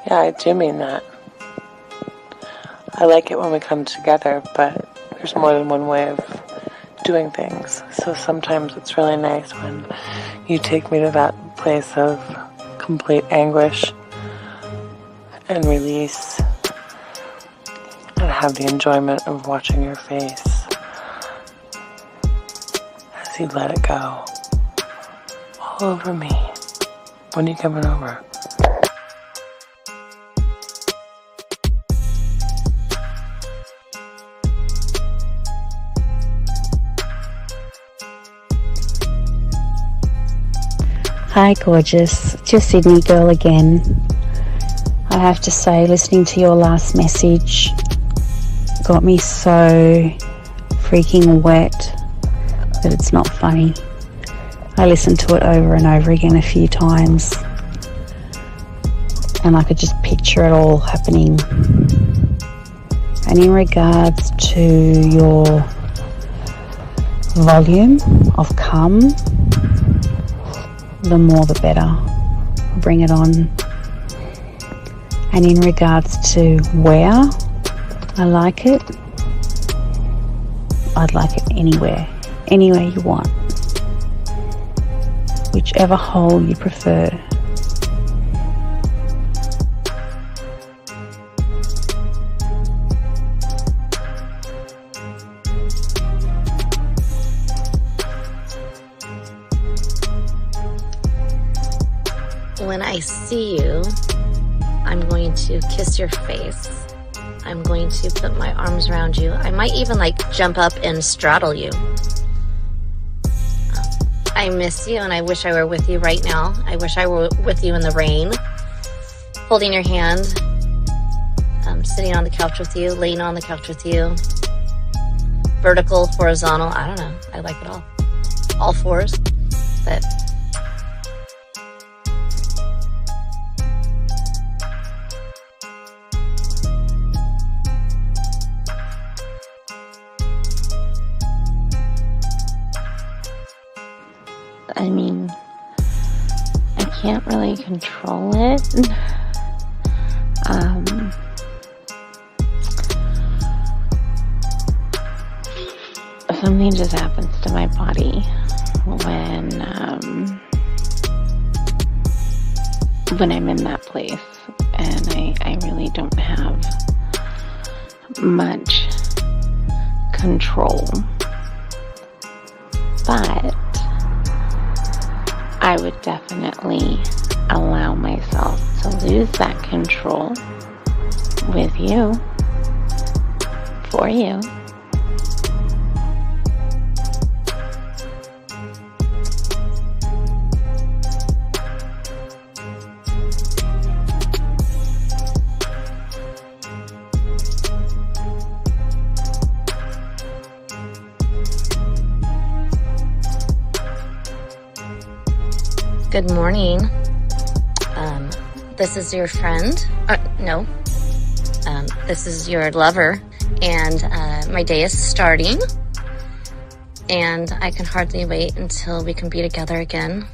Yeah, I do mean that. I like it when we come together, but there's more than one way of doing things. So sometimes it's really nice when you take me to that place of complete anguish and release and have the enjoyment of watching your face as you let it go all over me. When are you coming over? Hi gorgeous, just Sydney girl again. I have to say, listening to your last message got me so freaking wet that it's not funny. I listened to it over and over again a few times and I could just picture it all happening. And in regards to your volume of cum, the more the better. Bring it on. And in regards to where I like it, I'd like it anywhere you want, whichever hole you prefer. When I see you, I'm going to kiss your face. I'm going to put my arms around you. I might even jump up and straddle you. I miss you and I wish I were with you right now. I wish I were with you in the rain, holding your hand, sitting on the couch with you, laying on the couch with you, vertical, horizontal, I don't know. I like it all fours, but I mean, I can't really control it. Something just happens to my body when I'm in that place, and I really don't have much control. But I would definitely allow myself to lose that control with you, for you. good morning. This is your friend. No. This is your lover. And my day is starting. And I can hardly wait until we can be together again.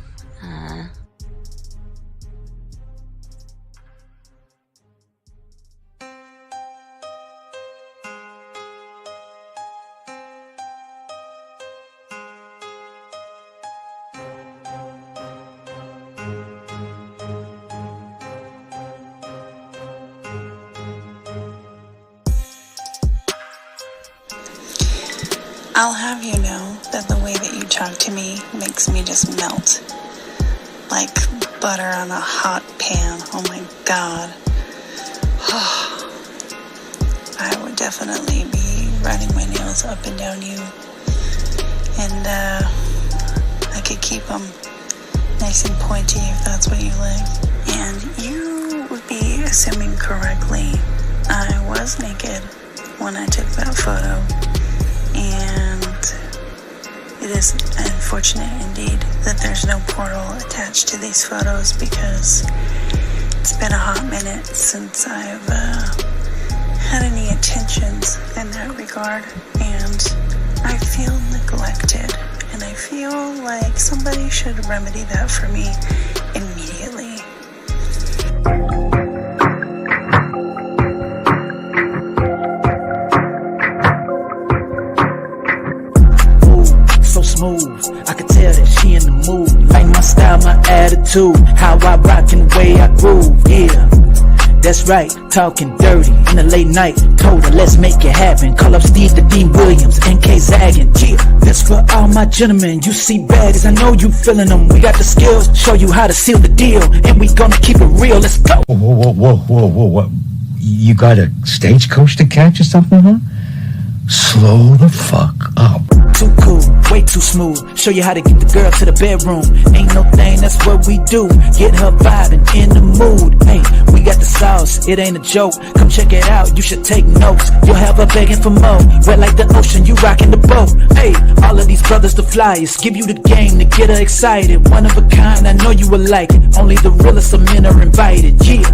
I'll have you know that the way that you talk to me makes me just melt like butter on a hot pan. Oh my God. I would definitely be running my nails up and down you, and I could keep them nice and pointy if that's what you like. And you would be assuming correctly I was naked when I took that photo. And it is unfortunate indeed that there's no portal attached to these photos, because it's been a hot minute since I've had any attentions in that regard, and I feel neglected, and I feel like somebody should remedy that for me immediately. tell that she in the mood. Like my style, my attitude, how I rock and the way I groove, yeah. That's right, talking dirty in the late night. Told her, let's make it happen. Call up Steve the Dean Williams, NK Zaggin', yeah. This for all my gentlemen, you see baddies, I know you feeling them. We got the skills, show you how to seal the deal, and we gonna keep it real, let's go. Whoa. You got a stagecoach to catch or something, huh? Slow the fuck up. Too cool, way too smooth. Show you how to get the girl to the bedroom. Ain't no thing, that's what we do. Get her vibing in the mood. Hey, we got the sauce, it ain't a joke. Come check it out, you should take notes. You'll have her begging for more. Wet like the ocean, you rocking the boat. Hey, all of these brothers the flyers. Give you the game to get her excited. One of a kind, I know you will like it. Only the realest of men are invited. Yeah,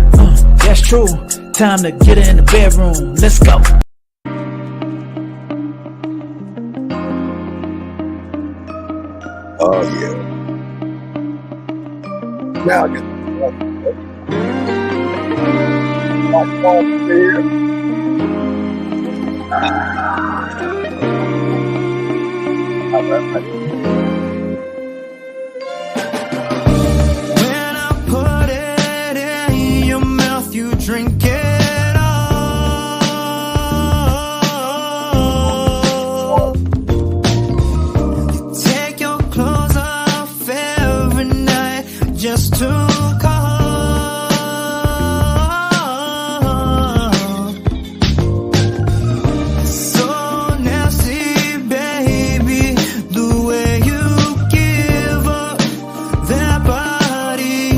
that's true. Time to get her in the bedroom. Let's go. Oh yeah. Now I get when I put it in your mouth, you drink it. Just to call. So nasty, baby, the way you give up that body.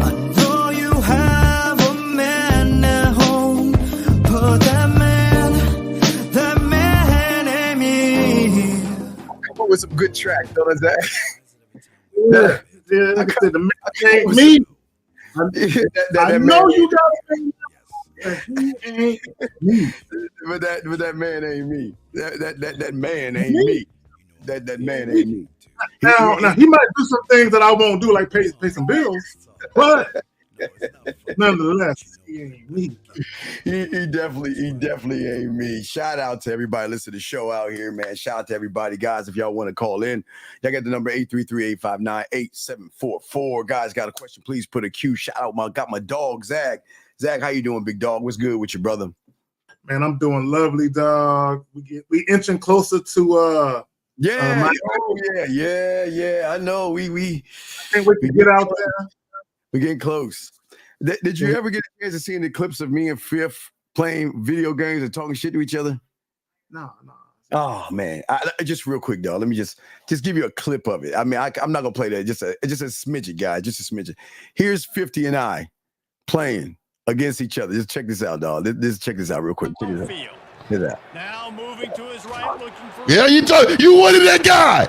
I know you have a man at home, but that man ain't me. come up with some good tracks, don't I, Zach? Yeah, like I said, the man ain't me. I know you got he ain't me. But that man ain't me. That man ain't me. That man ain't me. Now he might do some things that I won't do, like pay some bills, but nonetheless, he ain't me. He definitely ain't me. Shout out to everybody listening to the show out here, man. Shout out to everybody, guys. If y'all want to call in, y'all got the number 833-859-8744. Guys, got a question? Please put a Q. Shout out got my dog Zach. Zach, how you doing, big dog? What's good with you, brother? Man, I'm doing lovely, dog. We inching closer to yeah. I know. We can't wait to get out there. We're getting close. Did you ever get a chance to see any clips of me and Fifth playing video games and talking shit to each other? No. Oh man, just real quick though. Let me just give you a clip of it. I mean, I'm not gonna play that. Just a smidget, guys. Just a smidget. Here's 50 and I playing against each other. Just check this out, dog. Check this out real quick. Check this out. Hear that. Now moving to his right, looking for. Yeah, you wanted that guy.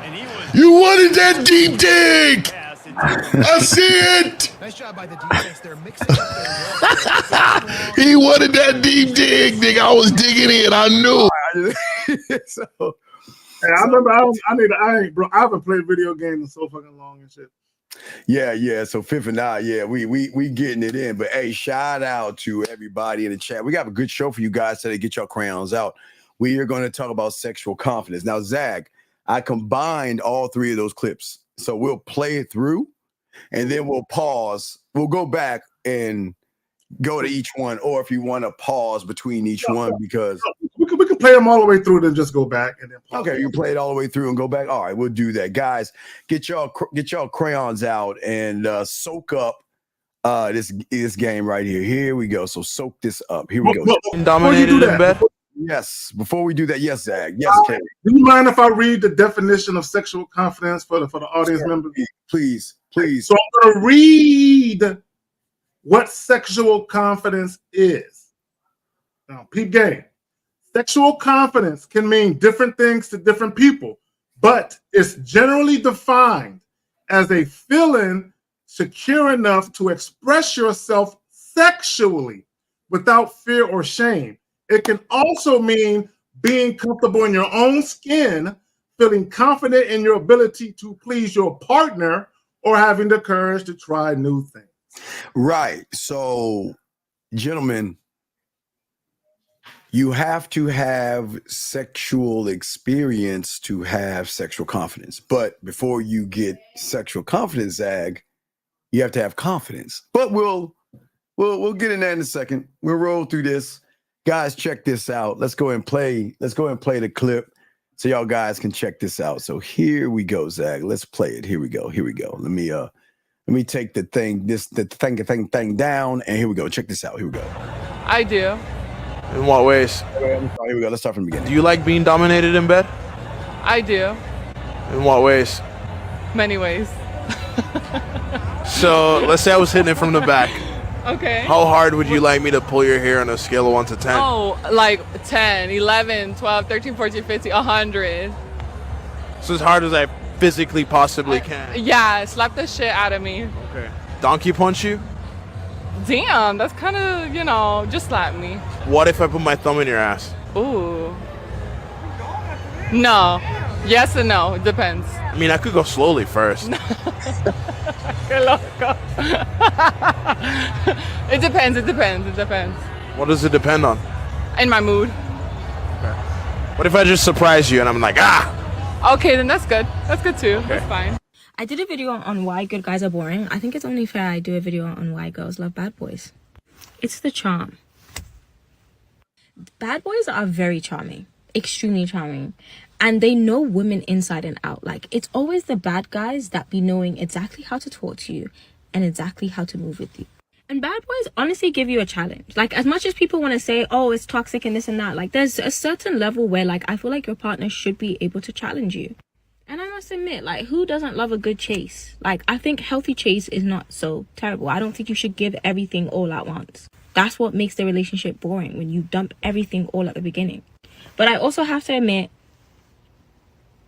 You wanted that deep dig. I see it. Nice job by the defense there, mixing up there. He wanted that deep dig, nigga. I was digging in. I knew. So, hey, I remember I haven't played video games in so fucking long and shit. Yeah. So Fifth and I, we getting it in. But hey, shout out to everybody in the chat. We got a good show for you guys today. Get your crayons out. We are going to talk about sexual confidence. Now, Zach, I combined all three of those clips. So we'll play it through and then we'll pause. We'll go back and go to each one, or if you want to pause between each one, because we can play them all the way through, then just go back and then pause. Okay, you can play it all the way through and go back. All right, we'll do that, guys. Get y'all crayons out and soak up this game right here. Here we go. So soak this up. Here we go. Dominated in bed. Yes. Before we do that, yes, Zach. Yes, Kay. Do you mind if I read the definition of sexual confidence for the audience members? Please. So I'm going to read what sexual confidence is. Now, peep game. Sexual confidence can mean different things to different people, but it's generally defined as a feeling secure enough to express yourself sexually without fear or shame. It can also mean being comfortable in your own skin, feeling confident in your ability to please your partner, or having the courage to try new things. Right. So, gentlemen, You have to have sexual experience to have sexual confidence. But before you get sexual confidence, Zag, you have to have confidence. But we'll get in that in a second. We'll roll through this. Guys, check this out. Let's go and play the clip so y'all guys can check this out. So here we go, Zag. Let's play it. Here we go. Let me take the thing down, and here we go. Check this out. Here we go. I do. In what ways? Here we go. Let's start from the beginning. Do you like being dominated in bed? I do. In what ways? Many ways. So let's say I was hitting it from the back. Okay. How hard would you like me to pull your hair on a scale of 1 to 10? Oh, like 10, 11, 12, 13, 14, 15, 100. So as hard as I physically possibly can. Yeah, slap the shit out of me. Okay. Donkey punch you? Damn, that's kind of, just slap me. What if I put my thumb in your ass? Ooh. No. Yes and no. It depends. I mean, I could go slowly first. Qué loco. It depends. What does it depend on? In my mood. Okay. What if I just surprise you and I'm like, ah? Okay, then that's good. That's good too. Okay. That's fine. I did a video on why good guys are boring. I think it's only fair I do a video on why girls love bad boys. It's the charm. Bad boys are very charming, extremely charming, and they know women inside and out. Like, it's always the bad guys that be knowing exactly how to talk to you and exactly how to move with you. And bad boys honestly give you a challenge. Like, as much as people want to say, oh, it's toxic and this and that, like, there's a certain level where, like, I feel like your partner should be able to challenge you. And I must admit, like, who doesn't love a good chase? Like, I think healthy chase is not so terrible. I don't think you should give everything all at once. That's what makes the relationship boring, when you dump everything all at the beginning. But I also have to admit,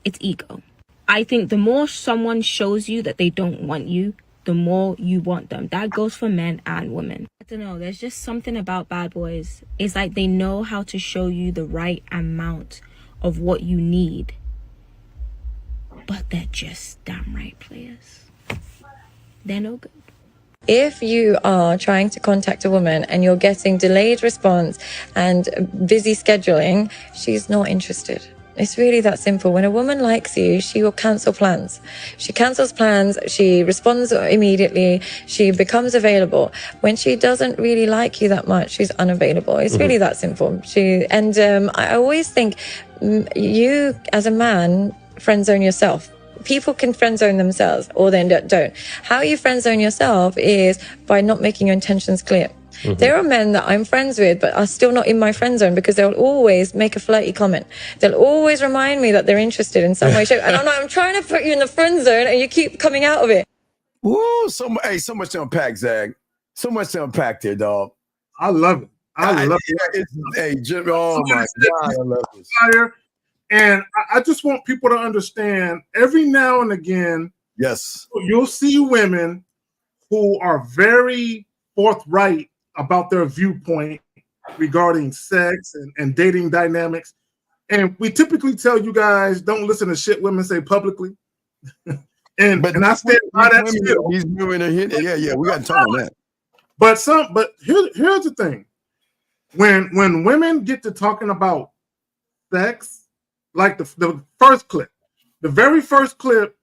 it's ego. I think the more someone shows you that they don't want you, the more you want them. That goes for men and women. I don't know, there's just something about bad boys. It's like they know how to show you the right amount of what you need. But they're just damn right players. They're no good. If you are trying to contact a woman and you're getting delayed response and busy scheduling, she's not interested. It's really that simple. When a woman likes you, she will cancel plans. She cancels plans, she responds immediately, she becomes available. When she doesn't really like you that much, she's unavailable. It's really that simple. I always think you, as a man, friend zone yourself. People can friend zone themselves or then don't. How you friend zone yourself is by not making your intentions clear. There are men that I'm friends with but are still not in my friend zone because they'll always make a flirty comment. They'll always remind me that they're interested in some way, shape. And I'm like, I'm trying to put you in the friend zone and you keep coming out of it. Woo, so much to unpack, Zag. So much to unpack there, dog. I love it. I love it. Hey, Jimmy, oh my God, I love this. And I just want people to understand, every now and again, yes, you'll see women who are very forthright about their viewpoint regarding sex and dating dynamics. And we typically tell you guys, don't listen to shit women say publicly. and I stand by that still. These women are hitting. Yeah, we got to talk on that. But here's the thing. When women get to talking about sex, like the first clip, the very first clip,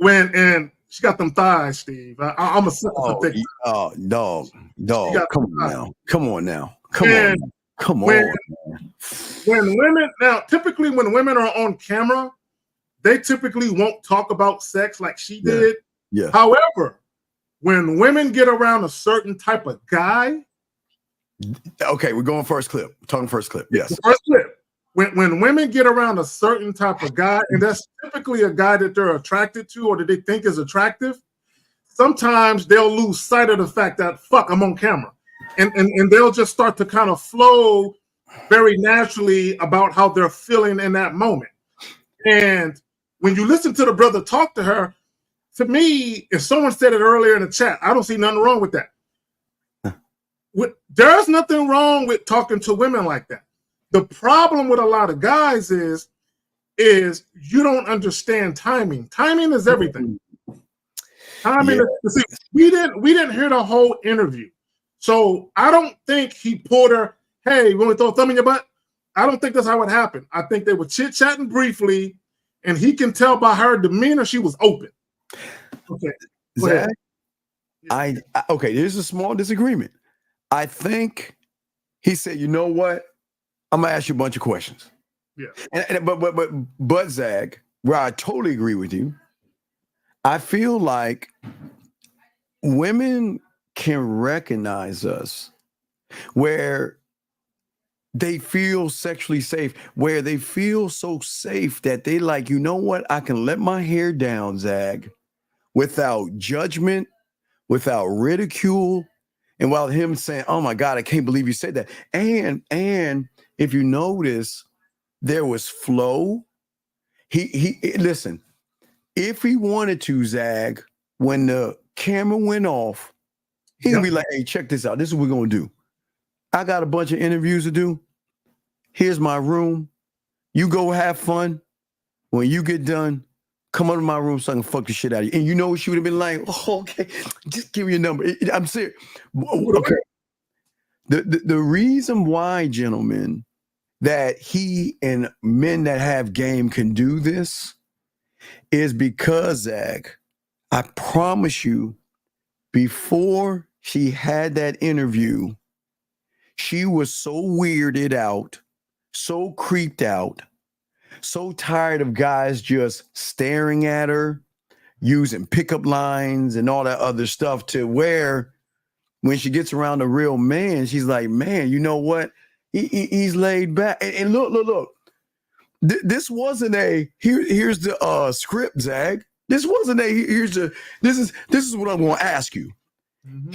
and she got them thighs, Steve. I'm a sucker for thick. Oh, dog. Come on now. When women typically when women are on camera, they typically won't talk about sex like she did. Yeah. However, when women get around a certain type of guy. Okay, we're going first clip. We're talking first clip. Yes. The first clip. When women get around a certain type of guy, and that's typically a guy that they're attracted to or that they think is attractive, sometimes they'll lose sight of the fact that, fuck, I'm on camera. And they'll just start to kind of flow very naturally about how they're feeling in that moment. And when you listen to the brother talk to her, to me, if someone said it earlier in the chat, I don't see nothing wrong with that. There's nothing wrong with talking to women like that. The problem with a lot of guys is you don't understand timing. Timing is everything. Timing is, see, we didn't hear the whole interview. So I don't think he pulled her, hey, you want to throw a thumb in your butt? I don't think that's how it happened. I think they were chit-chatting briefly, and he can tell by her demeanor she was open. Okay. Zach, okay, there's a small disagreement. I think he said, you know what? I'm gonna ask you a bunch of questions. Yeah. But Zach, where I totally agree with you, I feel like women can recognize us where they feel sexually safe, where they feel so safe that they like, you know what? I can let my hair down, Zag, without judgment, without ridicule, and while him saying, oh my God, I can't believe you said that. And if you notice, there was flow. He listen, if he wanted to, Zag, when the camera went off, he'd be like, hey, check this out. This is what we're gonna do. I got a bunch of interviews to do. Here's my room. You go have fun. When you get done, come up to my room so I can fuck the shit out of you. And you know what she would have been like? Oh, okay, just give me your number. I'm serious. Okay. The reason why, gentlemen, that he and men that have game can do this is because, Zach, I promise you, before she had that interview, she was so weirded out, so creeped out, so tired of guys just staring at her, using pickup lines and all that other stuff, to where when she gets around a real man, she's like, man, you know what? He's laid back. And look. This wasn't a here's the script, Zag. This wasn't a this is what I'm going to ask you. Mm-hmm.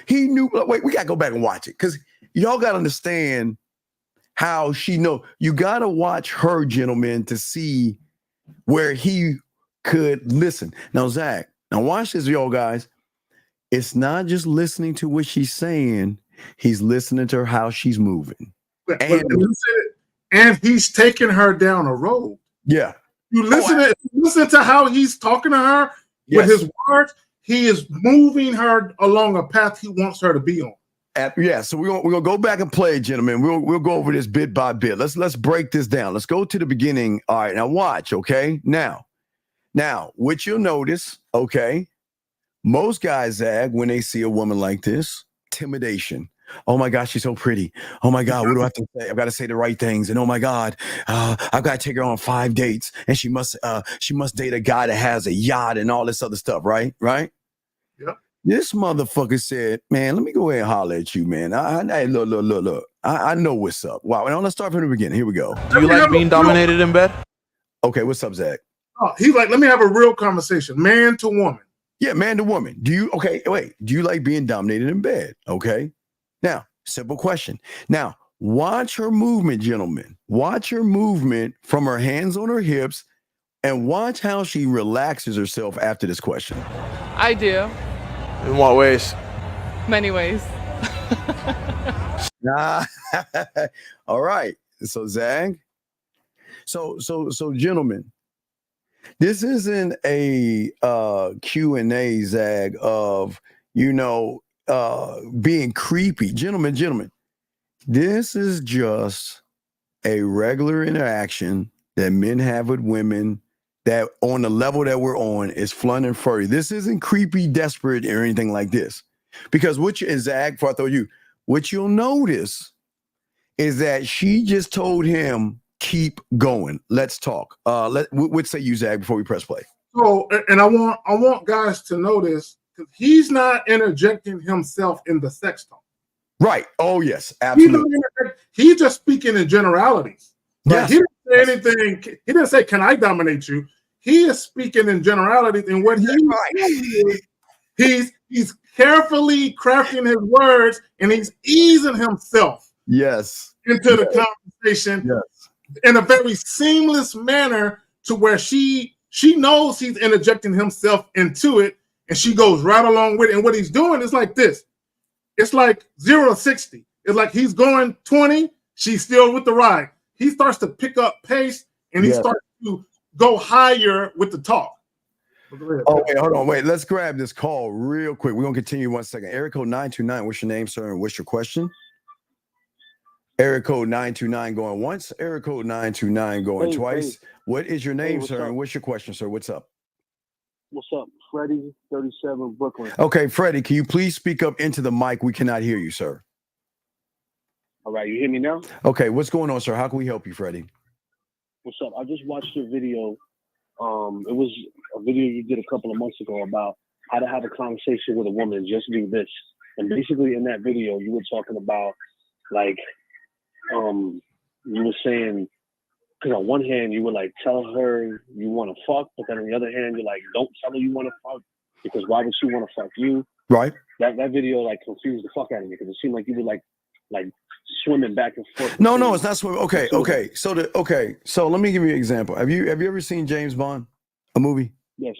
He knew. Wait, we got to go back and watch it, because y'all got to understand how she know. You got to watch her, gentlemen, to see where he could listen. Now, Zach, now watch this, y'all guys. It's not just listening to what she's saying. He's listening to her, how she's moving. And he's taking her down a road. Yeah. You listen to how he's talking to her with his words. He is moving her along a path he wants her to be on. Yeah, so we're gonna go back and play, gentlemen. We'll go over this bit by bit. Let's break this down. Let's go to the beginning. All right, now watch, okay? Now, what you'll notice, okay, most guys, Zag, when they see a woman like this, intimidation. Oh my gosh, she's so pretty. Oh my God, what do I have to say? I've got to say the right things. And oh my God, I've got to take her on 5 dates, and she must date a guy that has a yacht and all this other stuff, right? Right? Yep. This motherfucker said, man, let me go ahead and holler at you, man. Look. I know what's up. Wow. Now let's start from the beginning. Here we go. Do you like being dominated in bed? Okay, what's up, Zach? Oh, he's like, let me have a real conversation, man to woman. Yeah, man to woman. Do you like being dominated in bed? Okay. Now, simple question. Now, watch her movement, gentlemen. Watch her movement from her hands on her hips, and watch how she relaxes herself after this question. I do. In what ways? Many ways. All right. So, Zag. So, gentlemen, this isn't a Q&A, Zag, of, being creepy. Gentlemen, this is just a regular interaction that men have with women that on the level that we're on is fun and furry. This isn't creepy, desperate, or anything like this. Because Zag, before I throw you, what you'll notice is that she just told him, keep going. Let's talk. What say you, Zag, before we press play? So, and I want guys to notice, because he's not interjecting himself in the sex talk. Right. Oh, yes. Absolutely. He's just speaking in generalities. Yes. He didn't say anything. He didn't say, can I dominate you? He is speaking in generalities. And what he's carefully crafting his words, and he's easing himself into the conversation in a very seamless manner, to where she knows he's interjecting himself into it, and she goes right along with it. And what he's doing is like this. It's like 0 to 60. It's like he's going 20. She's still with the ride. He starts to pick up pace, and he starts to go higher with the talk. Oh, wait, hold on. Wait, let's grab this call real quick. We're going to continue 1 second. Area code 929. What's your name, sir? And what's your question? Area code 929 going once. Area code 929 going twice. What is your name, sir? Up? And what's your question, sir? What's up? What's up? Freddie, 37, Brooklyn. Okay, Freddie, can you please speak up into the mic? We cannot hear you, sir. All right, you hear me now? Okay, what's going on, sir? How can we help you, Freddie? What's up? I just watched your video. It was a video you did a couple of months ago about how to have a conversation with a woman and just do this. And basically in that video, you were talking about, like, you were saying, because on one hand, you would, like, tell her you want to fuck, but then on the other hand, you're like, don't tell her you want to fuck, because why would she want to fuck you? Right. That video, like, confused the fuck out of me, because it seemed like you were, like swimming back and forth. No, it's not swimming. Okay. So let me give you an example. Have you ever seen James Bond, a movie? Yes.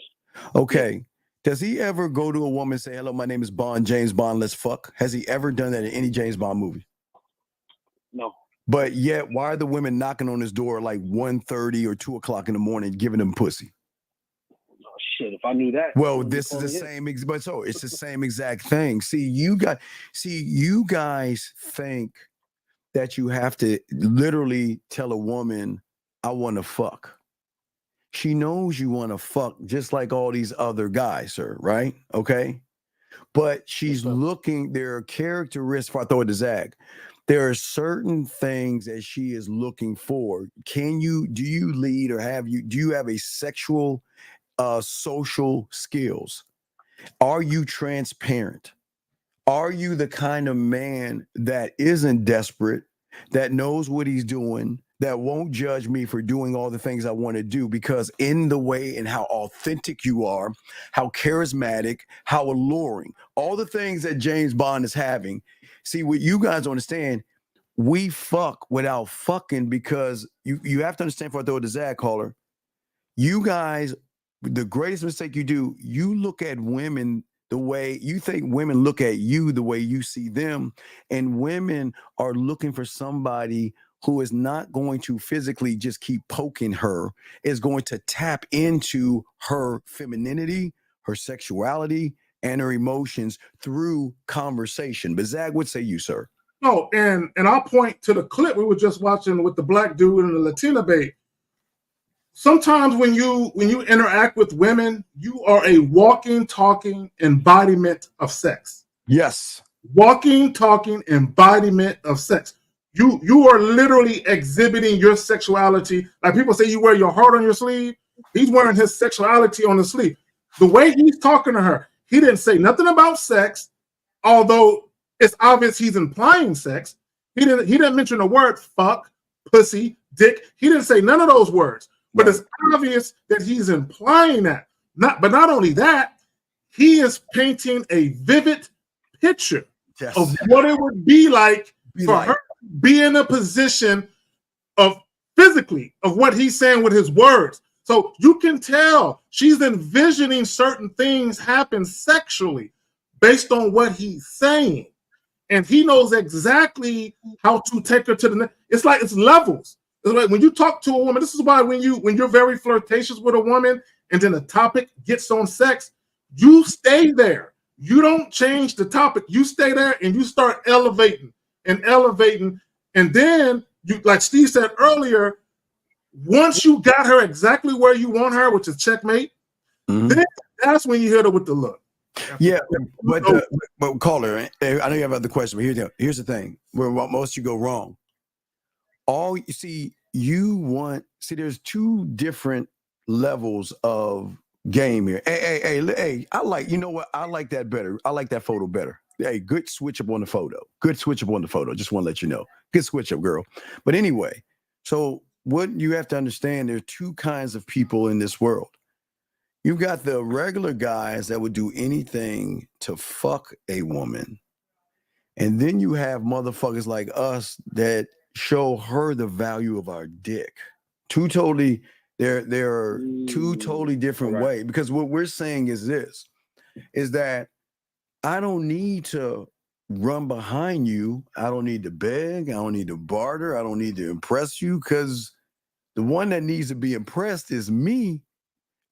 Okay. Does he ever go to a woman and say, hello, my name is Bond, James Bond, let's fuck? Has he ever done that in any James Bond movie? No. But yet, why are the women knocking on his door like 1:30 or 2 o'clock in the morning, giving him pussy? Oh, shit, if I knew that. Well, this is the same, but so it's the same exact thing. See, you guys think that you have to literally tell a woman, I want to fuck. She knows you want to fuck just like all these other guys, sir, right? Okay. But she's looking, there are characteristics, if I throw it to Zach, there are certain things that she is looking for. Do you lead or do you have a sexual, social skills? Are you transparent? Are you the kind of man that isn't desperate, that knows what he's doing, that won't judge me for doing all the things I want to do? Because in the way and how authentic you are, how charismatic, how alluring, all the things that James Bond is having. See, what you guys understand, we fuck without fucking, because you have to understand, for the Zag caller, you guys, the greatest mistake you do, you look at women the way you think women look at you, the way you see them. And women are looking for somebody who is not going to physically just keep poking her, is going to tap into her femininity, her sexuality, and her emotions through conversation. But Zag, what say you, sir? Oh, and I'll point to the clip we were just watching with the black dude and the Latina babe. Sometimes when you interact with women, you are a walking, talking embodiment of sex. Yes. Walking, talking embodiment of sex. You are literally exhibiting your sexuality. Like people say you wear your heart on your sleeve. He's wearing his sexuality on the sleeve. The way he's talking to her, he didn't say nothing about sex, although it's obvious he's implying sex. He didn't mention the word fuck, pussy, dick. He didn't say none of those words. But it's obvious that he's implying that. But not only that, he is painting a vivid picture of what it would be like for her to be in a position of physically of what he's saying with his words. So you can tell she's envisioning certain things happen sexually based on what he's saying. And he knows exactly how to take her to the next. It's like it's levels. Like when you talk to a woman, this is why when you're very flirtatious with a woman and then the topic gets on sex, you stay there. You don't change the topic. You stay there and you start elevating. And then you, like Steve said earlier, once you got her exactly where you want her, which is checkmate, then that's when you hit her with the look. Yeah, but caller, I know you have other questions, but here's the thing where most of you go wrong. All you see, there's two different levels of game here. Hey, I like that better. I like that photo better. Hey, good switch up on the photo. Just want to let you know. Good switch up, girl. But anyway, so what you have to understand, there are two kinds of people in this world. You've got the regular guys that would do anything to fuck a woman. And then you have motherfuckers like us that show her the value of our dick. There are two totally different ways, because what we're saying is that I don't need to run behind you. I don't need to beg. I don't need to barter. I don't need to impress you, because the one that needs to be impressed is me,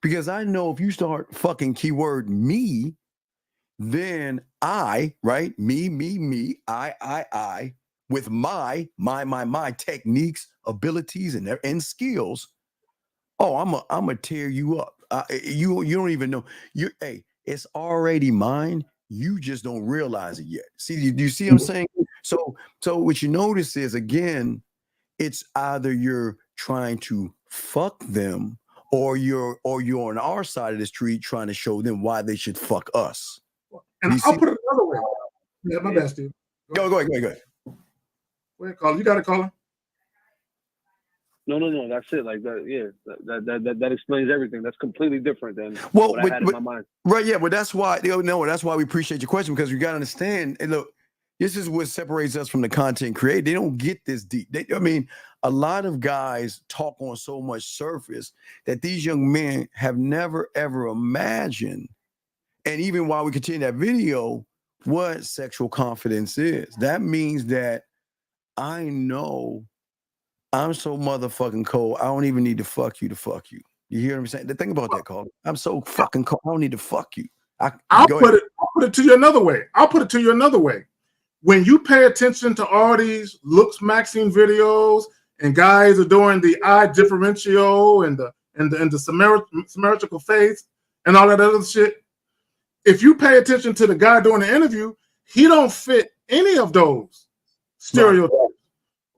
because I know if you start fucking keyword me, then I, right? Me, I with my techniques, abilities, and skills, oh, I'm gonna tear you up. You don't even know. Hey, it's already mine. You just don't realize it yet. See, do you see what I'm saying? So what you notice is, again, it's either you're trying to fuck them, or you're on our side of the street trying to show them why they should fuck us. And I'll put it another way. Yeah, my bad, Steve. Go ahead. Go ahead, caller. You got it, caller. No. That's it. Like that. Yeah. That explains everything. That's completely different than what I had in my mind. Right. Yeah. But that's why. That's why we appreciate your question, because you got to understand. And look, this is what separates us from the content creator. They don't get this deep. I mean, a lot of guys talk on so much surface that these young men have never ever imagined. And even while we continue that video, what sexual confidence is. That means that I know I'm so motherfucking cold, I don't even need to fuck you to fuck you. You hear what I'm saying? The thing about that, Carl, I'm so fucking cold, I don't need to fuck you. I'll put it to you another way. When you pay attention to all these looks maxing videos and guys are doing the eye differential and the symmetrical face and all that other shit, if you pay attention to the guy doing the interview, he don't fit any of those stereotypes.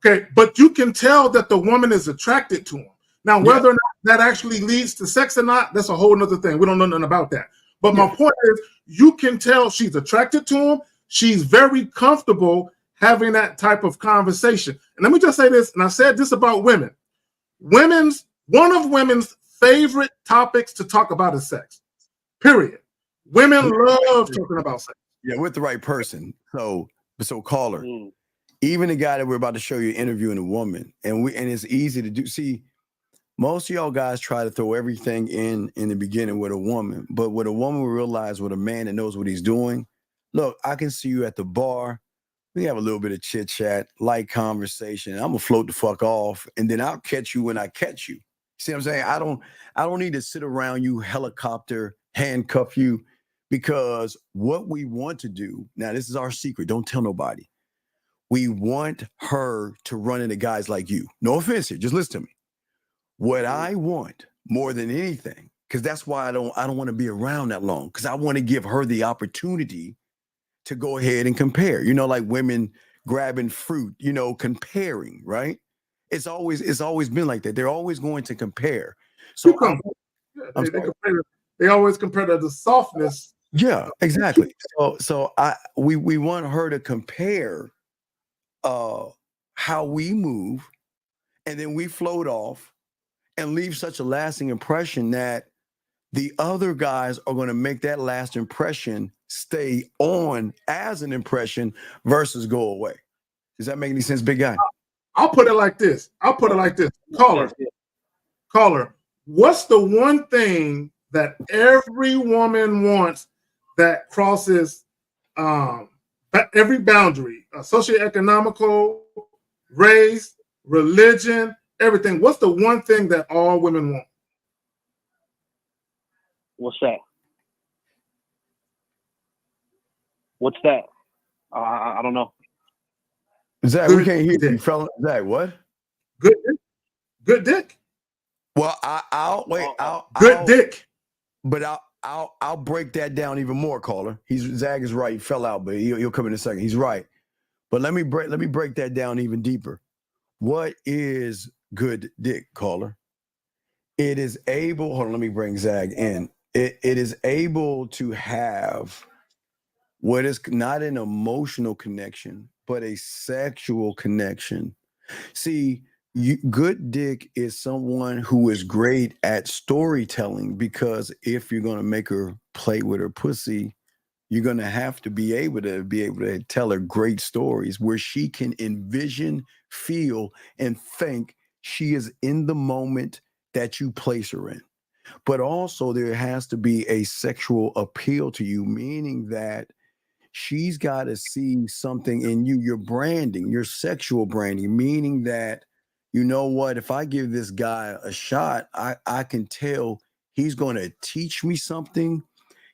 Okay, but you can tell that the woman is attracted to him. Now, whether or not that actually leads to sex or not, that's a whole nother thing. We don't know nothing about that. But my point is, you can tell she's attracted to him. She's very comfortable having that type of conversation. And let me just say this, and I said this about women. One of women's favorite topics to talk about is sex. Period. Women love talking about sex. Yeah, with the right person. So caller, even the guy that we're about to show you interviewing a woman, and it's easy to do. See, most of y'all guys try to throw everything in the beginning with a woman, but with a woman, we realize with a man that knows what he's doing. Look, I can see you at the bar. We have a little bit of chit chat, light conversation. I'm gonna float the fuck off, and then I'll catch you when I catch you. See what I'm saying? I don't need to sit around you, helicopter, handcuff you, because what we want to do now, this is our secret. Don't tell nobody. We want her to run into guys like you. No offense here, just listen to me. What I want more than anything, because that's why I don't want to be around that long, because I want to give her the opportunity to go ahead and compare. You know, like women grabbing fruit, you know, comparing, right? It's always been like that. They're always going to compare. So they always compare to the softness. Yeah, exactly. So we want her to compare how we move, and then we float off and leave such a lasting impression that the other guys are going to make that last impression stay on as an impression versus go away. Does that make any sense, big guy? I'll put it like this. Caller, what's the one thing that every woman wants that crosses every boundary, socioeconomical, race, religion, everything? What's the one thing that all women want? What's that? What's that? I don't know. Zach, we can't hear you, fella. Zach, what? Good dick. Well, I'll dick. But I'll break that down even more, caller. Zach is right. He fell out, but he'll come in a second. He's right. But let me break that down even deeper. What is good dick, caller? It is able. Hold on, let me bring Zach in. It is able to have what is not an emotional connection, but a sexual connection. See, good dick is someone who is great at storytelling, because if you're going to make her play with her pussy, you're going to have to be able to tell her great stories where she can envision, feel, and think she is in the moment that you place her in. But also there has to be a sexual appeal to you, meaning that she's got to see something in you, your branding, your sexual branding, meaning that, you know what, if I give this guy a shot, I can tell he's going to teach me something.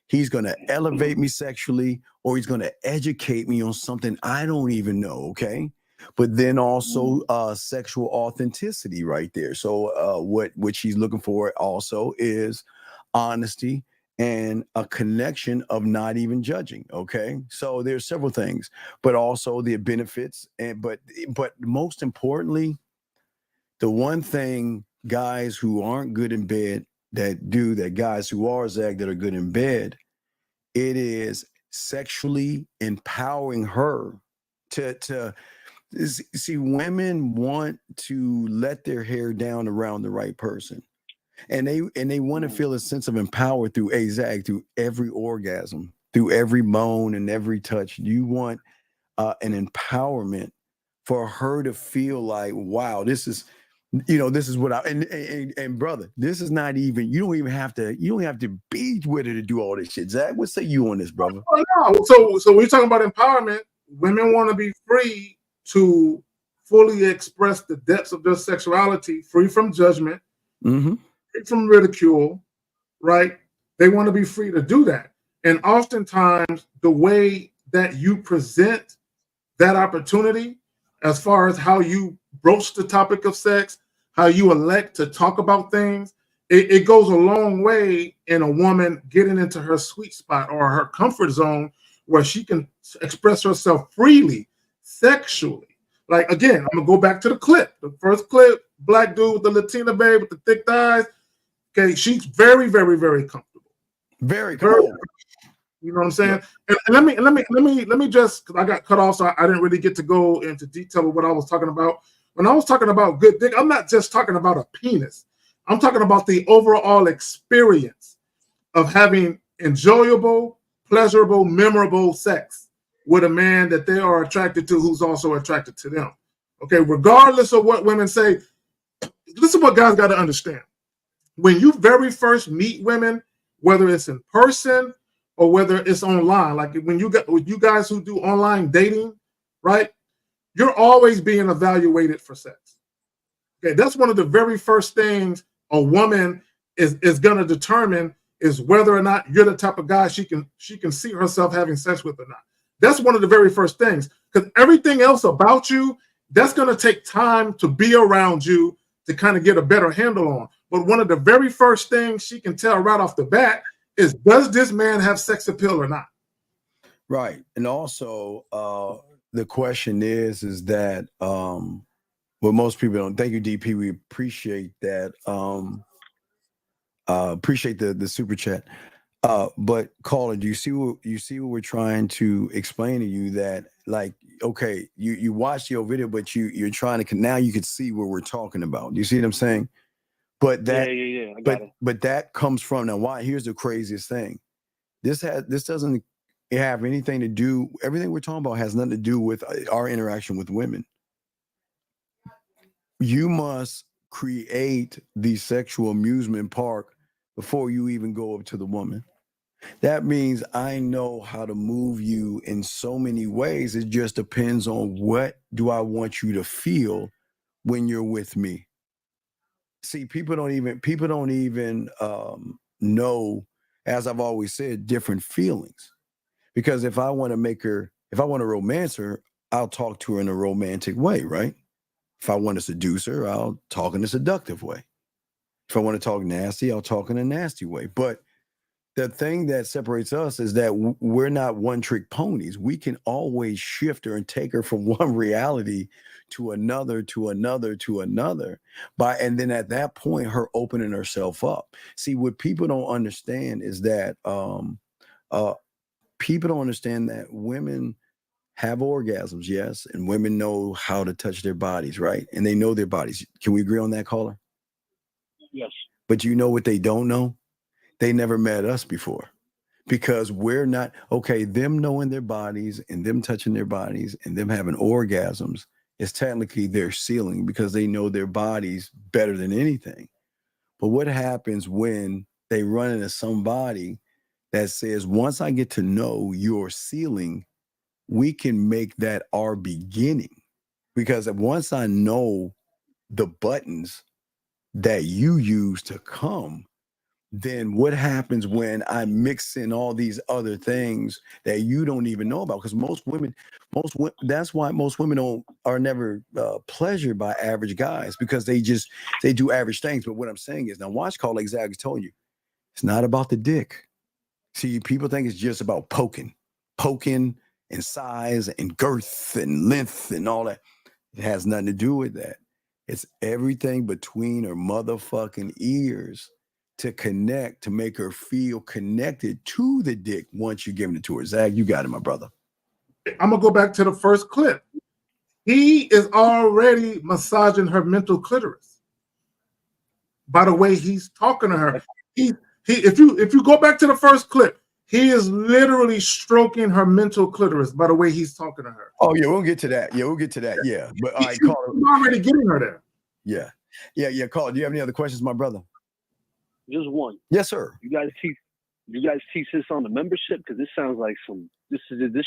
He's going to elevate me sexually, or he's going to educate me on something I don't even know, okay? but then also sexual authenticity right there. So what she's looking for also is honesty and a connection of not even judging. Okay, so there's several things, but also the benefits, and but most importantly, the one thing guys who aren't good in bed that guys who are, Zach, that are good in bed, it is sexually empowering her to see. Women want to let their hair down around the right person, and they want to feel a sense of empower through Zach, through every orgasm, through every moan and every touch. You want an empowerment for her to feel like, wow, this is what I and brother, this is not even, you don't have to be with her to do all this shit. Zach, what say you on this, brother? Oh, no. So when you're talking about empowerment, women want to be free to fully express the depths of their sexuality, free from judgment, free from ridicule, right? They want to be free to do that. And oftentimes, the way that you present that opportunity, as far as how you broach the topic of sex, how you elect to talk about things, it goes a long way in a woman getting into her sweet spot or her comfort zone where she can express herself freely, sexually. Like, again, I'm going to go back to the clip. The first clip, black dude with the Latina babe with the thick thighs. Okay, she's very, very, very comfortable. Very comfortable. You know what I'm saying? Yeah. And let me just, because I got cut off, so I didn't really get to go into detail of what I was talking about. When I was talking about good dick, I'm not just talking about a penis. I'm talking about the overall experience of having enjoyable, pleasurable, memorable sex with a man that they are attracted to who's also attracted to them. Okay, regardless of what women say, this is what guys got to understand. When you very first meet women, whether it's in person or whether it's online, like when you guys who do online dating, right? You're always being evaluated for sex. Okay, that's one of the very first things a woman is going to determine is whether or not you're the type of guy she can see herself having sex with or not. That's one of the very first things, because everything else about you, that's going to take time to be around you to kind of get a better handle on. But one of the very first things she can tell right off the bat is, does this man have sex appeal or not? Right. And also, the question is that what most people don't. Thank you, DP. We appreciate that. Appreciate the super chat. But caller, do you see what we're trying to explain to you? That, like, okay, you watched your video, but you're trying to, now you can see what we're talking about. You see what I'm saying? But that I got it. But that comes from, now why, here's the craziest thing. This doesn't have anything to do, everything we're talking about has nothing to do with our interaction with women. You must create the sexual amusement park before you even go up to the woman. That means I know how to move you in so many ways. It just depends on what do I want you to feel when you're with me. See, people don't even know, as I've always said, different feelings. Because if I want to romance her, I'll talk to her in a romantic way, right? If I want to seduce her, I'll talk in a seductive way. If I want to talk nasty, I'll talk in a nasty way. But the thing that separates us is that we're not one-trick ponies. We can always shift her and take her from one reality to another, to another, to another. And then at that point, her opening herself up. See, what people don't understand is that people don't understand that women have orgasms, yes, and women know how to touch their bodies, right? And they know their bodies. Can we agree on that, caller? Yes. But you know what they don't know? They never met us before, because we're not, okay, them knowing their bodies and them touching their bodies and them having orgasms is technically their ceiling, because they know their bodies better than anything. But what happens when they run into somebody that says, once I get to know your ceiling, we can make that our beginning? Because once I know the buttons that you use to come, then what happens when I mix in all these other things that you don't even know about? Because most women, that's why most women are never pleasured by average guys, because they do average things. But what I'm saying is, now watch, Carl, like Zach told you, it's not about the dick. See, people think it's just about poking and size and girth and length and all that. It has nothing to do with that. It's everything between her motherfucking ears to connect, to make her feel connected to the dick once you give it to her. Zach, you got it, my brother. I'm going to go back to the first clip. He is already massaging her mental clitoris by the way he's talking to her. If you go back to the first clip, he is literally stroking her mental clitoris by the way he's talking to her. Oh, yeah, we'll get to that. Yeah, we'll get to that. Yeah. But all right, He's Carl. already getting her there. Yeah. Carl, do you have any other questions, my brother? Just one. Yes, sir. You guys teach this on the membership? Because this sounds like this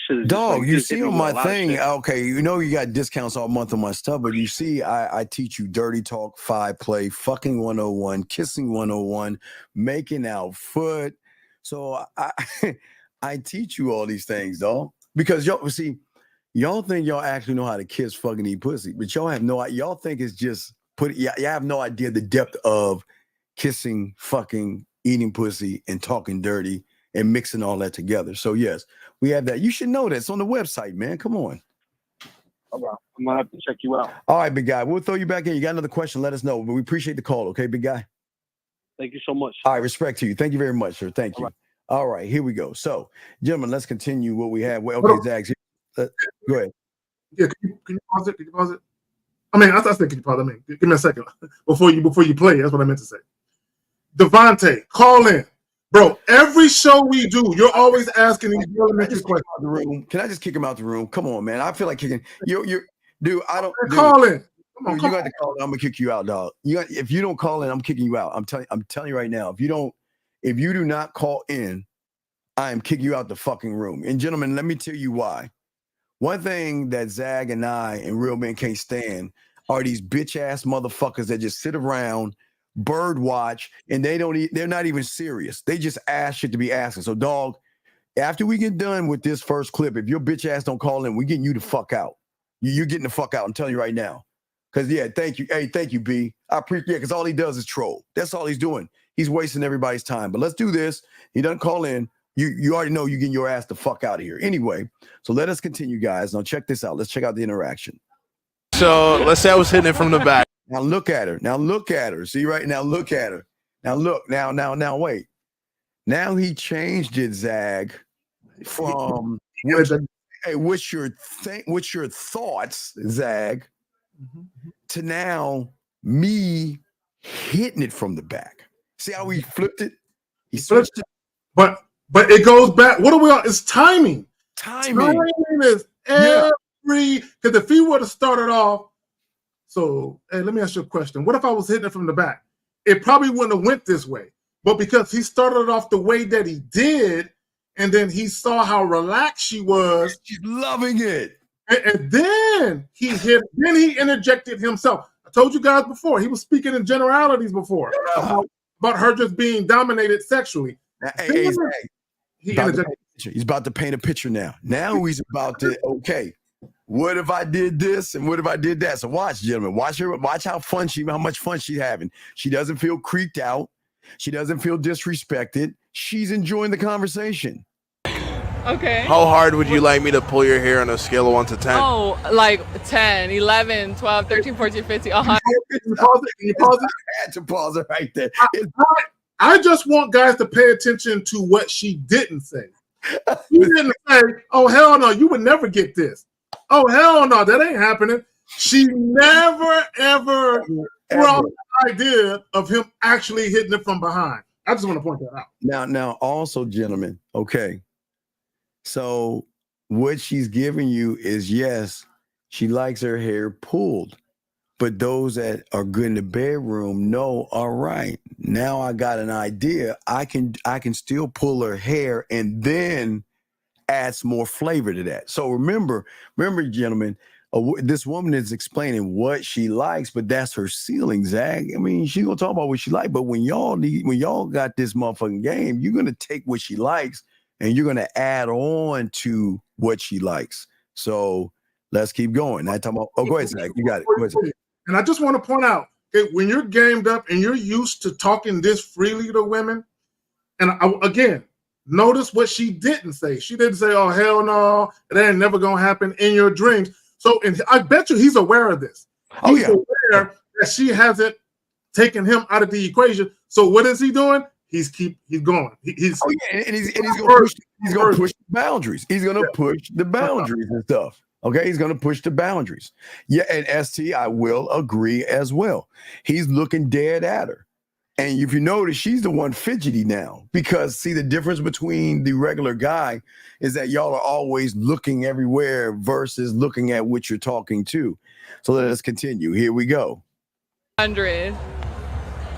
should. Dog, like, you just see on my thing, okay, you know you got discounts all month on my stuff, but you see I teach you dirty talk, 5 play, fucking 101, kissing 101, making out foot. So I teach you all these things, dog. Because y'all think y'all actually know how to kiss, fucking, eat pussy, but y'all think it's just y'all have no idea the depth of kissing, fucking, eating pussy, and talking dirty and mixing all that together. So yes, we have that. You should know that. It's on the website, man. Come on. All right. I'm gonna have to check you out. All right, big guy. We'll throw you back in. You got another question, let us know. But we appreciate the call, okay, big guy? Thank you so much. All right, respect to you. Thank you very much, sir. Thank you. All right, here we go. So, gentlemen, let's continue what we have. Well, okay, Zach, go ahead. Yeah, can you pause it? Can you pause it? I mean, I said, can you pause it? I mean, give me a second before you play. That's what I meant to say. Devontae, call in. Bro, every show we do, you're always asking these elementary questions. Can I just kick him out the room? Come on, man. I feel like kicking you. Dude, I don't call in. Come on, you got to call in. I'm gonna kick you out, dog. If you don't call in, I'm kicking you out. I'm telling you right now. If you do not call in, I am kicking you out the fucking room. And gentlemen, let me tell you why. One thing that Zag and I and real men can't stand are these bitch ass motherfuckers that just sit around, bird watch, and they're not even serious. They just ask shit to be asking. So, dog, after we get done with this first clip, if your bitch ass don't call in, we're getting you the fuck out. You're getting the fuck out. I'm telling you right now. Because, yeah, thank you. Hey, thank you, B. I appreciate it, because all he does is troll. That's all he's doing. He's wasting everybody's time. But let's do this. He doesn't call in. You already know you're getting your ass the fuck out of here. Anyway, so let us continue, guys. Now, check this out. Let's check out the interaction. So, let's say I was hitting it from the back. Now, look at her. Now, look at her. See, right now, look at her. Now, look. Now, wait. Now he changed it, Zag, from what's your thoughts, Zag, to now me hitting it from the back. See how he flipped it? He switched it. But it goes back. What are we on? It's timing. Timing is every, because if he would have started off, so hey, let me ask you a question. What if I was hitting it from the back? It probably wouldn't have went this way. But because he started off the way that he did, and then he saw how relaxed she was. She's loving it. And then he interjected himself. I told you guys before, he was speaking in generalities before about her just being dominated sexually. He's about to paint a picture now. Now he's about to, okay, what if I did this and what if I did that? So watch, gentlemen, watch how much fun she's having. She doesn't feel creeped out. She doesn't feel disrespected. She's enjoying the conversation. Okay. How hard would you like me to pull your hair on a scale of 1 to 10? Oh, like 10, 11, 12, 13, 14, 15, 100. Can you pause it? I had to pause it right there. I just want guys to pay attention to what she didn't say. She didn't say, oh, hell no, you would never get this. Oh, hell no, that ain't happening. She never, ever brought the idea of him actually hitting it from behind. I just want to point that out. Now, also, gentlemen, okay. So what she's giving you is, yes, she likes her hair pulled. But those that are good in the bedroom know, all right, now I got an idea. I can still pull her hair and then add some more flavor to that. So remember, gentlemen, this woman is explaining what she likes, but that's her ceiling, Zach. I mean, she gonna talk about what she like, but when y'all got this motherfucking game, you're gonna take what she likes and you're gonna add on to what she likes. So let's keep going. I talking about. Oh, go ahead, Zach. You got it. Go ahead, Zach. And I just want to point out, okay, when you're gamed up and you're used to talking this freely to women, and again, notice what she didn't say. She didn't say, "Oh hell no, it ain't never gonna happen in your dreams." So, and I bet you he's aware of this. He's aware that she hasn't taken him out of the equation. So what is he doing? He's going. He's gonna push the boundaries. He's gonna push the boundaries and stuff. Okay, he's gonna push the boundaries. Yeah, and ST, I will agree as well. He's looking dead at her. And if you notice, she's the one fidgety now, because see, the difference between the regular guy is that y'all are always looking everywhere versus looking at what you're talking to. So let us continue. Here we go. 100.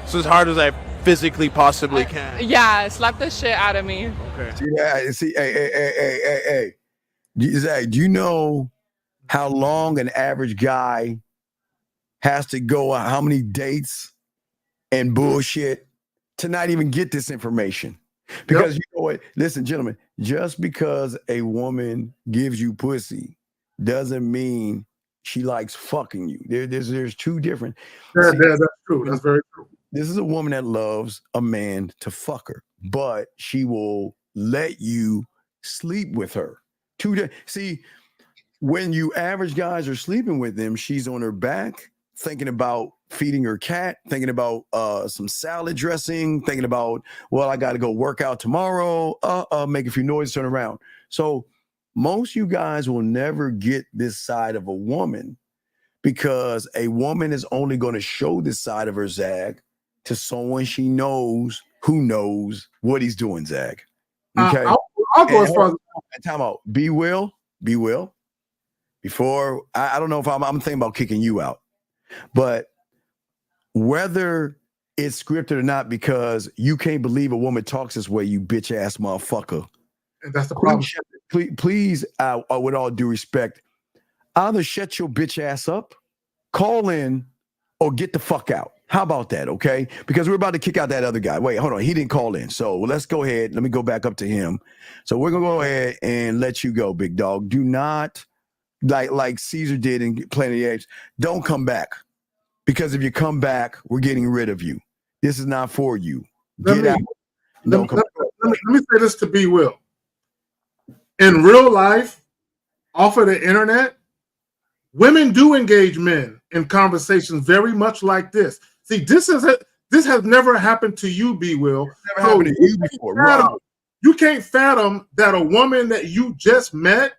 So as hard as I physically possibly can. Yeah, slap the shit out of me. Okay. Yeah, see, hey. Zach, do you know how long an average guy has to go on, how many dates and bullshit to not even get this information? Because you know what? Listen, gentlemen, just because a woman gives you pussy doesn't mean she likes fucking you. There's two different. That's true. That's very true. This is a woman that loves a man to fuck her, but she will let you sleep with her. See, when you average guys are sleeping with them, she's on her back, thinking about feeding her cat, thinking about some salad dressing, thinking about, well, I got to go work out tomorrow, make a few noises, turn around. So most you guys will never get this side of a woman, because a woman is only going to show this side of her, Zach, to someone she knows who knows what he's doing, Zach. Okay. I'll go as far as time out. Be Will. Before, I don't know if I'm thinking about kicking you out, but whether it's scripted or not, because you can't believe a woman talks this way, you bitch ass motherfucker. And that's the problem. Please, with all due respect, either shut your bitch ass up, call in, or get the fuck out. How about that, okay? Because we're about to kick out that other guy. Wait, hold on. He didn't call in. So let's go ahead. Let me go back up to him. So we're going to go ahead and let you go, big dog. Do not, like Caesar did in Planet of the Apes, don't come back. Because if you come back, we're getting rid of you. This is not for you. Get out. Let me say this to Be Will. In real life, off of the internet, women do engage men in conversations very much like this. See, this has never happened to you, Be Will. Never happened to you before. Right. You can't fathom that a woman that you just met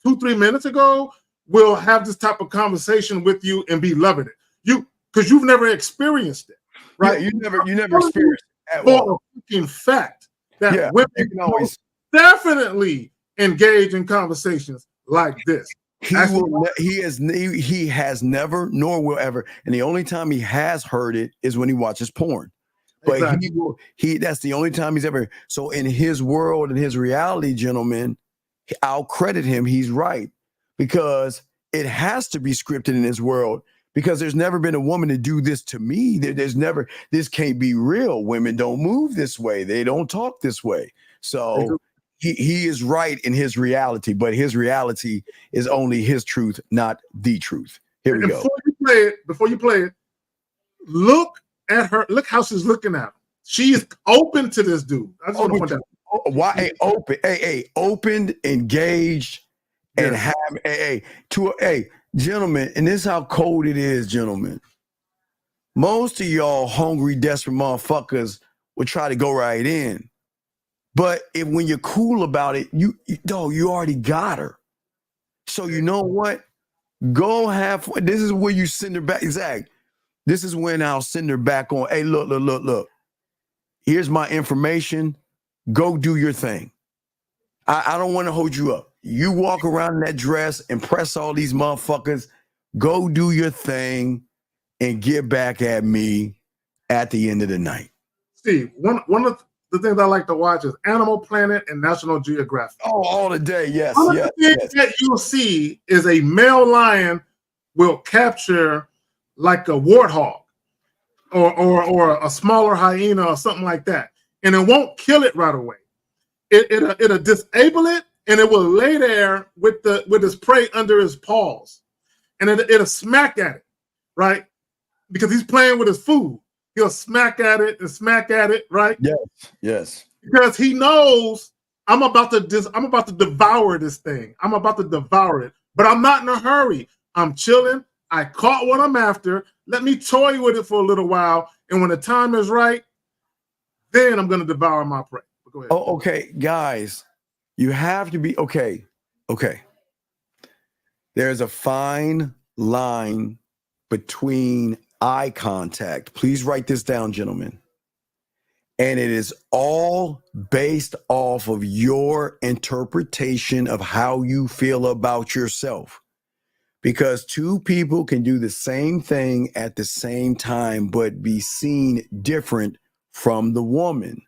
2-3 minutes ago will have this type of conversation with you and be loving it. Because you've never experienced it, right? Yeah, you never experienced it at all. A fucking fact that women can always definitely engage in conversations like this. He has never, nor will ever, and the only time he has heard it is when he watches porn. But exactly. That's the only time he's ever. So in his world, in his reality, gentlemen, I'll credit him. He's right, because it has to be scripted in his world, because there's never been a woman to do this to me. This can't be real. Women don't move this way. They don't talk this way. So he is right in his reality, but his reality is only his truth, not the truth. Here we go. Before you play it, look at her. Look how she's looking at him. She is open to this dude. I just want to point that out. Why opened, engaged, and have gentlemen, and this is how cold it is, gentlemen. Most of y'all hungry, desperate motherfuckers would try to go right in. But when you're cool about it, you already got her. So you know what? Go have. This is where you send her back. Exactly. This is when I'll send her back on. Hey, look. Here's my information. Go do your thing. I don't want to hold you up. You walk around in that dress, impress all these motherfuckers. Go do your thing and get back at me at the end of the night. Steve, one of the things I like to watch is Animal Planet and National Geographic. Oh, all the day, yes, One yes, of the things yes. that you'll see is a male lion will capture like a warthog or a smaller hyena or something like that, and it won't kill it right away. It'll disable it, and it will lay there with his prey under his paws, and it'll smack at it, right? Because he's playing with his food. He'll smack at it, right? Yes, yes. Because he knows I'm about to devour this thing. I'm about to devour it, but I'm not in a hurry. I'm chilling. I caught what I'm after. Let me toy with it for a little while, and when the time is right, then I'm going to devour my prey. But go ahead. Oh, okay, guys, you have to be okay. Okay, there's a fine line between eye contact. Please write this down, gentlemen. And it is all based off of your interpretation of how you feel about yourself. Because two people can do the same thing at the same time, but be seen different from the woman.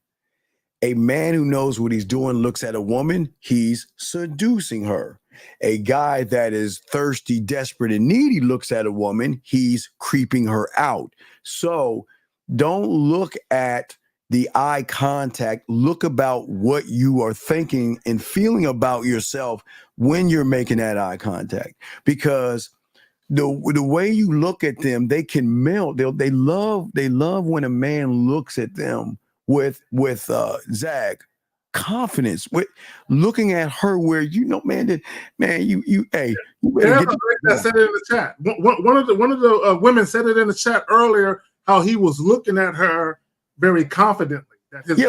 A man who knows what he's doing looks at a woman, he's seducing her. A guy that is thirsty, desperate, and needy looks at a woman, he's creeping her out. So don't look at the eye contact. Look about what you are thinking and feeling about yourself when you're making that eye contact. Because the way you look at them, they can melt. They love when a man looks at them with Zag confidence, with looking at her where you better that said it in the chat. One of the women said it in the chat earlier how he was looking at her very confidently. That his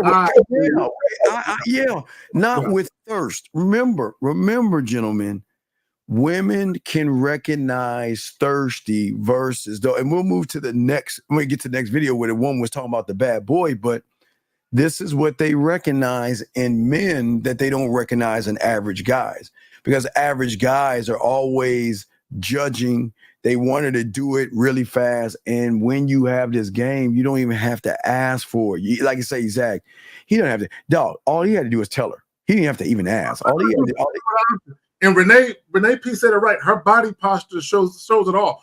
not with thirst. Remember, gentlemen, women can recognize thirsty versus though, and we'll move to the next. When we get to the next video where the woman was talking about the bad boy, but this is what they recognize in men that they don't recognize in average guys, because average guys are always judging. They wanted to do it really fast. And when you have this game, you don't even have to ask for it. Like you say, Zach, he don't have to. Dog, all he had to do was tell her. He didn't have to even ask. And Renee P said it right. Her body posture shows it all.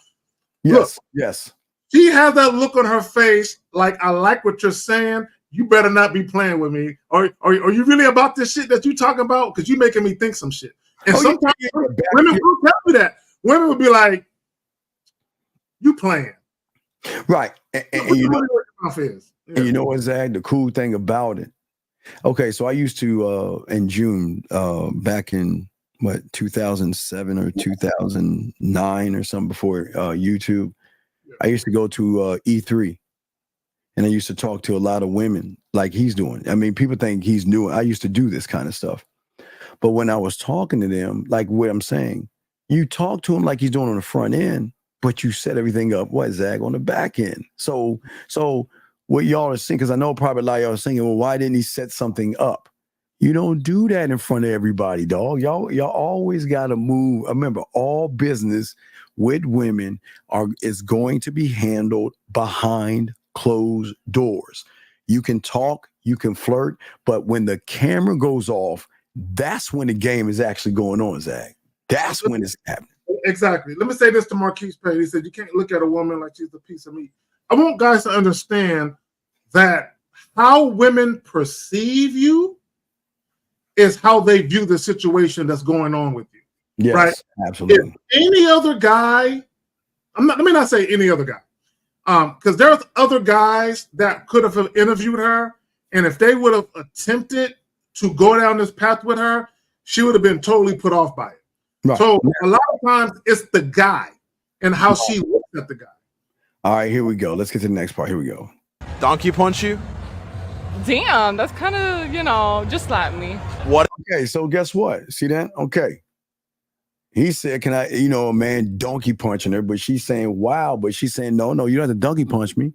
Yes, look, yes. She has that look on her face like, I like what you're saying. You better not be playing with me. Are you really about this shit that you talking about? Because you're making me think some shit. And sometimes women will tell me that. Women will be like, you playing. Right. And you know what, Zach? The cool thing about it. Okay, so I used to, in June, back in, 2007 or 2009 or something before YouTube, I used to go to E3. And I used to talk to a lot of women like he's doing. I mean, people think he's new. I used to do this kind of stuff. But when I was talking to them, like what I'm saying, you talk to him like he's doing on the front end, but you set everything up, Zag, on the back end. So what y'all are saying, because I know probably a lot of y'all are saying, well, why didn't he set something up? You don't do that in front of everybody, dog. Y'all always got to move. Remember, all business with women is going to be handled behind closed doors. You can talk, you can flirt, but when the camera goes off, that's when the game is actually going on, Zach. That's when it's happening. Exactly. Let me say this to Marquise Payne. He said, you can't look at a woman like she's a piece of meat. I want guys to understand that how women perceive you is how they view the situation that's going on with you. Yes, right? Absolutely. If any other guy, let me not say any other guy, because there's other guys that could have interviewed her, and if they would have attempted to go down this path with her, she would have been totally put off by it. Right. So a lot of times it's the guy and how she looks at the guy. All right, here we go. Let's get to the next part. Here we go. Donkey punch you? Damn, that's kind of, just slap me. What? Okay, so guess what? See that? Okay. He said, can I, a man donkey punching her, but she's saying, wow, but she's saying, no, you don't have to donkey punch me.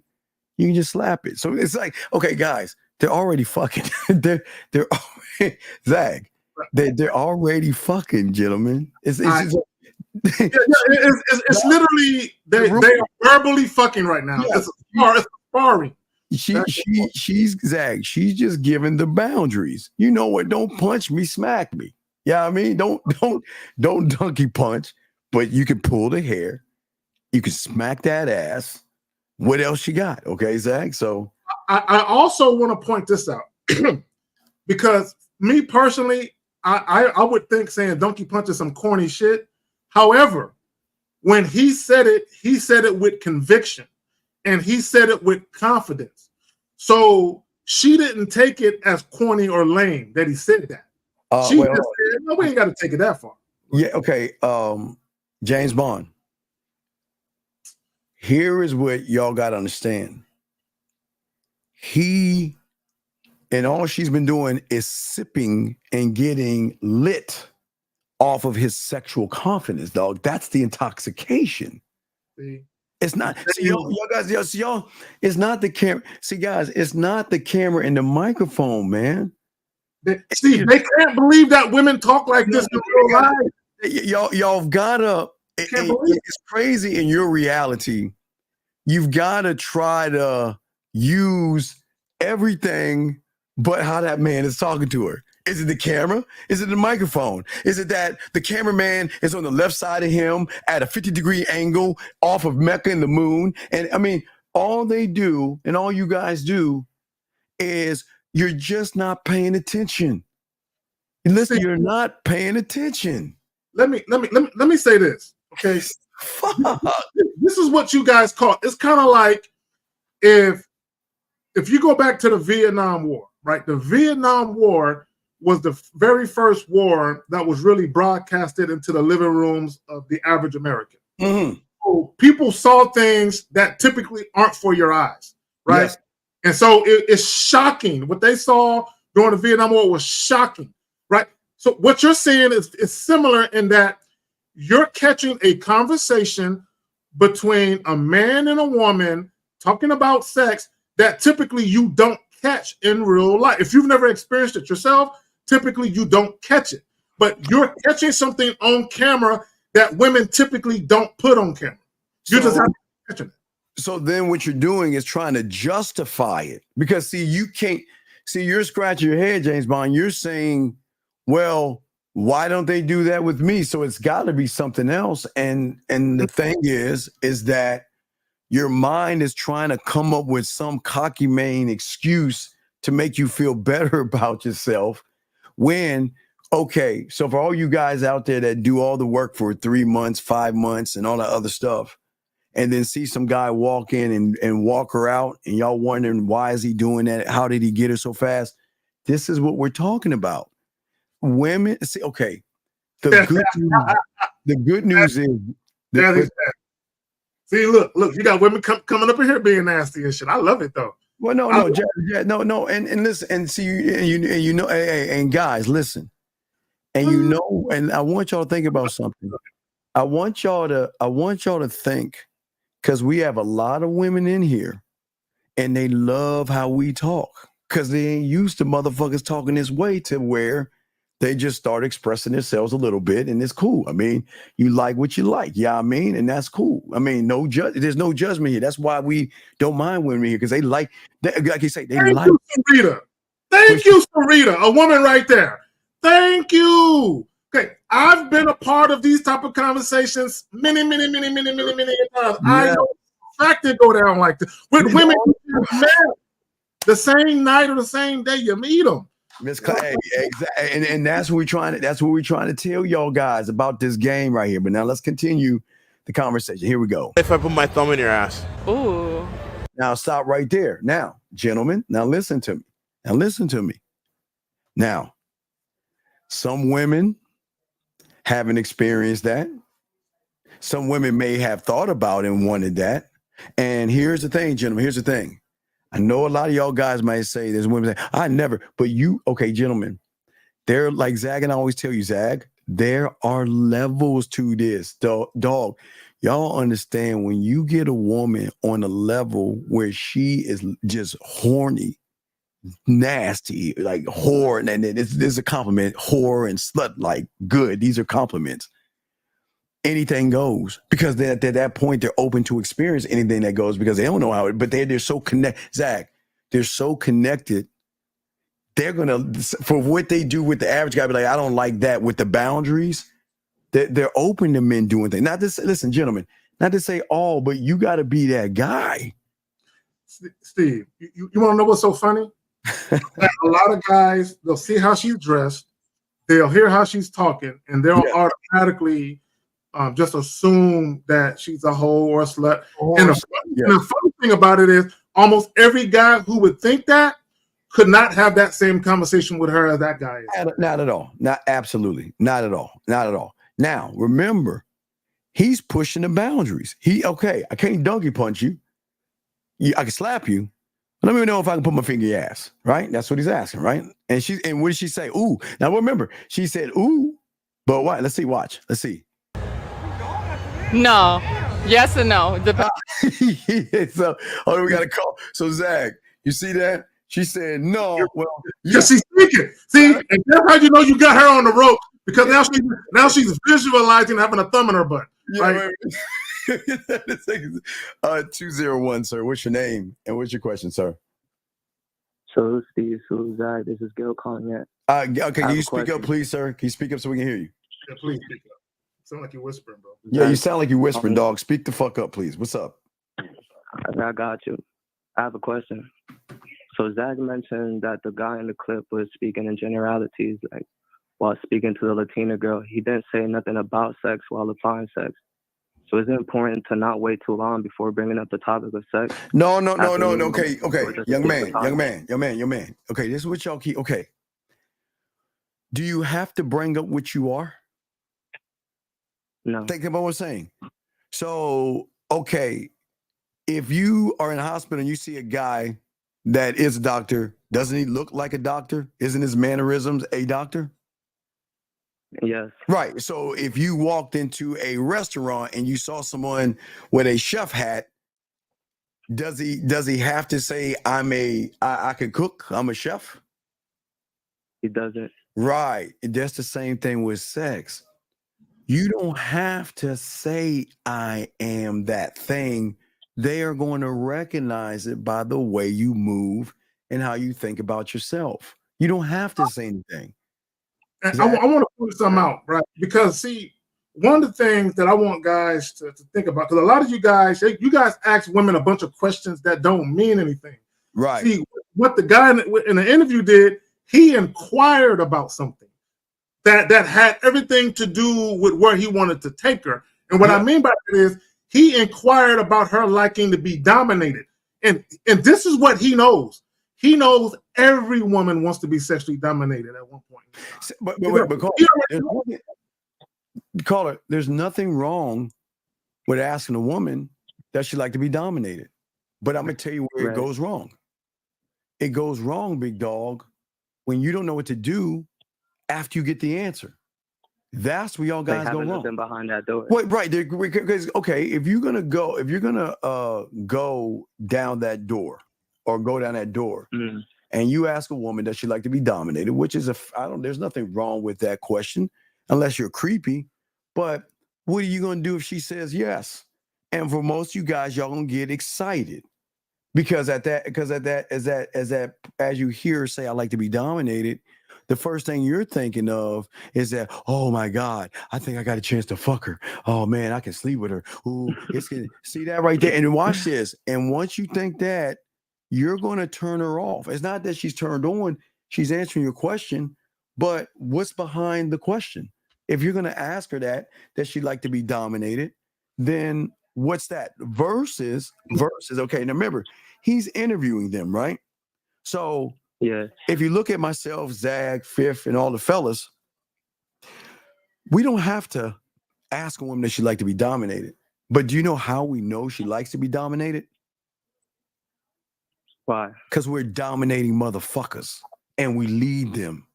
You can just slap it. So it's like, okay, guys, they're already fucking. they're already, Zag, they're already fucking, gentlemen. It's literally, they are verbally fucking right now. Yes. It's sparring. she's Zach. She's just giving the boundaries. You know what? Don't punch me, smack me. Yeah, I mean, don't donkey punch, but you can pull the hair. You can smack that ass. What else you got? Okay, Zach. So I also want to point this out because me personally, I would think saying donkey punch is some corny shit. However, when he said it with conviction and he said it with confidence. So she didn't take it as corny or lame that he said that. She just said, no, we ain't got to take it that far. Yeah, okay. James Bond. Here is what y'all got to understand. He and all she's been doing is sipping and getting lit off of his sexual confidence, dog. That's the intoxication. See? It's not. See, y'all guys, it's not the camera. See, guys, it's not the camera and the microphone, man. They can't believe that women talk like this in real life. Y'all gotta. It's crazy in your reality. You've got to try to use everything but how that man is talking to her. Is it the camera? Is it the microphone? Is it that the cameraman is on the left side of him at a 50-degree angle off of Mecca and the moon? And I mean, all they do and all you guys do is you're just not paying attention. Listen, you're not paying attention. Let me say this, okay? This is what you guys call. It's kind of like if you go back to the Vietnam War, right? The Vietnam War was the very first war that was really broadcasted into the living rooms of the average American. Mm-hmm. So people saw things that typically aren't for your eyes, right? Yes. And so it's shocking. What they saw during the Vietnam War was shocking, right? So what you're saying is similar in that you're catching a conversation between a man and a woman talking about sex that typically you don't catch in real life. If you've never experienced it yourself, typically you don't catch it. But you're catching something on camera that women typically don't put on camera. You just have to catch it. So then what you're doing is trying to justify it. Because see, you can't see, you're scratching your head, James Bond. You're saying, well, why don't they do that with me? So it's got to be something else. And the thing is that your mind is trying to come up with some cocky main excuse to make you feel better about yourself when, okay, so for all you guys out there that do all the work for 3 months, 5 months, and all that other stuff, and then see some guy walk in and walk her out, and y'all wondering, why is he doing that? How did he get her so fast? This is what we're talking about. Women, see, okay, the good news is, see, look, you got women coming up in here being nasty and shit. I love it though. Well, no, and listen, and see, and you know, and guys, listen, and you know, and I want y'all to think about something. I want y'all to think, because we have a lot of women in here, and they love how we talk, because they ain't used to motherfuckers talking this way, to where they just start expressing themselves a little bit, and it's cool. I mean, you like what you like, yeah, I mean, and that's cool. I mean, there's no judgment here. That's why we don't mind women here, because they like you say, they Thank like. You, Sarita. Thank you, Sarita, a woman right there. Thank you. Okay, I've been a part of these type of conversations many times. I know the fact they go down like this with women the same night or the same day you meet them. Miss Clay, exactly, and that's what we're trying to tell y'all guys about this game right here. But now let's continue the conversation. Here we go. If I put my thumb in your ass. Ooh. Now stop right there. Now, gentlemen, now listen to me. Now, some women haven't experienced that. Some women may have thought about and wanted that. And here's the thing, gentlemen. Here's the thing. I know a lot of y'all guys might say, there's women say, I never, but you, okay, gentlemen, they're like Zag, and I always tell you, Zag, there are levels to this. Dog, y'all understand, when you get a woman on a level where she is just horny, nasty, like whore, and then this is a compliment, whore and slut, like good, these are compliments. Anything goes, because at that point they're open to experience anything that goes, because they don't know how it, but they're so connected. Zach, they're so connected. They're gonna, for what they do with the average guy, be like, I don't like that with the boundaries. They're open to men doing things. Not to listen, gentlemen, not to say all, but you got to be that guy. Steve, you want to know what's so funny? That a lot of guys, they'll see how she's dressed, they'll hear how she's talking, and they'll automatically just assume that she's a hoe or a slut. And the funny thing about it is, almost every guy who would think that could not have that same conversation with her as that guy is. Not at all. Not absolutely. Not at all. Not at all. Now, remember, he's pushing the boundaries. Okay, I can't donkey punch you. I can slap you. Let me know if I can put my finger in your ass, right? That's what he's asking, right? And what did she say? Ooh. Now remember, she said, ooh, but what? Let's see, watch. Let's see. No. Yes and no. So, we got to call. So, Zach, you see that? She said, no. Well, yes, she's speaking. See, and that's how you know you got her on the rope, because now she's visualizing having a thumb in her butt. Yeah, right? 201, sir. What's your name and what's your question, sir? So, Steve, Zach, this is Gil calling in. Okay, can you speak up, please, sir? Can you speak up so we can hear you? Yeah, please speak up. Sound like you're whispering, bro. Yeah, you sound like you're whispering, dog. Speak the fuck up, please. What's up? I got you. I have a question. So Zach mentioned that the guy in the clip was speaking in generalities, like while speaking to the Latina girl. He didn't say nothing about sex while applying sex. So is it important to not wait too long before bringing up the topic of sex? No. Okay. Young man. Okay, this is what y'all keep. Okay. Do you have to bring up what you are? No. Think about what I'm saying. So, okay, if you are in a hospital and you see a guy that is a doctor, doesn't he look like a doctor? Isn't his mannerisms a doctor? Yes. Right. So if you walked into a restaurant and you saw someone with a chef hat, does he have to say, I can cook, I'm a chef? He doesn't. Right. That's the same thing with sex. You don't have to say, I am that thing. They are going to recognize it by the way you move and how you think about yourself. You don't have to say anything. I want to point something out, right? Because, see, one of the things that I want guys to think about, because a lot of you guys ask women a bunch of questions that don't mean anything. Right. See, what the guy in the interview did, he inquired about something that had everything to do with where he wanted to take her. And what I mean by that is he inquired about her liking to be dominated. And this is what he knows. He knows every woman wants to be sexually dominated at one point. But caller, there's nothing wrong with asking a woman that she'd like to be dominated. But I'm going to tell you where it goes wrong. It goes wrong, big dog, when you don't know what to do after you get the answer. That's where y'all guys go wrong. Been behind that door. Wait, right. Because, okay, if you're going to go down that door, or go down that door, and you ask a woman that she'd like to be dominated, which is there's nothing wrong with that question, unless you're creepy. But what are you going to do if she says yes? And for most of you guys, y'all gonna get excited because as you hear her say, I like to be dominated, the first thing you're thinking of is that, oh my God, I think I got a chance to fuck her. Oh man, I can sleep with her. Ooh, see that right there. And watch this. And once you think that, you're going to turn her off. It's not that she's turned on, she's answering your question, but what's behind the question? If you're going to ask her that she'd like to be dominated, then what's that? Versus, okay, now remember, he's interviewing them, right? So yeah, if you look at myself, Zag, Fifth, and all the fellas, we don't have to ask a woman that she'd like to be dominated. But do you know how we know she likes to be dominated? Why? Because we're dominating motherfuckers and we lead them.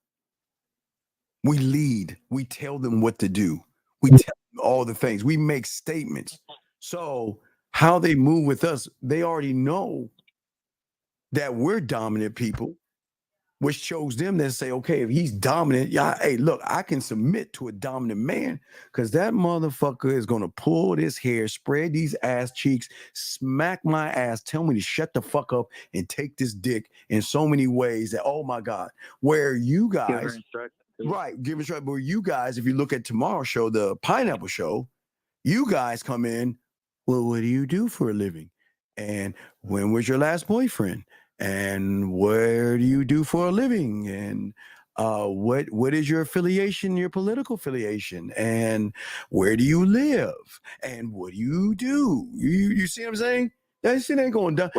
We lead. We tell them what to do. We tell them all the things. We make statements. So how they move with us, they already know that we're dominant people. which shows them to say, okay, if he's dominant, yeah, hey, look, I can submit to a dominant man because that motherfucker is going to pull this hair, spread these ass cheeks, smack my ass, tell me to shut the fuck up and take this dick in so many ways that, oh my God, where you guys, right, give instruction, but you guys, if you look at tomorrow's show, the Pineapple Show, you guys come in, well, what do you do for a living? And when was your last boyfriend? And where do you do for a living? And what is your affiliation, your political affiliation? And where do you live? And what do you do? You see what I'm saying? That shit ain't going down.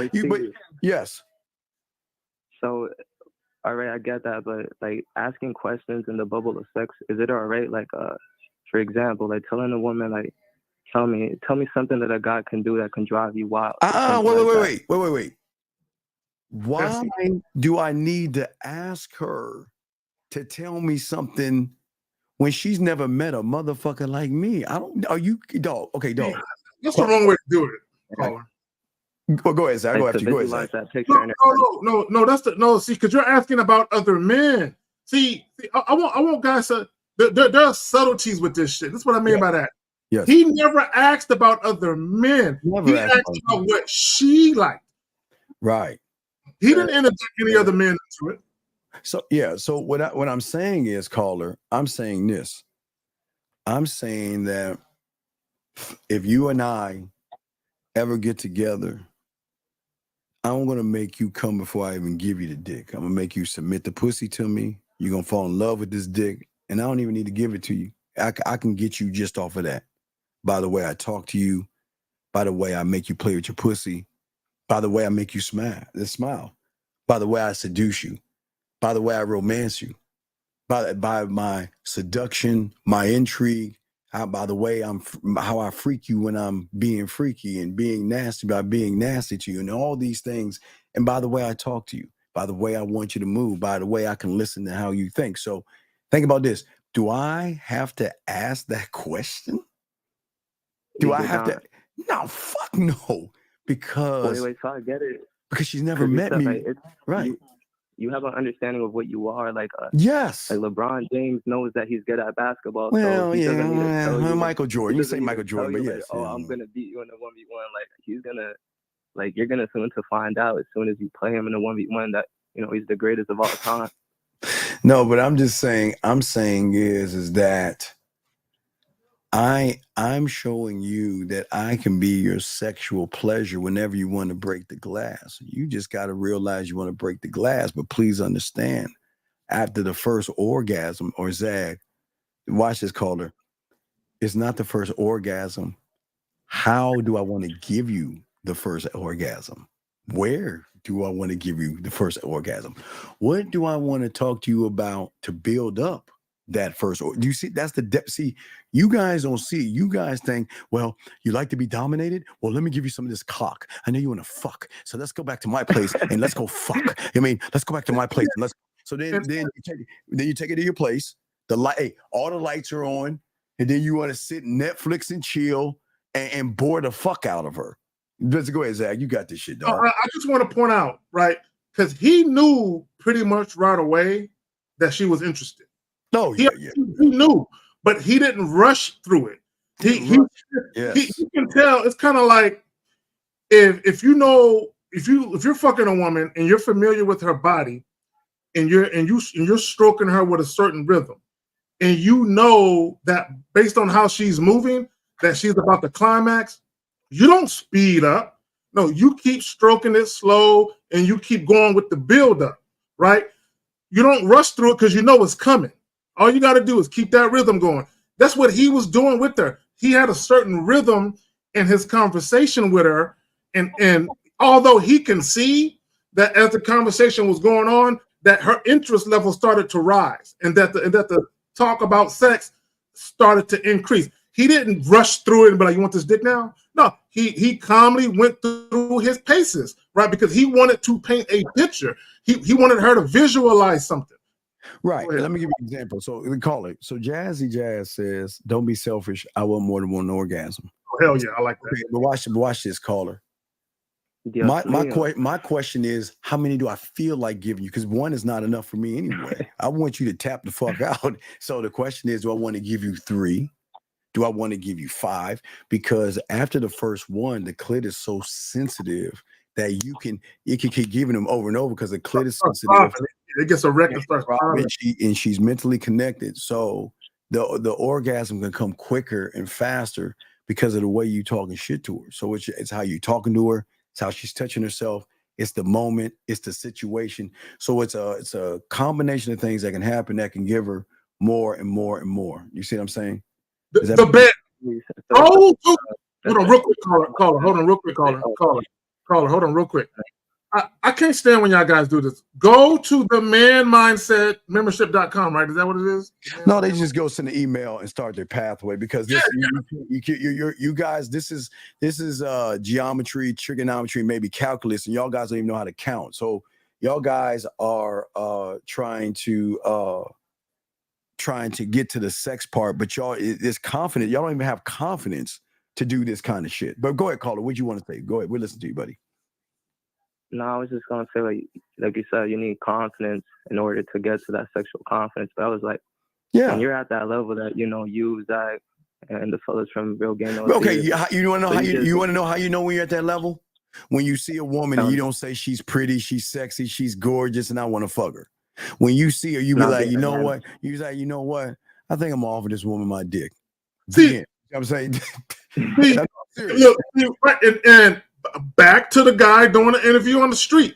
Yes. So, all right, I get that, but like asking questions in the bubble of sex, is it all right? Like, for example, like telling a woman, like, tell me something that a guy can do that can drive you wild. Wait. Why do I need to ask her to tell me something when she's never met a motherfucker like me? I don't. Are you dog? Okay, dog. That's the wrong way to do it, caller. Well, go ahead, Zach. Go after you. Go ahead, Zach. No. That's the no. See, because you're asking about other men. See, I want guys to. There are subtleties with this shit. That's what I mean by that. Yes. He never asked about other men. He asked about what she liked. Right. He didn't introduce any other men into it. So yeah. So what I'm saying is, caller, I'm saying this. I'm saying that if you and I ever get together, I'm gonna make you come before I even give you the dick. I'm gonna make you submit the pussy to me. You're gonna fall in love with this dick, and I don't even need to give it to you. I can get you just off of that. By the way I talk to you, by the way I make you play with your pussy, by the way I make you smile, by the way I seduce you, by the way I romance you, by my seduction, my intrigue, by the way how I freak you when I'm being freaky and being nasty by being nasty to you and all these things, and by the way I talk to you, by the way I want you to move, by the way I can listen to how you think. So think about this. Do I have to ask that question? Do I have to? No, fuck no. Because wait, so I get it. Because she's never met me. Like, right. You have an understanding of what you are. Like yes. Like LeBron James knows that he's good at basketball. Well, so he doesn't need to tell you, Michael Jordan. You say Michael Jordan, but yes. Like, I'm gonna beat you in a 1v1. Like he's gonna, like you're gonna soon to find out as soon as you play him in a 1v1 that he's the greatest of all time. No, but I'm just saying. I'm saying is that I'm showing you that I can be your sexual pleasure whenever you want to break the glass. You just got to realize you want to break the glass, but please understand, after the first orgasm, or Zag, watch this, caller, it's not the first orgasm. How do I want to give you the first orgasm? Where do I want to give you the first orgasm? What do I want to talk to you about to build up that first? Do you see? That's the depth. See, you guys don't see. You guys think, well, you like to be dominated. Well, let me give you some of this cock. I know you want to fuck, so let's go back to my place and let's go fuck. I mean, let's go back to my place and let's. So then you take it to your place. The light, hey, all the lights are on, and then you want to sit Netflix and chill and bore the fuck out of her. Let's go ahead, Zach. You got this shit, dog. I just want to point out, right, because he knew pretty much right away that she was interested. No, he knew, but he didn't rush through it. He can tell. It's kind of like if you're fucking a woman and you're familiar with her body, and you're stroking her with a certain rhythm, and you know that based on how she's moving, that she's about to climax. You don't speed up. No, you keep stroking it slow, and you keep going with the build up. Right? You don't rush through it because you know it's coming. All you got to do is keep that rhythm going. That's what he was doing with her. He had a certain rhythm in his conversation with her. And although he can see that as the conversation was going on, that her interest level started to rise and that the talk about sex started to increase. He didn't rush through it and be like, you want this dick now? No, he calmly went through his paces, right? Because he wanted to paint a picture. He wanted her to visualize something. Right. Let me give you an example. So we call it. So Jazzy Jazz says, don't be selfish. I want more than one orgasm. Oh, hell yeah. I like that. Okay, but watch this, caller. My question is, how many do I feel like giving you? Because one is not enough for me anyway. I want you to tap the fuck out. So the question is, do I want to give you 3? Do I want to give you 5? Because after the first one, the clit is so sensitive that you can keep giving them over and over because the clit is sensitive. It gets a wreck and starts and she's mentally connected. So the orgasm can come quicker and faster because of the way you talking shit to her. So it's how you talking to her, it's how she's touching herself, it's the moment, it's the situation. So it's a combination of things that can happen that can give her more and more and more. You see what I'm saying? The bed. Hold on, real quick, caller. Hold on, real quick, caller. Hold on, real quick. I can't stand when y'all guys do this. Go to the manmindsetmembership.com, right? Is that what it is? No, they just go send an email and start their pathway because this, you guys, this is geometry, trigonometry, maybe calculus, and y'all guys don't even know how to count. So y'all guys are trying to get to the sex part, but y'all is confident. Y'all don't even have confidence to do this kind of shit. But go ahead, caller. What you want to say? Go ahead. We'll listen to you, buddy. No, I was just gonna say, like you said, you need confidence in order to get to that sexual confidence. But I was like, when you're at that level that you, Zach, and the fellas from Real Game. Okay, you want to know you want to know how you know when you're at that level? When you see a woman and you don't say she's pretty, she's sexy, she's gorgeous, and I want to fuck her. When you see her, you be like, you know what? You like, you know what? I think I'm gonna offer this woman my dick. See, you know what I'm saying? Look, and back to the guy doing the interview on the street.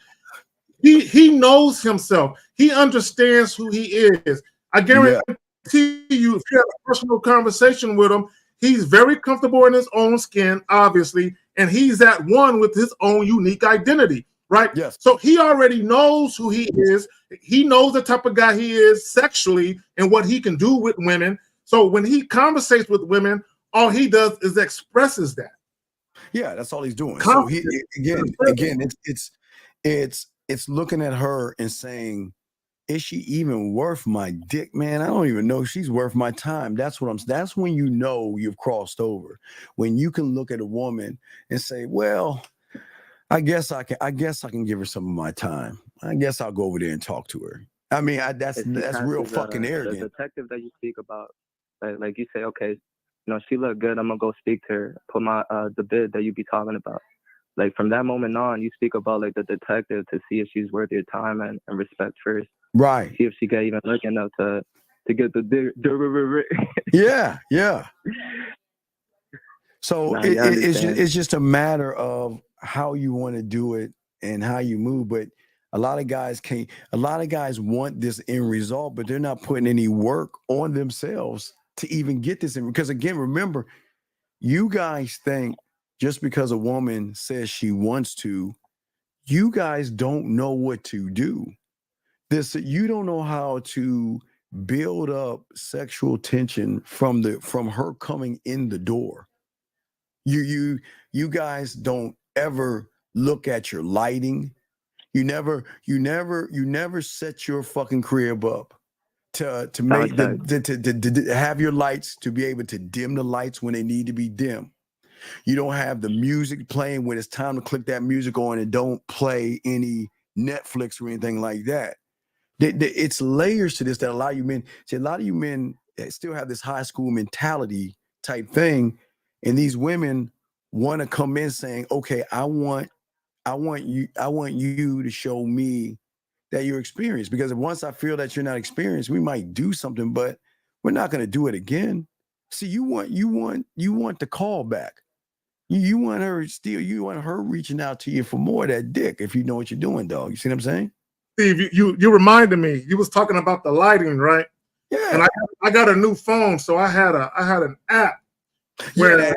He knows himself. He understands who he is. I guarantee you, if you have a personal conversation with him, he's very comfortable in his own skin, obviously, and he's at one with his own unique identity, right? Yes. So he already knows who he is. He knows the type of guy he is sexually and what he can do with women. So when he conversates with women, all he does is expresses that. Yeah, that's all he's doing. So he again, it's looking at her and saying, is she even worth my dick, man? I don't even know if she's worth my time. That's when you know you've crossed over. When you can look at a woman and say, well, I guess I can give her some of my time. I guess I'll go over there and talk to her. I mean, that's real fucking arrogant. The detective that you speak about, like you say, okay, she looked good. I'm gonna go speak to her. Put my the bid that you be talking about. Like from that moment on, you speak about like the detective to see if she's worth your time and respect first. Right. See if she can even look enough to get the yeah. So it's just a matter of how you want to do it and how you move. But a lot of guys want this end result, but they're not putting any work on themselves to even get this in. Because again, remember, you guys think just because a woman says she wants to, you guys don't know what to do. You don't know how to build up sexual tension from her coming in the door. You guys don't ever look at your lighting. You never set your fucking crib up to make to have your lights, to be able to dim the lights when they need to be dim. You don't have the music playing when it's time to click that music on, and don't play any Netflix or anything like that. It's layers to this that a lot of you men still have this high school mentality type thing, and these women want to come in saying, okay, I want you to show me that you're experienced, because once I feel that you're not experienced, we might do something, but we're not going to do it again. See, you want the call back. You want her reaching out to you for more of that dick if you know what you're doing, dog. You see what I'm saying? Steve, you reminded me. You was talking about the lighting, right? Yeah. And I got a new phone, so I had an app where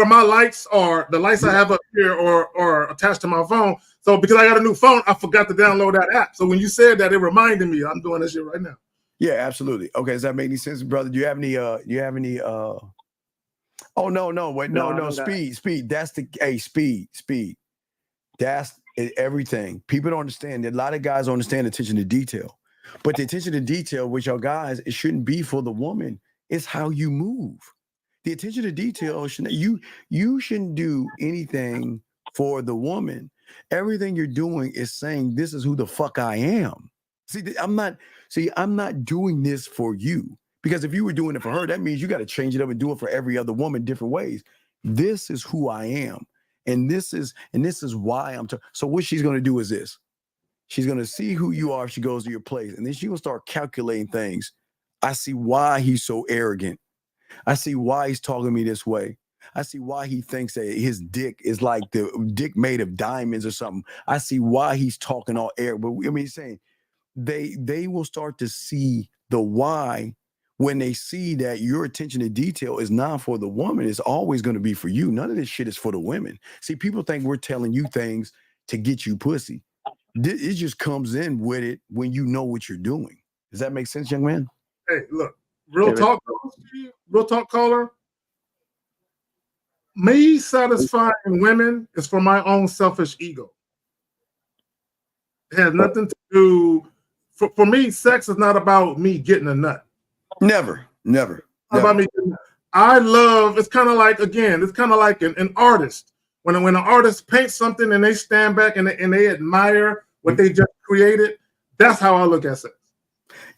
my lights are, the lights I have up here are attached to my phone. So because I got a new phone, I forgot to download that app. So when you said that, it reminded me. I'm doing this shit right now. Yeah, absolutely. Okay, does that make any sense, brother? Do you have any Oh no, speed. That's speed. That's everything. People don't understand. A lot of guys don't understand attention to detail. But the attention to detail with y'all guys, it shouldn't be for the woman. It's how you move. The attention to detail you shouldn't do anything for the woman, everything you're doing is saying, this is who the fuck I am. I'm not doing this for you. Because if you were doing it for her, that means you got to change it up and do it for every other woman different ways. This is who I am. And this is why I'm so what she's going to do is this. She's going to see who you are if she goes to your place. And then she will start calculating things. I see why he's so arrogant. I see why he's talking to me this way. I see why he thinks that his dick is like the dick made of diamonds or something. I see why he's talking all air. But I mean, he's saying they will start to see the why when they see that your attention to detail is not for the woman. It's always going to be for you. None of this shit is for the women. See, people think we're telling you things to get you pussy. It just comes in with it when you know what you're doing. Does that make sense, young man? Hey, look, real talk caller. Me satisfying women is for my own selfish ego. It has nothing to do, for me, sex is not about me getting a nut. Never. About me getting a nut. I love, it's kind of like, again, it's kind of like an artist. When an artist paints something and they stand back and they admire what they just created, that's how I look at sex.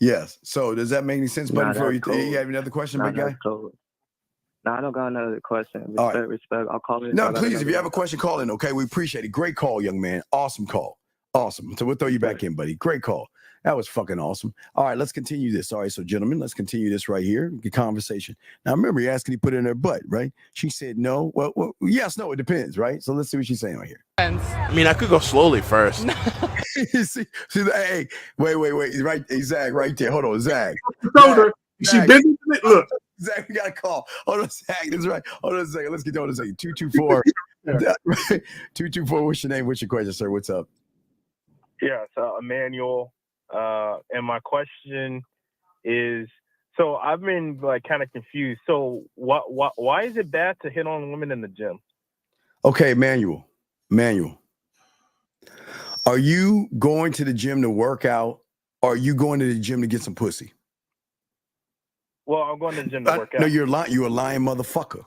Yes. So does that make any sense, buddy? Nah, You have another question, big guy? Cool. No, I don't got another question. Respect. I'll call it. No, please, if you have a question, call in, okay? We appreciate it. Great call, young man. Awesome call. Awesome. So we'll throw you back in, buddy. Great call. That was fucking awesome. All right, let's continue this. All right, so gentlemen, let's continue this right here. The conversation. Now, remember, you asked, can he put it in her butt, right? She said no. Well, yes, no, it depends, right? So let's see what she's saying right here. I mean, I could go slowly first. see, hey, wait. Right, Zach, right there. Hold on, Zach. She busy. Look. Zach, we got a call. Hold on, Zach. That's right. Hold on a second. Let's get on a second. 224. 224. What's your name? What's your question, sir? What's up? Yeah, so Emmanuel. And my question is, so I've been like kind of confused. So why is it bad to hit on women in the gym? Okay, Emmanuel. Are you going to the gym to work out, or are you going to the gym to get some pussy? Well, I'm going to the gym to work out. No, you're lying. You're a lying motherfucker.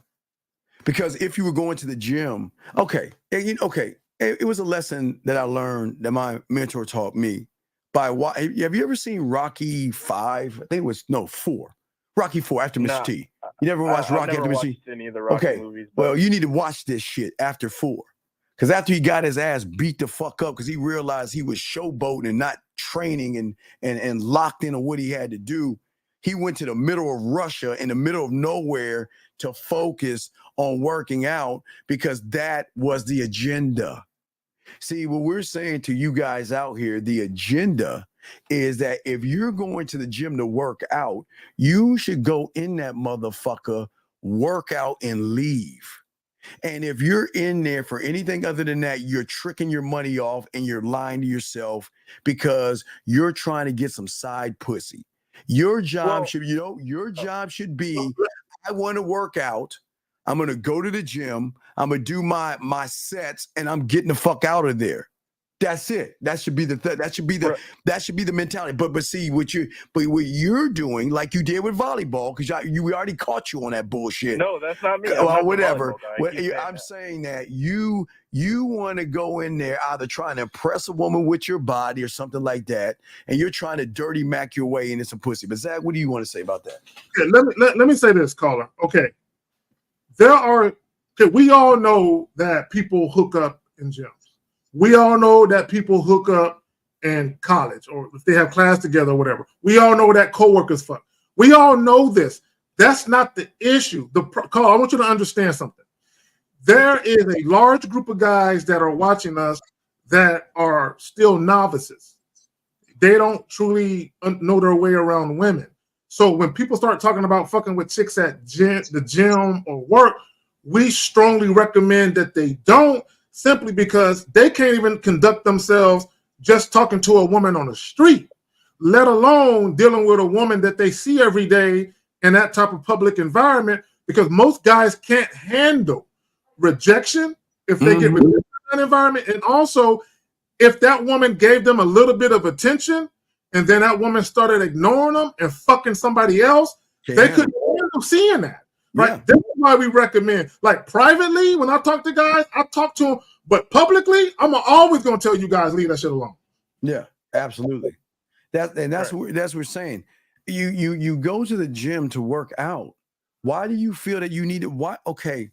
Because if you were going to the gym, it was a lesson that I learned that my mentor taught me. Have you ever seen Rocky 5? I think it was 4. Rocky 4 after Mr. T. You never watched Rocky after Mr. T? Any of the Rocky movies, well, you need to watch this shit after 4. Because after he got his ass beat the fuck up because he realized he was showboating and not training and locked into what he had to do, he went to the middle of Russia in the middle of nowhere to focus on working out because that was the agenda. See, what we're saying to you guys out here, the agenda is that if you're going to the gym to work out, you should go in that motherfucker, work out, and leave. And if you're in there for anything other than that, you're tricking your money off and you're lying to yourself because you're trying to get some side pussy. Your job should be, I want to work out. I'm going to go to the gym. I'm going to do my sets and I'm getting the fuck out of there. That's it. That should be the mentality. But see what you're doing, like you did with volleyball, because we already caught you on that bullshit. No, that's not me. Well, whatever. I'm saying that you want to go in there either trying to impress a woman with your body or something like that, and you're trying to dirty Mac your way into some pussy. But Zach, what do you want to say about that? Okay, let me say this, caller. Okay. We all know that people hook up in gyms. We all know that people hook up in college or if they have class together or whatever. We all know that coworkers fuck. We all know this. That's not the issue. Caller, I want you to understand something. There is a large group of guys that are watching us that are still novices. They don't truly know their way around women. So when people start talking about fucking with chicks at the gym or work, we strongly recommend that they don't, simply because they can't even conduct themselves just talking to a woman on the street, let alone dealing with a woman that they see every day in that type of public environment, because most guys can't handle rejection if they get rejected in that environment. And also, if that woman gave them a little bit of attention and then that woman started ignoring them and fucking somebody else, they couldn't handle seeing that. Right? Yeah. That's why we recommend, like privately, when I talk to guys, I talk to them But publicly, I'm always gonna tell you guys leave that shit alone. Yeah, absolutely. That's what we're saying. You go to the gym to work out. Why do you feel that you need it? Why? Okay.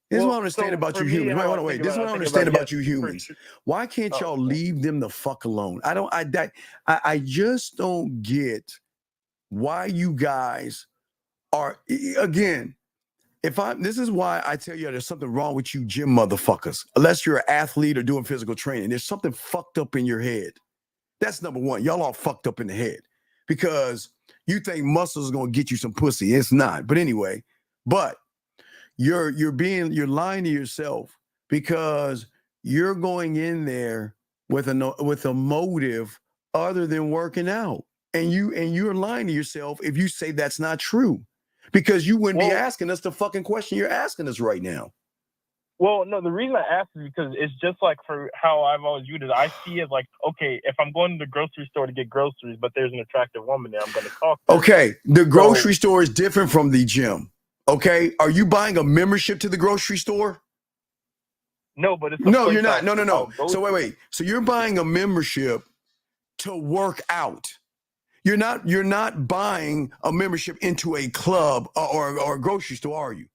This is what I understand about you humans. Wait. This is what I understand about you humans. Why can't y'all leave them the fuck alone? I just don't get why you guys are, again, this is why I tell you there's something wrong with you gym motherfuckers. Unless you're an athlete or doing physical training, there's something fucked up in your head. That's number one. Y'all all fucked up in the head because you think muscles are going to get you some pussy. It's not. But anyway, you're lying to yourself because you're going in there with a motive other than working out. And you're lying to yourself if you say that's not true. Because you wouldn't be asking us the fucking question you're asking us right now. Well, no, the reason I asked is because it's just like for how I've always viewed it. I see it like, okay, if I'm going to the grocery store to get groceries, but there's an attractive woman there, I'm going to talk to her. Okay, the grocery store is different from the gym. Okay, are you buying a membership to the grocery store? No, but it's no, you're not. No. So wait. So you're buying a membership to work out. You're not buying a membership into a club or a grocery store, are you?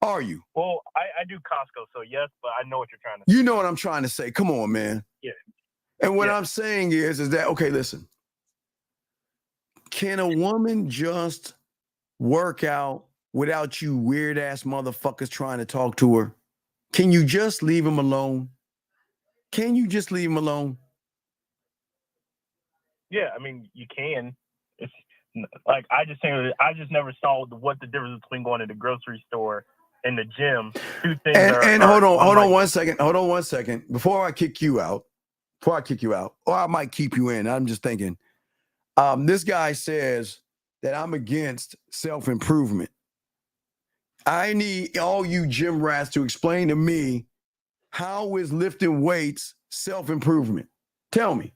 Are you? Well, I do Costco, so yes, but I know what you're trying to say. You know what I'm trying to say. Come on, man. Yeah. And what I'm saying is that, okay, listen. Can a woman just work out without you weird ass motherfuckers trying to talk to her? Can you just leave them alone? Can you just leave them alone? Yeah, I mean, you can. It's like I just never saw what the difference between going to the grocery store and the gym. Two things. Hold on 1 second. Hold on 1 second. Before I kick you out, or I might keep you in. I'm just thinking. This guy says that I'm against self-improvement. I need all you gym rats to explain to me, how is lifting weights self-improvement? Tell me.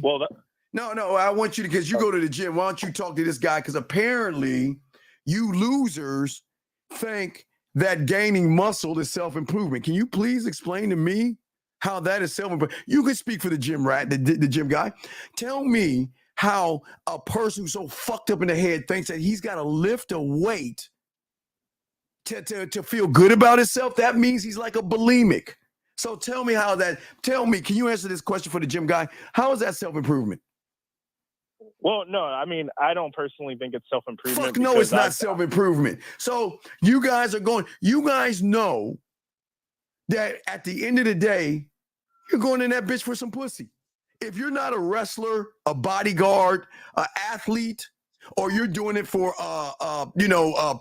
Well, no, I want you to, because you go to the gym. Why don't you talk to this guy? Because apparently you losers think that gaining muscle is self-improvement. Can you please explain to me how that is self-improvement? You can speak for the gym rat, the gym guy. Tell me how a person who's so fucked up in the head thinks that he's got to lift a weight to feel good about himself. That means he's like a bulimic. So tell me, can you answer this question for the gym guy? How is that self-improvement? Well, no, I mean, I don't personally think it's self-improvement. Fuck no, it's not self-improvement. So you guys know that at the end of the day, you're going in that bitch for some pussy. If you're not a wrestler, a bodyguard, an athlete, or you're doing it for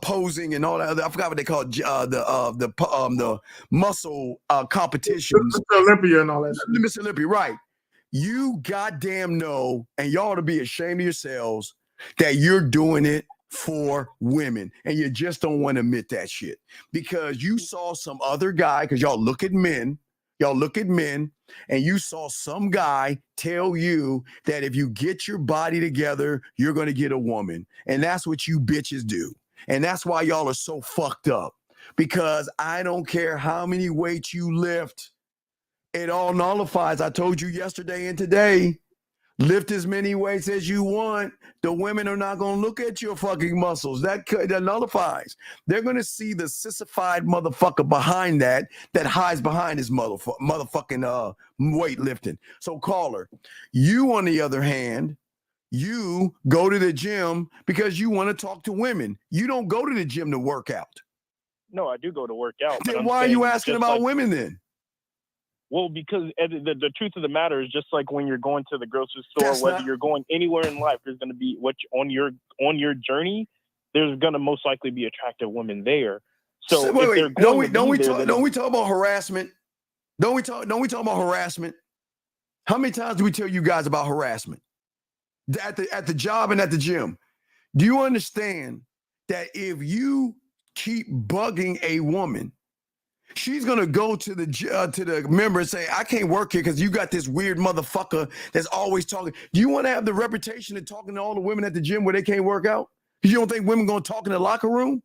posing and all that other, I forgot what they call it, the muscle competitions. Mr. Olympia and all that. Mr. Olympia, right. You goddamn know, and y'all ought to be ashamed of yourselves that you're doing it for women, and you just don't want to admit that shit because you saw some other guy, because y'all look at men, and you saw some guy tell you that if you get your body together, you're going to get a woman. And that's what you bitches do. And that's why y'all are so fucked up, because I don't care how many weights you lift. It all nullifies. I told you yesterday and today, lift as many weights as you want. The women are not going to look at your fucking muscles. That nullifies. They're going to see the sissified motherfucker behind that hides behind his motherfucking weightlifting. So caller, you on the other hand, you go to the gym because you want to talk to women. You don't go to the gym to work out. No, I do go to work out. Then why are you asking about women then? Well, because the truth of the matter is, just like when you're going to the grocery store, you're going anywhere in life, there's going to be on your journey. There's going to most likely be attractive women there. So wait, don't we talk about harassment? Don't we talk about harassment? How many times do we tell you guys about harassment at the job and at the gym? Do you understand that if you keep bugging a woman, she's going to go to the member and say, I can't work here because you got this weird motherfucker that's always talking. Do you want to have the reputation of talking to all the women at the gym where they can't work out? You don't think women going to talk in the locker room?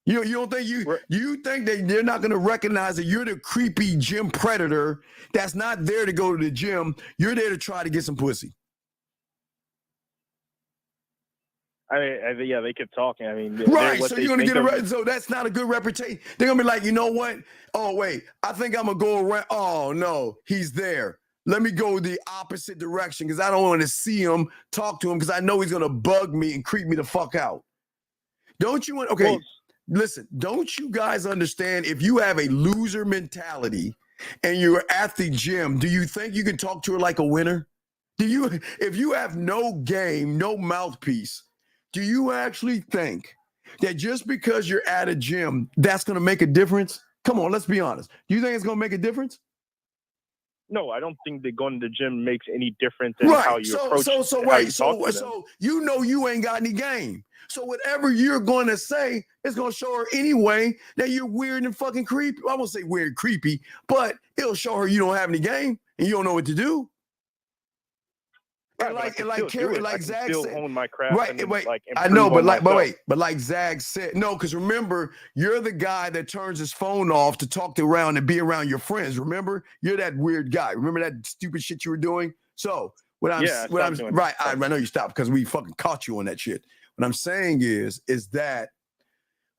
You don't think you think that they're not going to recognize that you're the creepy gym predator that's not there to go to the gym. You're there to try to get some pussy. Yeah, they keep talking. I mean, right. So you're going to get so that's not a good reputation. They're going to be like, you know what? Oh, wait, I think I'm going to go around. Oh, no, he's there. Let me go the opposite direction because I don't want to see him, talk to him because I know he's going to bug me and creep me the fuck out. Don't you want, okay. Well, listen, don't you guys understand if you have a loser mentality and you're at the gym, do you think you can talk to her like a winner? If you have no game, no mouthpiece, do you actually think that just because you're at a gym, that's going to make a difference? Come on, let's be honest. Do you think it's going to make a difference? No, I don't think that going to the gym makes any difference in how you approach it. So you know you ain't got any game. So whatever you're going to say, it's going to show her anyway that you're weird and fucking creepy. I won't say weird, creepy, but it'll show her you don't have any game and you don't know what to do. Right, like Zag said, own my craft I know, but like Zag said, no, because remember, you're the guy that turns his phone off to talk around and be around your friends. Remember, you're that weird guy. Remember that stupid shit you were doing? So I know you stopped because we fucking caught you on that shit. What I'm saying is that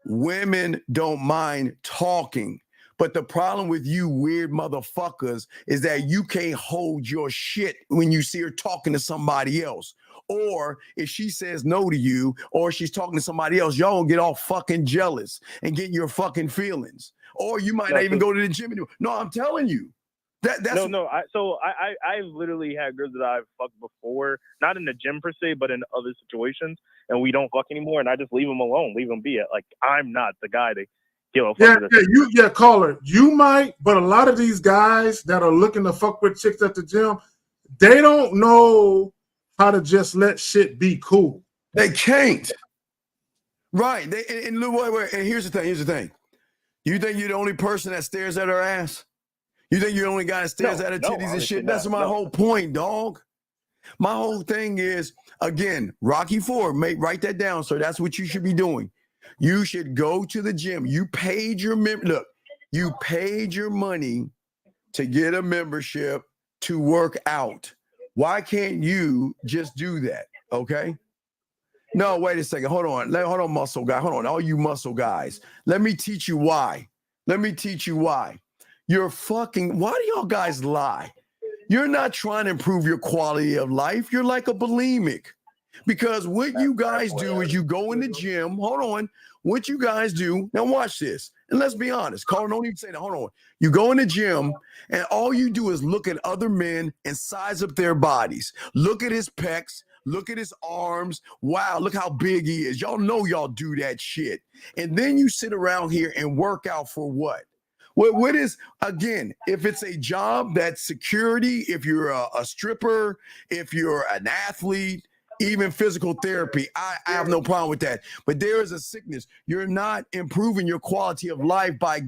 women don't mind talking. But the problem with you weird motherfuckers is that you can't hold your shit when you see her talking to somebody else. Or if she says no to you or she's talking to somebody else, y'all get all fucking jealous and get your fucking feelings. Or you might not even go to the gym anymore. No, I'm telling you. That's I literally had girls that I've fucked before, not in the gym per se, but in other situations, and we don't fuck anymore, and I just leave them alone, leave them be it. Like, I'm not the guy to caller. You might, but a lot of these guys that are looking to fuck with chicks at the gym, they don't know how to just let shit be cool. They can't. Right. And here's the thing. You think you're the only person that stares at her ass? You think you're the only guy that stares at her titties and shit? That's my whole point, dog. My whole thing is, again, Rocky IV, write that down, sir. That's what you should be doing. You should go to the gym. You paid your you paid your money to get a membership to work out. Why can't you just do that? Okay. No, wait a second. Hold on, muscle guy. Hold on, all you muscle guys. Let me teach you why. You're fucking. Why do y'all guys lie? You're not trying to improve your quality of life. You're like a bulimic. Because what you guys do is you go in the gym. Hold on. What you guys do, now watch this. And let's be honest. Carl, don't even say that. Hold on. You go in the gym and all you do is look at other men and size up their bodies. Look at his pecs. Look at his arms. Wow, look how big he is. Y'all know y'all do that shit. And then you sit around here and work out for what? What is, again, if it's a job that's security, if you're a stripper, if you're an athlete, even physical therapy, I have no problem with that. But there is a sickness. You're not improving your quality of life by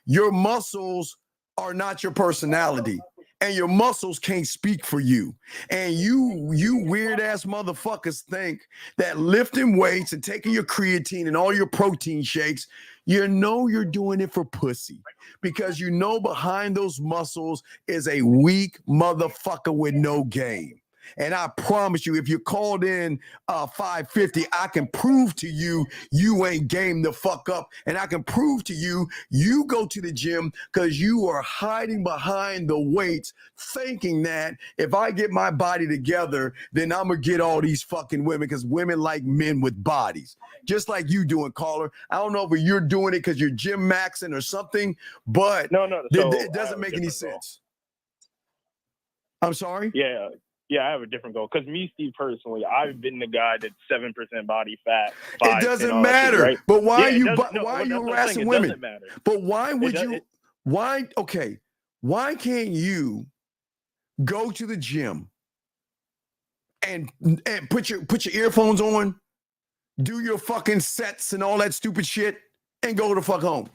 your muscles are not your personality. And your muscles can't speak for you. And you weird ass motherfuckers think that lifting weights and taking your creatine and all your protein shakes, you know you're doing it for pussy. Because you know behind those muscles is a weak motherfucker with no game. And I promise you, if you're called in 550, I can prove to you you ain't game the fuck up. And I can prove to you you go to the gym because you are hiding behind the weights, thinking that if I get my body together, then I'm going to get all these fucking women because women like men with bodies. Just like you doing, caller. I don't know if you're doing it because you're gym maxing or something, but it doesn't make any sense. I'm sorry? Yeah, I have a different goal. Because me, Steve, personally, I've been the guy that's 7% body fat. It doesn't matter. Shit, right? But why are you harassing women? But why would you? Why can't you go to the gym and put your earphones on, do your fucking sets and all that stupid shit, and go the fuck home?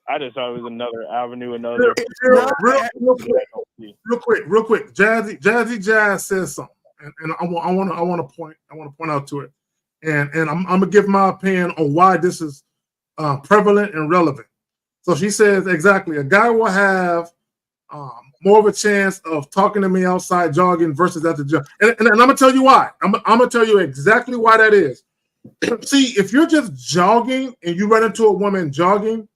I just thought it was another avenue, another. Real quick. Jazzy Jazz says something, and I want to point out to it. and I'm gonna give my opinion on why this is prevalent and relevant. So she says exactly, a guy will have more of a chance of talking to me outside jogging versus at the gym, and I'm gonna tell you why. I'm gonna tell you exactly why that is. See, if you're just jogging and you run into a woman jogging,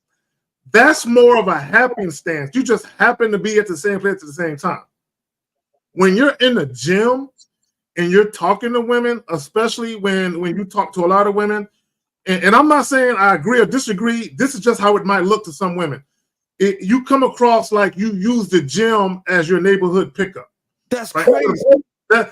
that's more of a happenstance. You just happen to be at the same place at the same time. When you're in the gym and you're talking to women, especially when you talk to a lot of women, and I'm not saying I agree or disagree, this is just how it might look to some women. You come across like you use the gym as your neighborhood pickup. That's right? Crazy.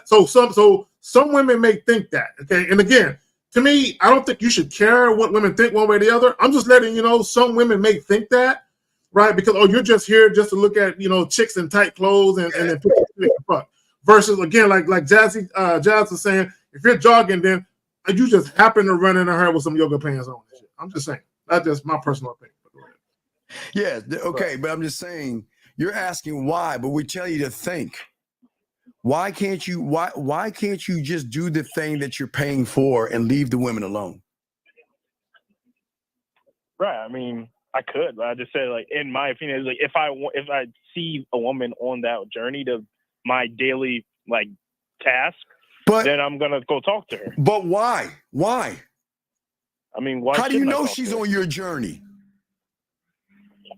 So some women may think that, okay? And again, to me, I don't think you should care what women think one way or the other. I'm just letting you know some women may think that, right? Because, you're just here just to look at, chicks in tight clothes and then put your fuck. Versus, again, like Jazz was saying, if you're jogging, then you just happen to run into her with some yoga pants on. I'm just saying. That's just my personal opinion. Yeah, okay, but I'm just saying, you're asking why, but we tell you to think. Why can't you just do the thing that you're paying for and leave the women alone? Right. I mean, I could, but I just said, like, in my opinion, like if I see a woman on that journey to my daily task, then I'm gonna go talk to her. But why? Why? I mean, why? How do you know she's on your journey?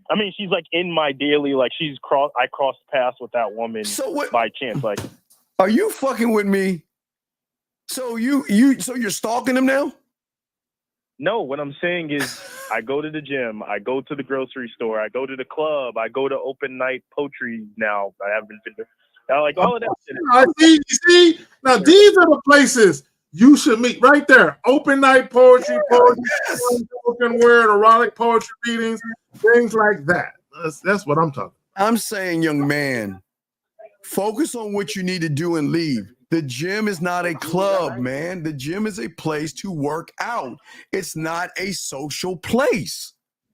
I mean, she's in my daily, I crossed paths with that woman by chance. Are you fucking with me? So you're stalking them now? No, what I'm saying is I go to the gym, I go to the grocery store, I go to the club, I go to open night poetry now. I haven't been there. All of that shit. I see. Now these are the places you should meet right there. Open night poetry, spoken word, erotic poetry readings, things like that. That's what I'm talking about. I'm saying, young man, focus on what you need to do and leave. The gym is not a club, man. The gym is a place to work out. It's not a social place.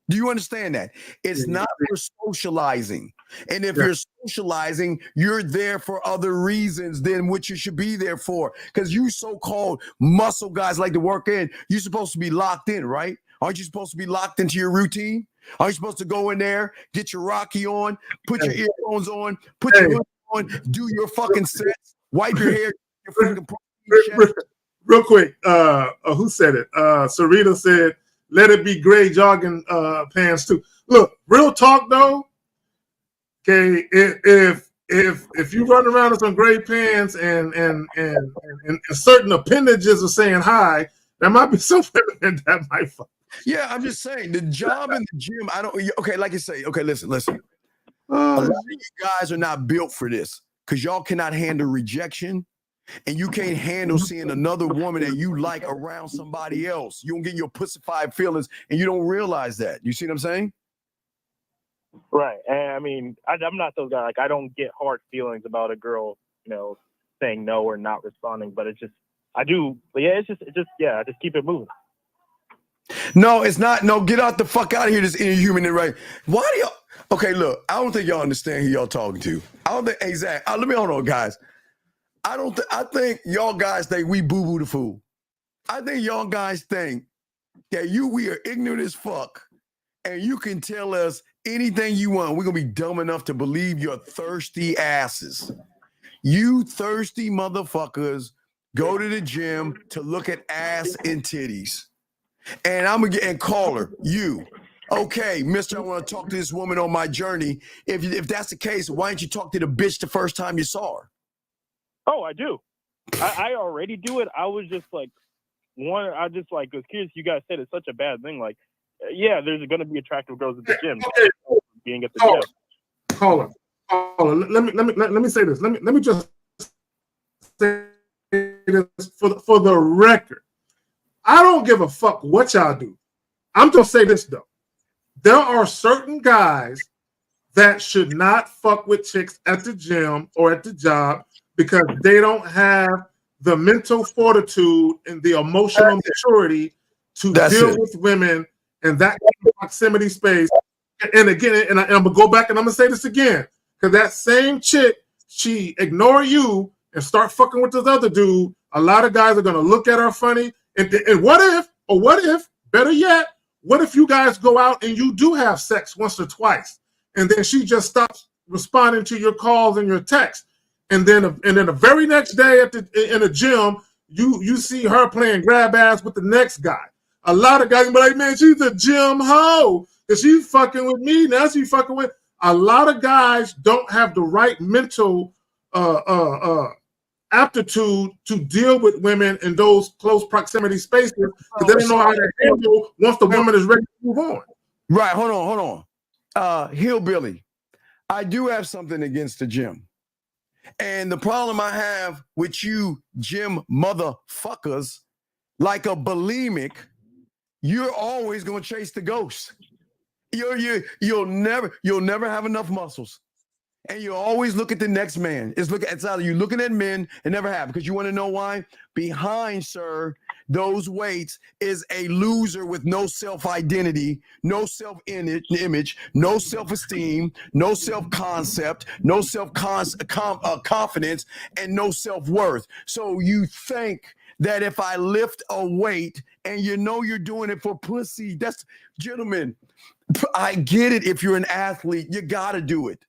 Do you understand that? It's not for socializing. And if you're socializing, you're there for other reasons than what you should be there for. Because you so-called muscle guys like to work in, you're supposed to be locked in, right? Aren't you supposed to be locked into your routine? Aren't you supposed to go in there, get your Rocky on, put your earphones on, put your hood on, do your fucking sets, wipe your hair, your fucking real quick, who said it? Sarita said, let it be gray jogging pants too. Look, real talk though. Okay, if you run around in some gray pants and certain appendages are saying hi, there might be some women that might fuck. Yeah, I'm just saying the job in the gym. Like you say. Okay, listen. A lot of you guys are not built for this because y'all cannot handle rejection. And you can't handle seeing another woman that you like around somebody else. You don't get your pussified feelings, and you don't realize that. You see what I'm saying? Right. And I mean, I'm not those guys. I don't get hard feelings about a girl, saying no or not responding. But it's just, I do. But yeah, it's just, I just keep it moving. No, it's not. No, get out the fuck out of here. This inhuman and right. Why do y'all? Okay, look. I don't think y'all understand who y'all talking to. I don't think. Exactly. Let me hold on, guys. I think y'all guys think we boo-boo the fool. I think y'all guys think that we are ignorant as fuck, and you can tell us anything you want. We're gonna be dumb enough to believe your thirsty asses. You thirsty motherfuckers go to the gym to look at ass and titties. And I'm gonna get and call her. You. Okay, mister, I want to talk to this woman on my journey. If that's the case, why didn't you talk to the bitch the first time you saw her? Oh, I do. I already do it. I was just was curious. You guys said it's such a bad thing. There's going to be attractive girls at the gym. Being at the gym. Caller. Let me say this. Let me just say this for the record. I don't give a fuck what y'all do. I'm gonna say this though. There are certain guys that should not fuck with chicks at the gym or at the job because they don't have the mental fortitude and the emotional maturity to deal with women in that proximity space. And again, and I'm gonna go back and I'm gonna say this again, because that same chick, she ignore you and start fucking with this other dude. A lot of guys are gonna look at her funny And what if, better yet, what if you guys go out and you do have sex once or twice, and then she just stops responding to your calls and your texts, and then the very next day in the gym, you see her playing grab ass with the next guy. A lot of guys be like, man, she's a gym hoe. Because she's fucking with me. Now she's fucking with. A lot of guys don't have the right mental aptitude to deal with women in those close proximity spaces, because they don't know how to handle once the woman is ready to move on. Right. Hold on. Hillbilly, I do have something against the gym. And the problem I have with you gym motherfuckers, like a bulimic, you're always going to chase the ghost. You'll never have enough muscles. And you always look at the next man. It's either you looking at men and never have, because you want to know why? Behind, sir, those weights is a loser with no self-identity, no self-image, no self-esteem, no self-concept, no self-confidence, and no self-worth. So you think that if I lift a weight and you know you're doing it for pussy, that's, gentlemen, I get it. If you're an athlete, you got to do it.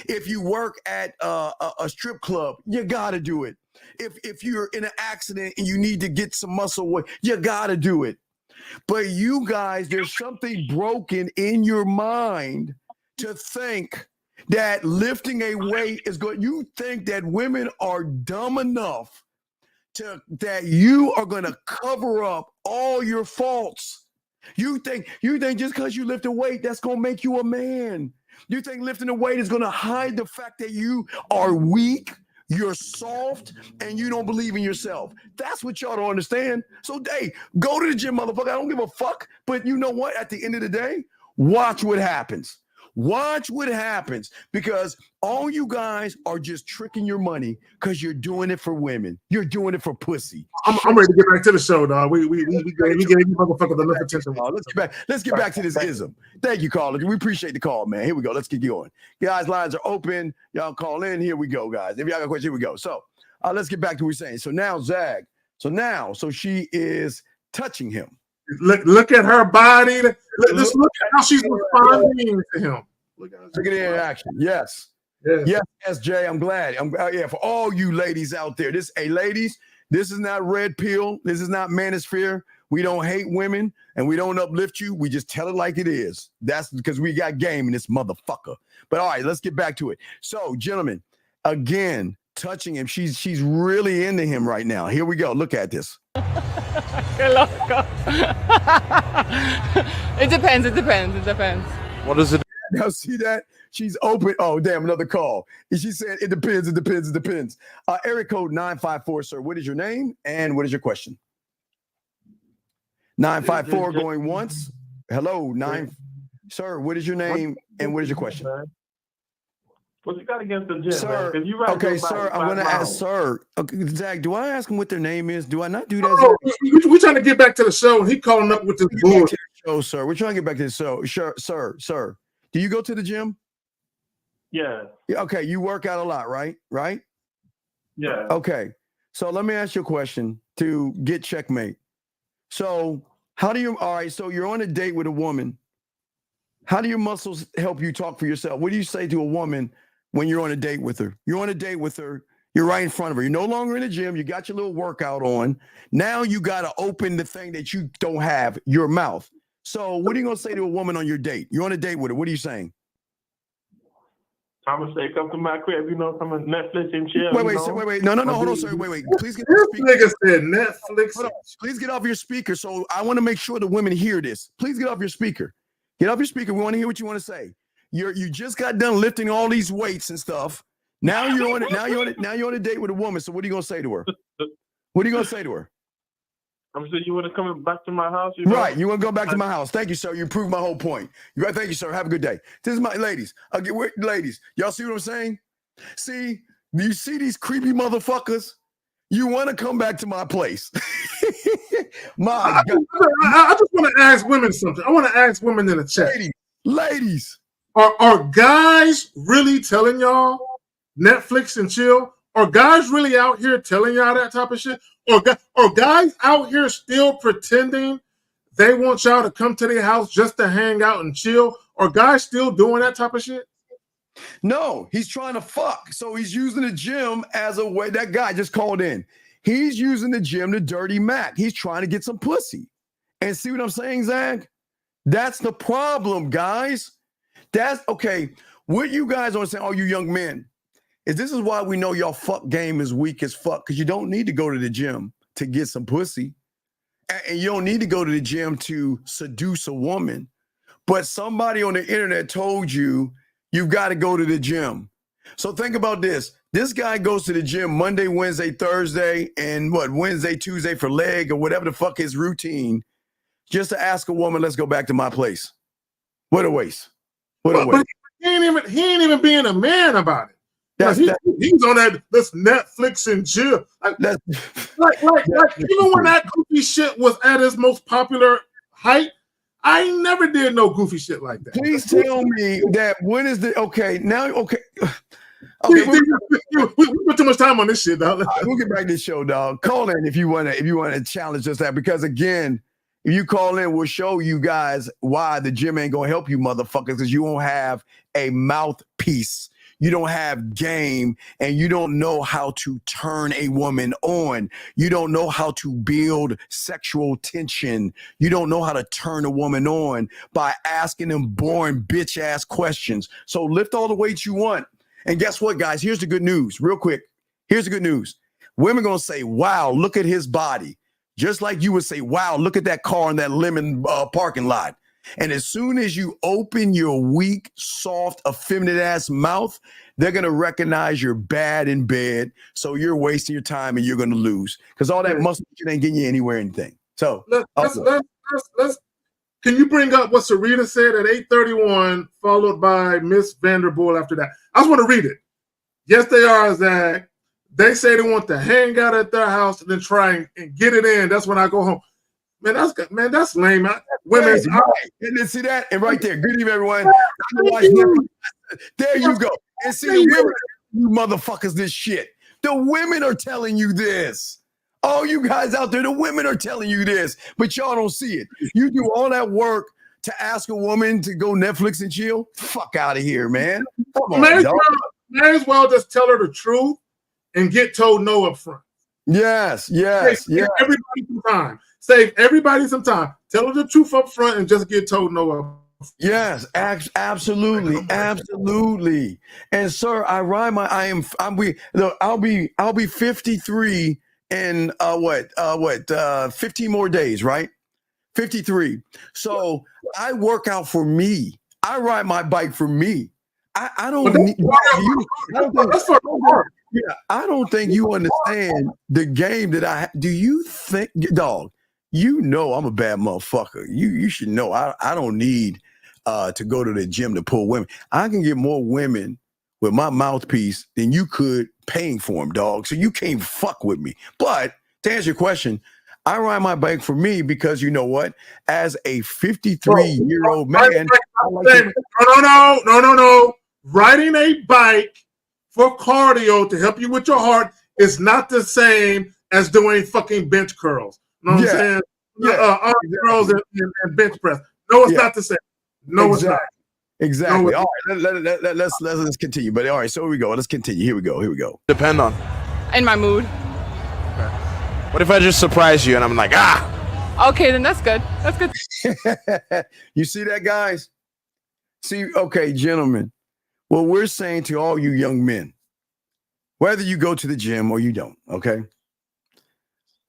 If you work at a strip club, you got to do it. If you're in an accident and you need to get some muscle weight, you got to do it. But you guys, there's something broken in your mind to think that lifting a weight is good. You think that women are dumb enough that you are going to cover up all your faults. You think just because you lift a weight, that's going to make you a man. You think lifting a weight is going to hide the fact that you are weak, you're soft, and you don't believe in yourself. That's what y'all don't understand. So, hey, go to the gym, motherfucker. I don't give a fuck. But you know what? At the end of the day, watch what happens. Watch what happens, because all you guys are just tricking your money because you're doing it for women. You're doing it for pussy. I'm ready to get back to the show, dog. We gave you motherfuckers enough attention. Let's get back to this ism. Thank you, caller. We appreciate the call, man. Here we go. Let's get going. Guys, lines are open. Y'all call in. Here we go, guys. If y'all got questions, here we go. So let's get back to what we're saying. So now Zag. So she is touching him. Look at her body. Just look at how she's responding to him. Look at it in action. Yes, Jay. I'm glad. Yeah, for all you ladies out there. Ladies, this is not red pill. This is not manosphere. We don't hate women and we don't uplift you. We just tell it like it is. That's because we got game in this motherfucker. But all right, let's get back to it. So, gentlemen, again, touching him. She's really into him right now. Here we go. Look at this. It depends. What is it? Now see that? She's open. Oh, damn, another call. She said it depends. Area code 954, sir. What is your name and what is your question? 954 going once. Hello, sir. What is your name and what is your question? What you got against the gym, sir? Man? Okay, sir. I'm going to ask, sir. Okay, Zach, do I ask him what their name is? Do I not do that? Oh, we're trying to get back to the show, and he calling up with this bullshit. Show, sir. We're trying to get back to the show. Sure, sir. Do you go to the gym? Yeah. Okay, you work out a lot, right? Yeah. Okay. So let me ask you a question to get checkmate. So all right, so you're on a date with a woman. How do your muscles help you talk for yourself? What do you say to a woman when you're on a date with her? You're on a date with her. You're right in front of her. You're no longer in the gym. You got your little workout on. Now you got to open the thing that you don't have, your mouth. So what are you going to say to a woman on your date? You're on a date with her. What are you saying? I'm going to say, come to my crib, come on Netflix and chill. Wait. No. Hold on, sir. Wait. Please get off your speaker. Said Netflix. Hold on. Please get off your speaker. So I want to make sure the women hear this. Please get off your speaker. Get off your speaker. We want to hear what you want to say. You just got done lifting all these weights and stuff. Now you're on it. Now you're on a date with a woman. So what are you going to say to her? What are you going to say to her? I'm saying you want to come back to my house? Right. You want to go back to my house. Thank you, sir. You proved my whole point. Thank you, sir. Have a good day. This is my ladies. Ladies, y'all see what I'm saying? See, you see these creepy motherfuckers? You want to come back to my place. My God. I just want to ask women something. I want to ask women in the chat. Ladies. Are guys really telling y'all Netflix and chill? Are guys really out here telling y'all that type of shit? Or guys out here still pretending they want y'all to come to their house just to hang out and chill? Are guys still doing that type of shit? No, he's trying to fuck. So he's using the gym as a way. That guy just called in. He's using the gym to dirty Mac. He's trying to get some pussy. And see what I'm saying, Zach? That's the problem, guys. That's okay. What you guys are saying, all you young men, is this is why we know y'all fuck game is weak as fuck, because you don't need to go to the gym to get some pussy. And you don't need to go to the gym to seduce a woman. But somebody on the internet told you you've got to go to the gym. So think about this. This guy goes to the gym Monday, Wednesday, Thursday, and Wednesday, Tuesday for leg or whatever the fuck his routine, just to ask a woman, let's go back to my place. What a waste. What a waste. But he ain't even being a man about it. He's on this Netflix and chill. Like even when that goofy shit was at its most popular height, I never did no goofy shit like that. Please tell me that when is the okay. We put too much time on this shit, dog. We'll get back to this show, dog. Call in if you want to challenge us that, because again, if you call in, we'll show you guys why the gym ain't gonna help you, motherfuckers, because you won't have a mouthpiece. You don't have game, and you don't know how to turn a woman on. You don't know how to build sexual tension. You don't know how to turn a woman on by asking them boring bitch-ass questions. So lift all the weights you want. And guess what, guys? Here's the good news, real quick. Here's the good news. Women going to say, wow, look at his body. Just like you would say, wow, look at that car in that lemon parking lot. And as soon as you open your weak, soft, effeminate ass mouth, they're going to recognize you're bad in bed. So you're wasting your time and you're going to lose, because all that muscle shit ain't getting you anywhere, anything. So let's can you bring up what Sarita said at 8:31, followed by Miss Vanderpool after that? I just want to read it. Yes, they are, Zach. They say they want to hang out at their house and then try and get it in. That's when I go home. Man, that's lame. Women's right. And then see that? And right there. Good evening, everyone. There you go. And see the women, you motherfuckers, this shit. The women are telling you this. All you guys out there, the women are telling you this, but y'all don't see it. You do all that work to ask a woman to go Netflix and chill? Fuck out of here, man. Come on, may as well just tell her the truth and get told no up front. Yes. Everybody some time. Save everybody some time. Tell her the truth up front and just get told no up front. Yes, absolutely. And sir, I'll be 53 in 15 more days, right? 53. So I work out for me. I ride my bike for me. I don't need you. I don't think you understand the game that I do. You think, dog, you know I'm a bad motherfucker. You should know I don't need to go to the gym to pull women. I can get more women with my mouthpiece than you could paying for them, dog. So you can't fuck with me. But to answer your question, I ride my bike for me because you know what? As a 53-year-old man, no. Riding a bike for cardio to help you with your heart is not the same as doing fucking bench curls. You know what I'm saying? Arm curls and bench press. No, it's not the same. No, it's not. Exactly. All right, let's continue. But all right, so here we go. Let's continue. Here we go. Depend on. In my mood. Okay. What if I just surprise you and I'm like, Okay, then that's good. That's good. You see that, guys? See, okay, gentlemen. What we're saying to all you young men, whether you go to the gym or you don't, okay?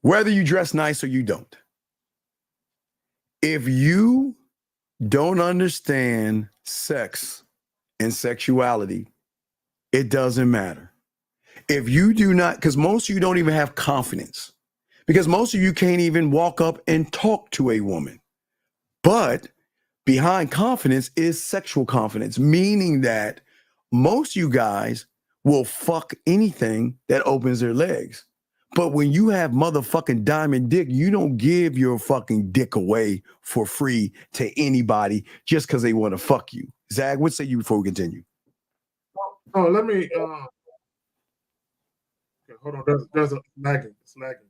Whether you dress nice or you don't, if you don't understand sex and sexuality, it doesn't matter. If you do not, because most of you don't even have confidence, because most of you can't even walk up and talk to a woman. But behind confidence is sexual confidence, meaning that most of you guys will fuck anything that opens their legs. But when you have motherfucking diamond dick, you don't give your fucking dick away for free to anybody just because they want to fuck you. Zach, what say you before we continue? Let me Okay, hold on. There's a lagging. It's lagging.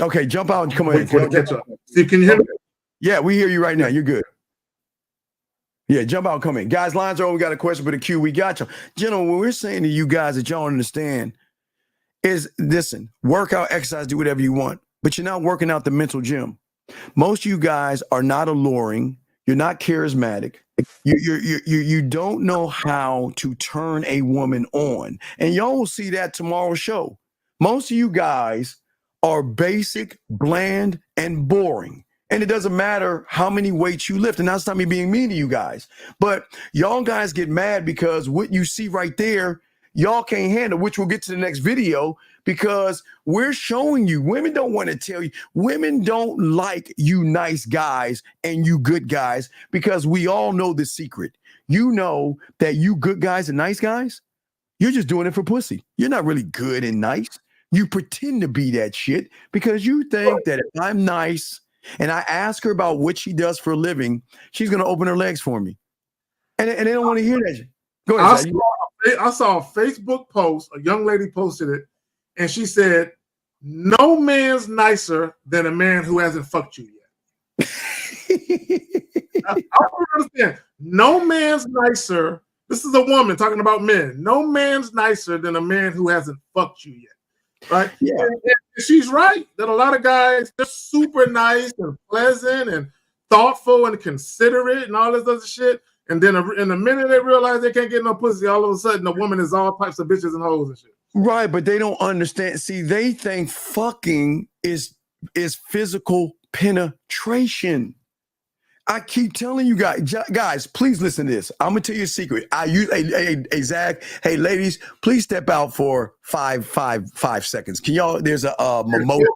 Okay, jump out and come Wait, in. catch up. Steve, can you hear me? Yeah, we hear you right now. You're good. Yeah, jump out, come in. Guys, lines are open. We got a question for the queue. We got you. Gentlemen, what we're saying to you guys that y'all understand is, listen, workout, exercise, do whatever you want, but you're not working out the mental gym. Most of you guys are not alluring. You're not charismatic. You don't know how to turn a woman on. And y'all will see that tomorrow's show. Most of you guys are basic, bland, and boring. And it doesn't matter how many weights you lift. And that's not me being mean to you guys. But y'all guys get mad because what you see right there, y'all can't handle, which we'll get to the next video, because we're showing you. Women don't want to tell you. Women don't like you nice guys and you good guys, because we all know the secret. You know that you good guys and nice guys, you're just doing it for pussy. You're not really good and nice. You pretend to be that shit because you think that if I'm nice and I ask her about what she does for a living, she's going to open her legs for me. And they don't want to hear that shit. Go ahead. I saw a Facebook post, a young lady posted it, and she said, no man's nicer than a man who hasn't fucked you yet. I don't understand. No man's nicer. This is a woman talking about men. No man's nicer than a man who hasn't fucked you yet. Right? Yeah. And she's right that a lot of guys, they're super nice and pleasant and thoughtful and considerate and all this other shit. And then in a minute they realize they can't get no pussy, all of a sudden the woman is all types of bitches and hoes and shit. Right, but they don't understand. See, they think fucking is physical penetration. I keep telling you guys, please listen to this. I'm gonna tell you a secret. I use a Zach. Hey, ladies, please step out for five seconds. Can y'all? There's a mimosa.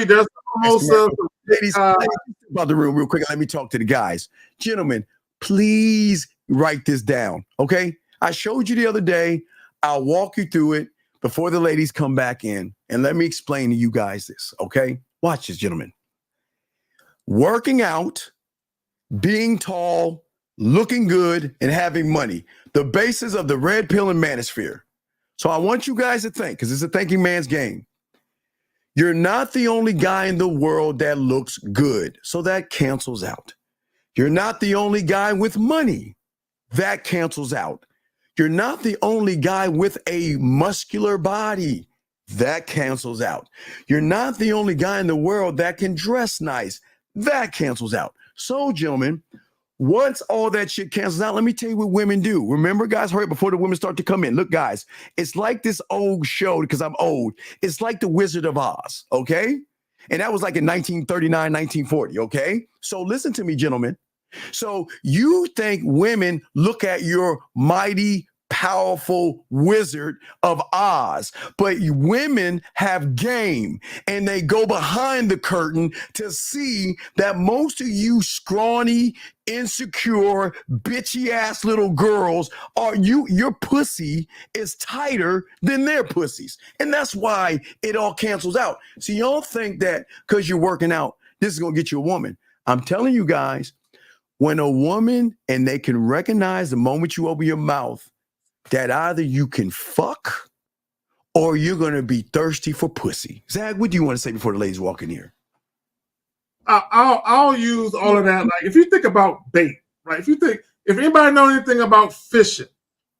There's a mimosa. Ladies, about the room real quick. Let me talk to the guys. Gentlemen, please write this down. Okay, I showed you the other day. I'll walk you through it before the ladies come back in, and let me explain to you guys this. Okay, watch this, gentlemen. Working out, being tall, looking good, and having money. The basis of the red pill and manosphere. So I want you guys to think, because it's a thinking man's game. You're not the only guy in the world that looks good. So that cancels out. You're not the only guy with money. That cancels out. You're not the only guy with a muscular body. That cancels out. You're not the only guy in the world that can dress nice. That cancels out. So, gentlemen, once all that shit cancels out, let me tell you what women do. Remember, guys, hurry before the women start to come in. Look, guys, it's like this old show, because I'm old. It's like The Wizard of Oz, okay? And that was like in 1939, 1940, okay? So listen to me, gentlemen. So you think women look at your mighty, powerful Wizard of Oz, but women have game, and they go behind the curtain to see that most of you scrawny, insecure, bitchy ass little girls your pussy is tighter than their pussies. And that's why it all cancels out. So y'all think that because you're working out, this is going to get you a woman. I'm telling you guys, when a woman, and they can recognize the moment you open your mouth, that either you can fuck or you're going to be thirsty for pussy. Zach, what do you want to say before the ladies walk in here? I'll use all of that. Like, if you think about bait, right? If anybody know anything about fishing,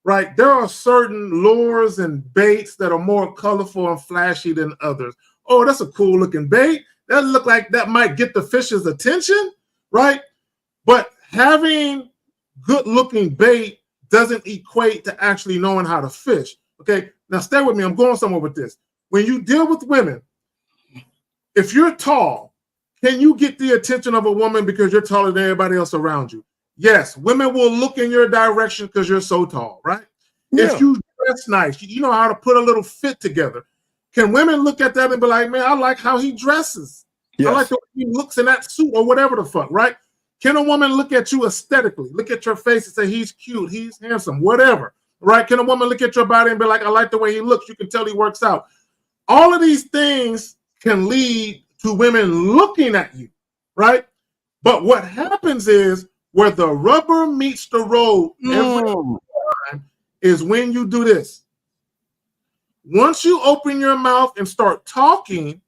right? There are certain lures and baits that are more colorful and flashy than others. Oh, that's a cool looking bait. That look like that might get the fish's attention, right? But having good looking bait doesn't equate to actually knowing how to fish. Okay, now stay with me. I'm going somewhere with this. When you deal with women, if you're tall, can you get the attention of a woman because you're taller than everybody else around you? Yes, women will look in your direction because you're so tall, right? Yeah. If you dress nice, you know how to put a little fit together. Can women look at that and be like, man, I like how he dresses. Yes. I like the way he looks in that suit or whatever the fuck, right? Can a woman look at you aesthetically, look at your face and say, he's cute, he's handsome, whatever, right? Can a woman look at your body and be like, I like the way he looks. You can tell he works out. All of these things can lead to women looking at you, right? But what happens is where the rubber meets the road every time is when you do this. Once you open your mouth and start talking,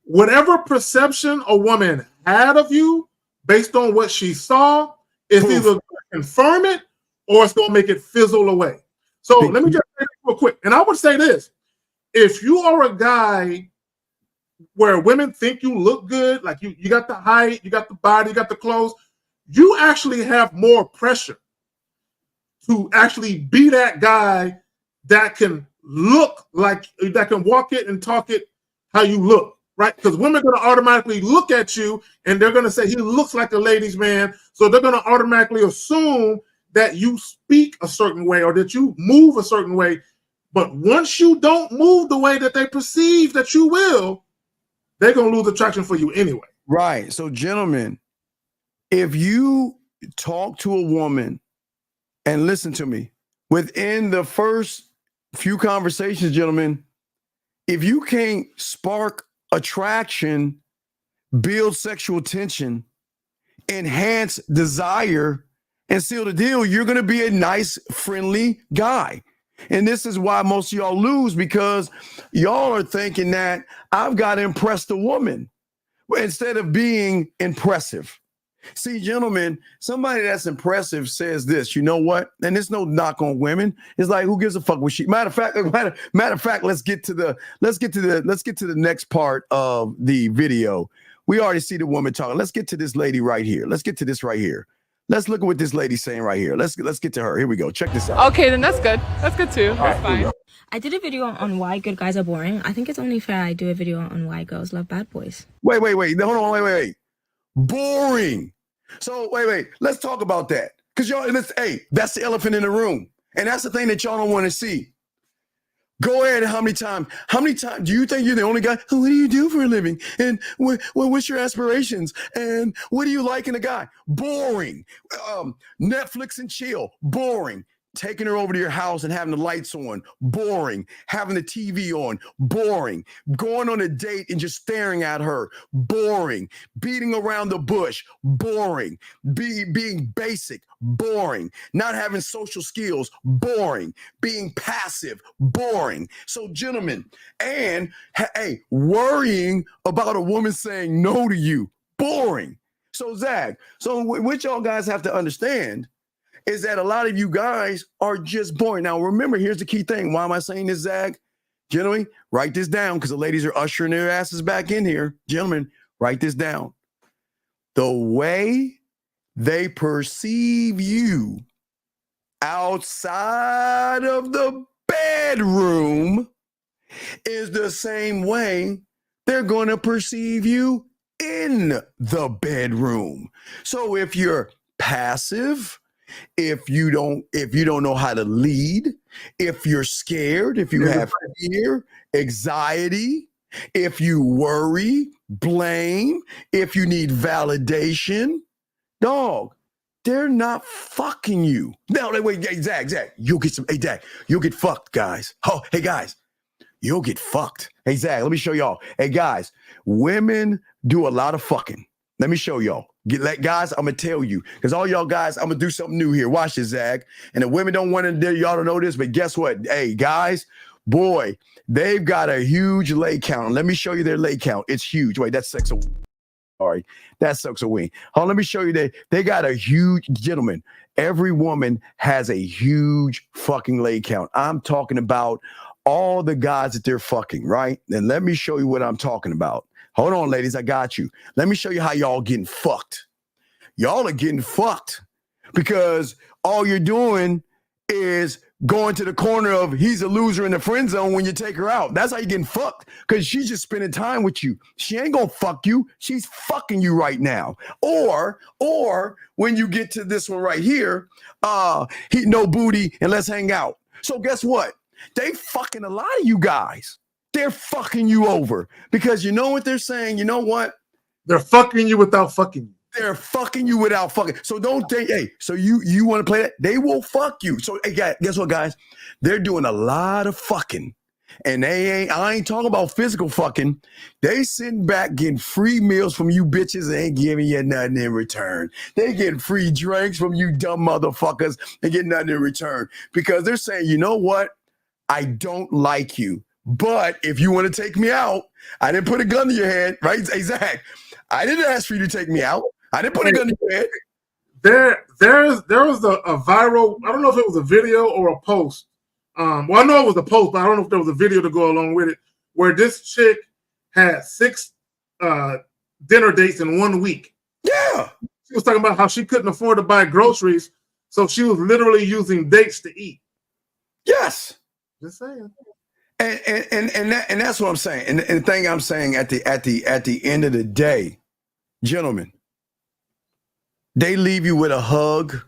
whatever perception a woman had of you based on what she saw, it's either going to confirm it or it's going to make it fizzle away. So let me just say this real quick. And I would say this. If you are a guy where women think you look good, like you got the height, you got the body, you got the clothes, you actually have more pressure to actually be that guy that can look like, that can walk it and talk it how you look, right? Because women are going to automatically look at you and they're going to say he looks like a ladies' man. So they're going to automatically assume that you speak a certain way or that you move a certain way. But once you don't move the way that they perceive that you will, they're going to lose attraction for you anyway. Right. So, gentlemen, if you talk to a woman and listen to me, within the first few conversations, gentlemen, if you can't spark attraction, build sexual tension, enhance desire, and seal the deal, you're going to be a nice, friendly guy. And this is why most of y'all lose, because y'all are thinking that I've got to impress the woman instead of being impressive. See, gentlemen, somebody that's impressive says this, you know what? And there's no knock on women. It's like, who gives a fuck what she, matter of fact, let's get to the next part of the video. We already see the woman talking. Let's get to this lady right here. Let's get to this right here. Let's look at what this lady's saying right here. Let's get to her. Here we go. Check this out. Okay, then that's good. That's good too. That's fine. I did a video on why good guys are boring. I think it's only fair I do a video on why girls love bad boys. Wait. Hold on. Wait. Boring. So wait. Let's talk about that. Because y'all, that's the elephant in the room. And that's the thing that y'all don't want to see. Go ahead. How many times do you think you're the only guy? What do you do for a living? And what's your aspirations? And what do you like in a guy? Boring. Netflix and chill. Boring. Taking her over to your house and having the lights on. Boring. Having the TV on. Boring. Going on a date and just staring at her. Boring. Beating around the bush. Boring. Being basic. Boring. Not having social skills. Boring. Being passive. Boring. So, gentlemen, and worrying about a woman saying no to you. Boring. So, Zach, what y'all guys have to understand is that a lot of you guys are just boring. Now, remember, here's the key thing. Why am I saying this, Zach? Gentlemen, write this down because the ladies are ushering their asses back in here. Gentlemen, write this down. The way they perceive you outside of the bedroom is the same way they're going to perceive you in the bedroom. So if you're passive, if you don't know how to lead, if you're scared, if you have fear, anxiety, if you worry, blame, if you need validation, dog, they're not fucking you. No, wait, Zach, you'll get some. Hey, Zach, you'll get fucked, guys. Oh, hey, guys, you'll get fucked. Hey, Zach, let me show y'all. Hey, guys, women do a lot of fucking. Let me show y'all. Guys, I'm going to tell you, because all y'all guys, I'm going to do something new here. Watch this, Zach. And the women don't want y'all to know this, but guess what? Hey, guys, boy, they've got a huge lay count. Let me show you their lay count. It's huge. Wait, that's sex. Sorry, that sucks a wing. Let me show you that they got a huge, gentleman. Every woman has a huge fucking lay count. I'm talking about all the guys that they're fucking, right? And let me show you what I'm talking about. Hold on, ladies, I got you. Let me show you how y'all getting fucked. Y'all are getting fucked because all you're doing is going to the corner of he's a loser in the friend zone when you take her out. That's how you're getting fucked because she's just spending time with you. She ain't gonna fuck you. She's fucking you right now. Or when you get to this one right here, he no booty and let's hang out. So guess what? They fucking a lot of you guys. They're fucking you over because you know what they're saying? You know what? They're fucking you without fucking you. They're fucking you without fucking. So don't think, so you want to play that? They will fuck you. So guess what, guys? They're doing a lot of fucking. And I ain't talking about physical fucking. They sitting back getting free meals from you bitches and ain't giving you nothing in return. They getting free drinks from you dumb motherfuckers and get nothing in return. Because they're saying, you know what? I don't like you. But if you want to take me out, I didn't put a gun to your head, right? Hey, Zach, I didn't ask for you to take me out. I didn't put a gun to your head. There was a viral, I don't know if it was a video or a post. Well, I know it was a post, but I don't know if there was a video to go along with it, where this chick had 6 dinner dates in 1 week. Yeah. She was talking about how she couldn't afford to buy groceries, so she was literally using dates to eat. Yes. Just saying. And that's what I'm saying. And the thing I'm saying at the end of the day, gentlemen, they leave you with a hug,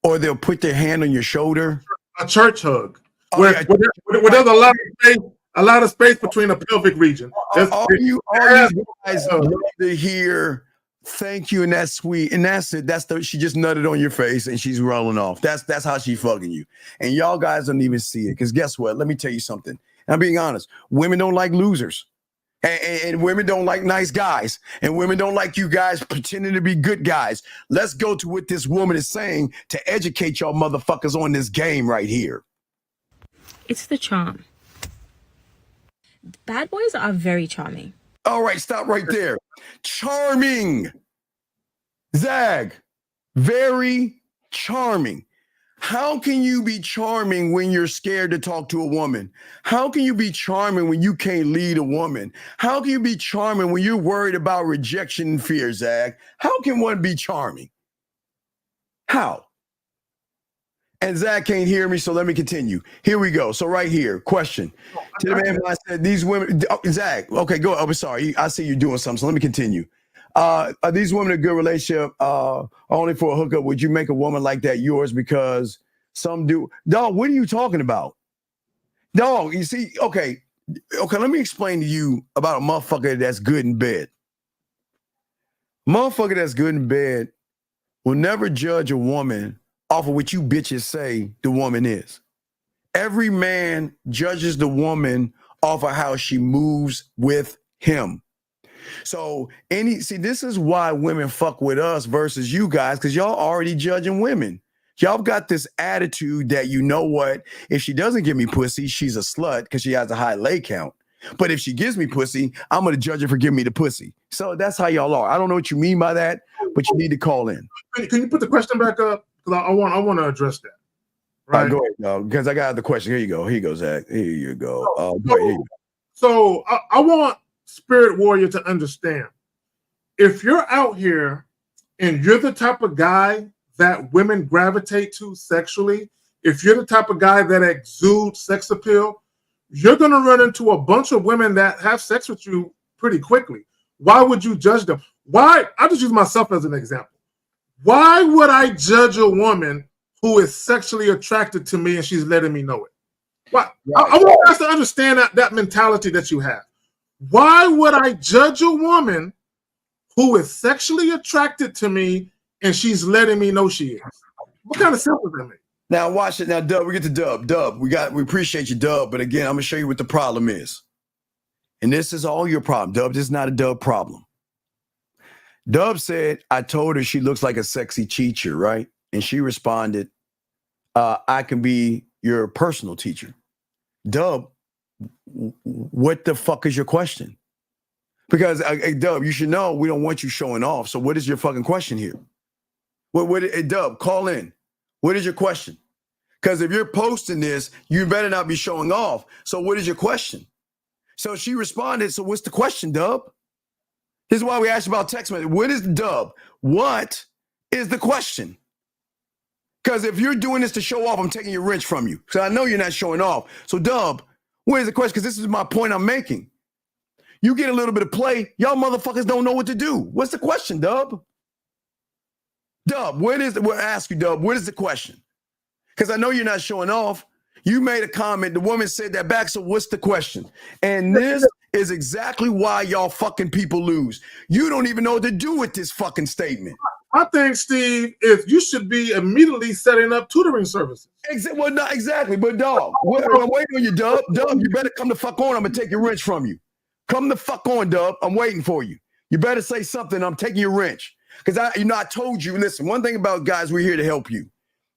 or they'll put their hand on your shoulder. A church hug. Where there's a lot of space between the pelvic region. All you guys love to hear thank you, and that's sweet, and that's it. She just nutted on your face and she's rolling off. That's how she fucking you. And y'all guys don't even see it, because guess what? Let me tell you something. And I'm being honest. Women don't like losers. And women don't like nice guys. And women don't like you guys pretending to be good guys. Let's go to what this woman is saying to educate y'all motherfuckers on this game right here. It's the charm. Bad boys are very charming. All right, stop right there. Charming. Zag, very charming. How can you be charming when you're scared to talk to a woman? How can you be charming when you can't lead a woman? How can you be charming when you're worried about rejection and fear, Zag? How can one be charming? How? And Zach can't hear me, so let me continue. Here we go. So right here, question. To the man who I said, these women, Zach, okay, go. I'm sorry. I see you doing something, so let me continue. Are these women in a good relationship only for a hookup? Would you make a woman like that yours? Because some do. Dog, what are you talking about? Dog, you see, okay, let me explain to you about a motherfucker that's good in bed. Motherfucker that's good in bed will never judge a woman off of what you bitches say the woman is. Every man judges the woman off of how she moves with him. So this is why women fuck with us versus you guys, because y'all already judging women. Y'all got this attitude that, you know what, if she doesn't give me pussy, she's a slut because she has a high lay count. But if she gives me pussy, I'm going to judge her for giving me the pussy. So that's how y'all are. I don't know what you mean by that, but you need to call in. Can you put the question back up? Because I want to address that. Right. Go ahead, because I got the question. Here you go. Here you go, Zach. Here you go. Go ahead. So I want Spirit Warrior to understand. If you're out here and you're the type of guy that women gravitate to sexually, if you're the type of guy that exudes sex appeal, you're going to run into a bunch of women that have sex with you pretty quickly. Why would you judge them? Why? I'll just use myself as an example. Why would I judge a woman who is sexually attracted to me and she's letting me know it? Why? Right. I want us to understand that mentality that you have. Why would I judge a woman who is sexually attracted to me and she's letting me know she is? What kind of sense does that make? Now watch it. Now, Dub, we get to Dub. Dub, we appreciate you, Dub. But again, I'm gonna show you what the problem is. And this is all your problem, Dub. This is not a Dub problem. Dub said, I told her she looks like a sexy teacher, right? And she responded, I can be your personal teacher. Dub, what the fuck is your question? Because, Dub, you should know we don't want you showing off. So what is your fucking question here? Dub, call in. What is your question? Because if you're posting this, you better not be showing off. So what is your question? So she responded, so what's the question, Dub? This is why we asked about text message. What is the Dub? What is the question? Because if you're doing this to show off, I'm taking your wrench from you. So I know you're not showing off. So Dub, what is the question? Because this is my point I'm making. You get a little bit of play, y'all motherfuckers don't know what to do. What's the question, Dub? Dub, we'll ask you, Dub, what is the question? Because I know you're not showing off. You made a comment. The woman said that back. So what's the question? And this is exactly why y'all fucking people lose. You don't even know what to do with this fucking statement. I think, Steve, if you should be immediately setting up tutoring services. Well, not exactly, but dog, I'm waiting on you, Dub. Dub, you better come the fuck on. I'm gonna take your wrench from you. Come the fuck on, Dub. I'm waiting for you. You better say something. I'm taking your wrench. Because I told you, listen, one thing about guys, we're here to help you.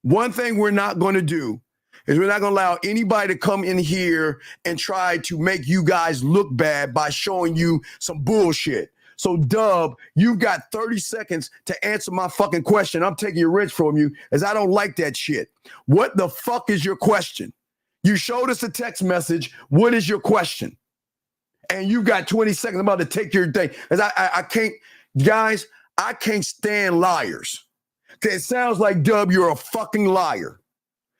One thing we're not going to do is we're not going to allow anybody to come in here and try to make you guys look bad by showing you some bullshit. So, Dub, you've got 30 seconds to answer my fucking question. I'm taking your wrench from you as I don't like that shit. What the fuck is your question? You showed us a text message. What is your question? And you got 20 seconds. I'm about to take your thing. Because I can't, guys, I can't stand liars. It sounds like, Dub, you're a fucking liar.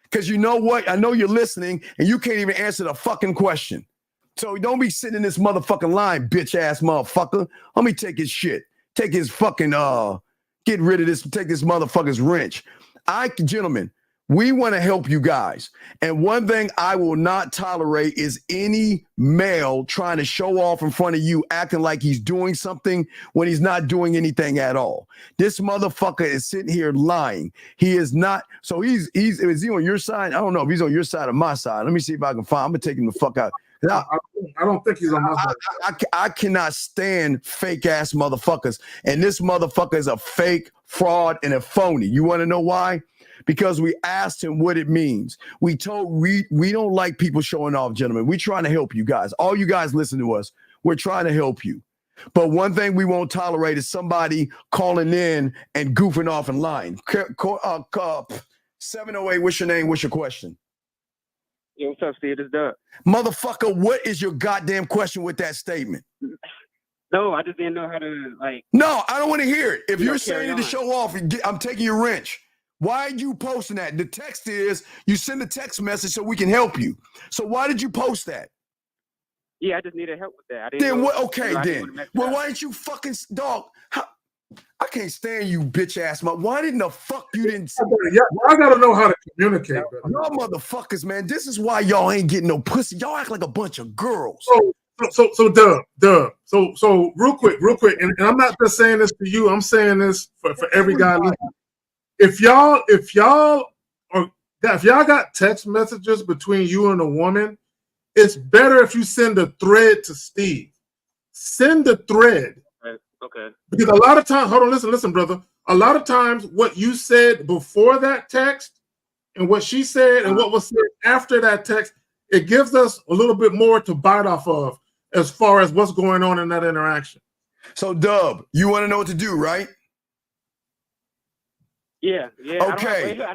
Because you know what? I know you're listening and you can't even answer the fucking question. So don't be sitting in this motherfucking line, bitch ass motherfucker. Let me take his shit. Take his fucking, get rid of this, take this motherfucker's wrench. Gentlemen, we want to help you guys. And one thing I will not tolerate is any male trying to show off in front of you, acting like he's doing something when he's not doing anything at all. This motherfucker is sitting here lying. He is not. So is he on your side? I don't know if he's on your side or my side. Let me see if I can find. I'm going to take him the fuck out. I don't think he's on my side. I cannot stand fake ass motherfuckers. And this motherfucker is a fake, fraud, and a phony. You want to know why? Because we asked him what it means. We don't like people showing off, gentlemen. We're trying to help you guys. All you guys listen to us. We're trying to help you. But one thing we won't tolerate is somebody calling in and goofing off and lying. 708, what's your name? What's your question? Yo, what's up, Steve? It's Doug. Motherfucker, what is your goddamn question with that statement? No, I just didn't know how to, like... No, I don't want to hear it. If you're carry saying it to show off, I'm taking your wrench. Why are you posting that? The text is, you send a text message so we can help you. So why did you post that? Yeah, I just needed help with that. I didn't Then know, what? Okay, I then. Well, why didn't you fucking... Dog, I can't stand you, bitch ass. Why didn't the fuck you didn't... Yeah, I gotta know how to communicate. Y'all motherfuckers, man. This is why y'all ain't getting no pussy. Y'all act like a bunch of girls. So Dub. So real quick, and I'm not just saying this to you. I'm saying this for every guy listening. If y'all got text messages between you and a woman, it's better if you send a thread to Steve. Send the thread. Okay. Because a lot of times, hold on, listen, brother. A lot of times what you said before that text and what she said and what was said after that text, it gives us a little bit more to bite off of as far as what's going on in that interaction. So, Dub, you want to know what to do, right? Yeah. Okay. I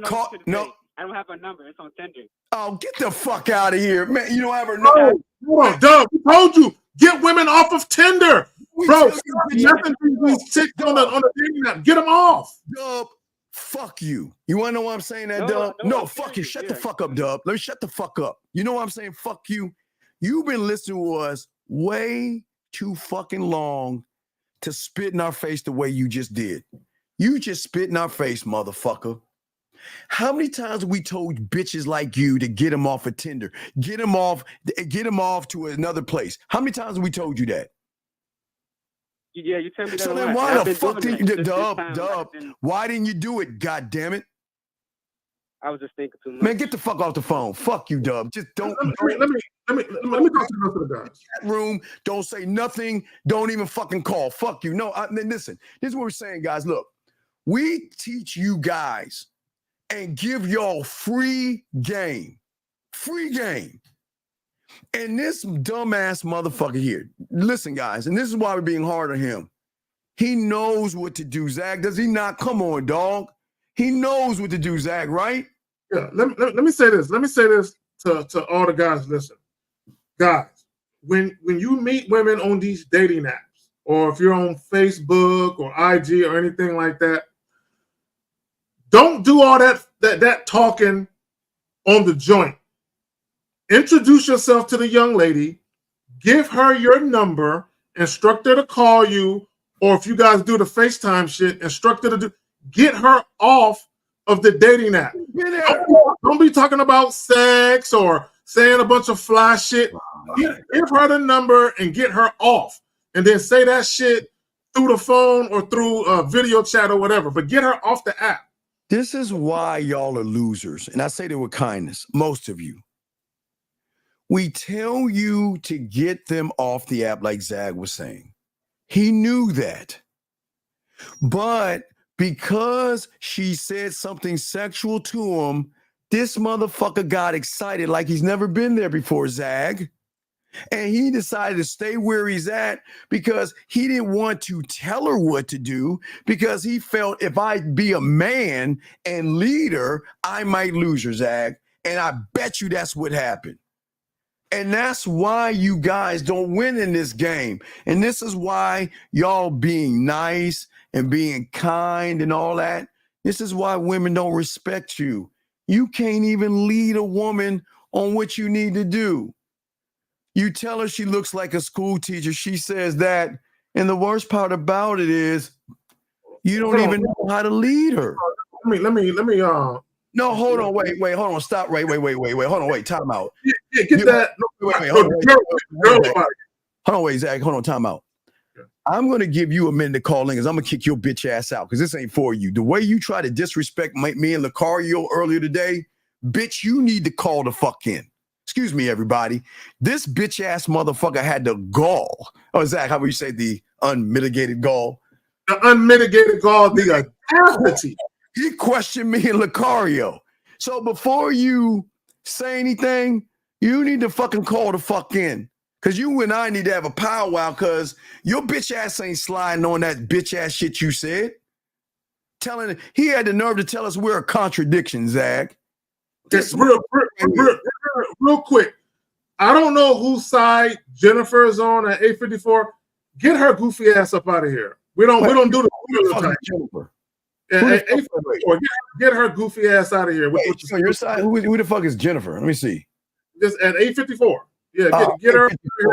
don't have a number. It's on Tinder. Oh, get the fuck out of here, man. You don't have her number. No, Dub, we told you, get women off of Tinder. Bro, nothing these chicks on the dating app. Get them off. Dub, fuck you. You want to know why I'm saying that, Dub? No, fuck you. Shut the fuck up, Dub. Let me shut the fuck up. You know why I'm saying fuck you? You've been listening to us way too fucking long to spit in our face the way you just did. You just spit in our face, motherfucker. How many times have we told bitches like you to get them off of Tinder? Get them off to another place. How many times have we told you that? Yeah, you tell me that. So then why the fuck did you, Dub, why didn't you do it, God damn it? I was just thinking too much. Man, get the fuck off the phone. Fuck you, Dub. Just don't. Let me talk to the rest of the guys. Room, don't say nothing. Don't even fucking call. Fuck you. No, then listen. This is what we're saying, guys. Look, we teach you guys and give y'all free game. Free game. And this dumbass motherfucker here, listen, guys, and this is why we're being hard on him. He knows what to do, Zach. Does he not? Come on, dog. He knows what to do, Zach, right? Yeah, let me say this. Let me say this to all the guys listen. Guys, when you meet women on these dating apps, or if you're on Facebook or IG or anything like that, don't do all that talking on the joint. Introduce yourself to the young lady, give her your number, instruct her to call you, or if you guys do the FaceTime shit, instruct her to get her off of the dating app. Don't be talking about sex or saying a bunch of fly shit. Give her the number and get her off. And then say that shit through the phone or through a video chat or whatever. But get her off the app. This is why y'all are losers. And I say that with kindness, most of you. We tell you to get them off the app like Zag was saying. He knew that. But because she said something sexual to him, This motherfucker got excited like he's never been there before, Zag. And he decided to stay where he's at because he didn't want to tell her what to do, because he felt if I be a man and leader, I might lose her, Zag. And I bet you that's what happened. And that's why you guys don't win in this game. And this is why y'all being nice and being kind and all that, this is why women don't respect you. You can't even lead a woman on what you need to do. You tell her she looks like a school teacher. She says that. And the worst part about it is you don't even know how to lead her. Let me. No, hold on. Wait, hold on. Stop. Wait. Hold on. Wait. Time out. Get that. Hold on. Wait, Zach. Hold on. Time out. I'm going to give you a minute to call in because I'm going to kick your bitch ass out because this ain't for you. The way you try to disrespect me and Lucario earlier today, bitch, you need to call the fuck in. Excuse me, everybody. This bitch ass motherfucker had the gall. Oh, Zach, how would you say the unmitigated gall? The unmitigated gall, the audacity. He questioned me and Lucario. So before you say anything, you need to fucking call the fuck in. Because you and I need to have a powwow because your bitch ass ain't sliding on that bitch ass shit you said. He had the nerve to tell us we're a contradiction, Zach. Just real quick. I don't know whose side Jennifer is on at 854. Get her goofy ass up out of here. We don't do the Jennifer. At 854, get her goofy ass out of here. Wait, on your side, who the fuck is Jennifer? Let me see. Just at 854. Yeah, get her.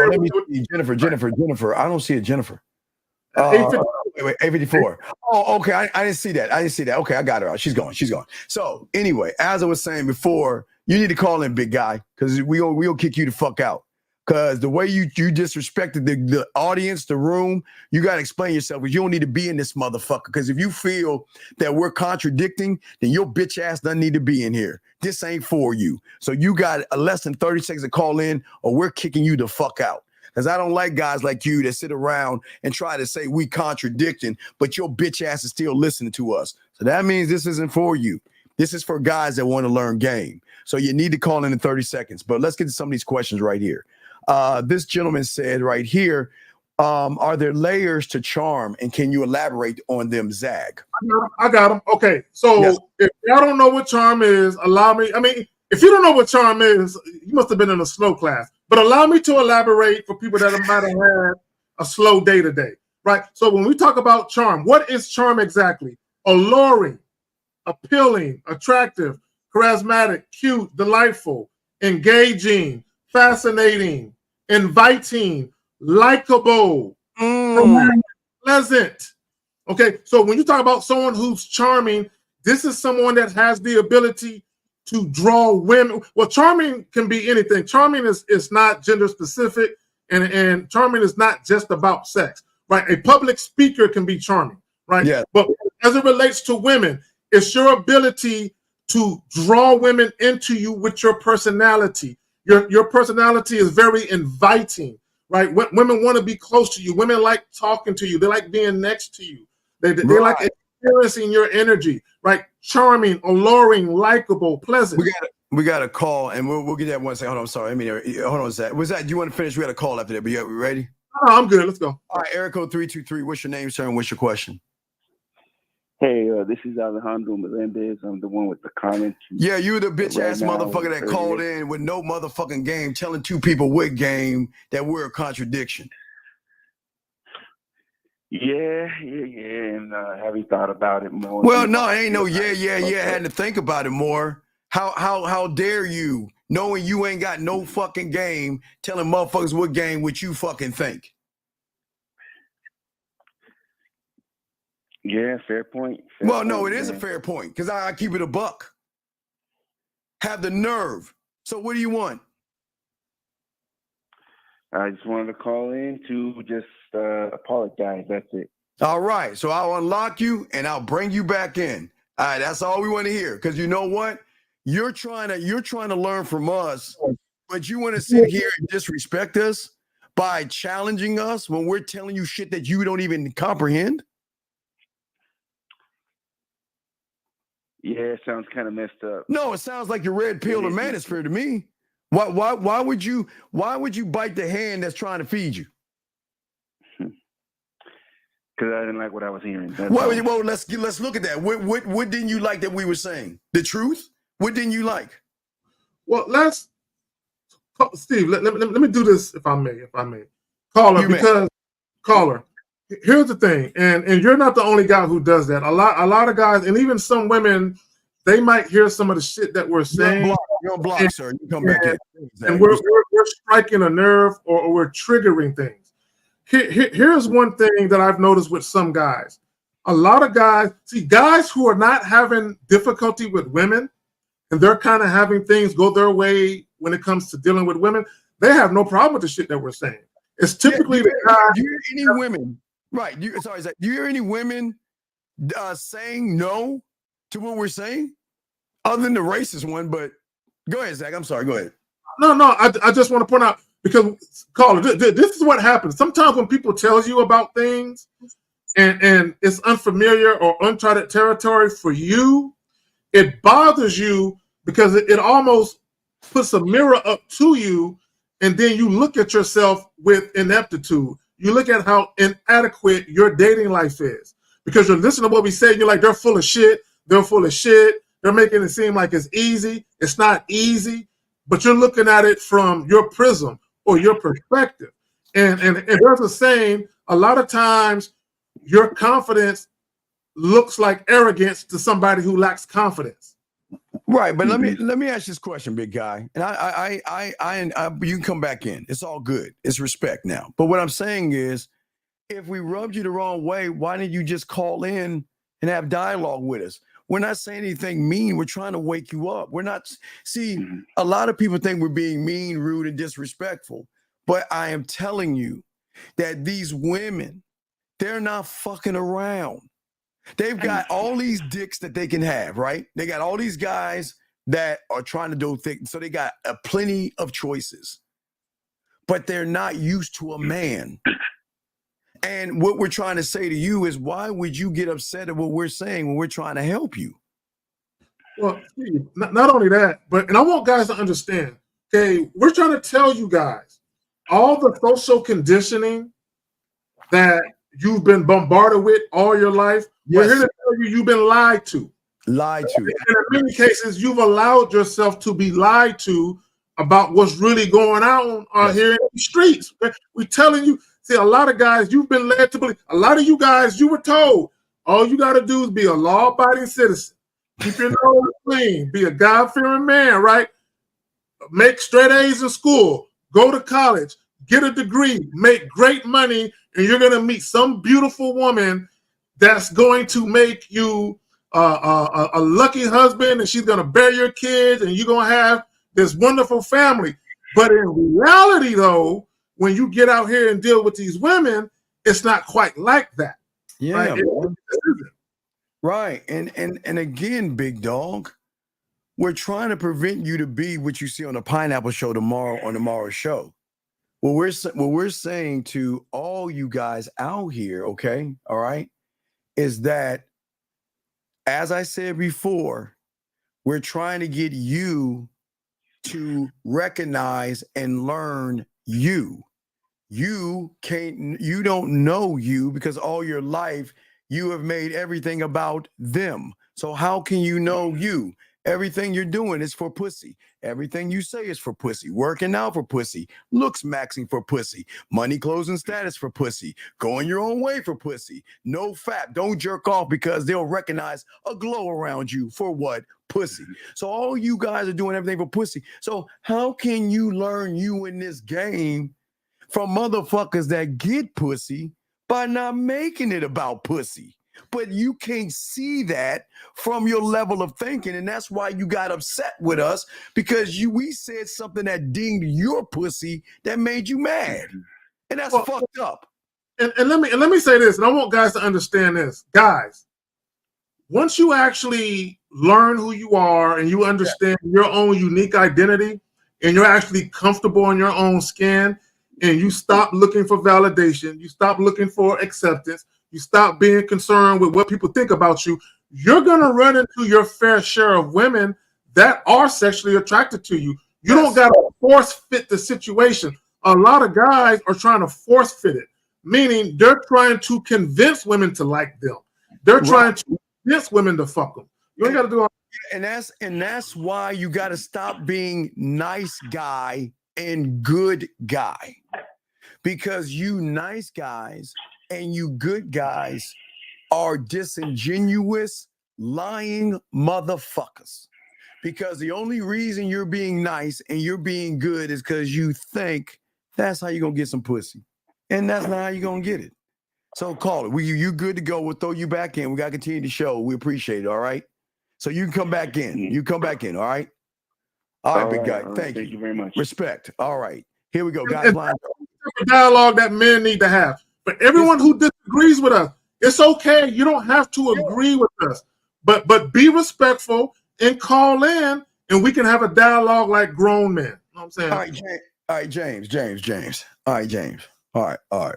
Let me see. Jennifer. I don't see a Jennifer. 854. Oh, okay. I didn't see that. Okay, I got her out. She's gone. So anyway, as I was saying before, you need to call in, big guy, because we'll kick you the fuck out. Because the way you disrespected the audience, the room, you got to explain yourself. Because you don't need to be in this motherfucker. Because if you feel that we're contradicting, then your bitch ass doesn't need to be in here. This ain't for you. So you got less than 30 seconds to call in, or we're kicking you the fuck out. Because I don't like guys like you that sit around and try to say we contradicting, but your bitch ass is still listening to us. So that means this isn't for you. This is for guys that want to learn game. So you need to call in 30 seconds. But let's get to some of these questions right here. This gentleman said right here, are there layers to charm, and can you elaborate on them, Zag? I got them. Okay, so Yes. If y'all don't know what charm is, allow me. I mean, if you don't know what charm is, you must have been in a slow class. But allow me to elaborate for people that might have had a slow day today, right? So when we talk about charm, what is charm exactly? Alluring, appealing, attractive, charismatic, cute, delightful, engaging, fascinating, inviting, likable, pleasant. Okay, so when you talk about someone who's charming, this is someone that has the ability to draw women. Well, charming can be anything. Charming is not gender specific, and charming is not just about sex, right? A public speaker can be charming, right? Yeah. But as it relates to women, it's your ability to draw women into you with your personality. Your personality is very inviting, right? Women want to be close to you. Women like talking to you. They like being next to you. They like experiencing your energy, right? Charming, alluring, likable, pleasant. We got a call, and we'll get that one second. Hold on, I'm sorry. I mean, hold on, Zach. Was that? Do you want to finish? We got a call after that. But yeah, we ready? No, I'm good. Let's go. All right, Erico 323. What's your name, sir? And what's your question? Hey, this is Alejandro Melendez. I'm the one with the comment. Yeah, you the bitch ass motherfucker that called in with no motherfucking game, telling two people with game that we're a contradiction. Yeah. And have you thought about it more? Well, no, it ain't no yeah. I had to think about it more. How dare you, knowing you ain't got no fucking game, telling motherfuckers what game what you fucking think? Yeah, fair point. Well, no, it is a fair point because I keep it a buck. Have the nerve. So what do you want? I just wanted to call in to just apologize. That's it. All right. So I'll unlock you and I'll bring you back in. All right. That's all we want to hear. Because you know what? You're trying to learn from us, but you want to sit here and disrespect us by challenging us when we're telling you shit that you don't even comprehend. Yeah, it sounds kind of messed up. No, it sounds like you're red pill or manosphere to me. Why would you bite the hand that's trying to feed you? Because I didn't like what I was hearing. Well, let's look at that. What didn't you like that we were saying? The truth? What didn't you like? Well, Steve, let me do this if I may. Caller, here's the thing, and you're not the only guy who does that. A lot of guys, and even some women, they might hear some of the shit that we're saying. You're on block, sir. You come back in. And we're striking a nerve or we're triggering things. Here's one thing that I've noticed with some guys. A lot of guys who are not having difficulty with women, and they're kind of having things go their way when it comes to dealing with women, they have no problem with the shit that we're saying. It's typically the guys. Do you hear any women? Right. Do you hear any women saying no to what we're saying? Other than the racist one, but go ahead, Zach. I'm sorry. Go ahead. No. I just want to point out, because, caller, this is what happens. Sometimes when people tell you about things and it's unfamiliar or uncharted territory for you, it bothers you because it almost puts a mirror up to you, and then you look at yourself with ineptitude. You look at how inadequate your dating life is because you're listening to what we say. You're like, they're full of shit. They're full of shit. They're making it seem like it's easy. It's not easy, but you're looking at it from your prism or your perspective. And there's a saying, a lot of times your confidence looks like arrogance to somebody who lacks confidence. Right, but let me ask you this question, big guy, and I you can come back in. It's all good. It's respect now. But what I'm saying is, if we rubbed you the wrong way, why didn't you just call in and have dialogue with us? We're not saying anything mean. We're trying to wake you up. We're not. See, a lot of people think we're being mean, rude, and disrespectful. But I am telling you that these women, they're not fucking around. They've got all these dicks that they can have, right? They got all these guys that are trying to do things. So they got plenty of choices. But they're not used to a man. And what we're trying to say to you is, why would you get upset at what we're saying when we're trying to help you? Well, Steve, not only that, and I want guys to understand, okay, we're trying to tell you guys, all the social conditioning that you've been bombarded with all your life, we're here to tell you you've been lied to. Lied to. And in many cases, you've allowed yourself to be lied to about what's really going on here in the streets. We're telling you, see, a lot of guys, you've been led to believe, a lot of you guys, you were told, all you got to do is be a law-abiding citizen. Keep your nose clean. Be a God-fearing man, right? Make straight A's in school. Go to college. Get a degree. Make great money. And you're going to meet some beautiful woman that's going to make you a lucky husband, and she's going to bear your kids, and you're going to have this wonderful family. But in reality, though, when you get out here and deal with these women, it's not quite like that. Yeah. Right? And again, big dog, we're trying to prevent you to be what you see on the Pineapple Show tomorrow on tomorrow's show. What we're saying to all you guys out here, okay, all right, is that, as I said before, we're trying to get you to recognize and learn you. You don't know you because all your life you have made everything about them. So how can you know you? Everything you're doing is for pussy. Everything you say is for pussy. Working out for pussy. Looks maxing for pussy. Money, clothes, and status for pussy. Going your own way for pussy. No fap. Don't jerk off because they'll recognize a glow around you for what? Pussy. So all you guys are doing everything for pussy. So how can you learn you in this game from motherfuckers that get pussy by not making it about pussy? But you can't see that from your level of thinking, and that's why you got upset with us, because we said something that dinged your pussy that made you mad, and that's fucked up. And let me say this, and I want guys to understand this, guys. Once you actually learn who you are and you understand your own unique identity, and you're actually comfortable in your own skin, and you stop looking for validation, you stop looking for acceptance. You stop being concerned with what people think about you. you're going to run into your fair share of women that are sexually attracted to you. You don't got to force fit the situation. A lot of guys are trying to force fit it, meaning they're trying to convince women to like them. They're trying to convince women to fuck them. You ain't got to do all. And that's why you got to stop being nice guy and good guy, because you nice guys and you good guys are disingenuous, lying motherfuckers. Because the only reason you're being nice and you're being good is because you think that's how you're gonna get some pussy, and that's not how you're gonna get it. So call it. You good to go? We'll throw you back in. We gotta continue the show. We appreciate it. All right. So you can come back in. You come back in. All right. All right, big guy. Thank you very much. Respect. All right. Here we go, guys. Dialogue that men need to have. For everyone who disagrees with us, it's okay. You don't have to agree with us, but be respectful and call in, and we can have a dialogue like grown men. You know what I'm saying? All right, James. All right, James. All right.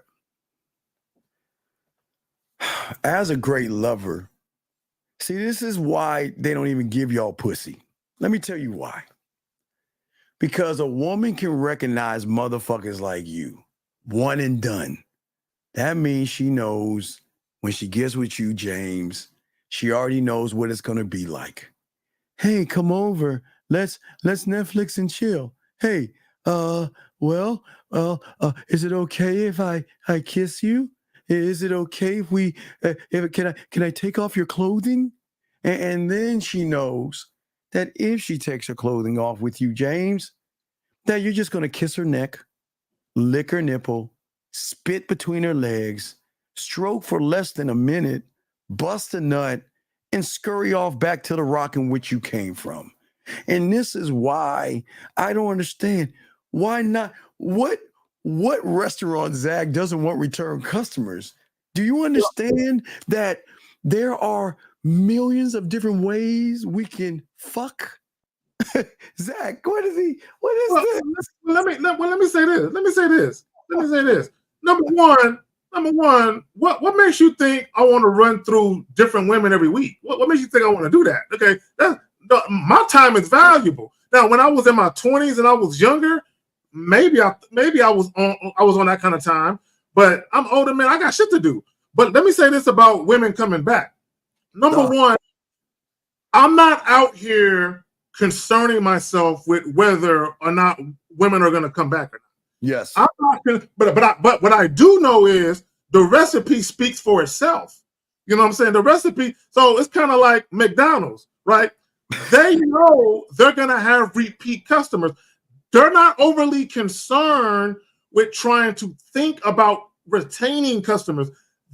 As a great lover, see, this is why they don't even give y'all pussy. Let me tell you why. Because a woman can recognize motherfuckers like you, one and done. That means she knows when she gets with you, James, she already knows what it's gonna be like. Hey, come over. Let's Netflix and chill. Hey, is it okay if I kiss you? Is it okay if we can I take off your clothing? And then she knows that if she takes her clothing off with you, James, that you're just going to kiss her neck, lick her nipple, spit between her legs, stroke for less than a minute, bust a nut, and scurry off back to the rock in which you came from. And this is why I don't understand. Why not? What restaurant, Zach, doesn't want return customers? Do you understand that there are millions of different ways we can fuck? Zach, what is this? Let me say this. Number one, what makes you think I want to run through different women every week? What makes you think I want to do that? Okay, my time is valuable. Now, when I was in my 20s and I was younger, maybe I was on that kind of time, but I'm older, man. I got shit to do. But let me say this about women coming back. Number one, I'm not out here concerning myself with whether or not women are going to come back or not. Yes. I'm not, but what I do know is the recipe speaks for itself. You know what I'm saying? The recipe. So it's kind of like McDonald's, right? They know they're going to have repeat customers. They're not overly concerned with trying to think about retaining customers.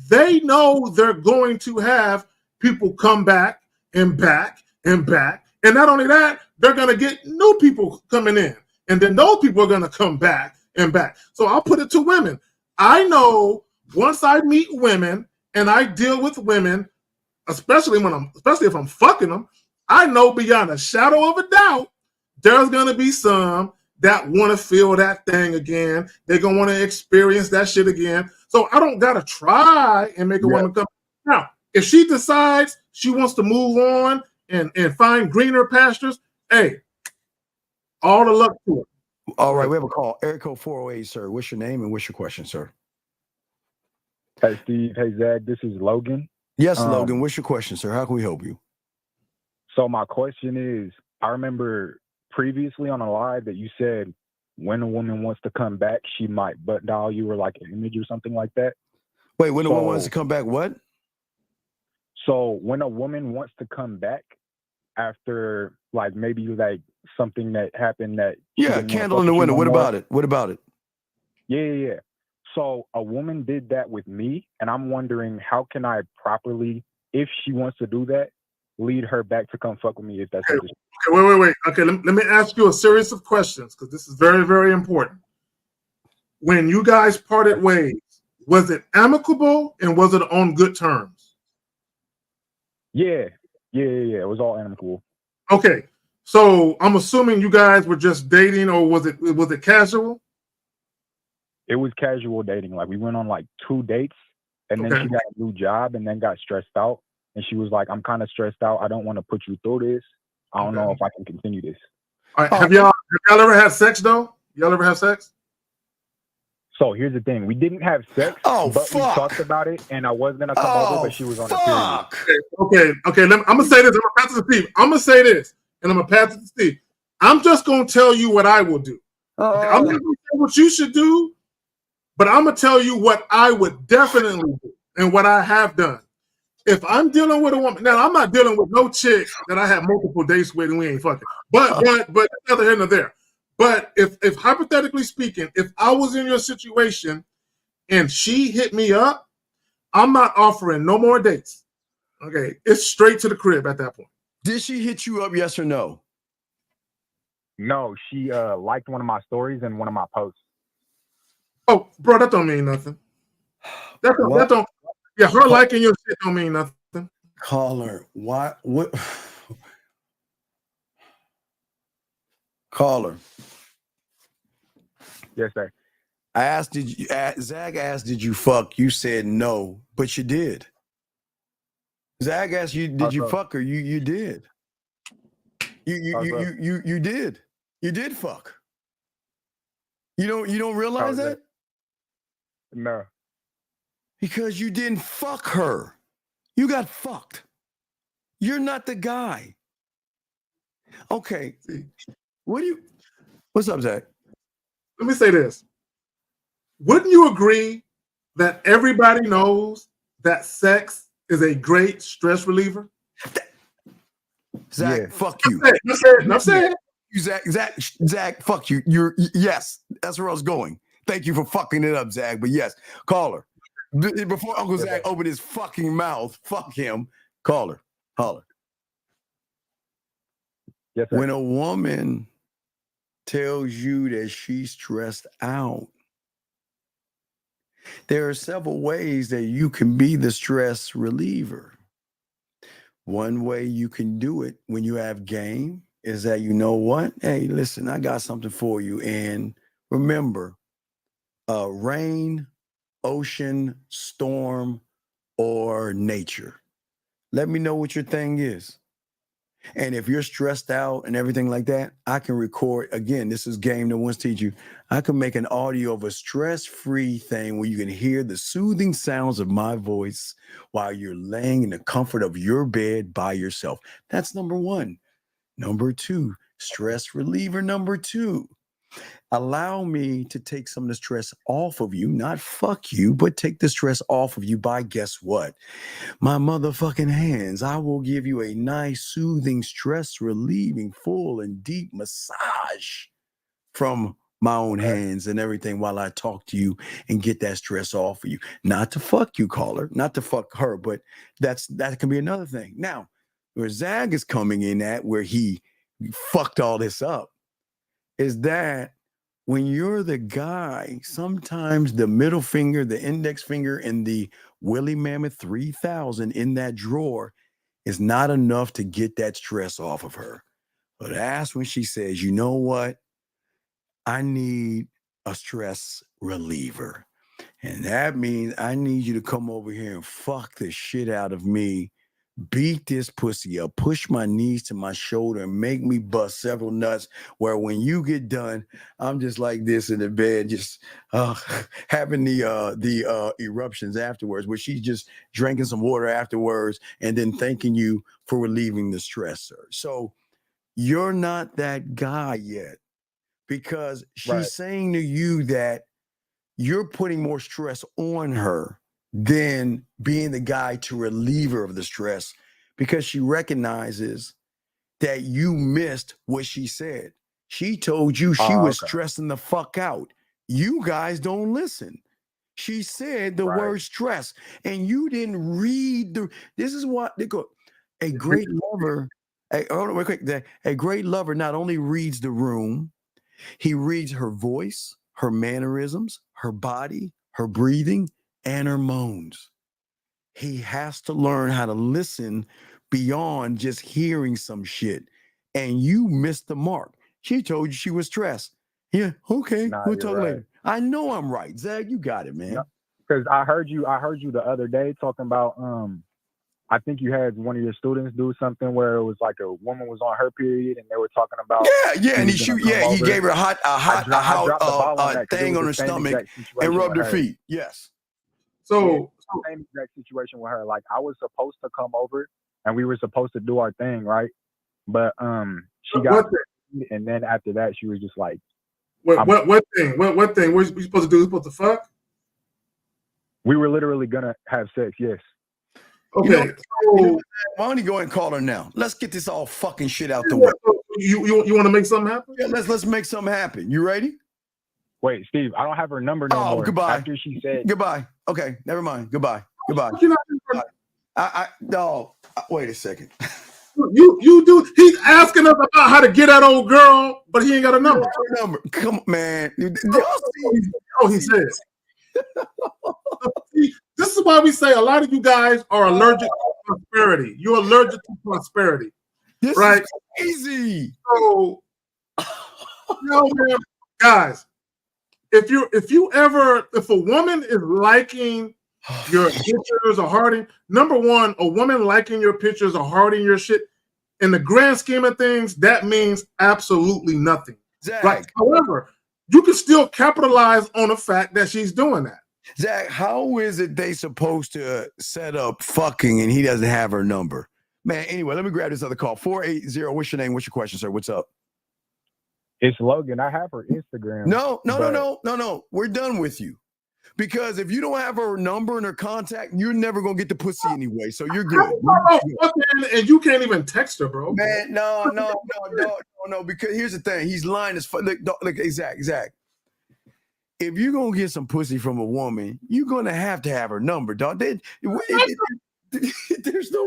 They know they're going to have people come back and back and back. And not only that, they're going to get new people coming in. And then those people are going to come back and back. So I'll put it to women. I know once I meet women and I deal with women, especially if I'm fucking them, I know beyond a shadow of a doubt, there's going to be some that want to feel that thing again. They're going to want to experience that shit again. So I don't got to try and make a woman come. Now, if she decides she wants to move on and find greener pastures, hey, all the luck to her. All right, we have a call. Area code 408, sir. What's your name and what's your question, sir? Hey, Steve. Hey, Zach. This is Logan. Yes, Logan. What's your question, sir? How can we help you? So my question is, I remember previously on a live that you said when a woman wants to come back, she might butt dial you or like an image or something like that. Wait, when a woman wants to come back, what? So when a woman wants to come back after like maybe like something that happened that candle in the window. What about it? Yeah. So a woman did that with me, and I'm wondering how can I properly, if she wants to do that, lead her back to come fuck with me if that's okay, wait. Okay, let me ask you a series of questions because this is very, very important. When you guys parted ways, was it amicable and was it on good terms? Yeah. It was all amicable. Okay, so I'm assuming you guys were just dating, or was it casual? It was casual dating. Like we went on like 2 dates, and then she got a new job, and then got stressed out, and she was like, I'm kind of stressed out. I don't want to put you through this. I don't know if I can continue this. All right, have y'all ever had sex though? Y'all ever have sex? So here's the thing: we didn't have sex, but we talked about it, and I was gonna come over, but she was on a period. Okay. I'm gonna say this. I'm gonna pass it to Steve. I'm gonna say this, and I'm gonna pass it to Steve. I'm just gonna tell you what I will do. Okay, I'm not gonna tell what you should do, but I'm gonna tell you what I would definitely do and what I have done. If I'm dealing with a woman, now I'm not dealing with no chick that I have multiple dates with and we ain't fucking. But neither here nor there. But if hypothetically speaking, if I was in your situation and she hit me up, I'm not offering no more dates. Okay, it's straight to the crib at that point. Did she hit you up? Yes or no? No, she liked one of my stories and one of my posts. Oh, bro, that don't mean nothing. That don't. Yeah, her liking your shit don't mean nothing. Caller, what? Caller. Yes, sir. I asked, Zach asked, did you fuck? You said no, but you did. Zach asked you, did you fuck her? You did. You did. You did fuck. You don't realize that? No. Because you didn't fuck her. You got fucked. You're not the guy. Okay. What's up, Zach? Let me say this. Wouldn't you agree that everybody knows that sex is a great stress reliever? Zach, fuck you. I'm saying. Zach, fuck you. Yes, that's where I was going. Thank you for fucking it up, Zach. But yes, caller. Before Uncle Zach opened his fucking mouth, fuck him. Caller, holler. Yes, sir. When a woman tells you that she's stressed out, there are several ways that you can be the stress reliever. One way you can do it when you have game is that, you know what? Hey, listen, I got something for you. And remember, rain, ocean, storm, or nature. Let me know what your thing is. And if you're stressed out and everything like that, I can record. Again, this is game that wants to teach you. I can make an audio of a stress-free thing where you can hear the soothing sounds of my voice while you're laying in the comfort of your bed by yourself. That's number one. Number two, stress reliever number two. Allow me to take some of the stress off of you, not fuck you, but take the stress off of you by, guess what? My motherfucking hands. I will give you a nice, soothing, stress relieving, full and deep massage from my own hands and everything while I talk to you and get that stress off of you. Not to fuck you, caller, not to fuck her, but that can be another thing. Now, where Zag is coming in at, where he fucked all this up, is that when you're the guy, sometimes the middle finger, the index finger, and the Willie Mammoth 3000 in that drawer is not enough to get that stress off of her. But that's when she says, you know what? I need a stress reliever. And that means I need you to come over here and fuck the shit out of me, beat this pussy up, push my knees to my shoulder, and make me bust several nuts, where when you get done, I'm just like this in the bed, just having the eruptions afterwards, where she's just drinking some water afterwards and then thanking you for relieving the stressor. So you're not that guy yet, because she's saying to you that you're putting more stress on her than being the guy to relieve her of the stress, because she recognizes that you missed what she said. She told you she was stressing the fuck out. You guys don't listen. She said the word stress, and you didn't read this is what they go. A great lover, a great lover not only reads the room, he reads her voice, her mannerisms, her body, her breathing, and her moans. He has to learn how to listen beyond just hearing some shit. And you missed the mark. She told you she was stressed. Yeah, okay, we'll talk later. I know I'm right. Zach, you got it, man. Because I heard you the other day talking about I think you had one of your students do something where it was like a woman was on her period and they were talking about and he gave her a hot thing on her stomach and rubbed her feet. Yes. So same exact situation with her. Like I was supposed to come over and we were supposed to do our thing, right? But she got and then after that she was just like, what thing? What thing? What we supposed to do? We supposed to fuck? We were literally gonna have sex, yes. Okay. Why don't you go and call her now? Let's get this all fucking shit out the way. You want to make something happen? Yeah, let's make something happen. You ready? Wait, Steve, I don't have her number no more. Goodbye. After she said goodbye. Okay, never mind. Goodbye. Wait a second. You do. He's asking us about how to get that old girl, but he ain't got a number. Come on, man. He says. This is why we say a lot of you guys are allergic to prosperity. You're allergic to prosperity. This right? Is crazy. So, man, guys, if a woman is liking your pictures or hearting, number one, a woman liking your pictures or hearting your shit, in the grand scheme of things, that means absolutely nothing. Zach. Right? However, you can still capitalize on the fact that she's doing that. Zach, how is it they supposed to set up fucking and he doesn't have her number? Man, anyway, let me grab this other call. 480, what's your name? What's your question, sir? What's up? It's Logan. I have her Instagram. No. We're done with you. Because if you don't have her number and her contact, you're never going to get the pussy anyway. So you're good. And you can't even text her, bro. Man, no. Because here's the thing. He's lying as fuck. Look, Zach. If you're going to get some pussy from a woman, you're going to have her number, dog. There's no way. There's no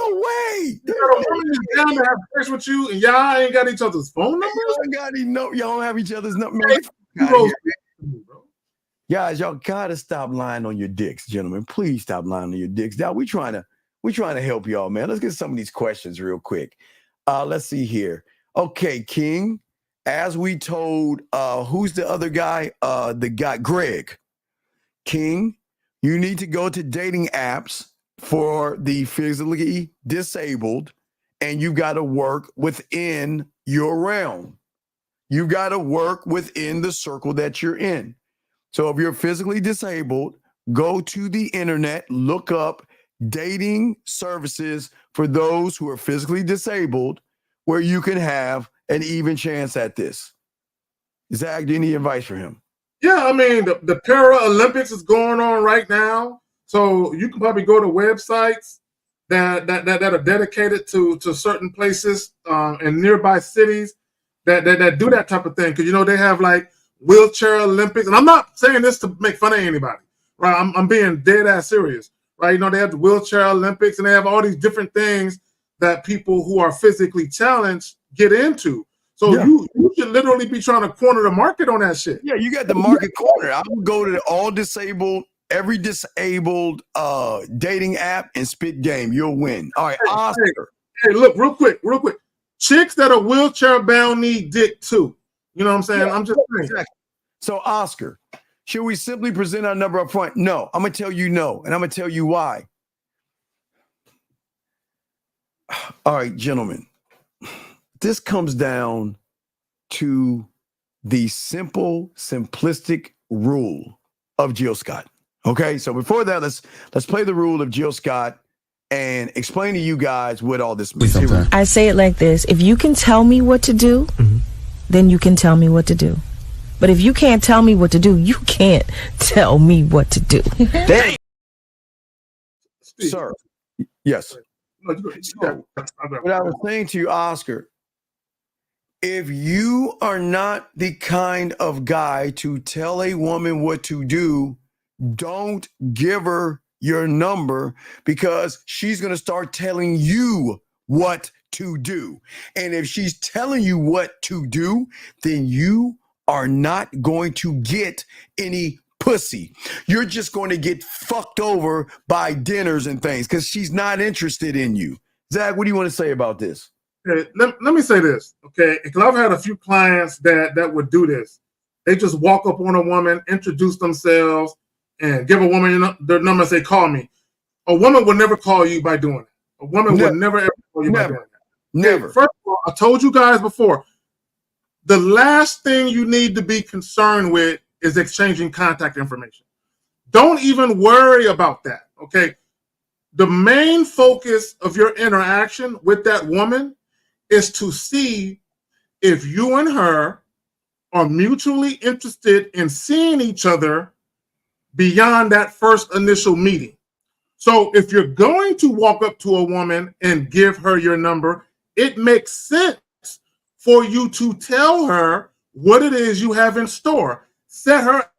way. A woman is down to have sex with you, and y'all ain't got each other's phone numbers? Y'all don't have each other's number. Guys, y'all gotta stop lying on your dicks, gentlemen. Please stop lying on your dicks. Now we trying to help y'all, man. Let's get some of these questions real quick. Let's see here. Okay, King. As we told, who's the other guy? The guy, Greg. King, you need to go to dating apps for the physically disabled, and you got to work within your realm. You got to work within the circle that you're in. So if you're physically disabled, go to the internet, look up dating services for those who are physically disabled, where you can have an even chance at this. Zach, do you need advice for him? Yeah, I mean, the Paralympics is going on right now. So you can probably go to websites that are dedicated to certain places in nearby cities that do that type of thing. Because, they have like wheelchair Olympics. And I'm not saying this to make fun of anybody, right? I'm being dead ass serious, right? They have the wheelchair Olympics and they have all these different things that people who are physically challenged get into. So you should literally be trying to corner the market on that shit. Yeah, you got the market corner. I would go to every disabled dating app and spit game. You'll win. All right, Oscar. Hey, look, real quick. Chicks that are wheelchair bound need dick too. You know what I'm saying? I'm just saying. Exactly. So, Oscar, should we simply present our number up front? No. I'm going to tell you no, and I'm going to tell you why. All right, gentlemen. This comes down to the simplistic rule of Jill Scott. Okay, so before that, let's play the rule of Jill Scott and explain to you guys what all this means. I say it like this: if you can tell me what to do, then you can tell me what to do. But if you can't tell me what to do, you can't tell me what to do. Sir, yes. So, what I was saying to you, Oscar, if you are not the kind of guy to tell a woman what to do, don't give her your number, because she's going to start telling you what to do. And if she's telling you what to do, then you are not going to get any pussy. You're just going to get fucked over by dinners and things because she's not interested in you. Zach, what do you want to say about this? Okay, let me say this, okay? Because I've had a few clients that would do this. They just walk up on a woman, introduce themselves, and give a woman their number and say, call me. A woman will never call you by doing it. A woman will never ever call you by doing that. Never. First of all, I told you guys before, the last thing you need to be concerned with is exchanging contact information. Don't even worry about that, okay? The main focus of your interaction with that woman is to see if you and her are mutually interested in seeing each other beyond that first initial meeting. So if you're going to walk up to a woman and give her your number, it makes sense for you to tell her what it is you have in store. Set her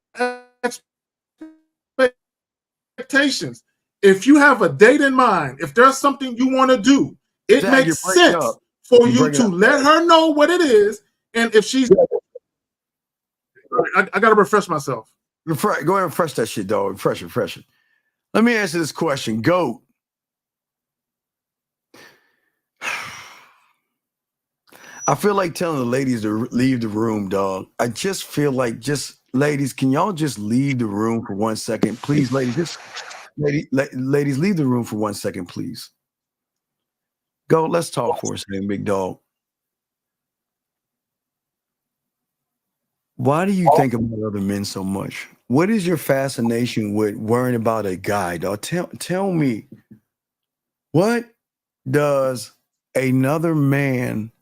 expectations. If you have a date in mind, if there's something you want to do, it Zach, makes sense for you to let her know what it is. And if she's, I got to refresh myself. Go ahead and refresh that shit, dog. Refresh it. Let me answer this question. Goat. I feel like telling the ladies to leave the room, dog. I just feel like ladies, can y'all just leave the room for 1 second? Please, ladies, ladies, leave the room for 1 second, please. Go, let's talk for a second, big dog. Why do you think about other men so much? What is your fascination with worrying about a guy, dog? Tell me, what does another man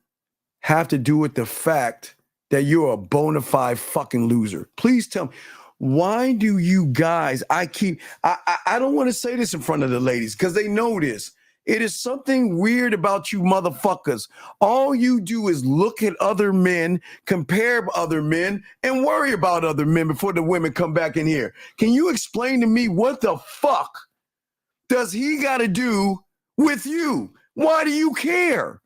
have to do with the fact that you're a bona fide fucking loser? Please tell me. Why do you guys, I don't want to say this in front of the ladies because they know this. It is something weird about you motherfuckers. All you do is look at other men, compare other men, and worry about other men before the women come back in here. Can you explain to me what the fuck does he got to do with you? Why do you care?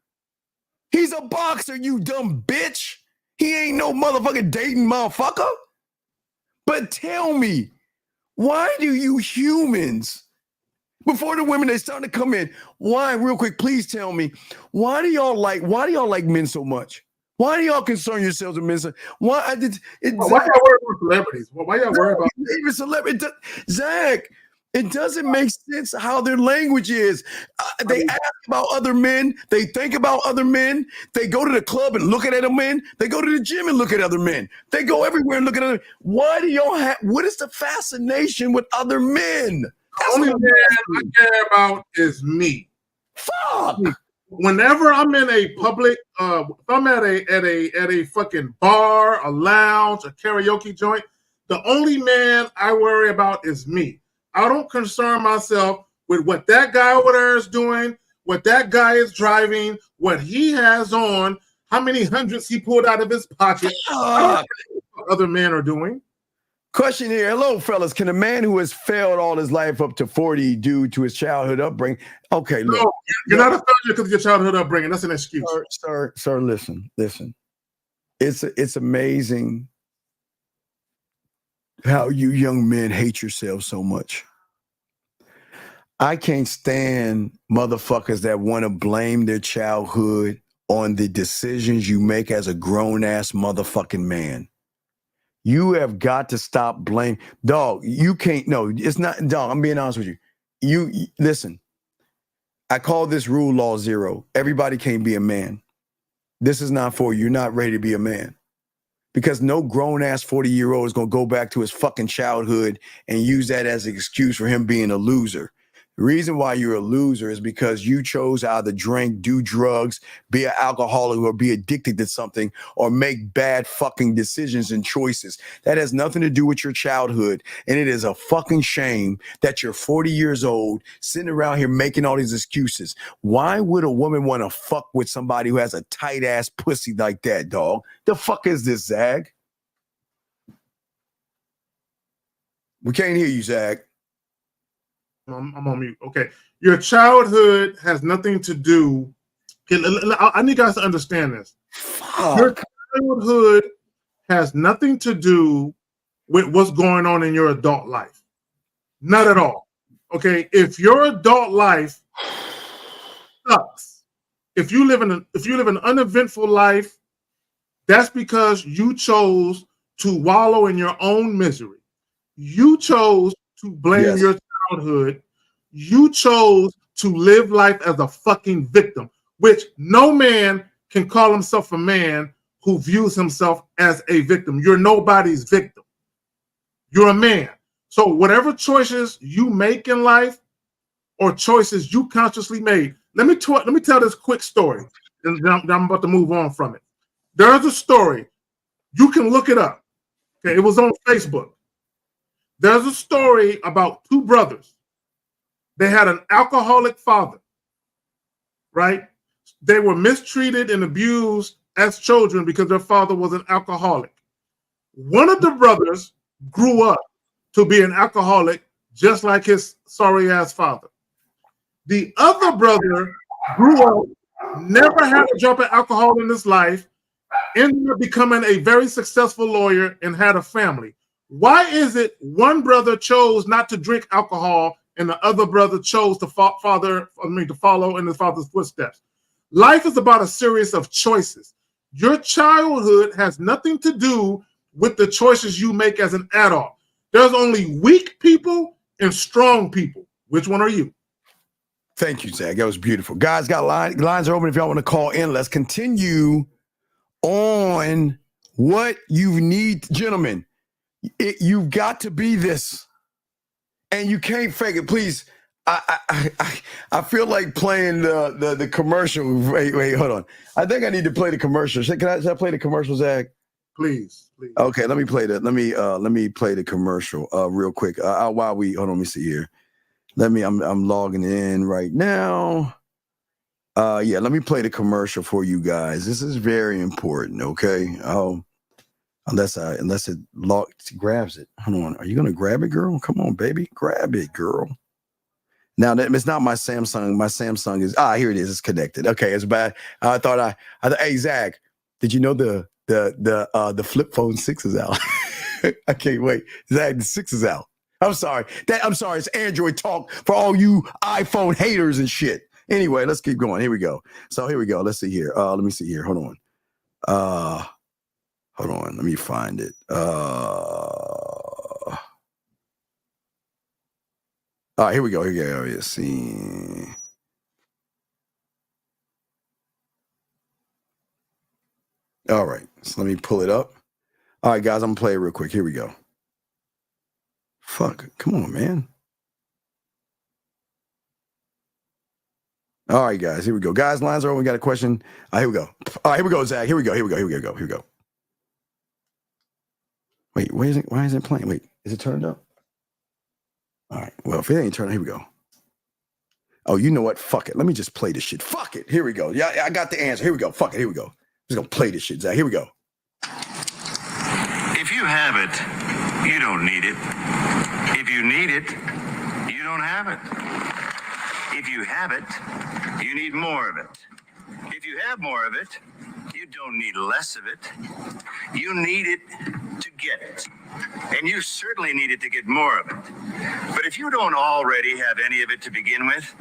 He's a boxer, you dumb bitch. He ain't no motherfucking dating motherfucker. But tell me, why do you humans, before the women they start to come in, why, real quick, please tell me, why do y'all like men so much? Why do y'all concern yourselves with men so why y'all worry about celebrities? Why y'all worry about even celebrities? Zach, it doesn't make sense how their language is. They ask about other men. They think about other men. They go to the club and look at other men. They go to the gym and look at other men. They go everywhere and look at other men. Why do y'all have, what is the fascination with other men? The only man I care about is me. Fuck. Whenever I'm in a public, if I'm at a fucking bar, a lounge, a karaoke joint, the only man I worry about is me. I don't concern myself with what that guy over there is doing, what that guy is driving, what he has on, how many hundreds he pulled out of his pocket. I don't care what other men are doing. Question here. Hello, fellas. Can a man who has failed all his life up to 40 due to his childhood upbringing? Okay, look. No, you're not a failure because of your childhood upbringing. That's an excuse. Sir, listen. It's amazing how you young men hate yourselves so much. I can't stand motherfuckers that want to blame their childhood on the decisions you make as a grown-ass motherfucking man. You have got to stop blaming. Dog, you can't, no, it's not, dog, I'm being honest with you. You listen, I call this rule law 0. Everybody can't be a man. This is not for you. You're not ready to be a man. Because no grown-ass 40-year-old is going to go back to his fucking childhood and use that as an excuse for him being a loser. The reason why you're a loser is because you chose to either drink, do drugs, be an alcoholic, or be addicted to something, or make bad fucking decisions and choices. That has nothing to do with your childhood. And it is a fucking shame that you're 40 years old, sitting around here making all these excuses. Why would a woman want to fuck with somebody who has a tight-ass pussy like that, dog? The fuck is this, Zag? We can't hear you, Zag. I'm on mute. Okay. Your childhood has nothing to do. I need you guys to understand this. Your childhood has nothing to do with what's going on in your adult life. Not at all. Okay. If your adult life sucks, if you live an uneventful life, that's because you chose to wallow in your own misery. You chose to blame Yes. your childhood. You chose to live life as a fucking victim, which no man can call himself a man who views himself as a victim. You're nobody's victim. You're a man. So whatever choices you make in life or choices you consciously made, let me tell this quick story, and then I'm about to move on from it. There's a story. You can look it up. Okay, it was on Facebook. There's a story about two brothers. They had an alcoholic father, right? They were mistreated and abused as children because their father was an alcoholic. One of the brothers grew up to be an alcoholic just like his sorry-ass father. The other brother grew up, never had a drop of alcohol in his life, ended up becoming a very successful lawyer and had a family. Why is it one brother chose not to drink alcohol and the other brother chose to follow in his father's footsteps? Life is about a series of choices. Your childhood has nothing to do with the choices you make as an adult. There's only weak people and strong people. Which one are you? Thank you, Zach. That was beautiful. Guys, lines are open if y'all want to call in. Let's continue on what you need. Gentlemen, you've got to be this. And you can't fake it. Please, I feel like playing the commercial. Wait, hold on. I think I need to play the commercial. Should I play the commercial, Zach? Please. Okay, let me play that. Let me play the commercial real quick. While we hold on, let me see here. I'm logging in right now. Yeah, let me play the commercial for you guys. This is very important, okay? Unless it grabs it. Hold on. Are you gonna grab it, girl? Come on, baby. Grab it, girl. Now it's not my Samsung. My Samsung is here it is. It's connected. Okay, it's bad. I thought hey Zach, did you know the flip phone 6 is out? I can't wait. Zach, the 6 is out. I'm sorry. It's Android talk for all you iPhone haters and shit. Anyway, let's keep going. Here we go. So here we go. Let's see here. Let me see here. Hold on. Hold on. Let me find it. All right, here we go. Let's see. All right. So let me pull it up. All right, guys, I'm gonna play it real quick. Here we go. Fuck. Come on, man. All right, guys. Here we go. Guys, lines are open. We got a question. Here we go. All right, here we go, Zach. Here we go. Wait, why is it playing? Wait, is it turned up? All right. Well, if it ain't turned, here we go. Oh, you know what? Fuck it. Let me just play this shit. Fuck it. Here we go. Yeah, I got the answer. Here we go. Fuck it. Here we go. I'm just gonna play this shit, Zach. Here we go. If you have it, you don't need it. If you need it, you don't have it. If you have it, you need more of it. If you have more of it, you don't need less of it. You need it to get it. And you certainly need it to get more of it. But if you don't already have any of it to begin with,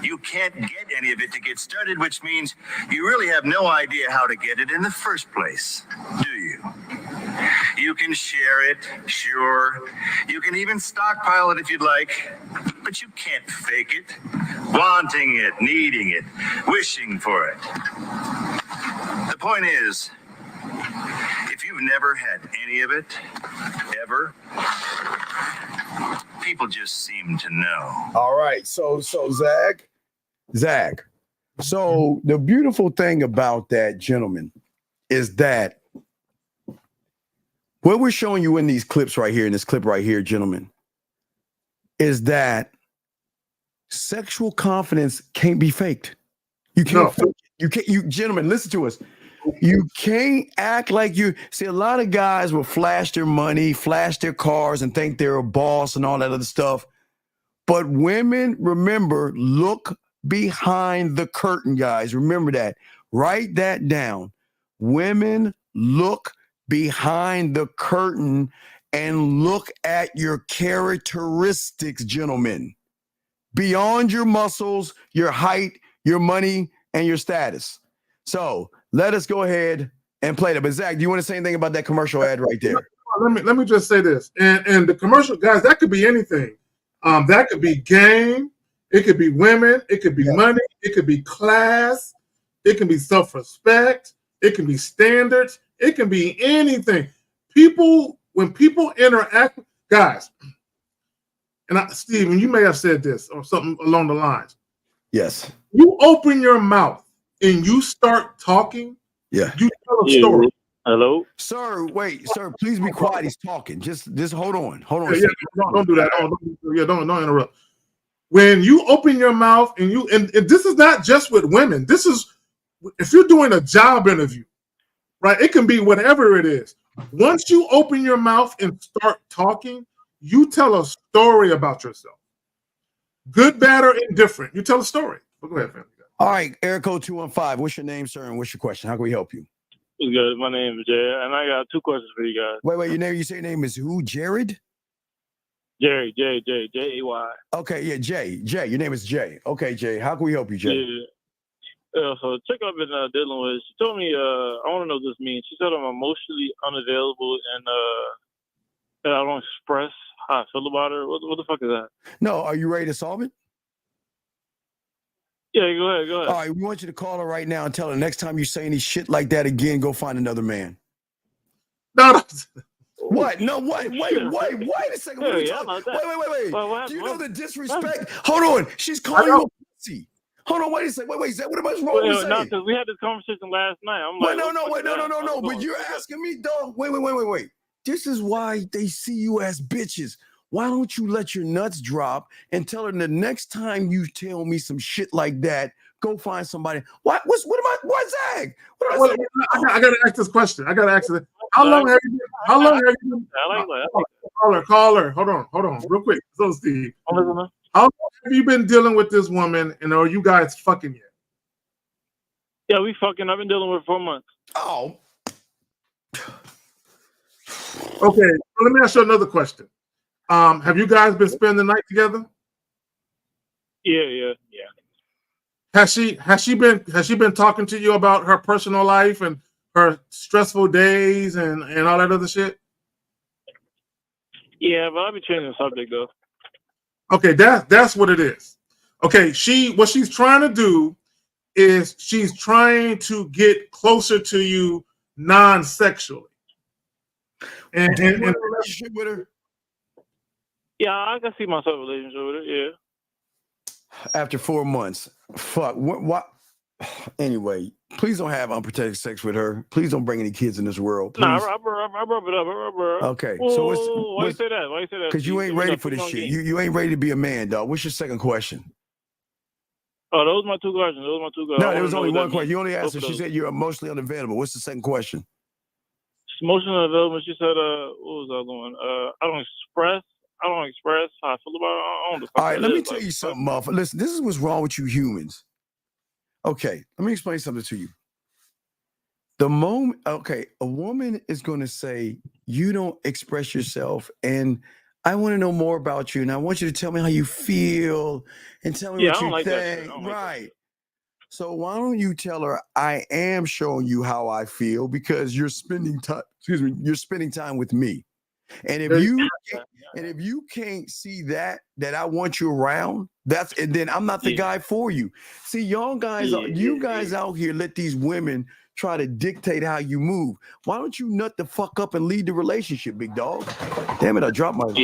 you can't get any of it to get started, which means you really have no idea how to get it in the first place, do you? You can share it, sure. You can even stockpile it if you'd like, but you can't fake it. Wanting it, needing it, wishing for it. The point is, if you've never had any of it, ever, people just seem to know. All right, so Zach. So the beautiful thing about that, gentleman, is that what we're showing you in these clips right here, in this clip right here, gentlemen, is that sexual confidence can't be faked. You can't. No. You gentlemen, listen to us. You can't act like you see. A lot of guys will flash their money, flash their cars, and think they're a boss and all that other stuff. But women, remember, look behind the curtain, guys. Remember that. Write that down. Women look behind the curtain and look at your characteristics, gentlemen. Beyond your muscles, your height, your money, and your status. So let us go ahead and play that. But Zach, do you want to say anything about that commercial ad right there? let me just say this. And the commercial guys, that could be anything. That could be game. It could be women. It could be money. It could be class. It can be self-respect. It can be standards. It can be anything. When people interact, guys, and Stephen, you may have said this or something along the lines. Yes. You open your mouth and you start talking. Yeah. You tell a story. Hello, sir. Wait, sir. Please be quiet. He's talking. Just hold on. Hold on. Yeah, don't do that. Don't interrupt. When you open your mouth and this is not just with women. This is if you're doing a job interview, right? It can be whatever it is. Once you open your mouth and start talking, you tell a story about yourself. Good, bad, or indifferent. You tell a story. Go ahead, family. All right, Eric Code 215. What's your name, sir, and what's your question? How can we help you? good. My name is Jay, and I got 2 questions for you guys. Wait. Your name? You say your name is who? Jared? Jerry, J-A-Y. Okay, yeah, Jay. Your name is Jay. Okay, Jay. How can we help you, Jay? Yeah. So chick I've been dealing with, she told me, I want to know what this means. She said I'm emotionally unavailable and that I don't express how I feel about her. What the fuck is that? No, are you ready to solve it? Yeah, go ahead. All right, we want you to call her right now and tell her next time you say any shit like that again, go find another man. No. What? No, wait a second. Wait. Do you know the disrespect? Hold on. She's calling you a pussy. Hold on, wait a second. Wait, is that what am I wrong with saying? No, because we had this conversation last night. I'm like, no. But you're asking me, dog. Wait. This is why they see you as bitches. Why don't you let your nuts drop and tell her the next time you tell me some shit like that, go find somebody. What's Zag? I gotta ask this question. How long have you been? Caller. Hold on, real quick. So, Steve, how long have you been dealing with this woman, and are you guys fucking yet? Yeah, we fucking. I've been dealing with her for 4 months. Oh. Okay, so let me ask you another question. Have you guys been spending the night together? Yeah. Has she been talking to you about her personal life and her stressful days and all that other shit? Yeah, but I'll be changing the subject though. Okay, that's what it is. Okay, what she's trying to do is she's trying to get closer to you non-sexually. And relationship with her? Yeah, I can see myself in a relationship with her, yeah. After 4 months. Fuck. What? Anyway, please don't have unprotected sex with her. Please don't bring any kids in this world. Please. Nah, I rub it up. Okay. Whoa, so why you say that? Because you ain't ready for this shit. You ain't ready to be a man, dog. What's your second question? Oh, those are my 2 questions. No, there was only one question. You only asked her. She said you're emotionally unavailable. What's the second question? Emotional unavailable. She said, what was the other one? I don't express how I feel about her. I don't know. All right, let me tell you something, motherfucker. Listen, this is what's wrong with you humans. Okay, let me explain something to you. A woman is going to say, you don't express yourself, and I want to know more about you, and I want you to tell me how you feel, and tell me what you think. Right. So why don't you tell her I am showing you how I feel because you're spending time. You're spending time with me, and if you can't see that I want you around, and then I'm not the guy for you. See, you guys out here let these women try to dictate how you move. Why don't you nut the fuck up and lead the relationship, big dog? Damn it, I dropped my. When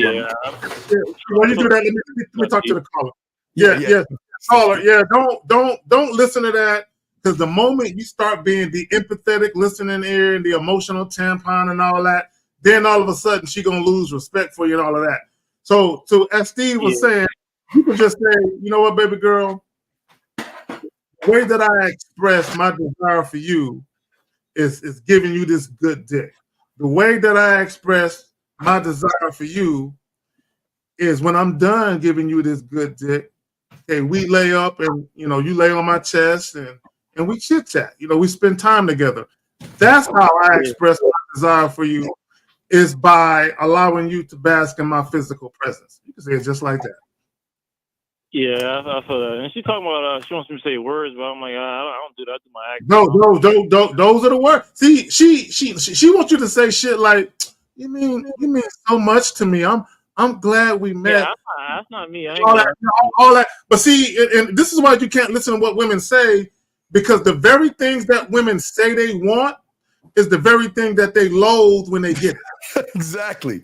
you do that, let me talk to the caller. Yeah. Caller, yeah. Don't listen to that, because the moment you start being the empathetic listening ear and the emotional tampon and all that, then all of a sudden she gonna lose respect for you and all of that. So as Steve was saying, you can just say, you know what, baby girl, the way that I express my desire for you is giving you this good dick. The way that I express my desire for you is when I'm done giving you this good dick, okay, we lay up and you lay on my chest and we chit chat. We spend time together. That's how I express my desire for you, is by allowing you to bask in my physical presence. You can say it just like that. Yeah, I saw that. And she's talking about she wants me to say words, but I'm like, I don't do that to my act. No, those are the words. See, she wants you to say shit like, You mean so much to me. I'm glad we met. Yeah, that's not me. I ain't All got that, all that. But see, and this is why you can't listen to what women say, because the very things that women say they want is the very thing that they loathe when they get it. Exactly.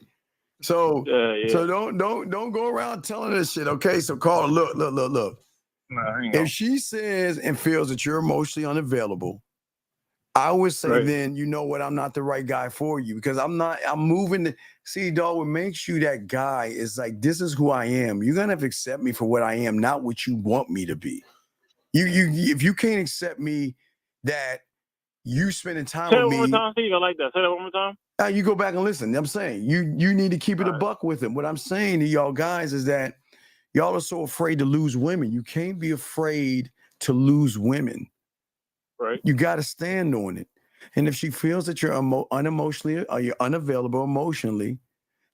So so don't go around telling this shit. Okay. So Carl, look. If she says and feels that you're emotionally unavailable, I would say then, you know what, I'm not the right guy for you, because I'm moving. See, dog, what makes you that guy is like, this is who I am. You're going to have to accept me for what I am, not what you want me to be. If you can't accept me, that you spending time Say with that one me. more time. Say you like that. Say that one more time. You go back and listen. I'm saying you need to keep it a buck with him. What I'm saying to y'all guys is that y'all are so afraid to lose women. You can't be afraid to lose women. Right. You got to stand on it. And if she feels that you're unemotionally or you're unavailable emotionally,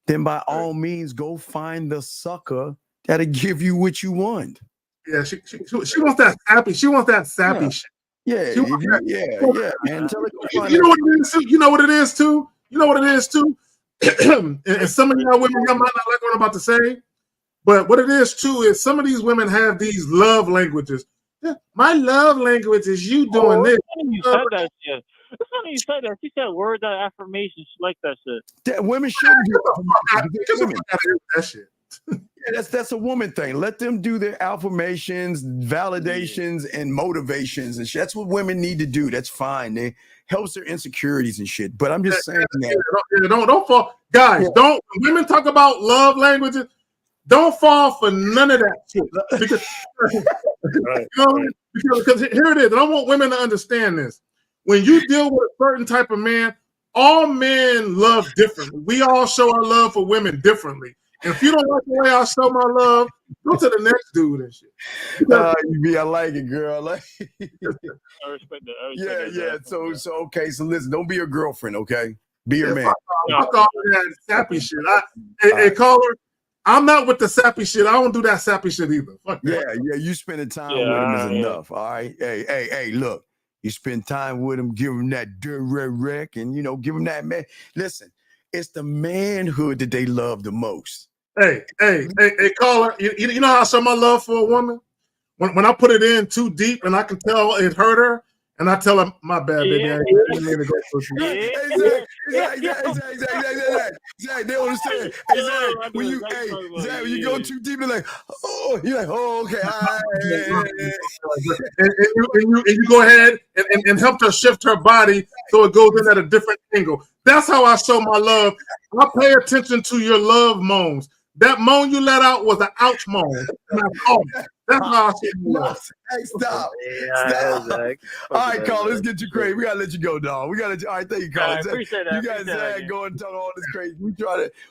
then by all means go find the sucker that'll give you what you want. Yeah, she wants that sappy. She wants that sappy shit. Yeah, man. Tell her go find You know what it is too. You know what it is too. You know what it is too. And some of y'all women, y'all might not like what I'm about to say, but what it is too is some of these women have these love languages. Yeah, my love language is you doing this. You said that shit. It's funny you said that. She said words that affirmations. She like that shit. That women shouldn't do that shit. Yeah, that's a woman thing. Let them do their affirmations, validations, and motivations and shit. That's what women need to do. That's fine. It helps their insecurities and shit. But I'm just saying that. Don't fall, guys. Don't, when women talk about love languages, don't fall for none of that shit. Because, because here it is. And I want women to understand this. When you deal with a certain type of man, all men love differently. We all show our love for women differently. And if you don't like the way I show my love, go to the next dude and shit. I like it, girl. I respect that. Yeah. So okay. So listen, don't be your girlfriend, okay? Be your man. Fuck all that sappy shit. Hey, caller, I'm not with the sappy shit. I don't do that sappy shit either. Fuck that. Yeah. You spending time with him is enough. All right. Hey, look. You spend time with him, give him that direct wreck, and give him that man. Listen, it's the manhood that they love the most. Hey, caller, you know how I show my love for a woman? When I put it in too deep and I can tell it hurt her, and I tell her, my bad, baby. I didn't mean to go push you. Exactly. They understand. Exactly. When you go too deep, they're like, oh, you're like, oh, okay. And you go ahead and help her shift her body so it goes in at a different angle. That's how I show my love. I pay attention to your love moans. That moan you let out was an ouch moan. That's how I see you. Hey, stop. All right, Carl, let's get you crazy. We gotta let you go, dog. All right, thank you, Carl. Appreciate that. You guys go and talk all this crazy.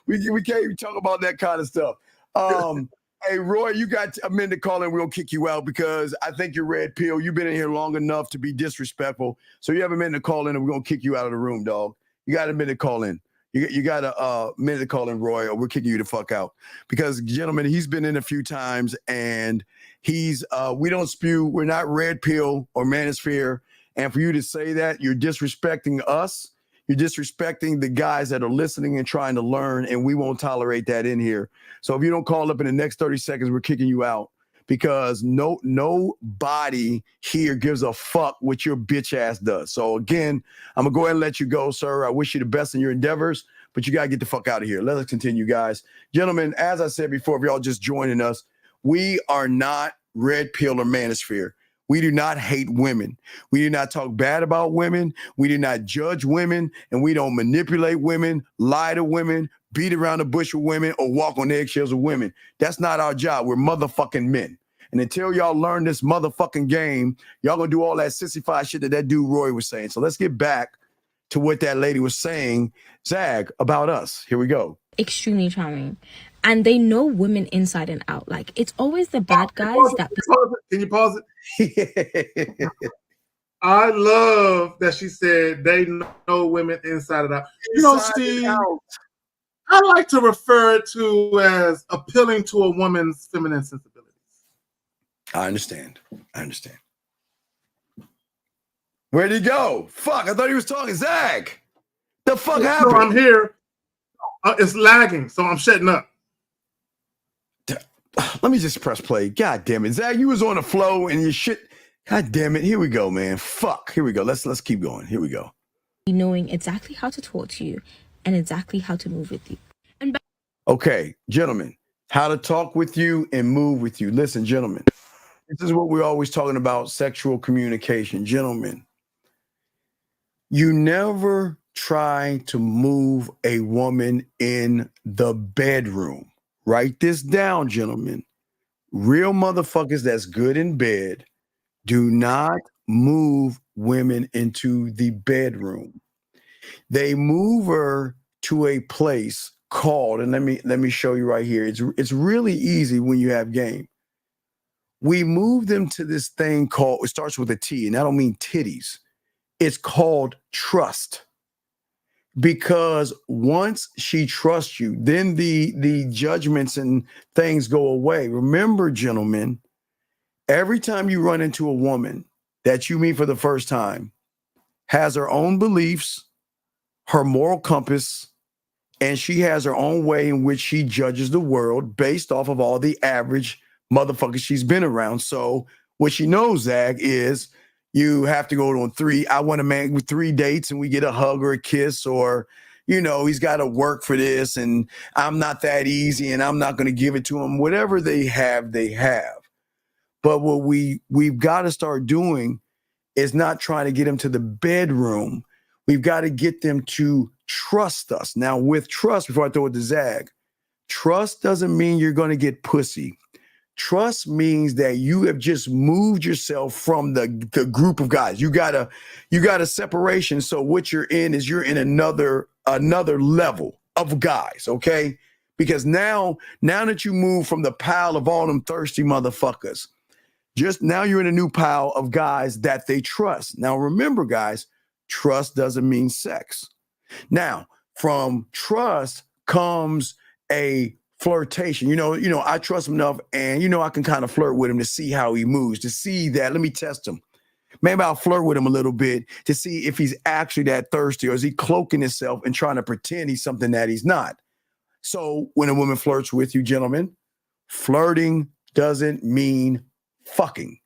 We can't even talk about that kind of stuff. Hey, Roy, you got a minute to call in. We're gonna kick you out because I think you're red pill. You've been in here long enough to be disrespectful. So you have a minute to call in, and we're gonna kick you out of the room, dog. You got a minute to call in. You got a minute to call in, Roy, or we're kicking you the fuck out. Because, gentlemen, he's been in a few times, and we don't spew. We're not red pill or manosphere. And for you to say that, you're disrespecting us. You're disrespecting the guys that are listening and trying to learn, and we won't tolerate that in here. So if you don't call up in the next 30 seconds, we're kicking you out. Because nobody here gives a fuck what your bitch ass does. So again, I'm gonna go ahead and let you go, sir. I wish you the best in your endeavors, but you gotta get the fuck out of here. Let us continue, guys. Gentlemen, as I said before, if y'all just joining us, we are not red pill or manosphere. We do not hate women. We do not talk bad about women. We do not judge women, and we don't manipulate women, lie to women, beat around the bush with women, or walk on eggshells with women. That's not our job. We're motherfucking men. And until y'all learn this motherfucking game, y'all gonna do all that sissified shit that dude Roy was saying. So let's get back to what that lady was saying, Zag, about us. Here we go. Extremely charming. And they know women inside and out. Like, it's always the bad guys that... Can you pause it? I love that she said they know women inside and out. You know, Steve, I like to refer to as appealing to a woman's feminine sensibilities. I understand. Where'd he go? Fuck, I thought he was talking. Zach, the fuck happened? No, I'm here. It's lagging, so I'm shutting up. Let me just press play. God damn it, Zach, you was on the flow and your shit. God damn it. Here we go, man. Fuck. Here we go. Let's keep going. Here we go. Knowing exactly how to talk to you and exactly how to move with you. Okay, gentlemen, how to talk with you and move with you. Listen, gentlemen, this is what we're always talking about, sexual communication. Gentlemen, you never try to move a woman in the bedroom. Write this down, gentlemen. Real motherfuckers that's good in bed do not move women into the bedroom. They move her to a place called, and let me show you right here. It's really easy when you have game. We move them to this thing called, it starts with a T, and I don't mean titties. It's called trust. Because once she trusts you, then the judgments and things go away. Remember, gentlemen, every time you run into a woman that you meet for the first time, has her own beliefs, her moral compass, and she has her own way in which she judges the world based off of all the average motherfuckers she's been around. So what she knows, Zach, is you have to go on 3. I want a man with 3 dates and we get a hug or a kiss, or, you know, he's got to work for this and I'm not that easy and I'm not going to give it to him. Whatever they have, they have. But what we've got to start doing is not trying to get them to the bedroom. We've got to get them to trust us. Now, with trust, before I throw it to Zag, trust doesn't mean you're going to get pussy. Trust means that you have just moved yourself from the group of guys. You got a separation. So what you're in is you're in another level of guys, okay? Because now that you move from the pile of all them thirsty motherfuckers, just now you're in a new pile of guys that they trust. Now remember, guys, trust doesn't mean sex. Now, from trust comes a flirtation. You know, I trust him enough, and I can kind of flirt with him to see how he moves, to see that. Let me test him. Maybe I'll flirt with him a little bit to see if he's actually that thirsty, or is he cloaking himself and trying to pretend he's something that he's not. So when a woman flirts with you, gentlemen, flirting doesn't mean fucking.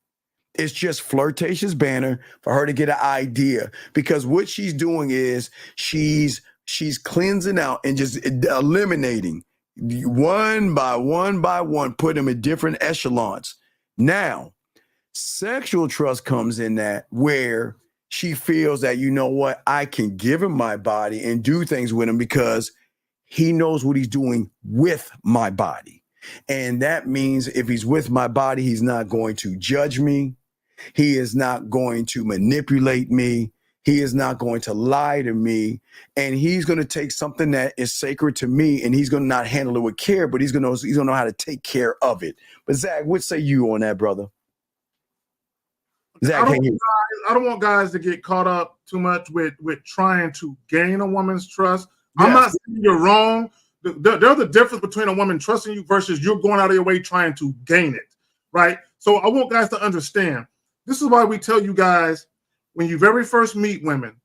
It's just flirtatious banner for her to get an idea, because what she's doing is she's cleansing out and just eliminating one by one, put them in different echelons. Now, sexual trust comes in that where she feels that, you know what, I can give him my body and do things with him because he knows what he's doing with my body. And that means if he's with my body, he's not going to judge me. He is not going to manipulate me. He is not going to lie to me. And he's going to take something that is sacred to me, and he's going to not handle it with care, but he's going to know how to take care of it. But Zach, what say you on that, brother? Zach, I don't want guys to get caught up too much with trying to gain a woman's trust. Yes. I'm not saying you're wrong. There's a difference between a woman trusting you versus you're going out of your way trying to gain it, right? So I want guys to understand. This is why we tell you guys, when you very first meet women,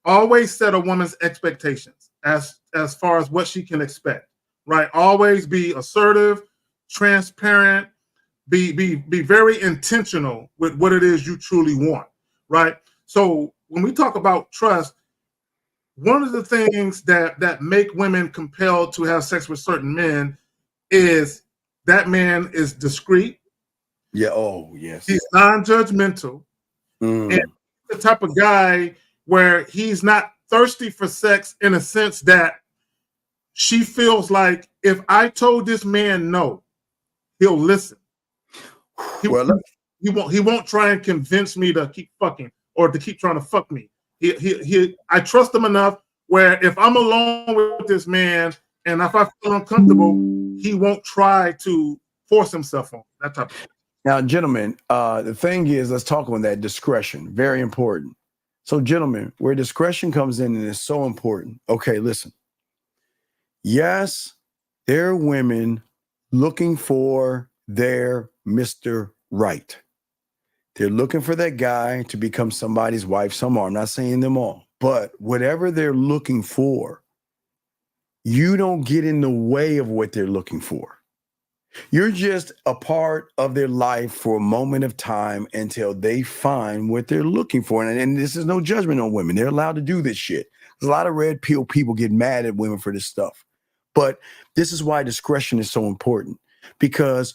always set a woman's expectations as far as what she can expect, right? Always be assertive, transparent, be very intentional with what it is you truly want, right? So when we talk about trust, one of the things that make women compelled to have sex with certain men is that man is discreet. Yeah. Oh, yes. He's non-judgmental. And the type of guy where he's not thirsty for sex in a sense that she feels like if I told this man no, he'll listen. He won't try and convince me to keep fucking or to keep trying to fuck me. I trust him enough where if I'm alone with this man and if I feel uncomfortable, he won't try to force himself on that type of thing. Now, gentlemen, the thing is, let's talk on that discretion. Very important. So, gentlemen, where discretion comes in and is so important. Okay, listen. Yes, there are women looking for their Mr. Right. They're looking for that guy to become somebody's wife. Some are. I'm not saying them all. But whatever they're looking for, you don't get in the way of what they're looking for. You're just a part of their life for a moment of time until they find what they're looking for. And this is no judgment on women. They're allowed to do this shit. There's a lot of red pill people get mad at women for this stuff. But this is why discretion is so important, because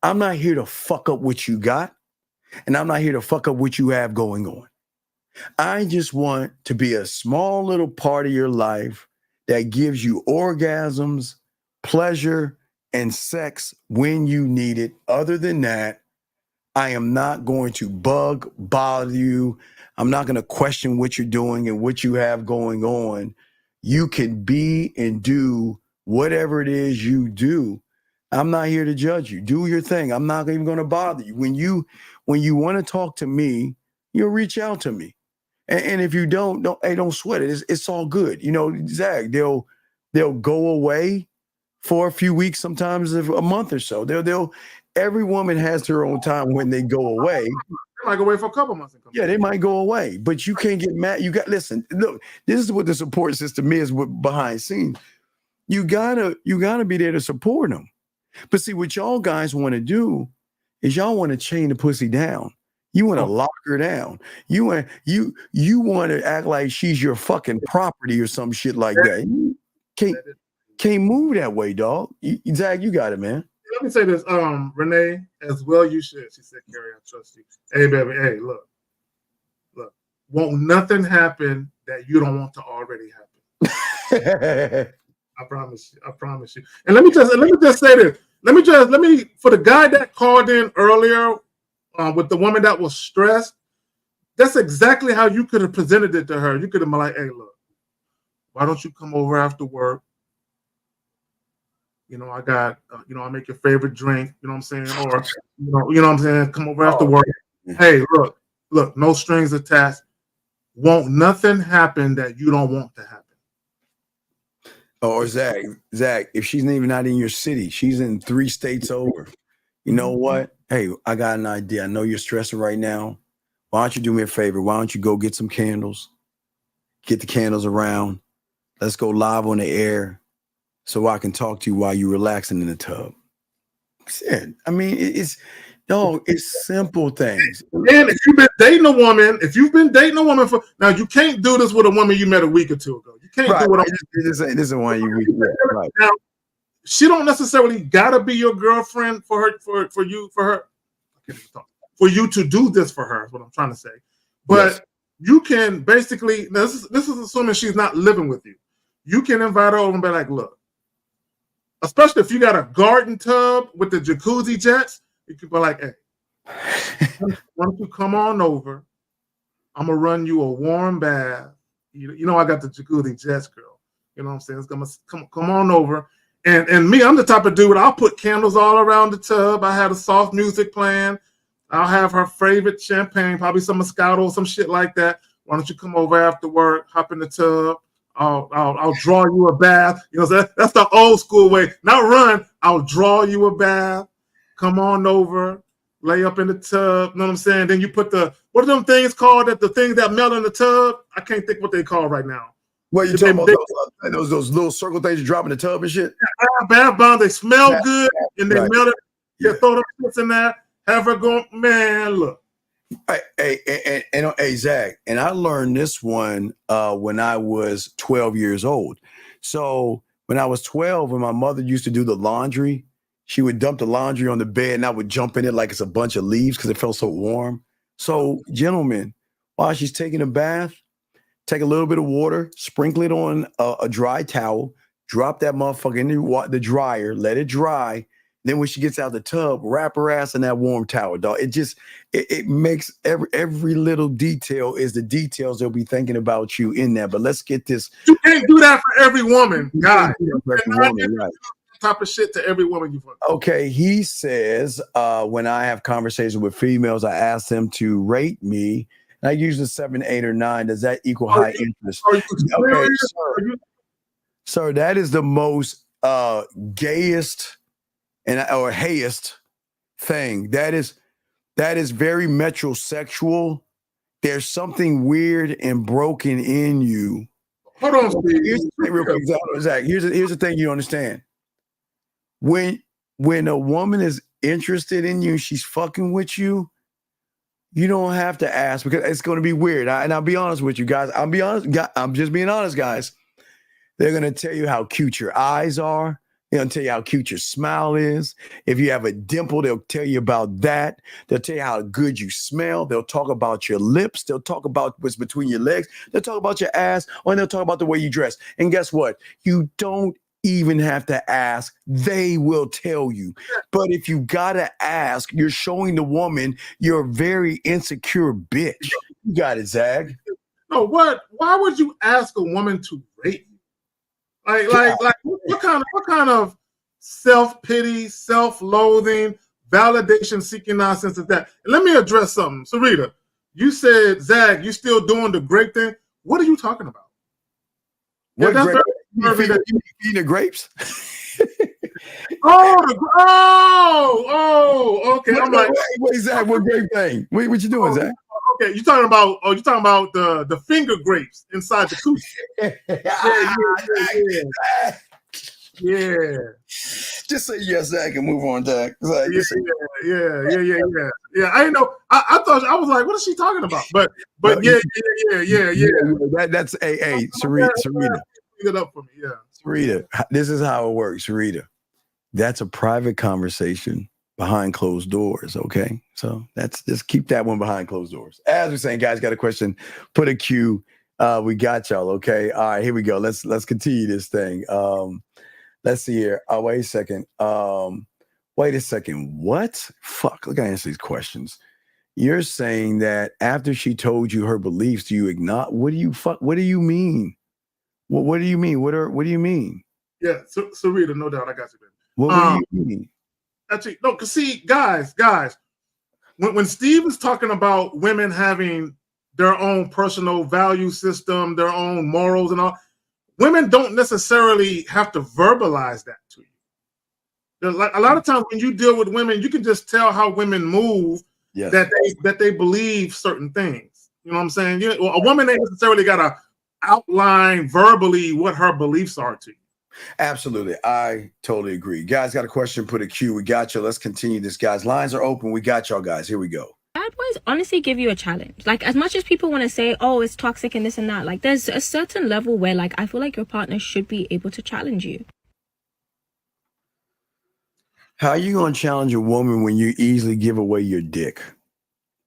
I'm not here to fuck up what you got, and I'm not here to fuck up what you have going on. I just want to be a small little part of your life that gives you orgasms, pleasure, and sex when you need it. Other than that, I am not going to bother you. I'm not going to question what you're doing and what you have going on. You can be and do whatever it is you do. I'm not here to judge you. Do your thing. I'm not even going to bother you. When you want to talk to me, you'll reach out to me. And if you don't sweat it. It's all good. You know, Zach, they'll go away for a few weeks, sometimes a month or so. Every woman has her own time when they go away. They might go away for a couple months. Yeah, they might go away, but you can't get mad. Listen, look, this is what the support system is behind scenes. You gotta be there to support them. But see, what y'all guys want to do is y'all want to chain the pussy down. You want to lock her down. You want to act like she's your fucking property or some shit like that. You can't move that way, dog. Zach, you got it, man. Let me say this, Renee, as well you should. She said, Carrie, I trust you. Hey, baby, hey, look. Won't nothing happen that you don't want to already happen. I promise you. And let me just say this. Let me for the guy that called in earlier with the woman that was stressed, that's exactly how you could have presented it to her. You could have been like, hey, look, why don't you come over after work? You know, I got, I make your favorite drink, you know what I'm saying? Or, you know what I'm saying? Come over after work. Hey, look, no strings attached. Won't nothing happen that you don't want to happen. Or Zach, if she's even not in your city, she's in 3 states over. You know what? Hey, I got an idea. I know you're stressing right now. Why don't you do me a favor? Why don't you go get some candles? Get the candles around. Let's go live on the air so I can talk to you while you're relaxing in the tub. I mean, it's simple things. And if you've been dating a woman, for now, you can't do this with a woman you met a week or two ago. You can't do it. This isn't one you read. Right. Now, she don't necessarily gotta be your girlfriend for you to do this for her. Is what I'm trying to say. But yes, you can basically. Now this is assuming she's not living with you. You can invite her over and be like, look. Especially if you got a garden tub with the jacuzzi jets, you can be like, hey, why don't you come on over? I'm going to run you a warm bath. You know I got the jacuzzi jets, girl. You know what I'm saying? It's gonna come on over. And me, I'm the type of dude, I'll put candles all around the tub. I had a soft music playing. I'll have her favorite champagne, probably some Moscato or some shit like that. Why don't you come over after work, hop in the tub? I'll draw you a bath. You know, so that's the old school way. Not run. I'll draw you a bath. Come on over. Lay up in the tub. You know what I'm saying? Then you put what are them things called? The things that melt in the tub? I can't think what they call right now. What you talking about? Those little circle things you drop in the tub and shit? Bath bombs. They smell good and they melt it. Yeah, throw them shits in there. Have her go, man, look. Hey, Zach, and I learned this one when I was 12 years old. So when I was 12, when my mother used to do the laundry, she would dump the laundry on the bed and I would jump in it like it's a bunch of leaves because it felt so warm. So, gentlemen, while she's taking a bath, take a little bit of water, sprinkle it on a dry towel, drop that motherfucker in the dryer, let it dry. Then when she gets out the tub, wrap her ass in that warm towel, dog. It makes every little detail is the details they'll be thinking about you in there. But let's get this. You can't do that for every woman, guys. Right. Type of shit to every woman you fuck. Okay, he says when I have conversations with females, I ask them to rate me. And I use the 7, 8, or 9. Does that equal high interest? Okay, sir, that is the most gayest or hayest thing. That is very metrosexual. There's something weird and broken in you Hold on, Steve. Here's the thing, real quick, Zach. Here's the thing you understand. When a woman is interested in you, she's fucking with you. You don't have to ask because it's going to be weird. And I'll be honest with you guys. I'm just being honest, guys. They're going to tell you how cute your eyes are. They're going to tell you how cute your smile is. If you have a dimple, they'll tell you about that. They'll tell you how good you smell. They'll talk about your lips. They'll talk about what's between your legs. They'll talk about your ass, or they'll talk about the way you dress. And guess what? You don't even have to ask. They will tell you. But if you got to ask, you're showing the woman you're a very insecure bitch. You got it, Zag. No, what? Why would you ask a woman to rate you? Like, what kind of self-pity, self-loathing, validation-seeking nonsense is that? And let me address something. Sarita, you said, Zag, you still doing the grape thing. What are you talking about? What grape? You eating the grapes? Okay. I'm like, wait, Zach, what grape thing? What you doing, Zach? Okay, you talking about the finger grapes inside the coochie. Yeah. Just say yes, Zach, and move on, Zach. Like, Yeah. I didn't know. I thought I was like, what is she talking about? But yeah. That's Sarita. It up for me, yeah. Sarita, this is how it works, Sarita. That's a private conversation behind closed doors, okay? So that's just keep that one behind closed doors. As we're saying, guys, got a question, put a Q. We got y'all, okay? All right, here we go. Let's continue this thing. Let's see here. Oh, wait a second. What? Fuck, look, I answer these questions. You're saying that after she told you her beliefs, do you ignore? What do you mean? What do you mean? What do you mean? Yeah, Sarita, no doubt, I got you, baby. What do you mean? Actually, no, because see, guys, when Steve is talking about women having their own personal value system, their own morals and all, women don't necessarily have to verbalize that to you. Like a lot of times when you deal with women, you can just tell how women move, yes, that they believe certain things. You know what I'm saying? A woman ain't necessarily got to outline verbally what her beliefs are to you. Absolutely. I totally agree. Guys, got a question, put a Q. We got you. Let's continue this, guys. Lines are open. We got y'all, guys. Here we go. Bad boys honestly give you a challenge. Like, as much as people want to say, oh, it's toxic and this and that, like, there's a certain level where, like, I feel like your partner should be able to challenge you. How are you going to challenge a woman when you easily give away your dick?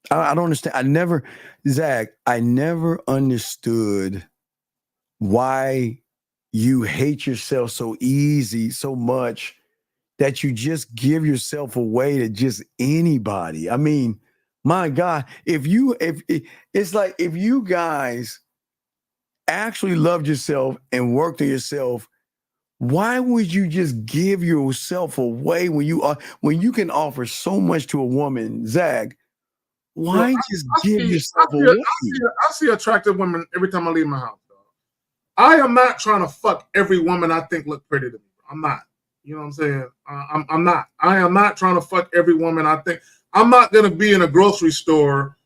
I don't understand. Zach, I never understood why you hate yourself so much that you just give yourself away to just anybody. I mean, my God, if it's like if you guys actually loved yourself and worked on yourself, why would you just give yourself away when you can offer so much to a woman, Zach? Why just give yourself away? I see attractive women every time I leave my house. I am not trying to fuck every woman I think look pretty to me. I'm not. You know what I'm saying? I'm not. I am not trying to fuck every woman I think. I'm not going to be in a grocery store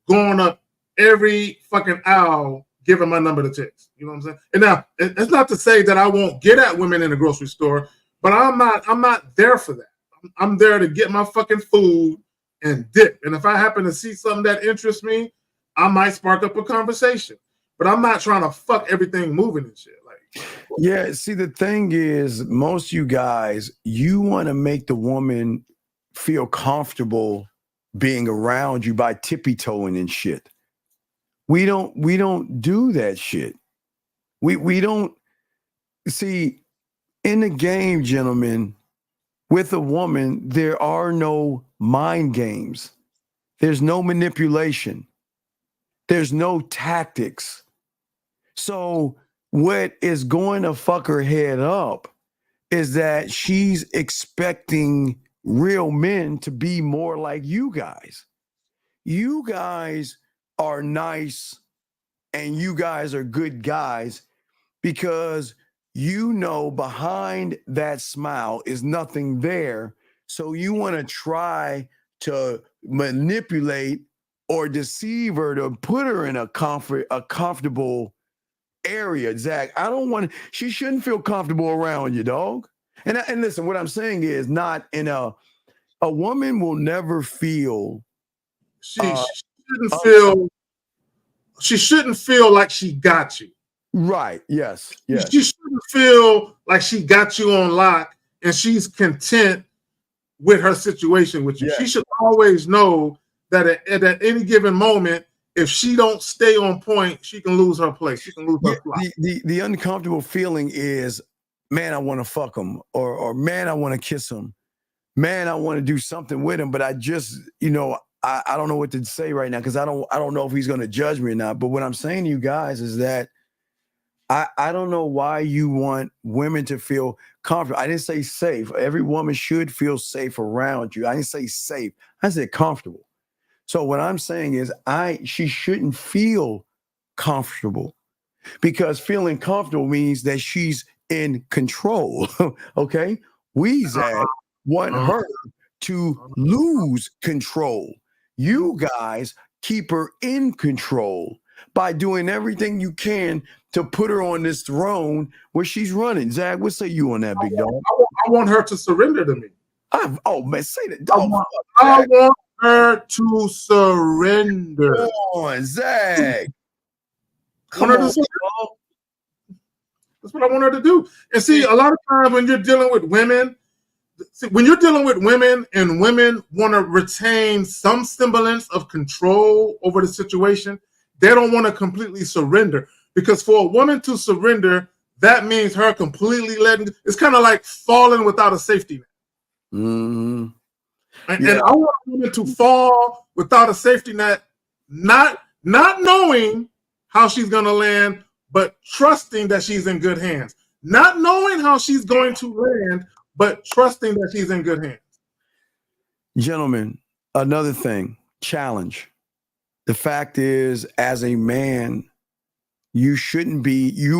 going up every fucking aisle giving my number to chicks. You know what I'm saying? And now, it's not to say that I won't get at women in the grocery store, but I'm not there for that. I'm there to get my fucking food and dip. And if I happen to see something that interests me, I might spark up a conversation. But I'm not trying to fuck everything moving and shit. Like, yeah, see, the thing is, most you guys, you want to make the woman feel comfortable being around you by tippy-toeing and shit. We don't do that shit. We don't see in the game, gentlemen, with a woman, there are no mind games. There's no manipulation. There's no tactics. So what is going to fuck her head up is that she's expecting real men to be more like you guys. You guys are nice and you guys are good guys because you know behind that smile is nothing there. So you want to try to manipulate or deceive her to put her in a comfortable area, Zach. I don't want. She shouldn't feel comfortable around you, dog. And listen, what I'm saying is not in a woman will never feel. She shouldn't feel like she got you. Right. Yes. Yes. She shouldn't feel like she got you on lock and she's content with her situation with you. Yes. She should always know that at any given moment, if she don't stay on point, she can lose her place. She can lose her spot. The uncomfortable feeling is, man, I want to fuck him, or man, I want to kiss him. Man, I want to do something with him, but I just, I don't know what to say right now because I don't know if he's going to judge me or not. But what I'm saying to you guys is that I don't know why you want women to feel comfortable. I didn't say safe. Every woman should feel safe around you. I didn't say safe. I said comfortable. So what I'm saying is she shouldn't feel comfortable, because feeling comfortable means that she's in control. Okay? We, Zach, want her to lose control. You guys keep her in control by doing everything you can to put her on this throne where she's running. Zach, what say you on that, big dog? I want her to surrender to me. Oh, man, say that. I want her to surrender. Come on, Zach. That's what I want her to do. And see, a lot of times when you're dealing with women, and women want to retain some semblance of control over the situation, they don't want to completely surrender. Because for a woman to surrender, that means her completely it's kind of like falling without a safety net. Mm-hmm. And I want a woman to fall without a safety net, not knowing how she's going to land, but trusting that she's in good hands. Not knowing how she's going to land, but trusting that she's in good hands. Gentlemen, another thing, challenge. The fact is, as a man, you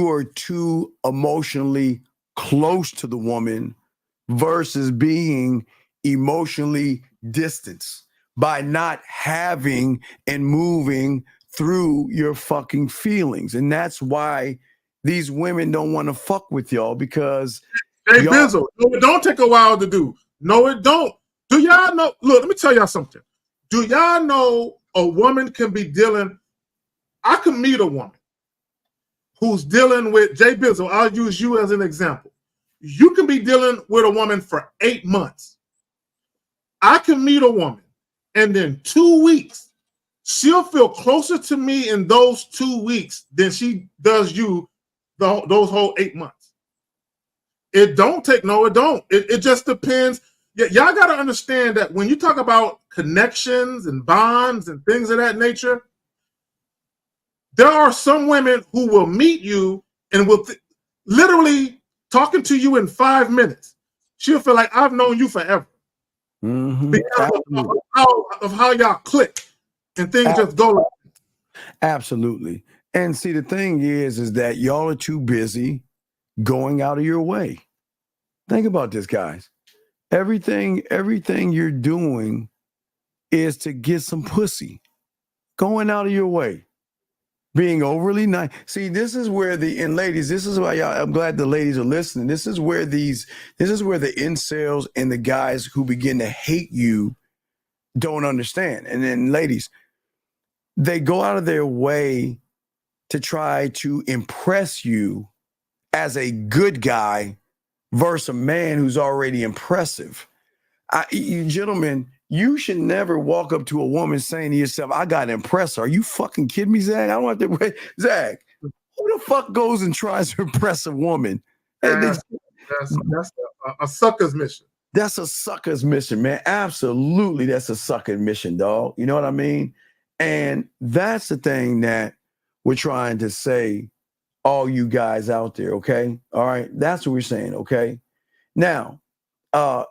are too emotionally close to the woman versus being emotionally distanced by not having and moving through your fucking feelings. And that's why these women don't want to fuck with y'all, because Hey, Bizzle, no, it don't take a while to do. No, it don't. Do y'all know? Look, let me tell y'all something. Do y'all know a woman can be dealing? I can meet a woman who's dealing with Jay Bizzle. I'll use you as an example. You can be dealing with a woman for 8 months. I can meet a woman, and then 2 weeks, she'll feel closer to me in those 2 weeks than she does you those whole 8 months. It don't. It just depends. Y'all got to understand that when you talk about connections and bonds and things of that nature, there are some women who will meet you and will literally talking to you in 5 minutes. She'll feel like I've known you forever. Mm-hmm. Because of how y'all click and things just go like that. Absolutely. And see, the thing is that y'all are too busy going out of your way. Think about this, guys. Everything you're doing is to get some pussy. Going out of your way. Being overly nice. See, this is where ladies, this is why I'm glad the ladies are listening. This is where the incels and the guys who begin to hate you don't understand. And then ladies, they go out of their way to try to impress you as a good guy versus a man who's already impressive. You gentlemen, you should never walk up to a woman saying to yourself, I got to impress her. Are you fucking kidding me, Zach? I don't have to wait. Zach, who the fuck goes and tries to impress a woman? That's a sucker's mission. That's a sucker's mission, man. Absolutely, that's a sucker mission, dog. You know what I mean? And that's the thing that we're trying to say, all you guys out there, okay? All right, that's what we're saying, okay? Now,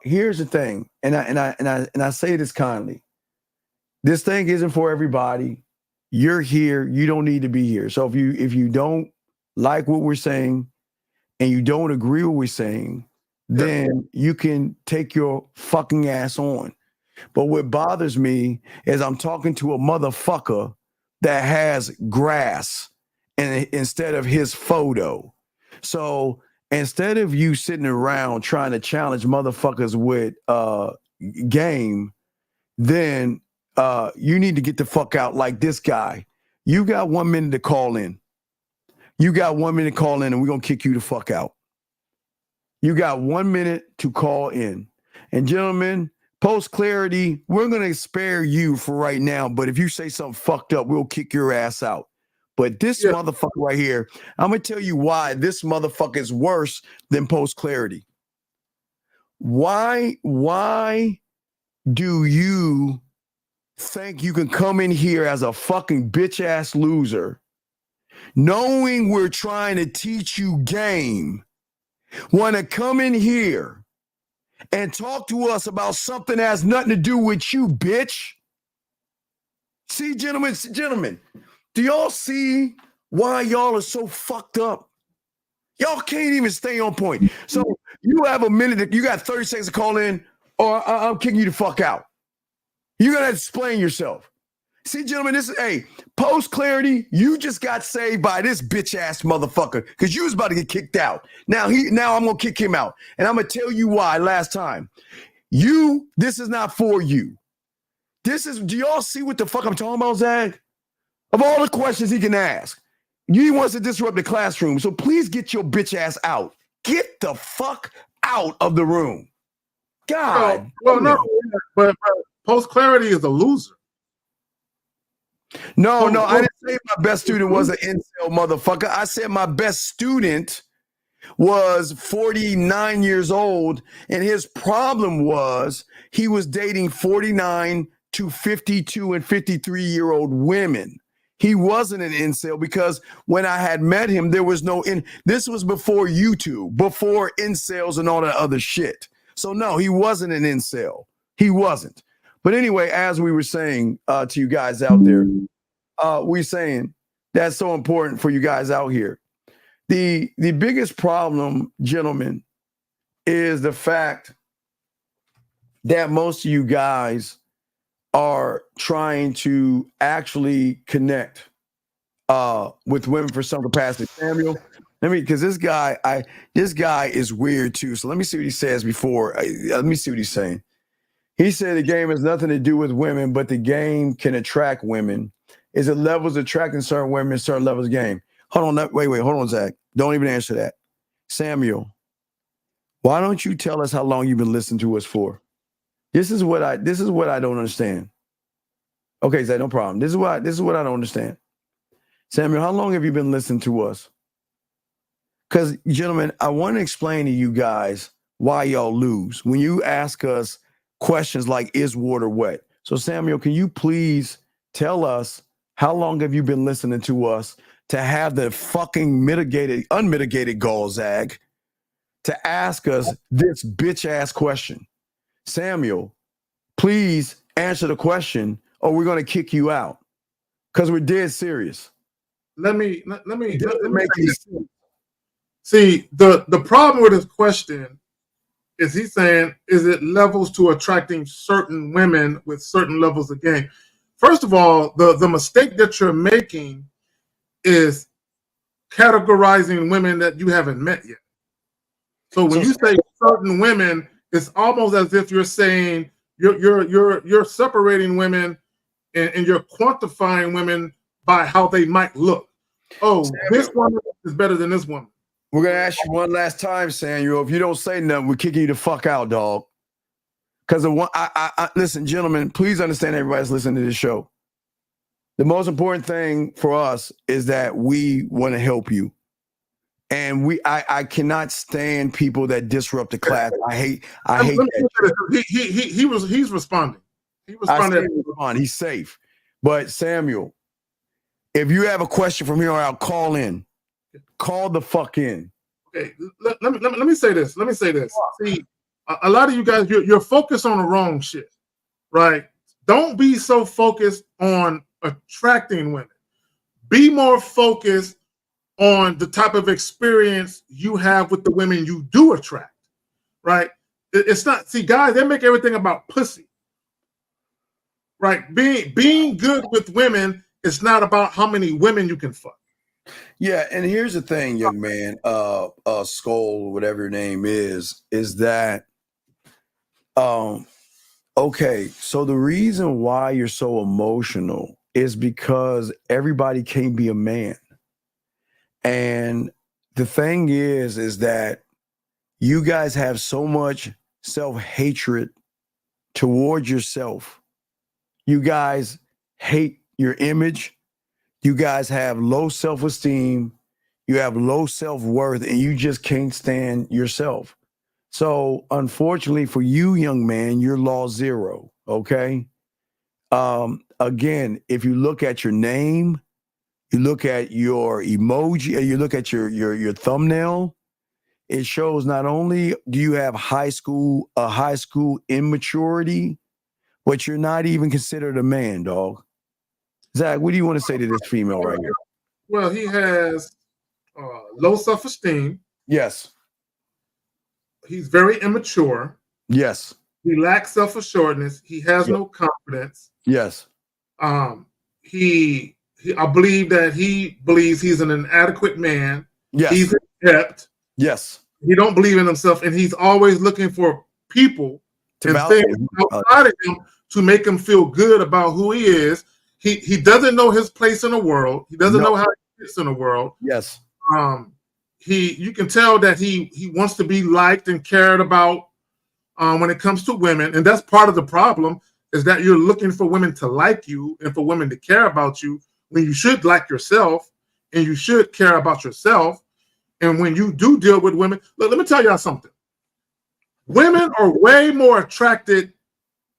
here's the thing, and I say this kindly. This thing isn't for everybody. You're here. You don't need to be here. So if you don't like what we're saying and you don't agree with what we're saying, then you can take your fucking ass on. But what bothers me is I'm talking to a motherfucker that has grass and instead of his photo. So instead of you sitting around trying to challenge motherfuckers with game, then you need to get the fuck out like this guy. You got 1 minute to call in. You got 1 minute to call in, and we're going to kick you the fuck out. You got 1 minute to call in. And gentlemen, post clarity, we're going to spare you for right now. But if you say something fucked up, we'll kick your ass out. But this motherfucker right here, I'm going to tell you why this motherfucker is worse than post clarity. Why do you think you can come in here as a fucking bitch ass loser, knowing we're trying to teach you game, want to come in here and talk to us about something that has nothing to do with you, bitch? See, gentlemen, do y'all see why y'all are so fucked up? Y'all can't even stay on point. So you have a minute, you got 30 seconds to call in, or I'm kicking you the fuck out. You're going to have to explain yourself. See, gentlemen, this is, hey, post clarity, you just got saved by this bitch ass motherfucker because you was about to get kicked out. Now I'm going to kick him out. And I'm going to tell you why last time. This is not for you. Do y'all see what the fuck I'm talking about, Zag? Of all the questions he can ask, he wants to disrupt the classroom. So please get your bitch ass out. Get the fuck out of the room. God. No, but post clarity is a loser. No, I didn't say my best student was an incel motherfucker. I said my best student was 49 years old, and his problem was he was dating 49 to 52 and 53-year-old women. He wasn't an incel because when I had met him, there was no this was before YouTube, before incels and all that other shit. So no, he wasn't an incel. He wasn't. But anyway, as we were saying to you guys out there, we're saying that's so important for you guys out here. The biggest problem, gentlemen, is the fact that most of you guys are trying to actually connect with women for some capacity. Samuel, because this guy is weird too. So let me see what he says before. Let me see what he's saying. He said the game has nothing to do with women, but the game can attract women. Is it levels attracting certain women, certain levels of game? Hold on, wait, hold on, Zach. Don't even answer that. Samuel, why don't you tell us how long you've been listening to us for? This is what I don't understand. Okay, Zach, no problem. This is what I don't understand. Samuel, how long have you been listening to us? Because, gentlemen, I want to explain to you guys why y'all lose when you ask us questions like, is water wet? So, Samuel, can you please tell us how long have you been listening to us to have the fucking unmitigated gall, Zag, to ask us this bitch-ass question? Samuel, please answer the question or we're going to kick you out because we're dead serious. Let me see, the problem with his question is he's saying, is it levels to attracting certain women with certain levels of game? First of all, the mistake that you're making is categorizing women that you haven't met yet. So when you say certain women, it's almost as if you're saying you're separating women and you're quantifying women by how they might look. Oh, Samuel, this woman is better than this woman. We're going to ask you one last time, Samuel. If you don't say nothing, we're kicking you the fuck out, dog. Because listen, gentlemen, please understand everybody's listening to this show. The most important thing for us is that we want to help you. And I cannot stand people that disrupt the class. I hate that. He's responding. He's safe. But Samuel, if you have a question from here on out, call in. Call the fuck in. Okay, let me say this. See, a lot of you guys, you're focused on the wrong shit, right? Don't be so focused on attracting women. Be more focused on the type of experience you have with the women you do attract, right? It's not, see, guys, they make everything about pussy, right? Being good with women is not about how many women you can fuck. Yeah, and here's the thing, young man, Skull, whatever your name is that okay, so the reason why you're so emotional is because everybody can't be a man. And the thing is that you guys have so much self-hatred towards yourself. You guys hate your image. You guys have low self-esteem. You have low self-worth, and you just can't stand yourself. So unfortunately for you, young man, you're law zero. Okay. Again, if you look at your name, you look at your emoji, you look at your thumbnail, it shows not only do you have high school immaturity, but you're not even considered a man, dog. Zach, what do you want to say to this female right here? Well, he has low self-esteem. Yes. He's very immature. Yes. He lacks self-assuredness. He has no confidence. Yes. He I believe that he believes he's an inadequate man. Yes. He's inept. Yes. He don't believe in himself, and he's always looking for people and things outside of him to make him feel good about who he is. He doesn't know his place in the world. He doesn't know how he fits in the world. Yes. You can tell that he wants to be liked and cared about when it comes to women, and that's part of the problem, is that you're looking for women to like you and for women to care about you when you should like yourself and you should care about yourself. And when you do deal with women, look, let me tell y'all something. Women are way more attracted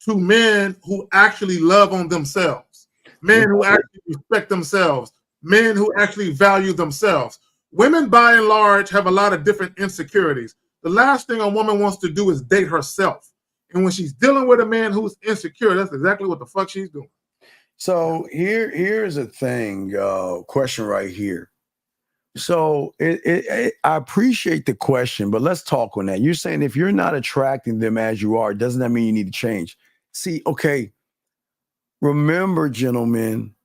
to men who actually love on themselves, men who actually respect themselves, men who actually value themselves. Women, by and large, have a lot of different insecurities. The last thing a woman wants to do is date herself. And when she's dealing with a man who's insecure, that's exactly what the fuck she's doing. So here's a thing, question right here. So I appreciate the question, but let's talk on that. You're saying if you're not attracting them as you are, doesn't that mean you need to change? See, okay, remember, gentlemen,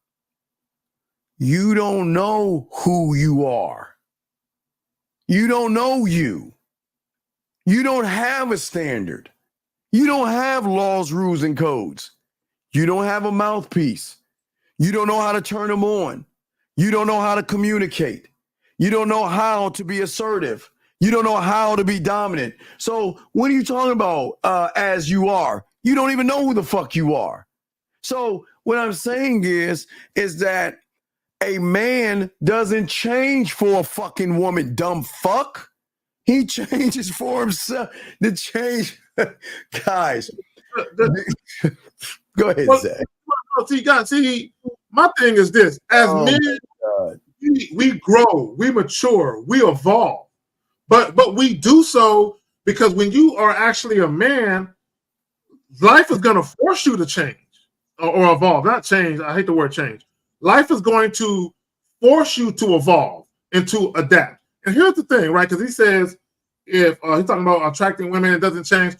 you don't know who you are. You don't know you. You don't have a standard. You don't have laws, rules, and codes. You don't have a mouthpiece. You don't know how to turn them on. You don't know how to communicate. You don't know how to be assertive. You don't know how to be dominant. So what are you talking about as you are? You don't even know who the fuck you are. So what I'm saying is that a man doesn't change for a fucking woman, dumb fuck. He changes for himself. The change, guys. Go ahead, Zach. See, my thing is this: as men, we grow, we mature, we evolve, but we do so because when you are actually a man, life is going to force you to change or evolve. Not change. I hate the word change. Life is going to force you to evolve and to adapt. And here's the thing, right? Because he says if he's talking about attracting women, it doesn't change.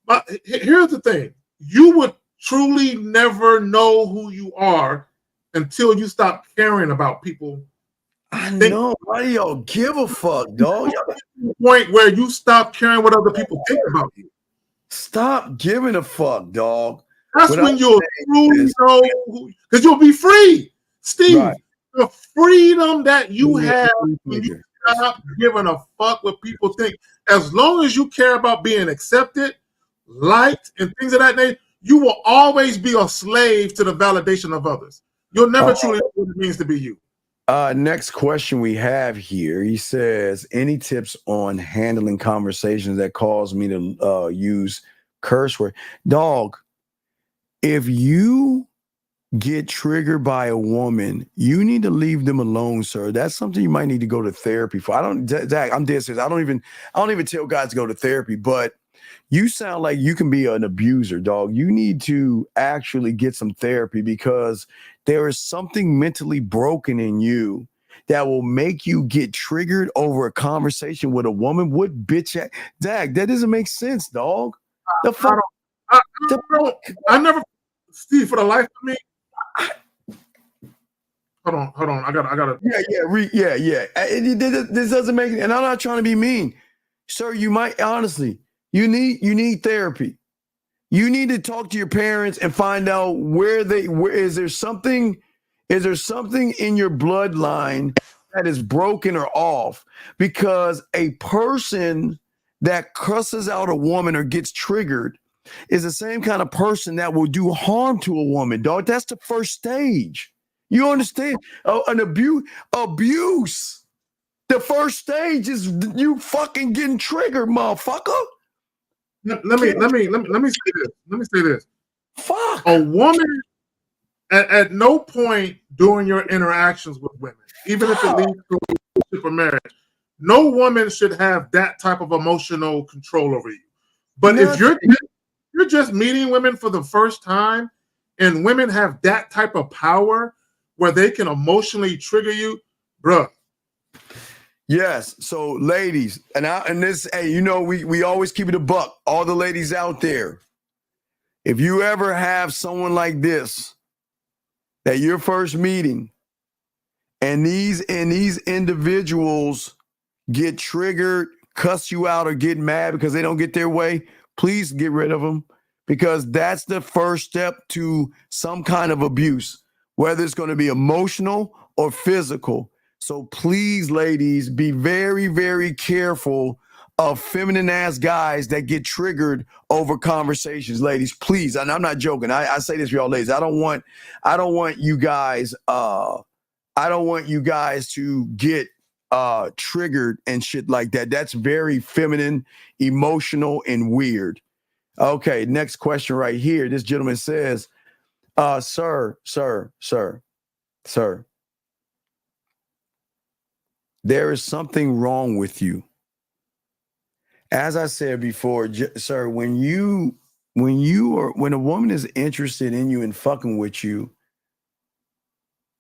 But here's the thing: you would truly never know who you are until you stop caring about people. I know. Why do y'all give a fuck, dog? The point where you stop caring what other people think about you. Stop giving a fuck, dog. That's when you'll truly know, because you'll be free, Steve. Right. The freedom that you have when you stop giving a fuck what people think. As long as you care about being accepted, liked, and things of that nature, you will always be a slave to the validation of others. You'll never truly know what it means to be you. Next question we have here. He says, any tips on handling conversations that cause me to use curse word? Dog, if you get triggered by a woman, you need to leave them alone, sir. That's something you might need to go to therapy for. Zach, I'm dead serious. I don't even tell guys to go to therapy, but you sound like you can be an abuser, dog. You need to actually get some therapy because there is something mentally broken in you that will make you get triggered over a conversation with a woman. What bitch? Zach, that doesn't make sense, dog. The fuck? I never, Steve, for the life of me. Hold on. I gotta. This doesn't make, and I'm not trying to be mean, sir. You might honestly, you need therapy. You need to talk to your parents and find out where is there something in your bloodline that is broken or off, because a person that cusses out a woman or gets triggered is the same kind of person that will do harm to a woman, dog. That's the first stage. You understand? An abuse. The first stage is you fucking getting triggered, motherfucker. Let me say this. Let me say this. Fuck. A woman at no point during your interactions with women, even if it leads to a relationship or marriage, no woman should have that type of emotional control over you. But if you're just meeting women for the first time, and women have that type of power where they can emotionally trigger you, bruh. Yes. So, ladies, and this, hey, you know, we always keep it a buck. All the ladies out there, if you ever have someone like this that you're first meeting, and these individuals get triggered, cuss you out, or get mad because they don't get their way, please get rid of them, because that's the first step to some kind of abuse, whether it's going to be emotional or physical. So please, ladies, be very, very careful of feminine ass guys that get triggered over conversations. Ladies, please. And I'm not joking. I say this for y'all ladies. I don't want you guys to get triggered and shit like that. That's very feminine, emotional, and weird. Okay, next question right here. This gentleman says, sir, there is something wrong with you. As I said before, sir, when a woman is interested in you and fucking with you,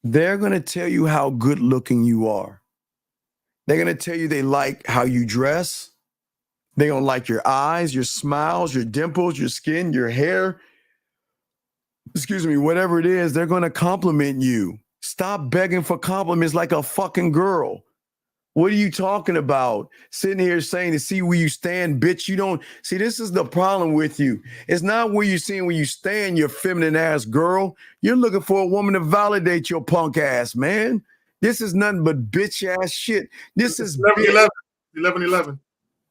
they're going to tell you how good looking you are. They're going to tell you they like how you dress. They're going to like your eyes, your smiles, your dimples, your skin, your hair. Excuse me, whatever it is, they're going to compliment you. Stop begging for compliments like a fucking girl. What are you talking about? Sitting here saying to see where you stand, bitch. You don't see, this is the problem with you. It's not where you're seeing where you stand, you feminine ass girl. You're looking for a woman to validate your punk ass, man. This is nothing but bitch ass shit. This is 11.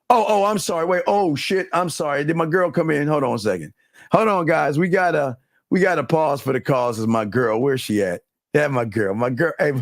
Oh, I'm sorry. Wait. Oh shit. I'm sorry. Did my girl come in? Hold on a second. Hold on, guys. We gotta pause for the calls. Is my girl? Where's she at? Yeah, my girl. Hey,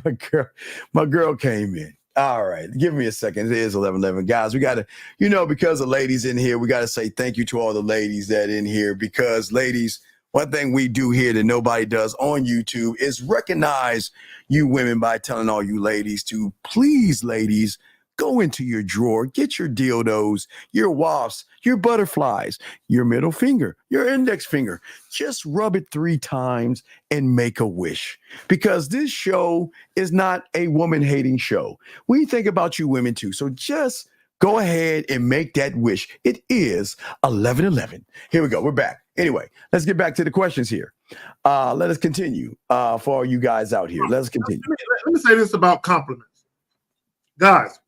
my girl came in. All right. Give me a second. It is 11:11. Guys, we gotta, because the ladies in here, we gotta say thank you to all the ladies that in here, because ladies, one thing we do here that nobody does on YouTube is recognize you women by telling all you ladies to please, ladies, go into your drawer, get your dildos, your wasps, your butterflies, your middle finger, your index finger. Just rub it 3 times and make a wish. Because this show is not a woman-hating show. We think about you women too. So just go ahead and make that wish. It is 11:11. Here we go. We're back. Anyway, let's get back to the questions here. Let us continue for all you guys out here. Let us continue. Let me say this about compliments. Guys,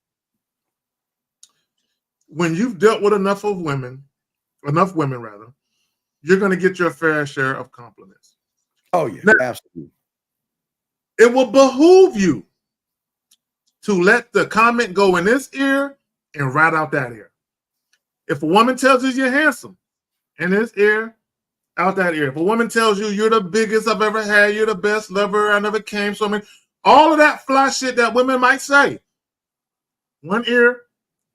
when you've dealt with enough women, you're going to get your fair share of compliments. Oh, yeah, now, absolutely. It will behoove you to let the comment go in this ear and right out that ear. If a woman tells you you're handsome, in this ear, out that ear. If a woman tells you you're the biggest I've ever had, you're the best lover I never came, so many, all of that fly shit that women might say, one ear,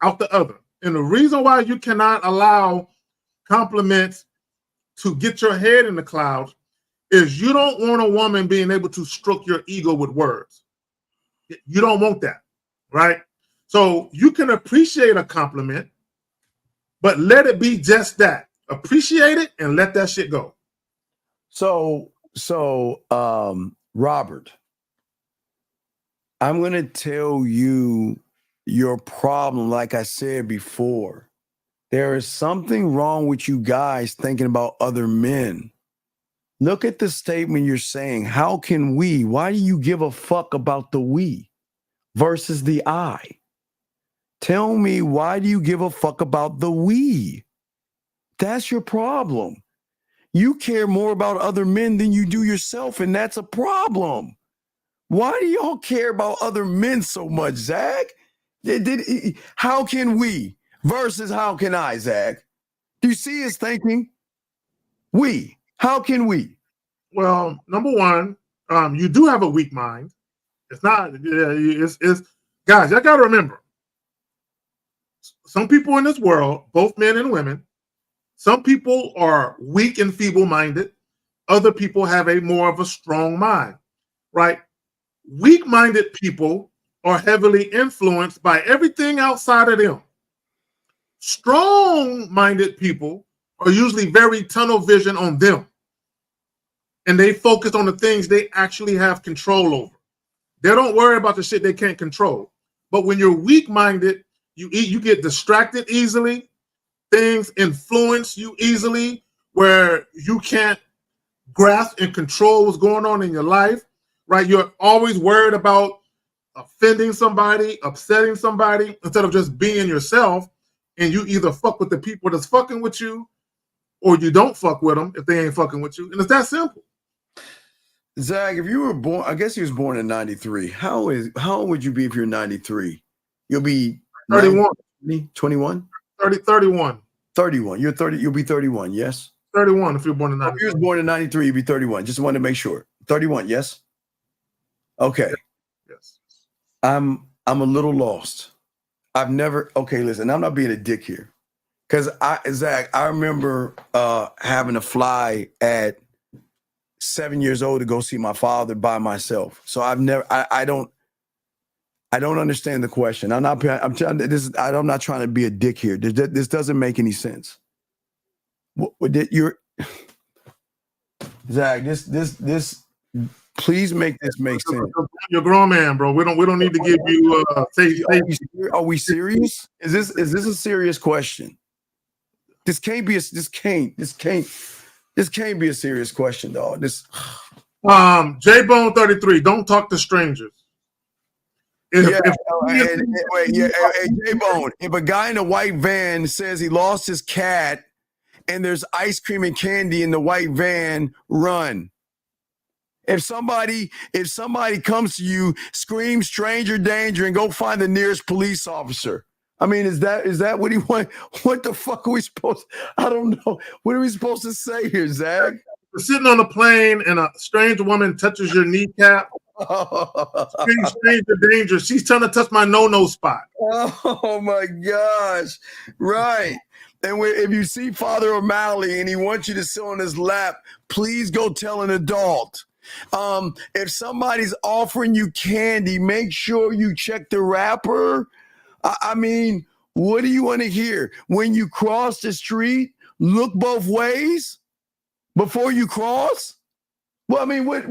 out the other. And the reason why you cannot allow compliments to get your head in the clouds is you don't want a woman being able to stroke your ego with words. You don't want that, right? So you can appreciate a compliment, but let it be just that. Appreciate it and let that shit go. So, Robert, I'm going to tell you your problem. Like I said before, there is something wrong with you guys thinking about other men. Look at the statement you're saying. How can we? Why do you give a fuck about the we versus the I? Tell me, why do you give a fuck about the we? That's your problem. You care more about other men than you do yourself, and that's a problem. Why do y'all care about other men so much, Zach? How can we versus how can I, Zach? Do you see his thinking? We. How can we? Well, number one, you do have a weak mind. It's not. It's guys. Y'all got to remember. Some people in this world, both men and women, some people are weak and feeble-minded. Other people have a more of a strong mind, right? Weak-minded people are heavily influenced by everything outside of them. Strong-minded people are usually very tunnel vision on them. And they focus on the things they actually have control over. They don't worry about the shit they can't control. But when you're weak-minded, you get distracted easily. Things influence you easily where you can't grasp and control what's going on in your life, right? You're always worried about offending somebody, upsetting somebody, instead of just being yourself. And you either fuck with the people that's fucking with you or you don't fuck with them if they ain't fucking with you. And it's that simple. Zach, if you were born, I guess he was born in 93. How old would you be if you're 93? You'll be 31. 21? 31. 31. You're 30. You'll be 31, yes? 31 if you're born in 93. If you was born in 93, you'd be 31. Just wanted to make sure. 31, yes? Okay. Yes. I'm a little lost. Okay, listen, I'm not being a dick here. Because Zach, I remember having to fly at 7 years old to go see my father by myself. So I don't understand the question. I'm not trying to be a dick here. This doesn't make any sense. Zach, this please make this make sense. You're a grown man, bro. We don't need to give you Are we serious? Is this a serious question? This can't be a serious question, dog. J-Bone 33, don't talk to strangers. J-Bone, if a guy in a white van says he lost his cat and there's ice cream and candy in the white van, run. If somebody comes to you, scream stranger danger and go find the nearest police officer. I mean, is that what he want? What the fuck are we supposed? I don't know. What are we supposed to say here, Zach? You're sitting on a plane and a strange woman touches your kneecap. Stranger danger. She's trying to touch my no-no spot. Oh my gosh. Right. And if you see Father O'Malley and he wants you to sit on his lap, please go tell an adult. If somebody's offering you candy, make sure you check the wrapper. I mean, what do you want to hear? When you cross the street, look both ways before you cross? Well, I mean, what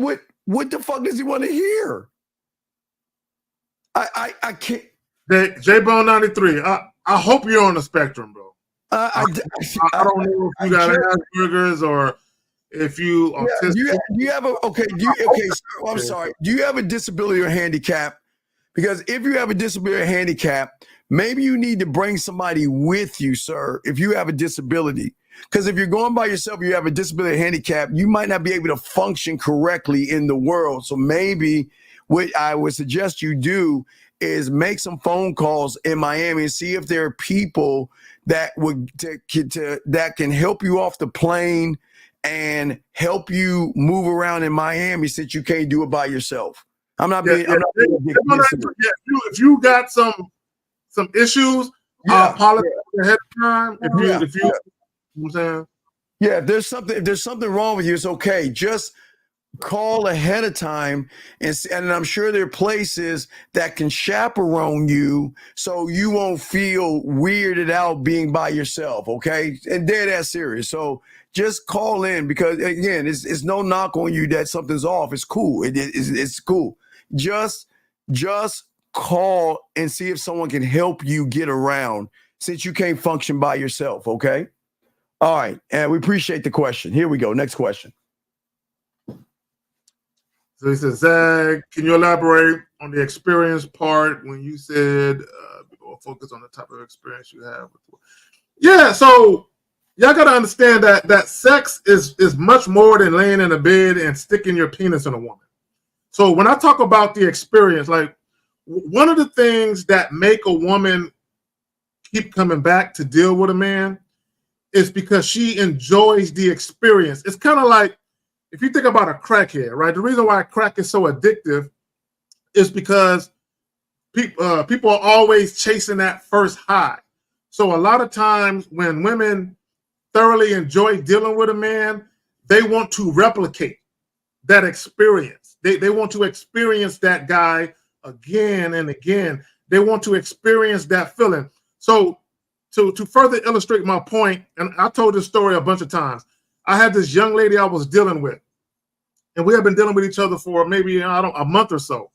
the fuck does he want to hear? I can't. J-Bone 93, I hope you're on the spectrum, bro. I don't know if you got Asperger's or if you autistic. I'm sorry. Do you have a disability or handicap? Because if you have a disability or handicap, maybe you need to bring somebody with you, sir, if you have a disability. Because if you're going by yourself, you have a disability or handicap, you might not be able to function correctly in the world. So maybe what I would suggest you do is make some phone calls in Miami and see if there are people that that can help you off the plane and help you move around in Miami since you can't do it by yourself. I'm not being. If you got some issues, I'll apologize ahead of time. If you know what I'm saying? Yeah, if there's something wrong with you, it's okay. Just call ahead of time, and I'm sure there are places that can chaperone you so you won't feel weirded out being by yourself. Okay, and they're that serious. So just call in, because again, it's no knock on you that something's off. It's cool. It's cool. Just call and see if someone can help you get around since you can't function by yourself. Okay. All right. And we appreciate the question. Here we go. Next question. So he says, Zag, can you elaborate on the experience part when you said focus on the type of experience you have? Yeah, so y'all got to understand that sex is much more than laying in a bed and sticking your penis in a woman. So when I talk about the experience, like one of the things that make a woman keep coming back to deal with a man is because she enjoys the experience. It's kind of like, if you think about a crackhead, right? The reason why crack is so addictive is because people are always chasing that first high. So a lot of times when women thoroughly enjoy dealing with a man, they want to replicate that experience. They want to experience that guy again and again. They want to experience that feeling. So to further illustrate my point, and I told this story a bunch of times, I had this young lady I was dealing with, and we had been dealing with each other for maybe a month or so.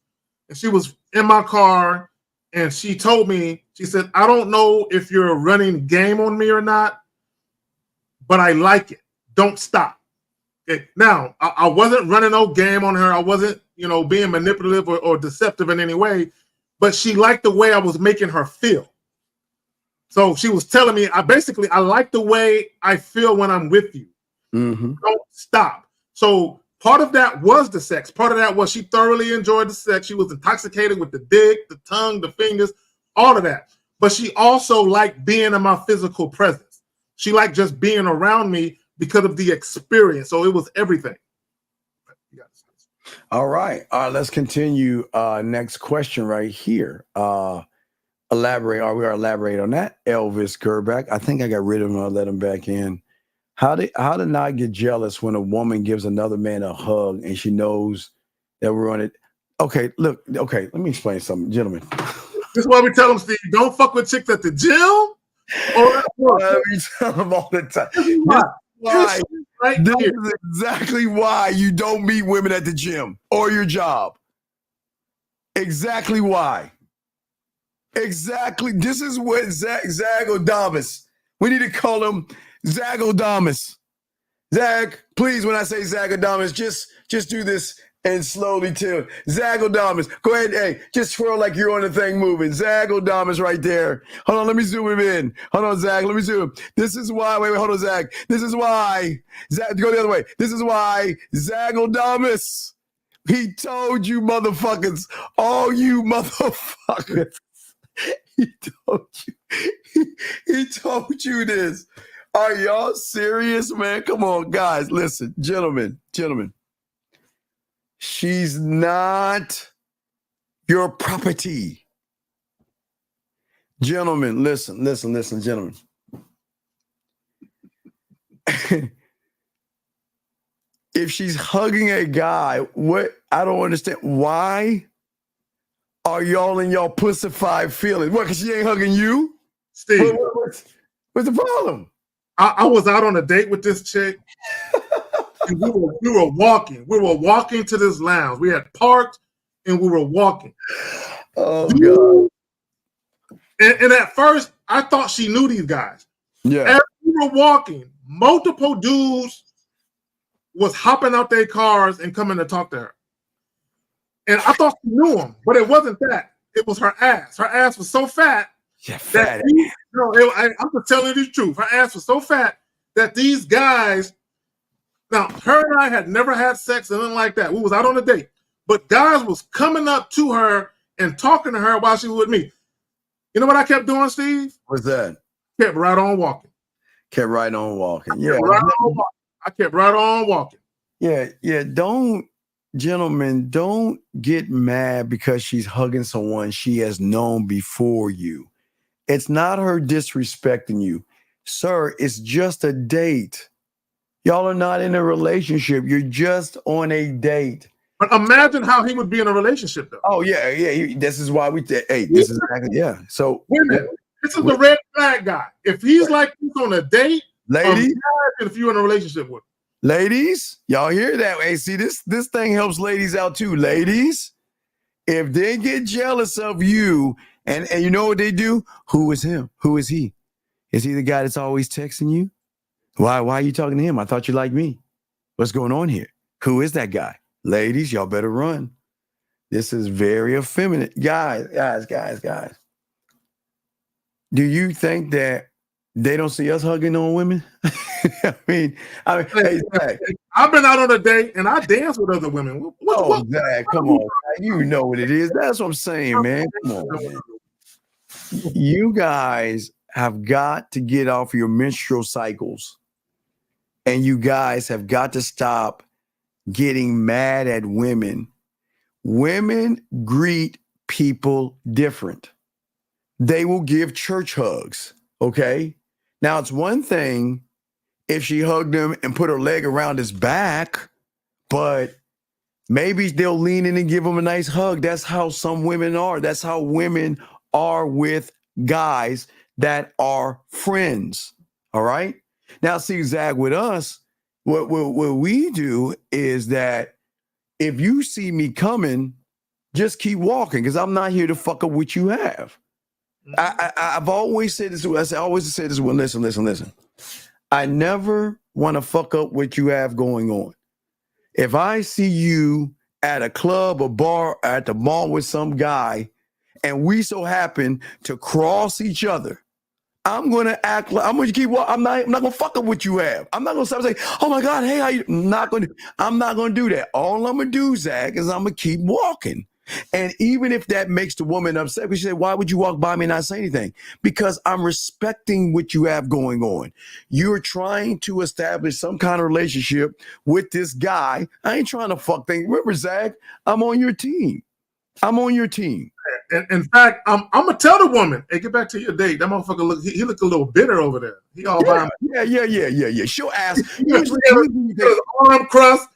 And she was in my car, and she told me, she said, I don't know if you're running game on me or not, but I like it. Don't stop. Okay. Now, I wasn't running no game on her. I wasn't, being manipulative or deceptive in any way, but she liked the way I was making her feel. So she was telling me, I like the way I feel when I'm with you. Mm-hmm. Don't stop. So part of that was the sex. Part of that was she thoroughly enjoyed the sex. She was intoxicated with the dick, the tongue, the fingers, all of that. But she also liked being in my physical presence. She liked just being around me because of the experience. So it was everything. All right. Let's continue. Next question right here. Elaborate. Are we going to elaborate on that? Elvis Gerback. I think I got rid of him. I let him back in. How to not get jealous when a woman gives another man a hug and she knows that we're on it. Okay, look. Okay, let me explain something, gentlemen. This is why we tell them, Steve, don't fuck with chicks at the gym. We tell them all the time. This is exactly why you don't meet women at the gym or your job. Exactly why. Exactly. This is what Zagodamus. We need to call him Zagodamus. Zag, please, when I say Zagodamus, just do this and slowly too. Zagodamus. Go ahead. Hey, just twirl like you're on the thing moving. Zagodamus right there. Hold on, let me zoom him in. Hold on, Zag. Let me zoom. This is why. Wait, hold on, Zag. This is why. Zag, go the other way. This is why Zagodamus. He told you motherfuckers. All you motherfuckers. He told you this. Are y'all serious, man? Come on, guys. Listen, gentlemen. She's not your property. Gentlemen, listen, gentlemen. If she's hugging a guy, what I don't understand. Why are y'all in y'all pussified feelings? What, because she ain't hugging you? Steve. What's the problem? I was out on a date with this chick. And we were walking. We were walking to this lounge. We had parked and we were walking. Oh, God. And at first, I thought she knew these guys. Yeah. As we were walking, multiple dudes was hopping out their cars and coming to talk to her. And I thought she knew them, but it wasn't that. It was her ass. Her ass was so fat. Yeah, fat. I'm just telling you the truth. Her ass was so fat that these guys, now her and I had never had sex and nothing like that. We was out on a date, but guys was coming up to her and talking to her while she was with me. You know what I kept doing, Steve? What's that? Kept right on walking. Kept right on walking. Yeah. I kept right on walking. Yeah. Gentlemen, don't get mad because she's hugging someone she has known before you. It's not her disrespecting you. Sir, it's just a date. Y'all are not in a relationship. You're just on a date. But imagine how he would be in a relationship, though. Oh, yeah. This is why this is exactly, yeah. So, wait a minute. This is the red flag guy. If he's like this on a date, ladies, if you're in a relationship with him. Ladies, y'all hear that? Hey, see, this thing helps ladies out too. Ladies, if they get jealous of you, and you know what they do? Who is him? Who is he? Is he the guy that's always texting you? Why are you talking to him? I thought you liked me. What's going on here? Who is that guy? Ladies, y'all better run. This is very effeminate. Guys. Do you think that they don't see us hugging on women? I mean, hey, Zach. I've been out on a date and I dance with other women. Zach, come on. You know what it is. That's what I'm saying, man. Come on, man. You guys have got to get off your menstrual cycles. And you guys have got to stop getting mad at women. Women greet people different. They will give church hugs, okay? Now, it's one thing if she hugged him and put her leg around his back, but maybe they'll lean in and give him a nice hug. That's how some women are. That's how women are with guys that are friends, all right? Now, see, Zach, with us, what we do is that if you see me coming, just keep walking because I'm not here to fuck up what you have. I've always said this. I always said this. Well, listen. I never want to fuck up what you have going on. If I see you at a club or bar, at the mall with some guy, and we so happen to cross each other, I'm gonna act like I'm gonna keep walking. I'm not gonna fuck up what you have. I'm not gonna stop and say, "Oh my God, hey, how you?" I'm not gonna do that. All I'm gonna do, Zach, is I'm gonna keep walking. And even if that makes the woman upset, we say, "Why would you walk by me and not say anything?" Because I'm respecting what you have going on. You're trying to establish some kind of relationship with this guy. I ain't trying to fuck things. Remember, Zach, I'm on your team. In fact, I'm gonna tell the woman, "Hey, get back to your date. That motherfucker look. He look a little bitter over there. He all by himself." Yeah. She'll ask. Usually, his arm crossed,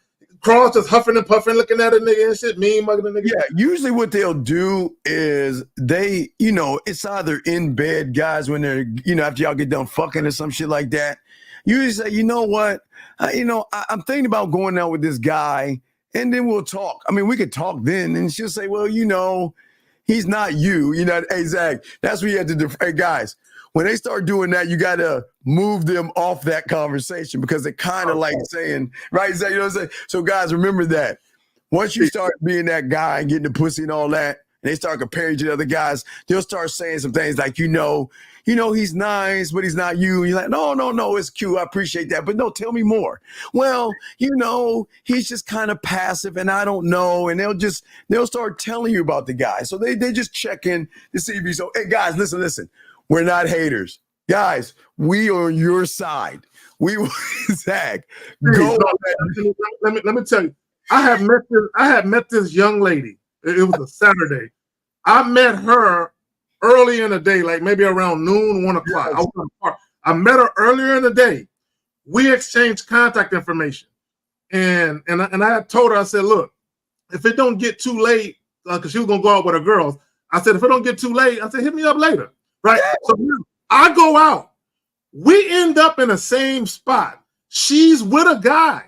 just huffing and puffing, looking at a nigga and shit, mean mugging a nigga. Yeah. Usually, what they'll do is they, it's either in bed, guys, when they're, after y'all get done fucking or some shit like that. Usually say, you know what, I'm thinking about going out with this guy, and then we'll talk. I mean, we could talk then, and she'll say, well, he's not you. Hey, Zach, that's what you have to do. Hey, guys, when they start doing that, you got to move them off that conversation because they're kind of like saying, right, Zach, you know what I'm saying? So, guys, remember that. Once you start being that guy and getting the pussy and all that, and they start comparing you to other guys, they'll start saying some things like, he's nice, but he's not you. You're like, no, it's cute. I appreciate that. But no, tell me more. Well, he's just kind of passive and I don't know. And they'll start telling you about the guy. So they just check in to see if you. So, hey, guys, listen. We're not haters. Guys, we are on your side. Zach, go. Let me tell you. I had met this young lady. It was a Saturday. I met her early in the day, like maybe around noon, 1 o'clock. I was in the park. I met her earlier in the day. We exchanged contact information. And I had told her, I said, look, if it don't get too late, because she was going to go out with her girls, I said, if it don't get too late, I said, hit me up later. Right? So I go out. We end up in the same spot. She's with a guy.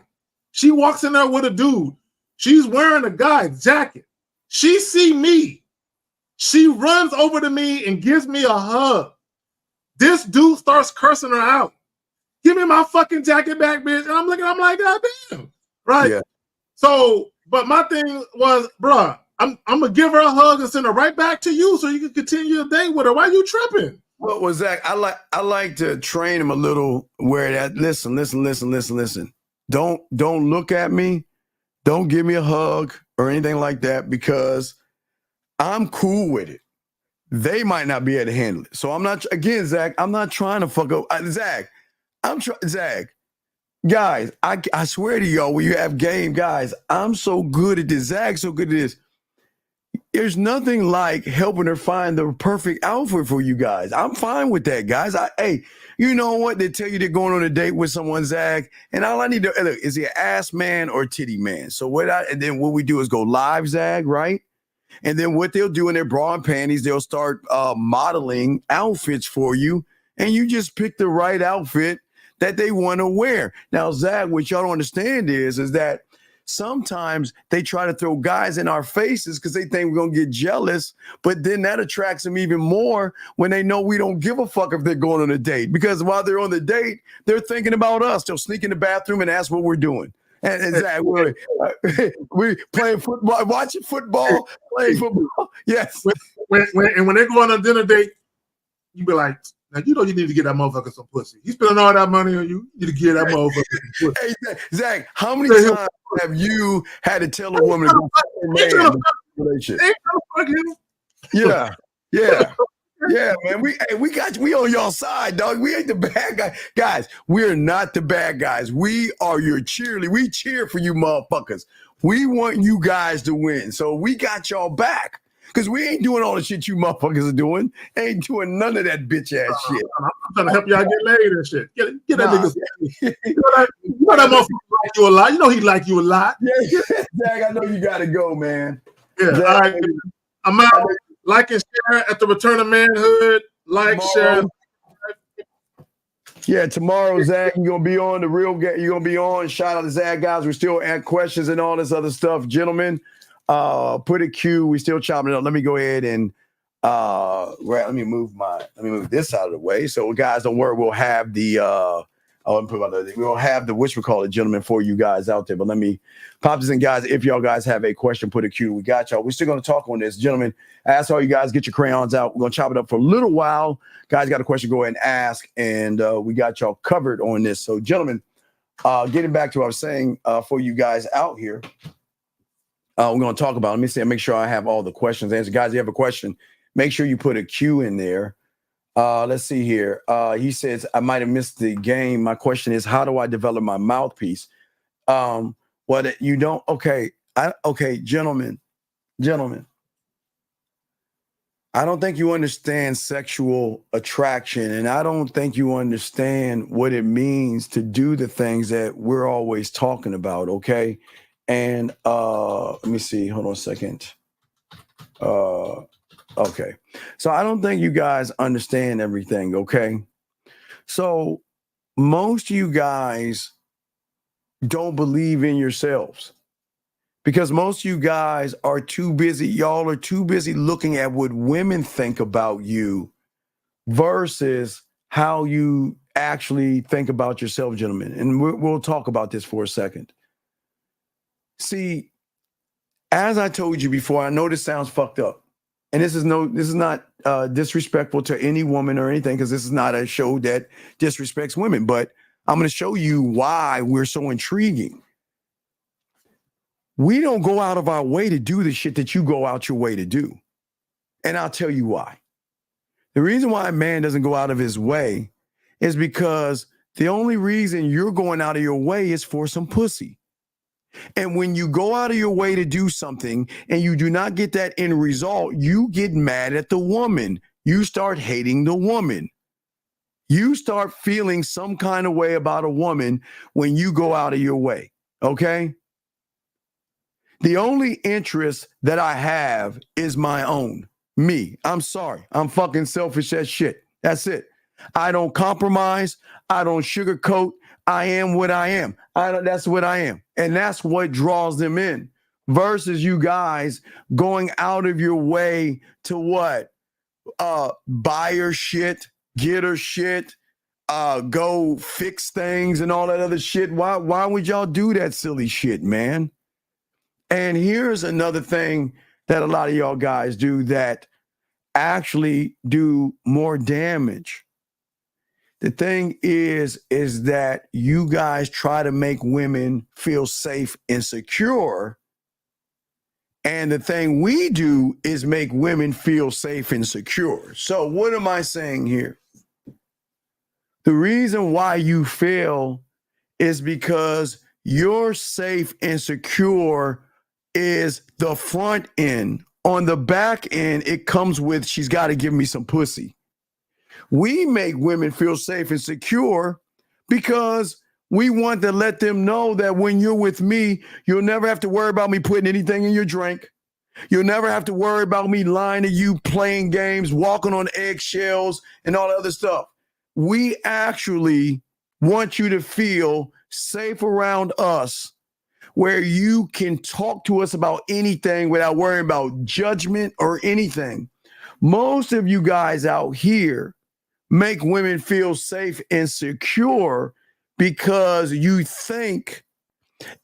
She walks in there with a dude. She's wearing a guy's jacket. She see me. She runs over to me and gives me a hug. This dude starts cursing her out. Give me my fucking jacket back, bitch. And I'm like, God damn. Right? Yeah. So, but my thing was, bruh, I'm going to give her a hug and send her right back to you so you can continue your day with her. Why you tripping? Well, Zach, I like to train him a little where that, listen. Don't look at me. Don't give me a hug or anything like that because I'm cool with it. They might not be able to handle it. So I'm not, again, Zach, I'm not trying to fuck up. Zach, guys, I swear to y'all, when you have game, guys, I'm so good at this. Zach's so good at this. There's nothing like helping her find the perfect outfit for you guys. I'm fine with that, guys. Hey, you know what? They tell you they're going on a date with someone, Zach, and all I need to look, is he an ass man or a titty man? So and then what we do is go live, Zach, right? And then what they'll do in their bra and panties, they'll start modeling outfits for you, and you just pick the right outfit that they want to wear. Now, Zach, what y'all don't understand is that sometimes they try to throw guys in our faces because they think we're going to get jealous, but then that attracts them even more when they know we don't give a fuck if they're going on a date. Because while they're on the date, they're thinking about us. They'll sneak in the bathroom and ask what we're doing. And exactly, we playing football, watching football, playing football. Yes. When they go on a dinner date, you be like, now you know you need to get that motherfucker some pussy. He's spending all that money on you. You need to get that motherfucker some pussy. Hey, Zach, how many times have you had to tell a woman to go fuck a man in a relationship? Yeah, man. We got you. We on y'all side, dog. We ain't the bad guy. Guys, we're not the bad guys. We are your cheerleaders. We cheer for you motherfuckers. We want you guys to win. So we got y'all back. Because we ain't doing all the shit you motherfuckers are doing. Ain't doing none of that bitch ass shit. I'm trying to help y'all get laid and shit. Get that nigga. You know that motherfucker like you a lot. You know he like you a lot. Yeah, Zach, I know you gotta go, man. Yeah, Zach, all right. I'm out. Like and share at the Return of Manhood. Like, share. Yeah, tomorrow, Zach, you're gonna be on the real game. You're gonna be on. Shout out to Zach, guys. We're still at questions and all this other stuff, gentlemen. Put a Q. We still chopping it up. Let me go ahead and let me move this out of the way. So guys, don't worry, we'll have the we'll have the whatchamacallit gentleman for you guys out there. But let me pop this in, guys. If y'all guys have a question, put a Q. We got y'all. We're still gonna talk on this, gentlemen. I ask all you guys, get your crayons out. We're gonna chop it up for a little while. Guys got a question, go ahead and ask, and we got y'all covered on this. So, gentlemen, getting back to what I was saying for you guys out here. We're going to talk about, let me see, make sure I have all the questions answered. Guys, if you have a question, make sure you put a Q in there. Let's see here. He says, I might have missed the game. My question is, how do I develop my mouthpiece? What you don't, okay, gentlemen, I don't think you understand sexual attraction, and I don't think you understand what it means to do the things that we're always talking about, okay? And let me see. Hold on a second. Okay. So I don't think you guys understand everything, okay? So most of you guys don't believe in yourselves because most of you guys are too busy. Y'all are too busy looking at what women think about you versus how you actually think about yourself, gentlemen. And we'll talk about this for a second. See, as I told you before, I know this sounds fucked up, and this is not disrespectful to any woman or anything, because this is not a show that disrespects women. But I'm going to show you why we're so intriguing. We don't go out of our way to do the shit that you go out your way to do, and I'll tell you why. The reason why a man doesn't go out of his way is because the only reason you're going out of your way is for some pussy. And when you go out of your way to do something and you do not get that end result, you get mad at the woman. You start hating the woman. You start feeling some kind of way about a woman when you go out of your way, okay? The only interest that I have is my own, me. I'm sorry. I'm fucking selfish as shit. That's it. I don't compromise. I don't sugarcoat. I am what I am. That's what I am. And that's what draws them in versus you guys going out of your way to what? Buy her shit, get her shit, go fix things and all that other shit. Why would y'all do that silly shit, man? And here's another thing that a lot of y'all guys do that actually do more damage. The thing is that you guys try to make women feel safe and secure. And the thing we do is make women feel safe and secure. So what am I saying here? The reason why you fail is because you're safe and secure is the front end. On the back end, it comes with, she's got to give me some pussy. We make women feel safe and secure because we want to let them know that when you're with me, you'll never have to worry about me putting anything in your drink. You'll never have to worry about me lying to you, playing games, walking on eggshells, and all that other stuff. We actually want you to feel safe around us, where you can talk to us about anything without worrying about judgment or anything. Most of you guys out here make women feel safe and secure because you think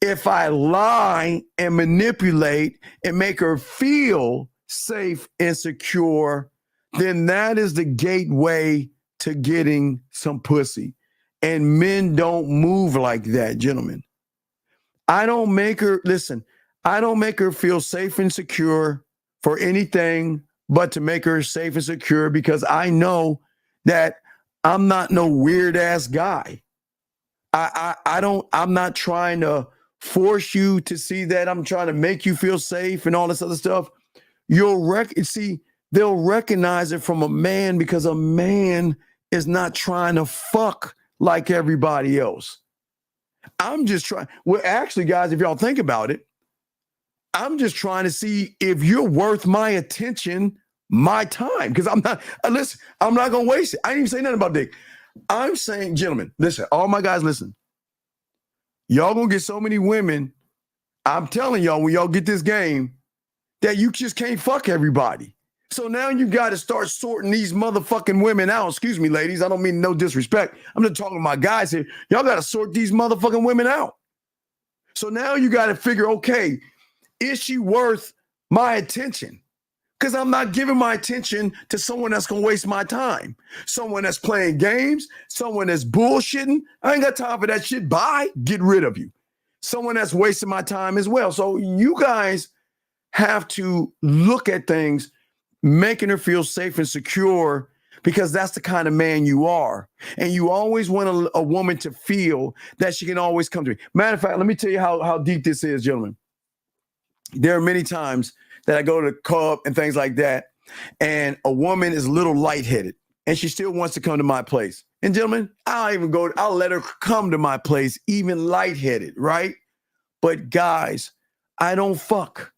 If I lie and manipulate and make her feel safe and secure, then that is the gateway to getting some pussy. And men don't move like that, gentlemen. I don't make her feel safe and secure for anything but to make her safe and secure, because I know that I'm not no weird ass guy. I'm not trying to force you to see that. I'm trying to make you feel safe and all this other stuff. They'll recognize it from a man, because a man is not trying to fuck like everybody else. I'm just trying. Well, actually, guys, if y'all think about it, I'm just trying to see if you're worth my attention, my time. Because I'm not, listen, I'm not going to waste it. I didn't even say nothing about dick. I'm saying, gentlemen, listen, all my guys, listen. Y'all going to get so many women. I'm telling y'all, when y'all get this game, that you just can't fuck everybody. So now you got to start sorting these motherfucking women out. Excuse me, ladies. I don't mean no disrespect. I'm just talking to my guys here. Y'all got to sort these motherfucking women out. So now you got to figure, okay, is she worth my attention? Because I'm not giving my attention to someone that's going to waste my time. Someone that's playing games, someone that's bullshitting. I ain't got time for that shit. Bye. Get rid of you. Someone that's wasting my time as well. So you guys have to look at things, making her feel safe and secure, because that's the kind of man you are. And you always want a woman to feel that she can always come to me. Matter of fact, let me tell you how deep this is, gentlemen. There are many times that I go to the club and things like that, and a woman is a little lightheaded, and she still wants to come to my place. And gentlemen, I'll let her come to my place, even lightheaded, right? But guys, I don't fuck.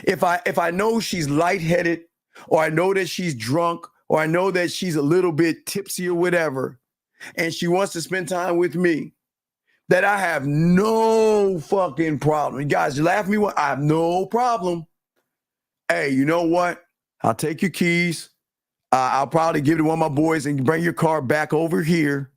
If I know she's lightheaded, or I know that she's drunk, or I know that she's a little bit tipsy or whatever, and she wants to spend time with me, that I have no fucking problem. You guys, you laugh at me, what? I have no problem. Hey, you know what? I'll take your keys. I'll probably give it to one of my boys and bring your car back over here.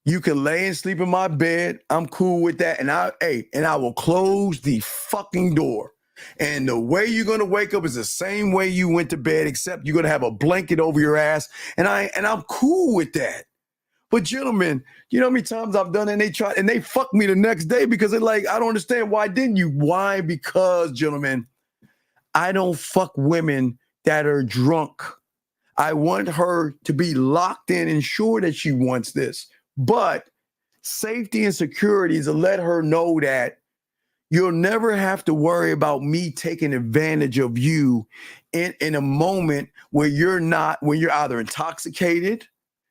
You can lay and sleep in my bed. I'm cool with that. And I will close the fucking door. And the way you're going to wake up is the same way you went to bed, except you're going to have a blanket over your ass. And I'm cool with that. But gentlemen, you know how many times I've done it and they fuck me the next day because they're like, I don't understand. Why didn't you? Why? Because, gentlemen, I don't fuck women that are drunk. I want her to be locked in and sure that she wants this. But safety and security is to let her know that you'll never have to worry about me taking advantage of you in a moment where you're either intoxicated,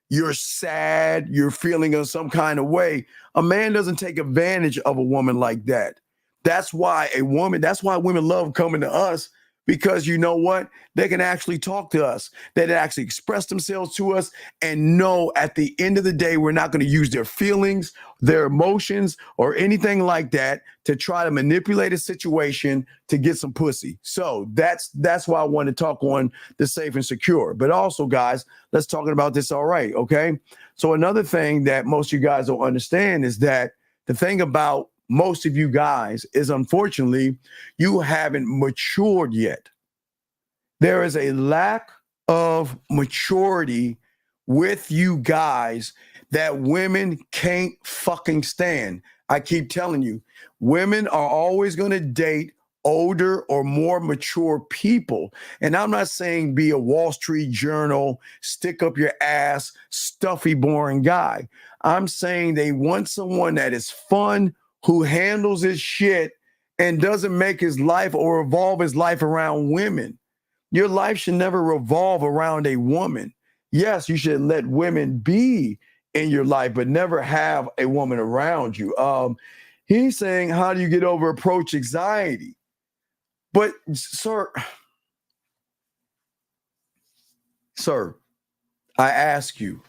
you're sad, you're feeling in some kind of way. A man doesn't take advantage of a woman like that. That's why women love coming to us, because you know what? They can actually talk to us. They can actually express themselves to us and know at the end of the day, we're not going to use their feelings, their emotions, or anything like that to try to manipulate a situation to get some pussy. So that's why I want to talk on the safe and secure. But also, guys, let's talk about this. All right. Okay. So another thing that most of you guys don't understand is that the thing about most of you guys is, unfortunately, you haven't matured yet. There is a lack of maturity with you guys that women can't fucking stand. I keep telling you, women are always going to date older or more mature people. And I'm not saying be a Wall Street Journal, stick up your ass, stuffy, boring guy. I'm saying they want someone that is fun, who handles his shit and doesn't make his life or revolve his life around women. Your life should never revolve around a woman. Yes, you should let women be in your life, but never have a woman around you. He's saying, how do you get over approach anxiety? But sir, I ask you,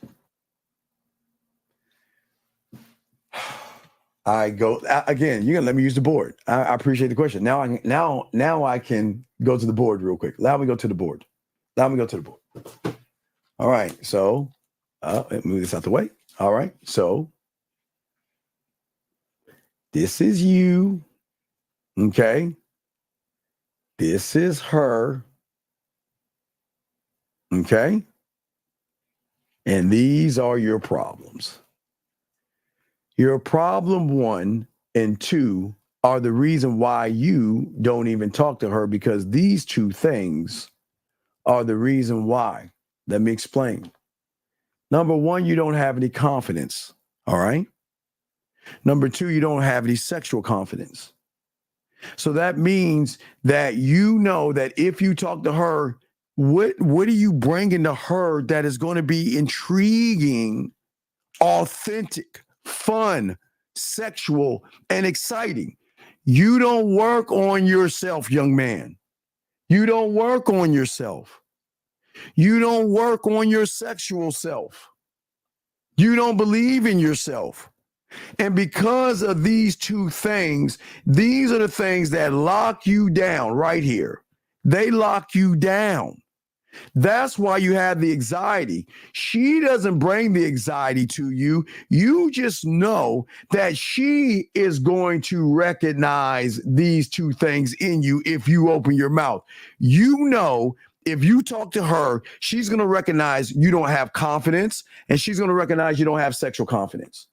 I go again. You're gonna let me use the board. I appreciate the question. Now I can go to the board real quick. Allow me to go to the board. All right. So move this out the way. All right. So This is you. Okay. This is her. Okay. And these are your problems. Your problem 1 and 2 are the reason why you don't even talk to her, because these 2 things are the reason why. Let me explain. Number 1, you don't have any confidence. All right. Number 2, you don't have any sexual confidence. So that means that you know that if you talk to her, what are you bringing to her that is going to be intriguing, authentic, fun, sexual, and exciting? You don't work on yourself, young man. You don't work on yourself. You don't work on your sexual self. You don't believe in yourself. And because of these 2 things, these are the things that lock you down right here. They lock you down. That's why you have the anxiety. She doesn't bring the anxiety to you. You just know that she is going to recognize these 2 things in you if you open your mouth. You know, if you talk to her, she's going to recognize you don't have confidence, and she's going to recognize you don't have sexual confidence.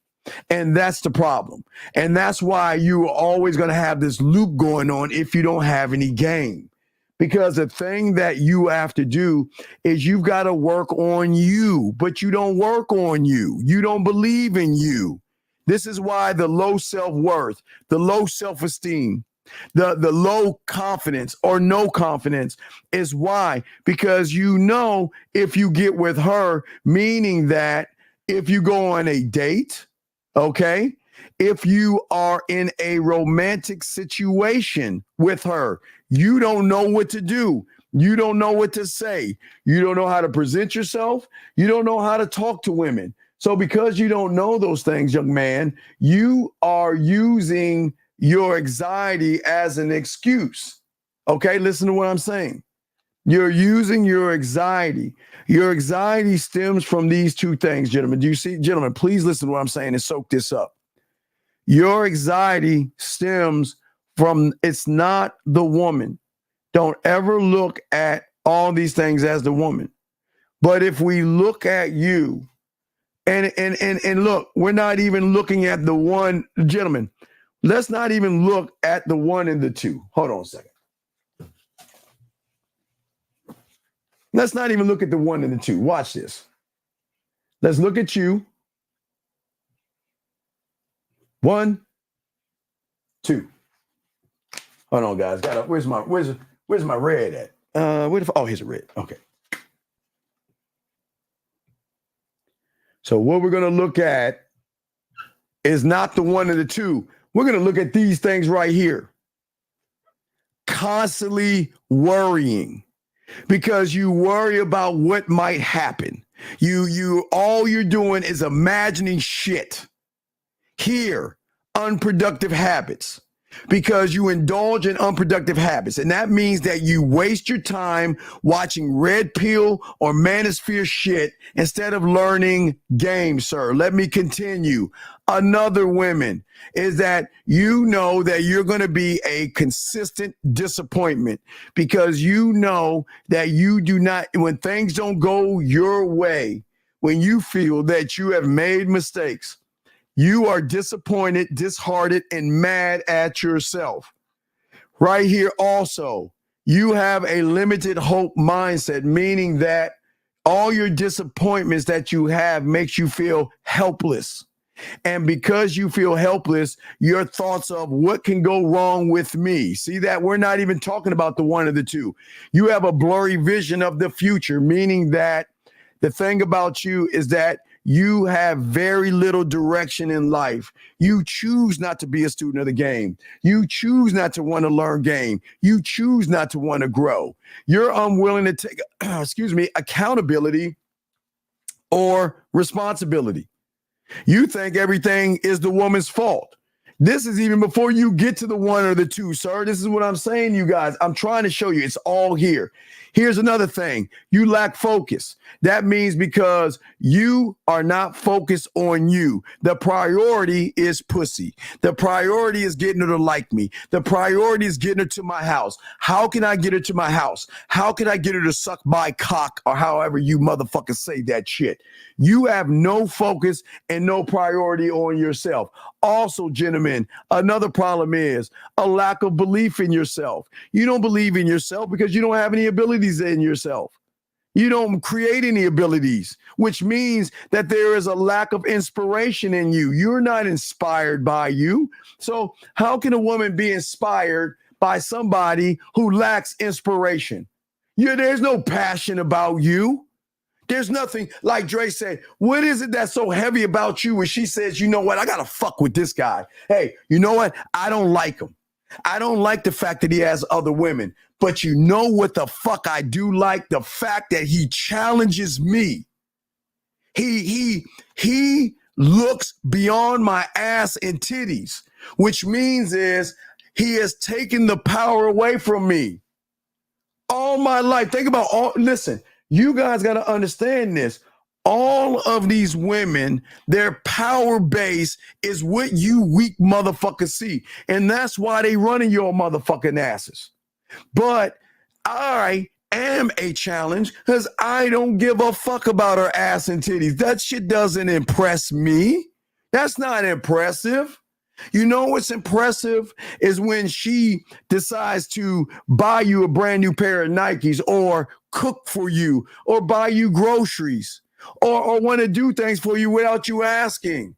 And that's the problem. And that's why you're always going to have this loop going on if you don't have any game. Because the thing that you have to do is you've got to work on you, but you don't work on you. You don't believe in you. This is why the low self-worth, the low self-esteem, the low confidence or no confidence is why. Because you know if you get with her, meaning that if you go on a date, okay, if you are in a romantic situation with her, you don't know what to do. You don't know what to say. You don't know how to present yourself. You don't know how to talk to women. So because you don't know those things, young man, you are using your anxiety as an excuse. Okay, listen to what I'm saying. You're using your anxiety. Your anxiety stems from these 2 things, gentlemen. Do you see? Gentlemen, please listen to what I'm saying and soak this up. Your anxiety stems from, it's not the woman. Don't ever look at all these things as the woman. But if we look at you, and look, we're not even looking at the one, gentlemen, let's not even look at the 1 and the 2. Hold on a second. Let's not even look at the 1 and the 2. Watch this. Let's look at you. 1, 2. Hold on, guys. Where's my red at? Oh, here's a red. Okay. So what we're going to look at is not the 1 and the 2. We're going to look at these things right here. Constantly worrying. Because you worry about what might happen. All you're doing is imagining shit. Here, unproductive habits. Because you indulge in unproductive habits. And that means that you waste your time watching red pill or manosphere shit instead of learning game, sir. Let me continue. Another women is that you know that you're going to be a consistent disappointment because you know that you do not, when things don't go your way, when you feel that you have made mistakes, you are disappointed, disheartened, and mad at yourself. Right here also, you have a limited hope mindset, meaning that all your disappointments that you have makes you feel helpless. And because you feel helpless, your thoughts of what can go wrong with me. See that? We're not even talking about the 1 or the 2. You have a blurry vision of the future, meaning that the thing about you is that you have very little direction in life. You choose not to be a student of the game. You choose not to want to learn game. You choose not to want to grow. You're unwilling to take, accountability or responsibility. You think everything is the woman's fault. This is even before you get to the 1 or the 2, sir. This is what I'm saying, you guys. I'm trying to show you. It's all here. Here's another thing. You lack focus. That means because you are not focused on you. The priority is pussy. The priority is getting her to like me. The priority is getting her to my house. How can I get her to my house? How can I get her to suck my cock, or however you motherfuckers say that shit? You have no focus and no priority on yourself. Also, gentlemen, another problem is a lack of belief in yourself. You don't believe in yourself because you don't have any abilities in yourself. You don't create any abilities, which means that there is a lack of inspiration in you. You're not inspired by you. So how can a woman be inspired by somebody who lacks inspiration? There's no passion about you. There's nothing, like Dre said, what is it that's so heavy about you when she says, you know what, I got to fuck with this guy. Hey, you know what? I don't like him. I don't like the fact that he has other women. But you know what the fuck I do like? The fact that he challenges me. He looks beyond my ass and titties, which means is he has taken the power away from me. All my life. Think about listen. You guys got to understand this. All of these women, their power base is what you weak motherfuckers see. And that's why they running your motherfucking asses. But I am a challenge because I don't give a fuck about her ass and titties. That shit doesn't impress me. That's not impressive. You know what's impressive is when she decides to buy you a brand new pair of Nikes, or cook for you, or buy you groceries, or want to do things for you without you asking.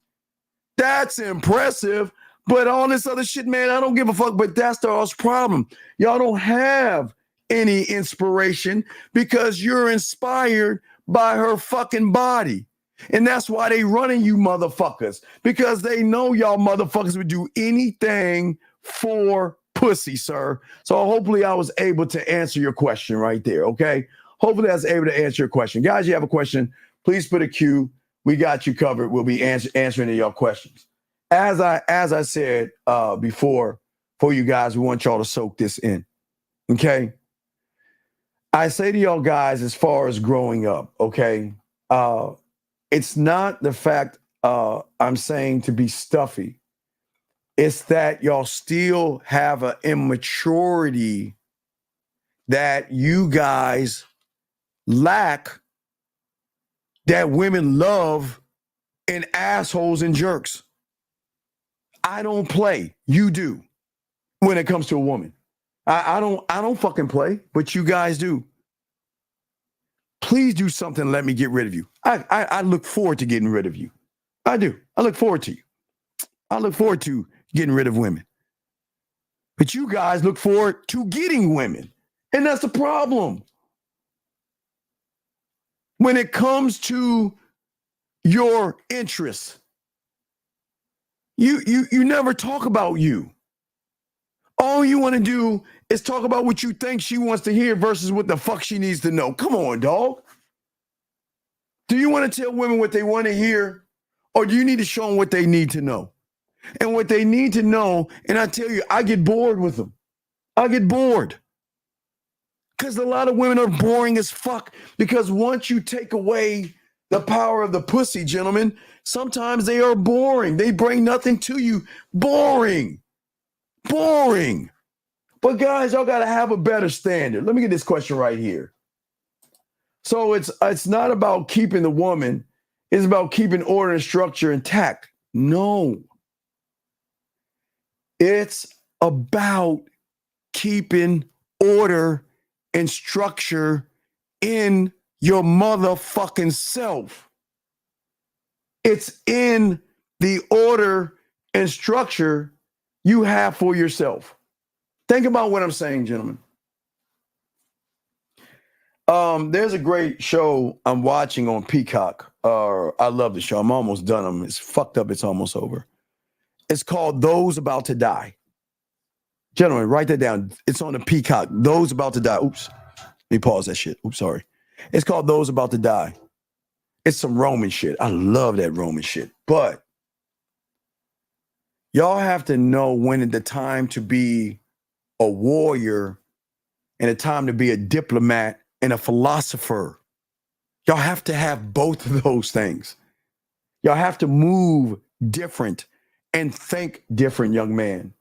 That's impressive. But all this other shit, man, I don't give a fuck. But that's the problem. Y'all don't have any inspiration because you're inspired by her fucking body. And that's why they running you motherfuckers, because they know y'all motherfuckers would do anything for pussy, sir. So hopefully I was able to answer your question right there, okay? Hopefully I was able to answer your question. Guys, you have a question, please put a Q. We got you covered. We'll be answering your questions. As I said before, for you guys, we want y'all to soak this in, okay? I say to y'all guys, as far as growing up, okay, it's not the fact I'm saying to be stuffy. It's that y'all still have an immaturity that you guys lack, that women love in assholes and jerks. I don't play. You do. When it comes to a woman. I don't fucking play, but you guys do. Please do something and let me get rid of you. I look forward to getting rid of you. I do. I look forward to you. I look forward to getting rid of women. But you guys look forward to getting women. And that's the problem. When it comes to your interests, you never talk about you. All you want to do is talk about what you think she wants to hear versus what the fuck she needs to know. Come on, dog. Do you want to tell women what they want to hear, or do you need to show them what they need to know? And what they need to know, and I tell you, I get bored with them. I get bored. Because a lot of women are boring as fuck. Because once you take away the power of the pussy, gentlemen, sometimes they are boring. They bring nothing to you. Boring. Boring. But guys, y'all got to have a better standard. Let me get this question right here. So it's not about keeping the woman. It's about keeping order and structure intact. No. It's about keeping order and structure in your motherfucking self. It's in the order and structure you have for yourself. Think about what I'm saying, gentlemen. There's a great show I'm watching on Peacock. I love the show. I'm almost done. It's fucked up. It's almost over. It's called Those About to Die. Gentlemen, write that down. It's on the Peacock. Those About to Die. Oops. Let me pause that shit. Oops, sorry. It's called Those About to Die. It's some Roman shit. I love that Roman shit. But Y'all have to know when is the time to be a warrior and a time to be a diplomat and a philosopher. Y'all have to have both of those things. Y'all have to move different and think different, young man.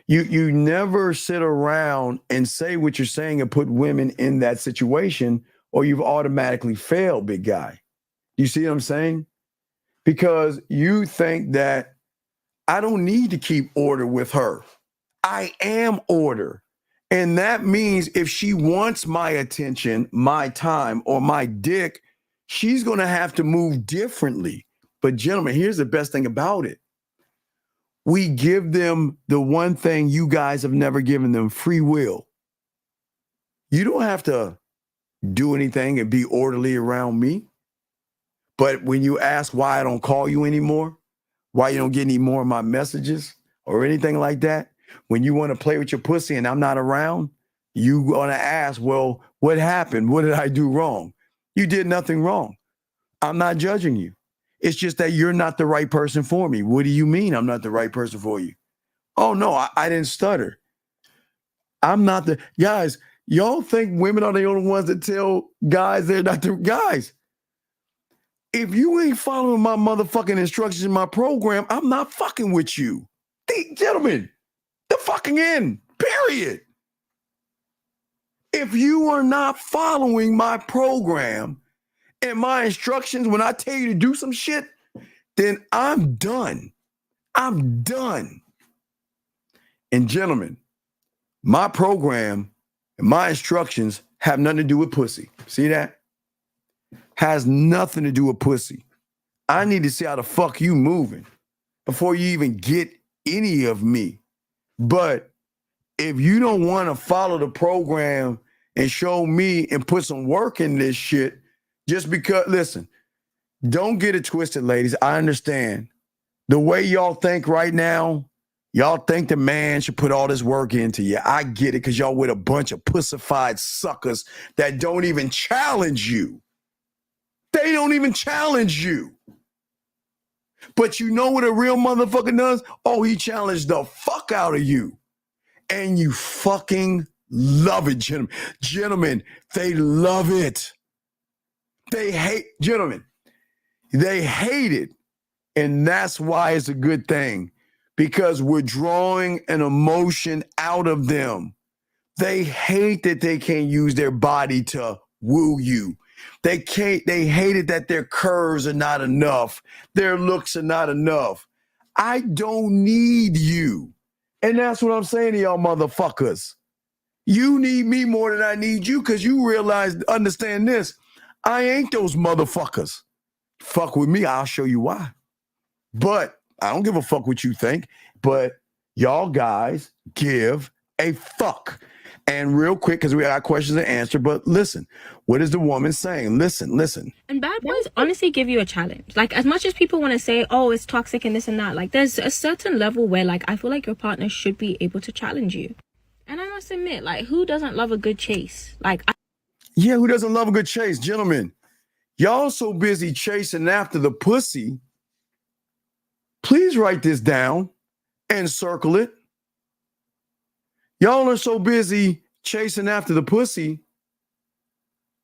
You never sit around and say what you're saying and put women in that situation, or you've automatically failed, big guy. You see what I'm saying? Because you think that I don't need to keep order with her. I am order. And that means if she wants my attention, my time, or my dick, she's going to have to move differently. But gentlemen, here's the best thing about it. We give them the one thing you guys have never given them, free will. You don't have to do anything and be orderly around me. But when you ask why I don't call you anymore, why you don't get any more of my messages or anything like that, when you want to play with your pussy and I'm not around, you going to ask, well, what happened? What did I do wrong? You did nothing wrong. I'm not judging you. It's just that you're not the right person for me. What do you mean I'm not the right person for you? Oh, no, I didn't stutter. I'm not the... Guys, y'all think women are the only ones that tell guys they're not the guys. If you ain't following my motherfucking instructions in my program, I'm not fucking with you. Gentlemen, the fucking end, period. If you are not following my program and my instructions when I tell you to do some shit, then I'm done. I'm done. And gentlemen, my program and my instructions have nothing to do with pussy. See that? Has nothing to do with pussy. I need to see how the fuck you moving before you even get any of me. But if you don't want to follow the program and show me and put some work in this shit, just because, listen, don't get it twisted, ladies. I understand. The way y'all think right now, y'all think the man should put all this work into you. I get it, because y'all with a bunch of pussified suckers that don't even challenge you. They don't even challenge you. But you know what a real motherfucker does? Oh, he challenged the fuck out of you. And you fucking love it, gentlemen. Gentlemen, they love it. They hate, gentlemen, they hate it. And that's why it's a good thing, because we're drawing an emotion out of them. They hate that they can't use their body to woo you. They hate it that their curves are not enough. Their looks are not enough. I don't need you. And that's what I'm saying to y'all motherfuckers. You need me more than I need you, because you realize, understand this, I ain't those motherfuckers. Fuck with me, I'll show you why. But I don't give a fuck what you think, but y'all guys give a fuck. And real quick, because we got questions to answer, but listen, what is the woman saying? Listen. And bad boys honestly give you a challenge. Like, as much as people want to say, oh, it's toxic and this and that, like, there's a certain level where, like, I feel like your partner should be able to challenge you. And I must admit, like, who doesn't love a good chase? Yeah, who doesn't love a good chase? Gentlemen, y'all so busy chasing after the pussy. Please write this down and circle it. Y'all are so busy chasing after the pussy.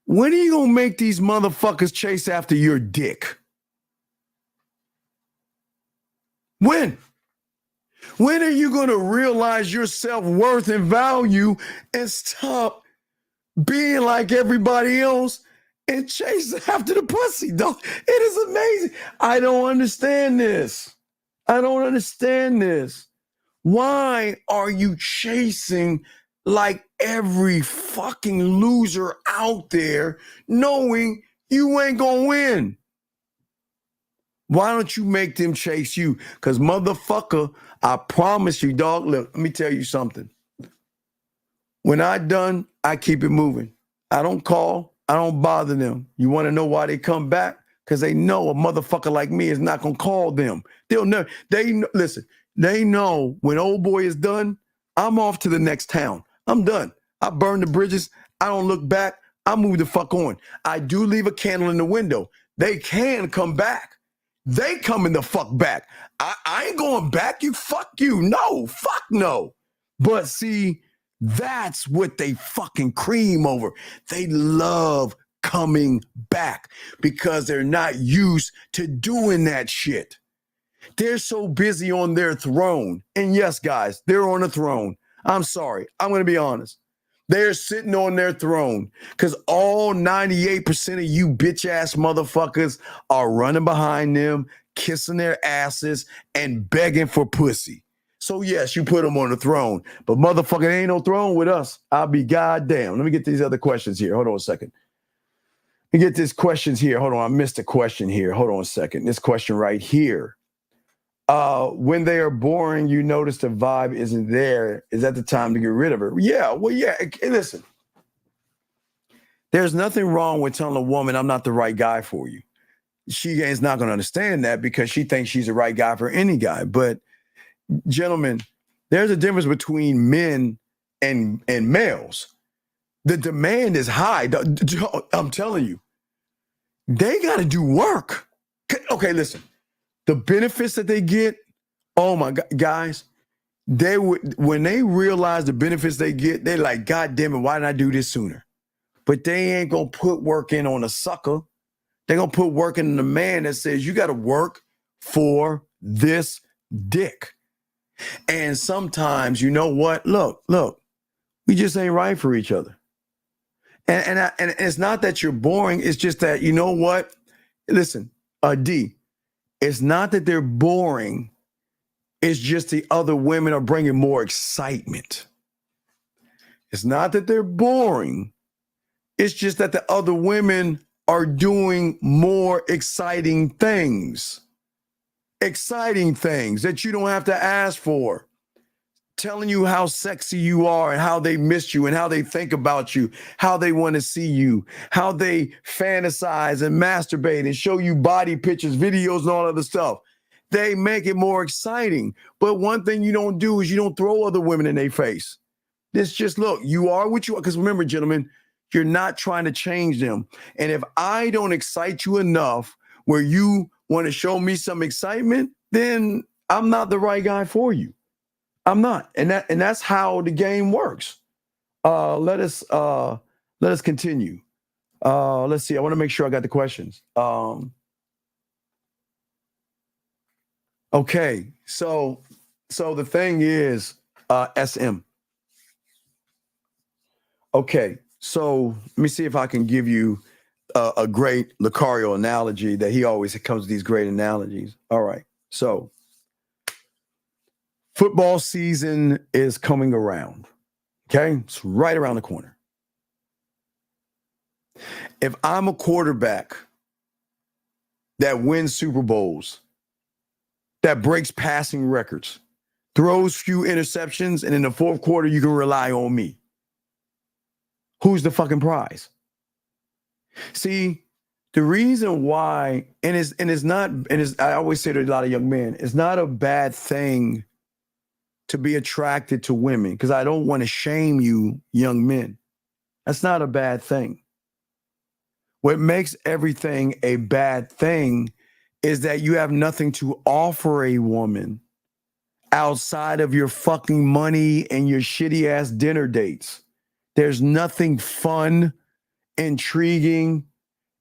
When are you going to make these motherfuckers chase after your dick? When? When are you going to realize your self-worth and value and stop being like everybody else and chase after the pussy? It is amazing. I don't understand this. Why are you chasing like every fucking loser out there, knowing you ain't gonna win? Why don't you make them chase you? Because motherfucker, I promise you, dog, look, let me tell you something. When I'm done, I keep it moving. I don't call. I don't bother them. You want to know why they come back? Because they know a motherfucker like me is not going to call them. They'll never, listen, they know when old boy is done, I'm off to the next town. I'm done. I burn the bridges. I don't look back. I move the fuck on. I do leave a candle in the window. They can come back. They coming the fuck back. I ain't going back. You fuck you. No, fuck no. But see, that's what they fucking cream over. They love coming back because they're not used to doing that shit. They're so busy on their throne. And yes, guys, they're on a throne. I'm sorry. I'm going to be honest. They're sitting on their throne because all 98% of you bitch ass motherfuckers are running behind them, kissing their asses, and begging for pussy. So yes, you put them on the throne, but motherfucker, ain't no throne with us. I'll be goddamn. Let me get these other questions here. Hold on a second. Let me get these questions here. Hold on. I missed a question here. Hold on a second. This question right here. When they are boring, you notice the vibe isn't there. Is that the time to get rid of her? Yeah, well, yeah. Hey, listen, there's nothing wrong with telling a woman I'm not the right guy for you. She is not going to understand that because she thinks she's the right guy for any guy. But gentlemen, there's a difference between men and males. The demand is high. I'm telling you, they got to do work. Okay, listen. The benefits that they get, oh my God, guys, when they realize the benefits they get, they're like, God damn it, why didn't I do this sooner? But they ain't gonna put work in on a sucker. They're gonna put work in the man that says, you gotta work for this dick. And sometimes, you know what? Look, we just ain't right for each other. And it's not that you're boring, it's just that, you know what? Listen, D, it's not that they're boring. It's just the other women are bringing more excitement. It's not that they're boring. It's just that the other women are doing more exciting things. Exciting things that you don't have to ask for. Telling you how sexy you are and how they miss you and how they think about you, how they want to see you, how they fantasize and masturbate and show you body pictures, videos, and all other stuff. They make it more exciting. But one thing you don't do is you don't throw other women in their face. It's just, look, you are what you are. Because remember, gentlemen, you're not trying to change them. And if I don't excite you enough where you want to show me some excitement, then I'm not the right guy for you. I'm not, and that's how the game works. Let us continue. Let's see. I want to make sure I got the questions. Okay, so the thing is SM. Okay, so let me see if I can give you a great Lucario analogy that he always comes with these great analogies. All right, so. Football season is coming around, okay? It's right around the corner. If I'm a quarterback that wins Super Bowls, that breaks passing records, throws few interceptions, and in the fourth quarter, you can rely on me, who's the fucking prize? See, the reason why, I always say to a lot of young men, it's not a bad thing to be attracted to women, because I don't want to shame you, young men. That's not a bad thing. What makes everything a bad thing is that you have nothing to offer a woman outside of your fucking money and your shitty ass dinner dates. There's nothing fun, intriguing,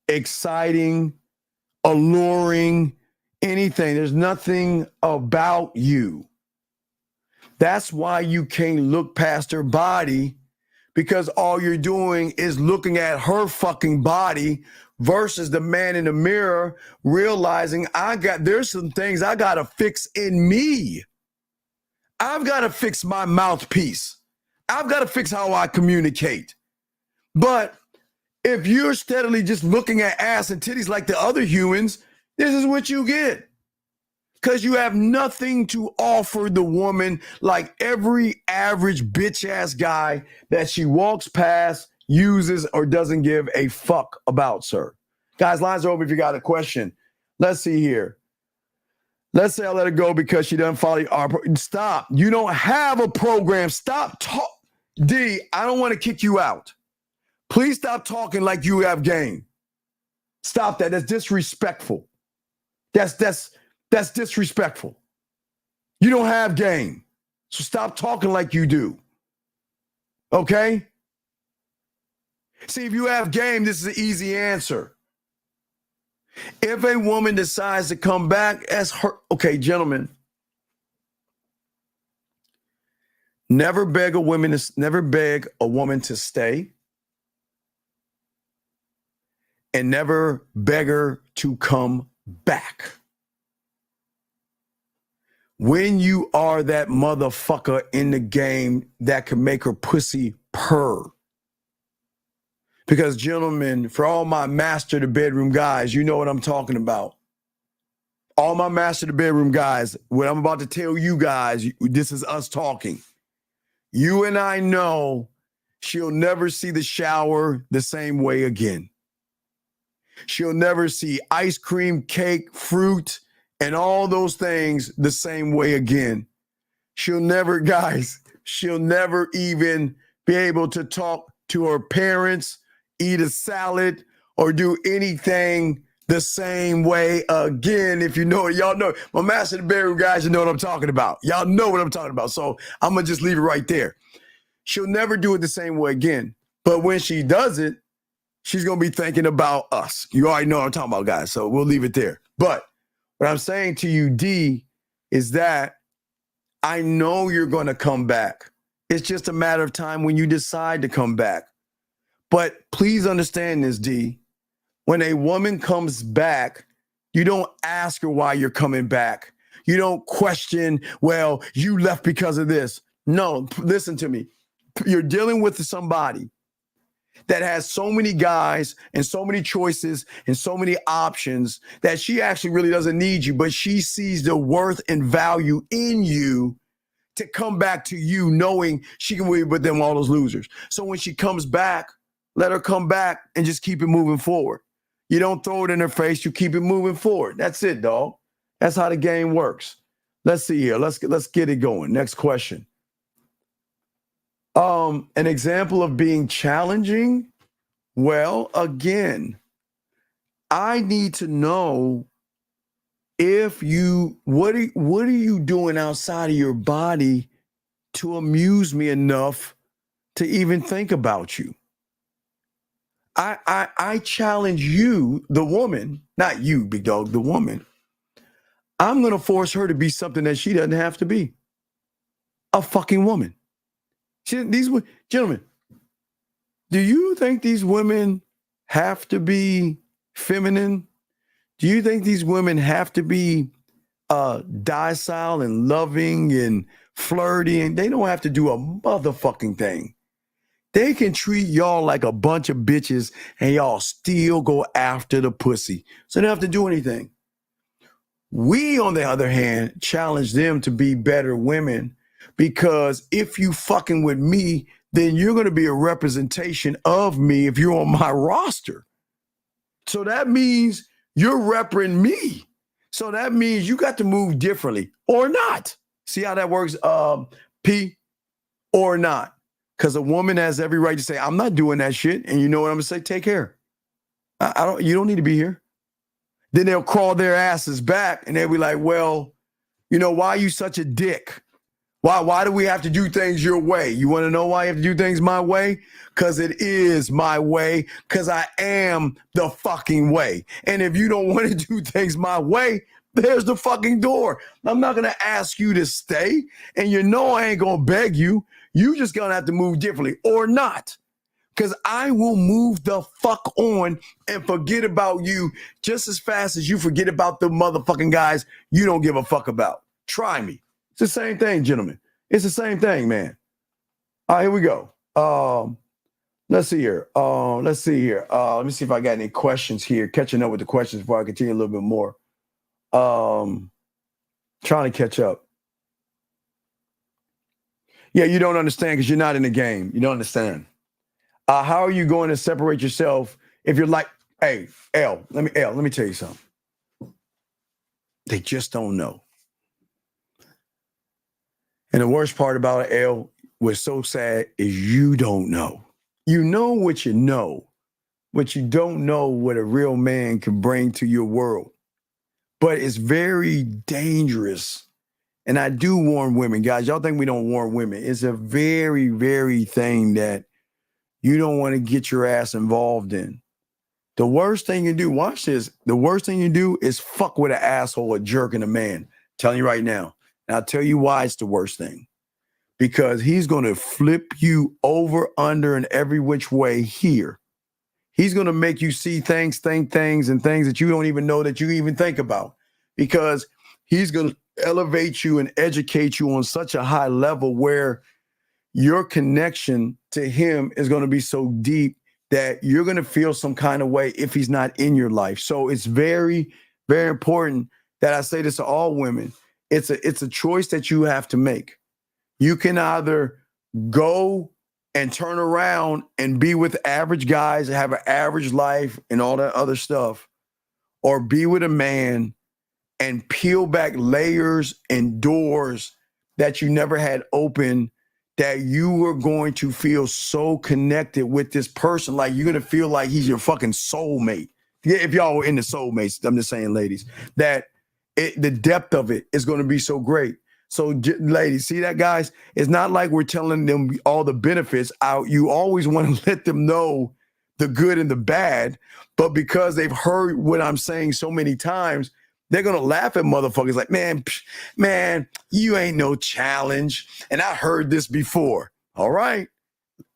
exciting, alluring, anything. There's nothing about you. That's why you can't look past her body, because all you're doing is looking at her fucking body versus the man in the mirror realizing there's some things I got to fix in me. I've got to fix my mouthpiece. I've got to fix how I communicate. But if you're steadily just looking at ass and titties like the other humans, this is what you get. Because you have nothing to offer the woman like every average bitch-ass guy that she walks past, uses, or doesn't give a fuck about, sir. Guys, lines are open if you got a question. Let's see here. Let's say I let her go because she doesn't follow our program. Stop. You don't have a program. Stop talking. D, I don't want to kick you out. Please stop talking like you have game. Stop that. That's disrespectful. That's disrespectful. You don't have game. So stop talking like you do. Okay? See, if you have game, this is an easy answer. If a woman decides to come back as her, okay, gentlemen, never beg a woman to stay, and never beg her to come back. When you are that motherfucker in the game that can make her pussy purr. Because, gentlemen, for all my master the bedroom guys, you know what I'm talking about. All my master the bedroom guys, what I'm about to tell you guys, this is us talking. You and I know she'll never see the shower the same way again. She'll never see ice cream, cake, fruit, and all those things the same way again. She'll never even be able to talk to her parents, eat a salad, or do anything the same way again. If you know it, y'all know. My master the bedroom guys, you know what I'm talking about. Y'all know what I'm talking about. So I'm going to just leave it right there. She'll never do it the same way again. But when she does it, she's going to be thinking about us. You already know what I'm talking about, guys. So we'll leave it there. But what I'm saying to you, D, is that I know you're going to come back. It's just a matter of time when you decide to come back. But please understand this, D. When a woman comes back, you don't ask her why you're coming back. You don't question, well, you left because of this. No, listen to me. You're dealing with somebody that has so many guys and so many choices and so many options that she actually really doesn't need you, but she sees the worth and value in you to come back to you knowing she can win with them, all those losers. So when she comes back, let her come back and just keep it moving forward. You don't throw it in her face. You keep it moving forward. That's it, dog. That's how the game works. Let's see here. Let's get it going. Next question. An example of being challenging. Well, again, I need to know if what are you doing outside of your body to amuse me enough to even think about you? I challenge you, the woman, not you, big dog, the woman. I'm going to force her to be something that she doesn't have to be. A fucking woman. Gentlemen, do you think these women have to be feminine? Do you think these women have to be docile and loving and flirty? And they don't have to do a motherfucking thing. They can treat y'all like a bunch of bitches and y'all still go after the pussy. So they don't have to do anything. We, on the other hand, challenge them to be better women, because if you fucking with me, then you're going to be a representation of me if you're on my roster. So that means you're repping me. So that means you got to move differently or not. See how that works, P? Or not. Because a woman has every right to say, I'm not doing that shit. And you know what I'm going to say? Take care. You don't need to be here. Then they'll crawl their asses back and they'll be like, well, why are you such a dick? Why do we have to do things your way? You want to know why you have to do things my way? Because it is my way, because I am the fucking way. And if you don't want to do things my way, there's the fucking door. I'm not going to ask you to stay. And I ain't going to beg you. You just going to have to move differently or not. Because I will move the fuck on and forget about you just as fast as you forget about the motherfucking guys you don't give a fuck about. Try me. It's the same thing, gentlemen. It's the same thing, man. All right, here we go. Let's see here. Let me see if I got any questions here. Catching up with the questions before I continue a little bit more. Trying to catch up. Yeah, you don't understand because you're not in the game. You don't understand. How are you going to separate yourself if you're like, hey, L, let me tell you something. They just don't know. And the worst part about it, L, what's so sad is you don't know. You know, but you don't know what a real man can bring to your world. but it's very dangerous. And I do warn women, guys. Y'all think we don't warn women. It's a very, very thing that you don't want to get your ass involved in. The worst thing you do, watch this. The worst thing you do is fuck with an asshole, a jerk, and a man. I'm telling you right now. And I'll tell you why it's the worst thing. Because he's going to flip you over, under, and every which way here. He's going to make you see things, think things, and things that you don't even know that you even think about. Because he's going to elevate you and educate you on such a high level where your connection to him is going to be so deep that you're going to feel some kind of way if he's not in your life. So it's very, very important that I say this to all women. It's a choice that you have to make. You can either go and turn around and be with average guys, have an average life and all that other stuff, or be with a man and peel back layers and doors that you never had open, that you were going to feel so connected with this person. Like you're going to feel like he's your fucking soulmate. Yeah, if y'all were into soulmates, I'm just saying, ladies, that the depth of it is going to be so great. So ladies, see that, guys? It's not like we're telling them all the benefits out. You always want to let them know the good and the bad, but because they've heard what I'm saying so many times, they're going to laugh at motherfuckers like, man, you ain't no challenge. And I heard this before. All right.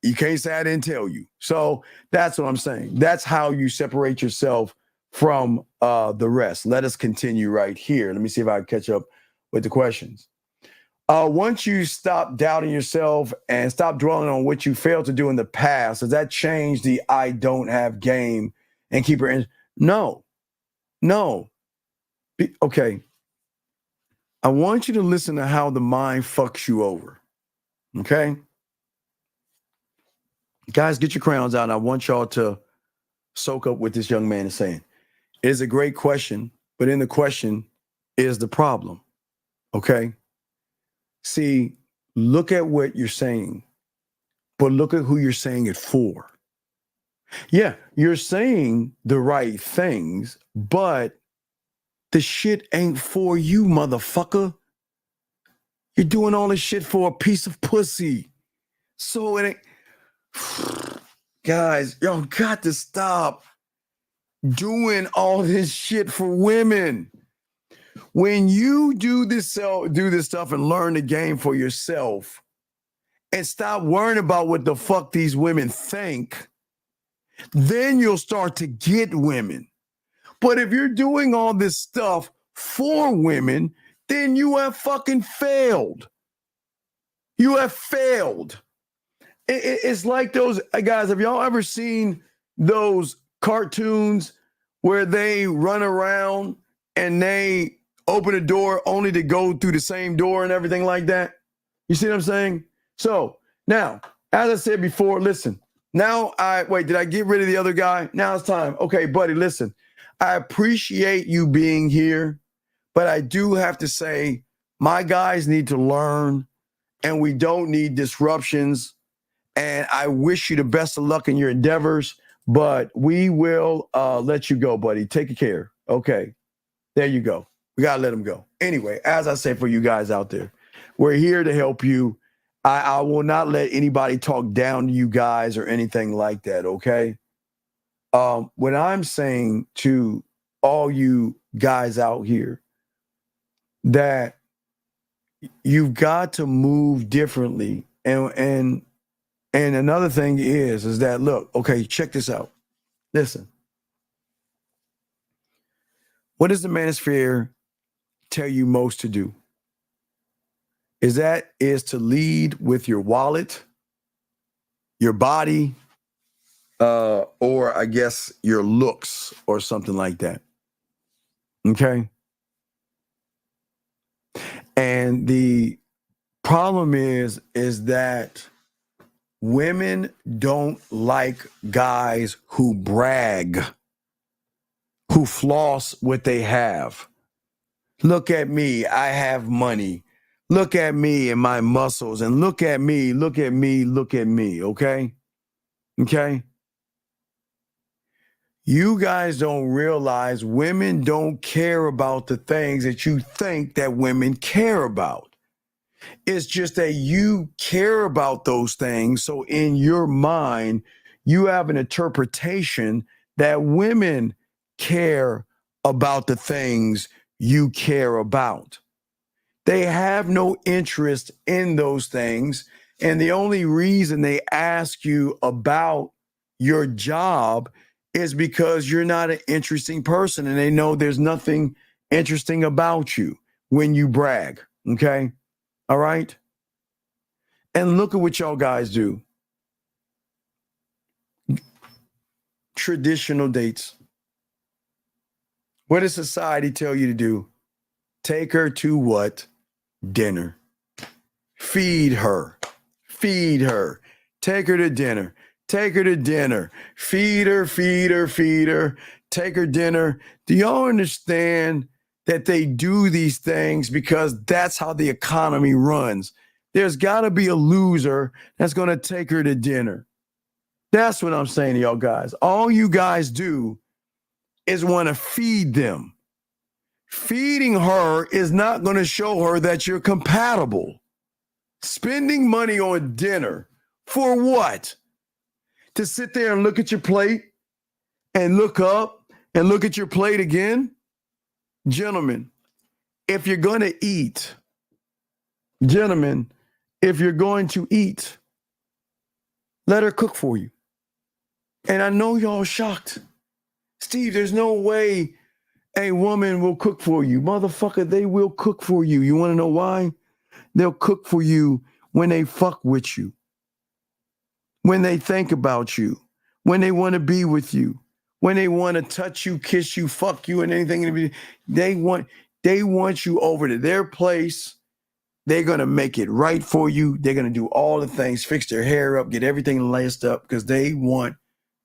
You can't say I didn't tell you. So that's what I'm saying. That's how you separate yourself from the rest. Let us continue right here. Let me see if I can catch up with the questions. Once you stop doubting yourself and stop dwelling on what you failed to do in the past, does that change the I don't have game and keep your energy? No. Okay. I want you to listen to how the mind fucks you over. Okay? Guys, get your crowns out. And I want y'all to soak up what this young man is saying. It is a great question, but in the question is the problem. Okay? See, look at what you're saying, but look at who you're saying it for. Yeah, you're saying the right things, but the shit ain't for you, motherfucker. You're doing all this shit for a piece of pussy. So it ain't... Guys, y'all got to stop doing all this shit for women. When you do this stuff and learn the game for yourself and stop worrying about what the fuck these women think, then you'll start to get women. But if you're doing all this stuff for women, then you have fucking failed. You have failed. It's like those guys. Have y'all ever seen those cartoons where they run around and they open a door only to go through the same door and everything like that? You see what I'm saying? So now, as I said before, listen, now did I get rid of the other guy? Now it's time. Okay, buddy, listen, I appreciate you being here, but I do have to say my guys need to learn and we don't need disruptions. And I wish you the best of luck in your endeavors, but we will let you go, buddy. Take care. Okay, there you go. We got to let him go. Anyway, as I say for you guys out there, we're here to help you. I will not let anybody talk down to you guys or anything like that, okay? What I'm saying to all you guys out here, that you've got to move differently. And another thing is that, look, okay, check this out. Listen. What does the manosphere tell you most to do? Is to lead with your wallet, your body, or I guess your looks or something like that. Okay? And the problem is that women don't like guys who brag, who floss what they have. Look at me, I have money. Look at me and my muscles, and look at me, okay? Okay? You guys don't realize women don't care about the things that you think that women care about. It's just that you care about those things. So in your mind, you have an interpretation that women care about the things you care about. They have no interest in those things. And the only reason they ask you about your job is because you're not an interesting person and they know there's nothing interesting about you when you brag. Okay. All right. And look at what y'all guys do. Traditional dates. What does society tell you to do? Take her to what? Dinner. Feed her. Feed her. Take her to dinner. Take her to dinner. Feed her, feed her, feed her. Take her dinner. Do y'all understand that they do these things because that's how the economy runs? There's got to be a loser that's going to take her to dinner. That's what I'm saying to y'all guys. All you guys do is want to feed them. Feeding her is not going to show her that you're compatible. Spending money on dinner for what? To sit there and look at your plate and look up and look at your plate again? Gentlemen, if you're going to eat, let her cook for you. And I know y'all shocked. Steve, there's no way a woman will cook for you. Motherfucker, they will cook for you. You want to know why? They'll cook for you when they fuck with you, when they think about you, when they want to be with you, when they want to touch you, kiss you, fuck you, and anything. They want you over to their place. They're going to make it right for you. They're going to do all the things, fix their hair up, get everything laced up because they want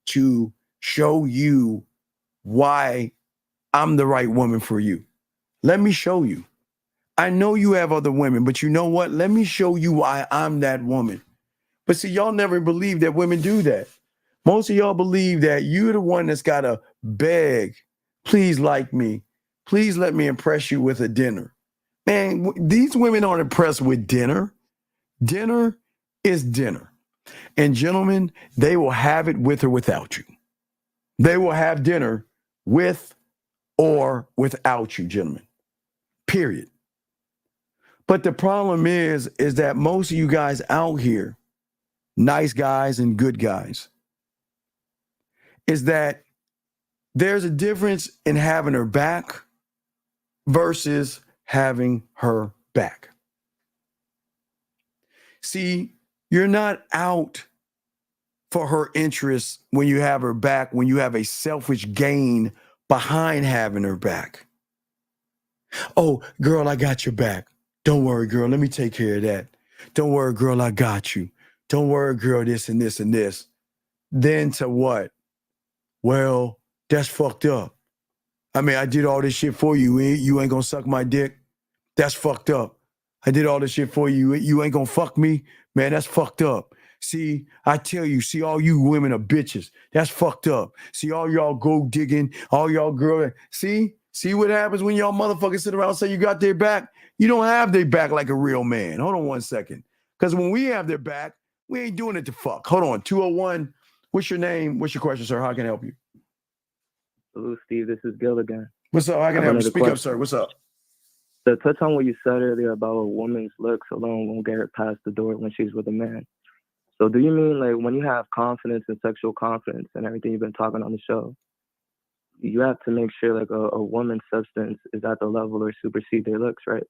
to show you why I'm the right woman for you. Let me show you. I know you have other women, but you know what? Let me show you why I'm that woman. But see, y'all never believe that women do that. Most of y'all believe that you're the one that's got to beg, please like me. Please let me impress you with a dinner. Man, these women aren't impressed with dinner. Dinner is dinner. And gentlemen, they will have it with or without you. They will have dinner with or without you, gentlemen. Period. But the problem is that most of you guys out here, nice guys and good guys, is that there's a difference in having her back versus having her back. See, you're not out for her interests when you have her back, when you have a selfish gain behind having her back. Oh, girl, I got your back. Don't worry, girl. Let me take care of that. Don't worry, girl. I got you. Don't worry, girl, this and this and this. Then to what? Well, that's fucked up. I mean, I did all this shit for you. You ain't gonna suck my dick. That's fucked up. I did all this shit for you. You ain't gonna fuck me. Man, that's fucked up. See, I tell you, see, all you women are bitches. That's fucked up. See, all y'all go digging, all y'all girl. See what happens when y'all motherfuckers sit around and say you got their back? You don't have their back like a real man. Hold on 1 second. Because when we have their back, we ain't doing it to fuck. Hold on. 201. What's your name? What's your question, sir? How can I help you? Hello, Steve. This is Gil again. What's up? How can I help you? Speak up, sir. What's up? To touch on what you said earlier about a woman's looks alone won't get her past the door when she's with a man. So do you mean like when you have confidence and sexual confidence and everything you've been talking on the show, you have to make sure like a woman's substance is at the level or supersede their looks, right?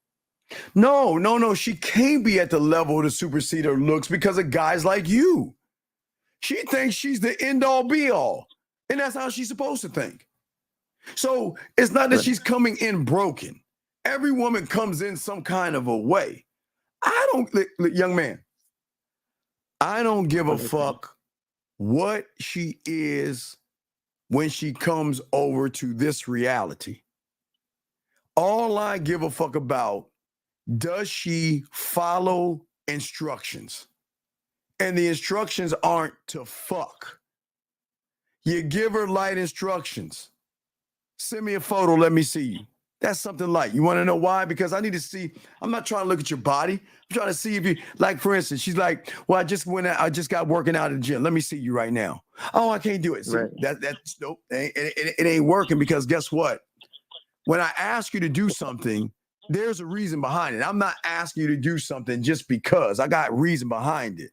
No. She can't be at the level to supersede her looks because of guys like you. She thinks she's the end all be all. And that's how she's supposed to think. So it's not that she's coming in broken. Every woman comes in some kind of a way. Young man, I don't give a fuck what she is when she comes over to this reality. All I give a fuck about, does she follow instructions? And the instructions aren't to fuck. You give her light instructions. Send me a photo, let me see you. That's something light. You want to know why? Because I need to see. I'm not trying to look at your body. I'm trying to see if you, like, for instance, she's like, well, I just got working out at the gym. Let me see you right now. Oh, I can't do it. See, Right. that's nope. It ain't working because guess what? When I ask you to do something, there's a reason behind it. I'm not asking you to do something just because. I got reason behind it.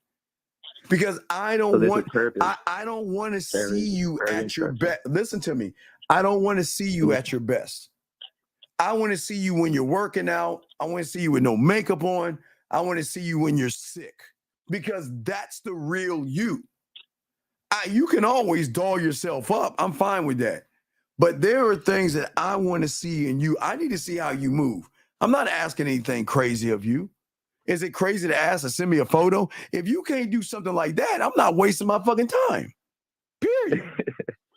Because I don't want to see you at your best. Listen to me. I don't want to see you at your best. I want to see you when you're working out. I want to see you with no makeup on. I want to see you when you're sick because that's the real you. You can always doll yourself up. I'm fine with that. But there are things that I want to see in you. I need to see how you move. I'm not asking anything crazy of you. Is it crazy to ask to send me a photo? If you can't do something like that, I'm not wasting my fucking time. Period.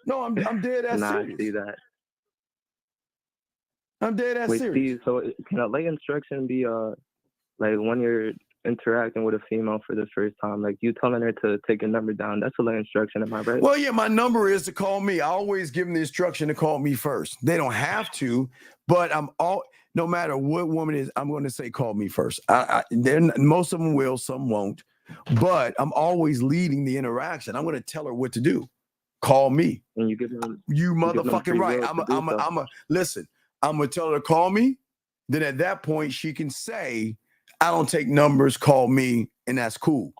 No, I'm dead ass serious. I see that. I'm dead ass serious. Steve, so can a lay instruction be like when you're interacting with a female for the first time, like you telling her to take your number down? That's a lay instruction, am I right? Well, yeah, my number is to call me. I always give them the instruction to call me first. They don't have to, but no matter what woman is, I'm going to say call me first. Most of them will, some won't, but I'm always leading the interaction. I'm going to tell her what to do. Call me. And you give them, you motherfucking right. Listen. I'm going to tell her to call me. Then at that point, she can say, I don't take numbers, call me, and that's cool.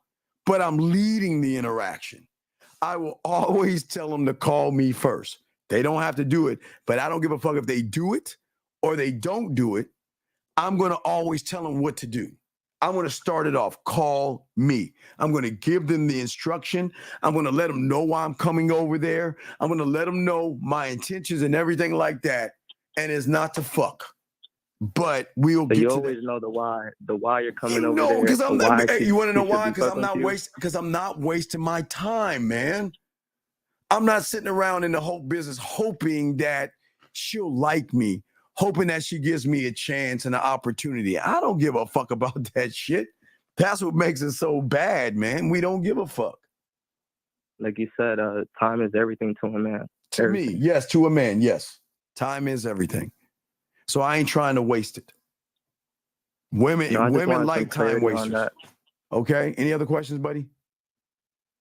But I'm leading the interaction. I will always tell them to call me first. They don't have to do it, but I don't give a fuck if they do it or they don't do it. I'm going to always tell them what to do. I'm going to start it off. Call me. I'm going to give them the instruction. I'm going to let them know why I'm coming over there. I'm going to let them know my intentions and everything like that. And it's not to fuck, but we'll get to that. You always know the why you're coming over there. No, because I'm not. You want to know why? Because I'm not wasting my time, man. I'm not sitting around in the whole business hoping that she'll like me, hoping that she gives me a chance and an opportunity. I don't give a fuck about that shit. That's what makes it so bad, man. We don't give a fuck. Like you said, time is everything to a man. To me, yes. To a man, yes. Time is everything. So I ain't trying to waste it. Women like time wasters. Okay. Any other questions, buddy?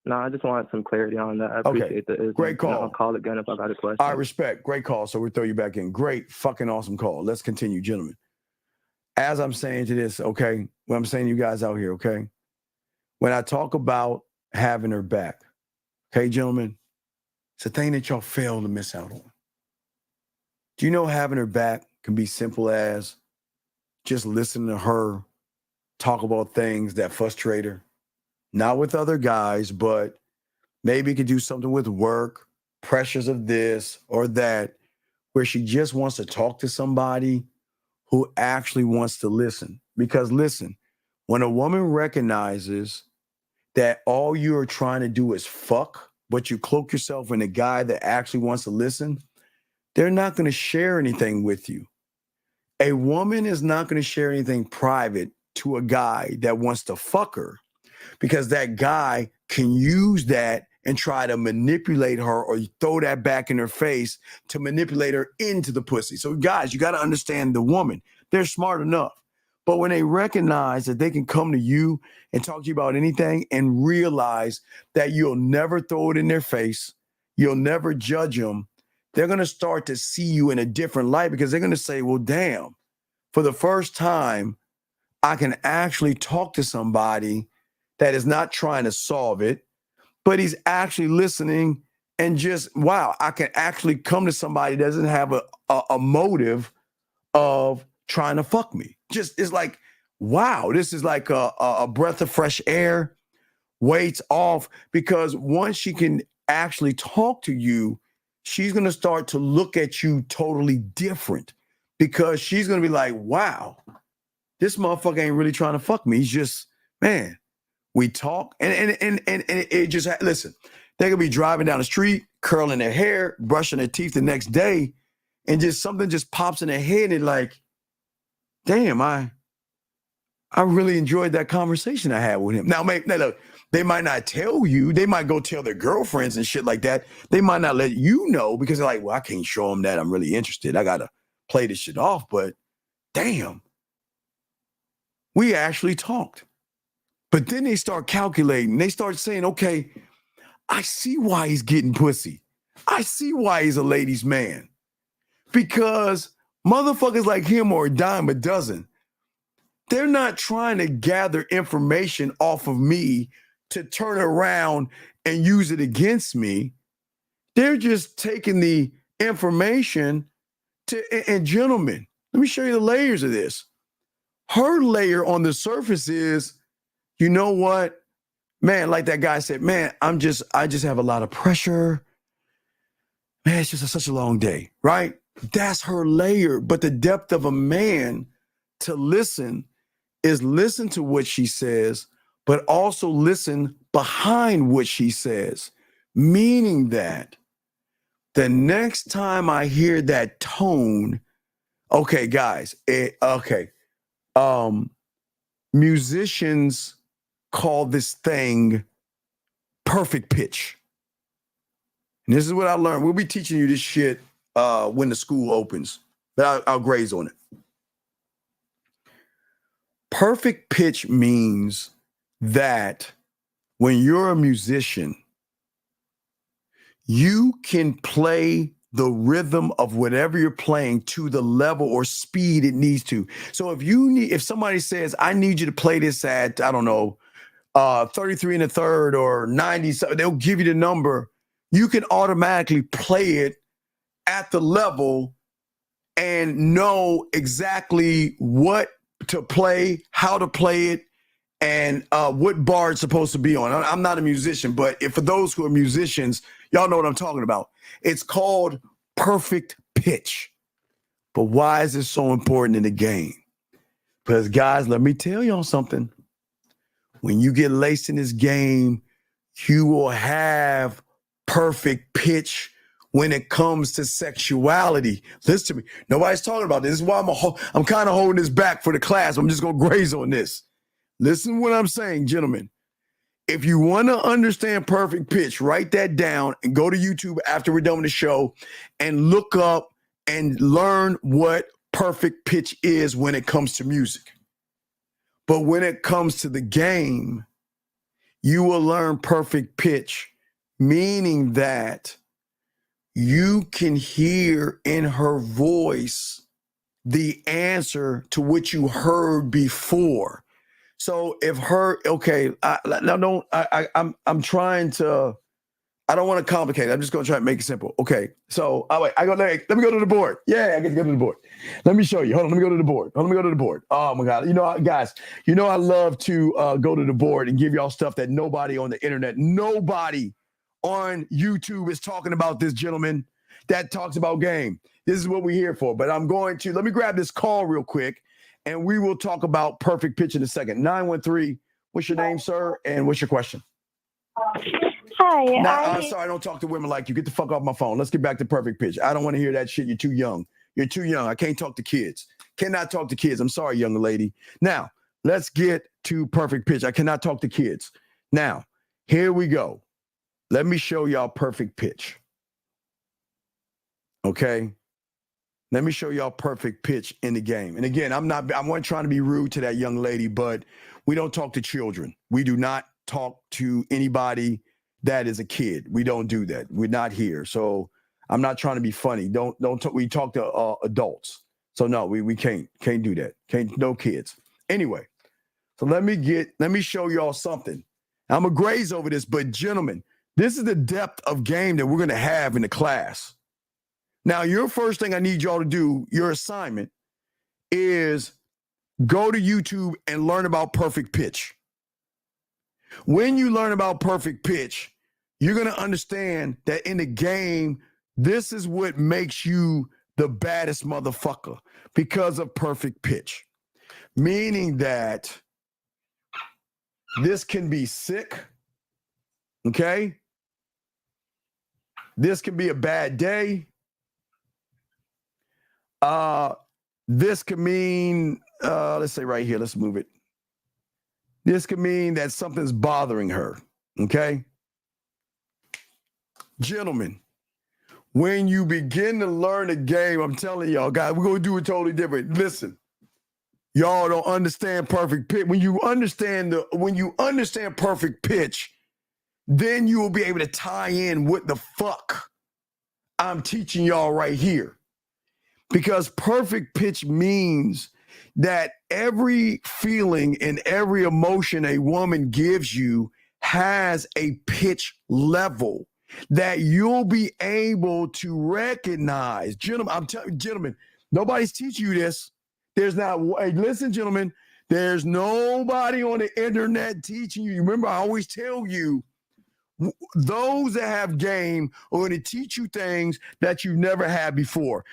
No, I just wanted some clarity on that. I appreciate that. Great call. I'll call again if I got a question. I respect. Great call. So we'll throw you back in. Great fucking awesome call. Let's continue, gentlemen. As I'm saying to this, okay, what I'm saying to you guys out here, okay, when I talk about having her back, okay, gentlemen, it's a thing that y'all fail to miss out on. Do you know having her back can be simple as just listening to her talk about things that frustrate her? Not with other guys, but maybe could do something with work, pressures of this or that, where she just wants to talk to somebody who actually wants to listen. Because listen, when a woman recognizes that all you are trying to do is fuck, but you cloak yourself in a guy that actually wants to listen, they're not going to share anything with you. A woman is not going to share anything private to a guy that wants to fuck her, because that guy can use that and try to manipulate her or throw that back in her face to manipulate her into the pussy. So guys, you got to understand the woman. They're smart enough. But when they recognize that they can come to you and talk to you about anything and realize that you'll never throw it in their face, you'll never judge them, they're going to start to see you in a different light, because they're going to say, well, damn, for the first time, I can actually talk to somebody that is not trying to solve it, but he's actually listening, and just, wow, I can actually come to somebody that doesn't have a motive of trying to fuck me. Just, it's like, wow, this is like a breath of fresh air, weights off, because once she can actually talk to you, she's going to start to look at you totally different, because she's going to be like, wow, this motherfucker ain't really trying to fuck me. He's just, man, we talk and it just, listen, they could be driving down the street, curling their hair, brushing their teeth the next day, and just something just pops in their head and like, damn, I I really enjoyed that conversation I had with him. Now, look, they might not tell you. They might go tell their girlfriends and shit like that. They might not let you know because they're like, well, I can't show them that I'm really interested. I got to play this shit off. But damn, we actually talked. But then they start calculating. They start saying, okay, I see why he's getting pussy. I see why he's a ladies' man. Because motherfuckers like him are a dime a dozen. They're not trying to gather information off of me to turn around and use it against me. They're just taking the information and gentlemen, let me show you the layers of this. Her layer on the surface is, you know what, man, like that guy said, man, I just have a lot of pressure. Man, it's just such a long day, right? That's her layer. But the depth of a man to listen is listen to what she says, but also listen behind what she says, meaning that the next time I hear that tone, okay, guys, musicians call this thing perfect pitch. And this is what I learned. We'll be teaching you this shit when the school opens, but I'll graze on it. Perfect pitch means that when you're a musician, you can play the rhythm of whatever you're playing to the level or speed it needs to. So if somebody says, I need you to play this at, I don't know, 33 and a third or 90, they'll give you the number. You can automatically play it at the level and know exactly what to play, how to play it, and what bar it's supposed to be on. I'm not a musician, but for those who are musicians, y'all know what I'm talking about. It's called perfect pitch. But why is it so important in the game? Because guys, let me tell y'all something. When you get laced in this game, you will have perfect pitch when it comes to sexuality. Listen to me. Nobody's talking about this. This is why I'm kind of holding this back for the class. I'm just going to graze on this. Listen to what I'm saying, gentlemen. If you want to understand perfect pitch, write that down and go to YouTube after we're done with the show and look up and learn what perfect pitch is when it comes to music. But when it comes to the game, you will learn perfect pitch, meaning that you can hear in her voice the answer to what you heard before. So if I'm trying to, I don't want to complicate it. I'm just going to try to make it simple. Okay. So let me go to the board. Yeah, I get to go to the board. Let me show you. Hold on. Let me go to the board. Oh my God. Guys, I love to go to the board and give y'all stuff that nobody on the internet, nobody on YouTube is talking about this, gentleman, that talks about game. This is what we're here for. But let me grab this call real quick and we will talk about perfect pitch in a second. 913, what's your name, sir? And what's your question? Hi. I'm sorry, I don't talk to women like you. Get the fuck off my phone. Let's get back to perfect pitch. I don't want to hear that shit. You're too young. I can't talk to kids. Cannot talk to kids. I'm sorry, young lady. Now, let's get to perfect pitch. I cannot talk to kids. Now, here we go. Let me show y'all perfect pitch. Okay? Let me show y'all perfect pitch in the game. And again, I wasn't trying to be rude to that young lady, but we don't talk to children. We do not talk to anybody that is a kid. We don't do that. We're not here. So I'm not trying to be funny. We talk to adults. So no, we can't do that. No kids. Anyway, so let me show y'all something. I'm gonna graze over this, but gentlemen, this is the depth of game that we're gonna have in the class. Now, your first thing I need y'all to do, your assignment, is go to YouTube and learn about perfect pitch. When you learn about perfect pitch, you're going to understand that in the game, this is what makes you the baddest motherfucker because of perfect pitch. Meaning that this can be sick, okay? This can be a bad day. This could mean, let's say right here, let's move it. This could mean that something's bothering her. Okay? Gentlemen, when you begin to learn a game, I'm telling y'all, guys, we're going to do it totally different. Listen, y'all don't understand perfect pitch. When you understand perfect pitch, then you will be able to tie in what the fuck I'm teaching y'all right here. Because perfect pitch means that every feeling and every emotion a woman gives you has a pitch level that you'll be able to recognize. Gentlemen, I'm telling you, gentlemen, nobody's teaching you this. There's not, hey, listen, gentlemen, there's nobody on the internet teaching you. Remember, I always tell you, those that have game are going to teach you things that you've never heard before.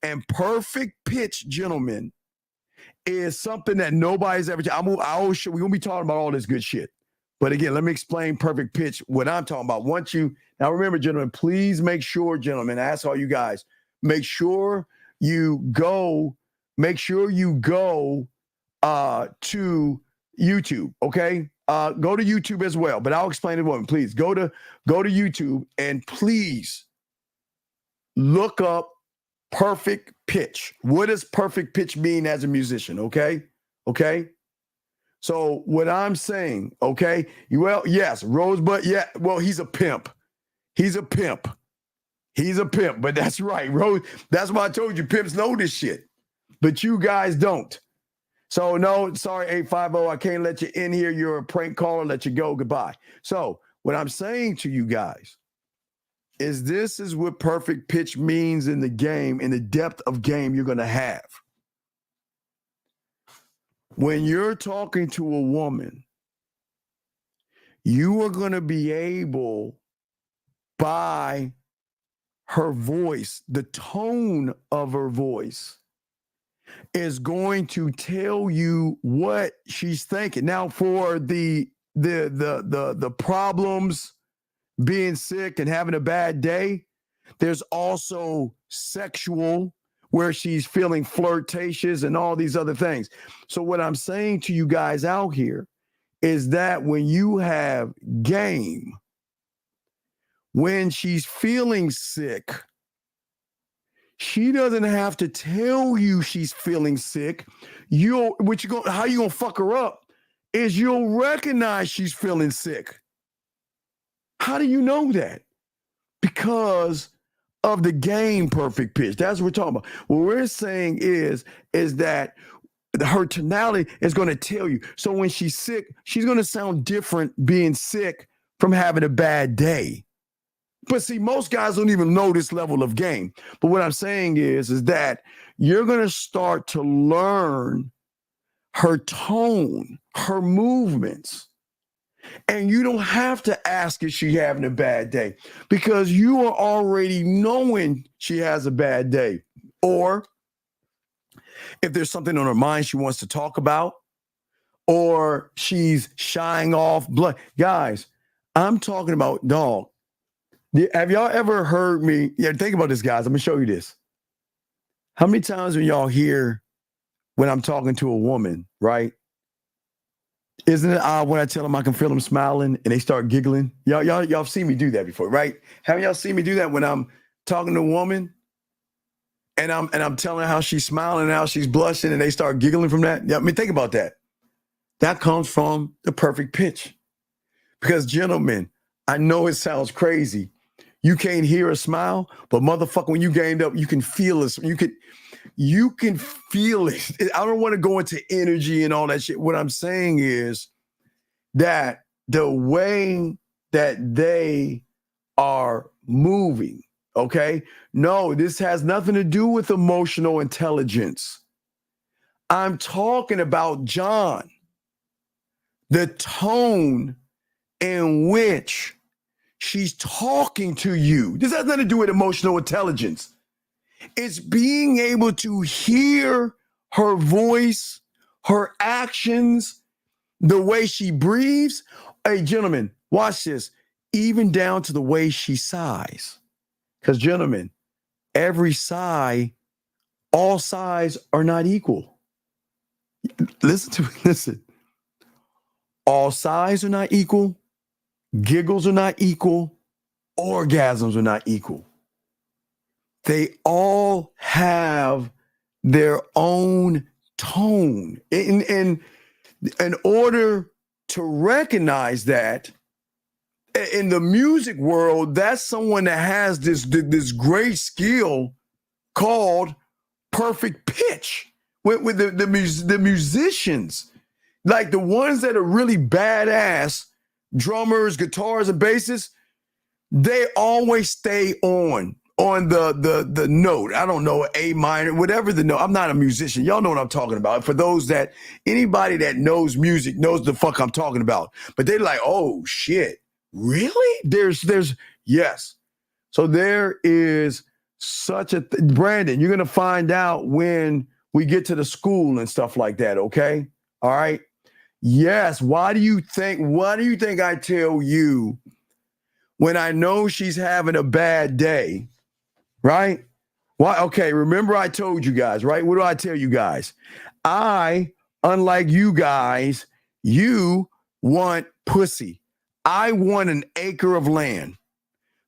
And perfect pitch, gentlemen, is something that nobody's ever. We're going to be talking about all this good shit. But again, let me explain perfect pitch, what I'm talking about. Now remember, gentlemen, please make sure, gentlemen, I ask all you guys, make sure you go to YouTube, okay? Go to YouTube as well, but I'll explain it one. Please go to YouTube and please look up perfect pitch. What does perfect pitch mean as a musician? Okay. So what I'm saying, okay. Well, yes, Rosebud. Yeah. Well, he's a pimp. But that's right, Rose. That's why I told you pimps know this shit, but you guys don't. So no, sorry, 850, I can't let you in here. You're a prank caller, let you go, goodbye. So what I'm saying to you guys is this is what perfect pitch means in the game, in the depth of game you're going to have. When you're talking to a woman, you are going to be able, by her voice, the tone of her voice, is going to tell you what she's thinking. Now, for the problems, being sick and having a bad day, there's also sexual, where she's feeling flirtatious and all these other things. So what I'm saying to you guys out here is that when you have game, when she's feeling sick, she doesn't have to tell you she's feeling sick. How you gonna fuck her up is you'll recognize she's feeling sick. How do you know that? Because of the game perfect pitch. That's what we're talking about. What we're saying is that her tonality is going to tell you. So when she's sick, she's going to sound different being sick from having a bad day. But see, most guys don't even know this level of game. But what I'm saying is that you're going to start to learn her tone, her movements. And you don't have to ask if she's having a bad day, because you are already knowing she has a bad day. Or if there's something on her mind she wants to talk about, or she's shying off blood. Guys, I'm talking about, dog. Have y'all ever heard me? Yeah, think about this, guys. I'm going to show you this. How many times when y'all hear when I'm talking to a woman, right? Isn't it odd when I tell them I can feel them smiling and they start giggling? Y'all seen me do that before, right? Haven't y'all seen me do that when I'm talking to a woman and I'm telling her how she's smiling and how she's blushing and they start giggling from that? Yeah, I mean, think about that. That comes from the perfect pitch. Because, gentlemen, I know it sounds crazy. You can't hear a smile, but motherfucker, when you gained up, you can feel it. You can feel it. I don't want to go into energy and all that shit. What I'm saying is that the way that they are moving, okay? No, this has nothing to do with emotional intelligence. I'm talking about, John, the tone in which she's talking to you. This has nothing to do with emotional intelligence. It's being able to hear her voice, her actions, the way she breathes. Hey, gentlemen, watch this. Even down to the way she sighs. Because, gentlemen, every sigh, all sighs are not equal. Listen. All sighs are not equal. Giggles are not equal. Orgasms are not equal. They all have their own tone. In order to recognize that, in the music world, that's someone that has this great skill called perfect pitch. With the musicians, like the ones that are really badass drummers, guitars, and basses, they always stay on the note. I don't know, A minor, whatever the note. I'm not a musician. Y'all know what I'm talking about. For those that, anybody that knows music knows the fuck I'm talking about. But they're like, oh shit, really? There's yes. So there is such a Brandon, you're gonna find out when we get to the school and stuff like that, okay? All right. Yes. Why do you think I tell you when I know she's having a bad day, right? Why? Okay, remember I told you guys, right? What do I tell you guys? Unlike you guys, you want pussy. I want an acre of land,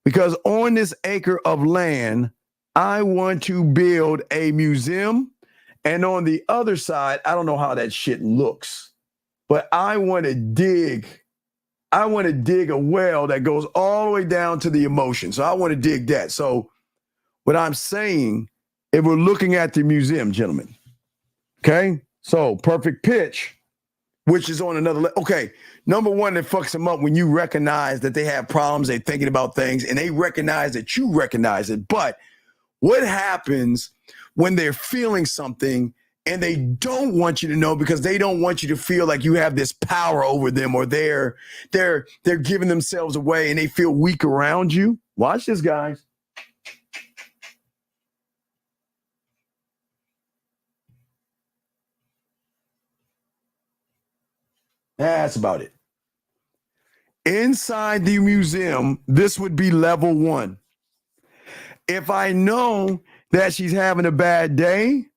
because on this acre of land, I want to build a museum. And on the other side, I don't know how that shit looks, but I want to dig a well that goes all the way down to the emotion. So I want to dig that. So what I'm saying, if we're looking at the museum, gentlemen, okay? So perfect pitch, which is on another level. Okay, number one, that fucks them up when you recognize that they have problems, they're thinking about things, and they recognize that you recognize it. But what happens when they're feeling something and they don't want you to know because they don't want you to feel like you have this power over them, or they're giving themselves away and they feel weak around you? Watch this, guys. That's about it. Inside the museum, this would be level one. If I know that she's having a bad day,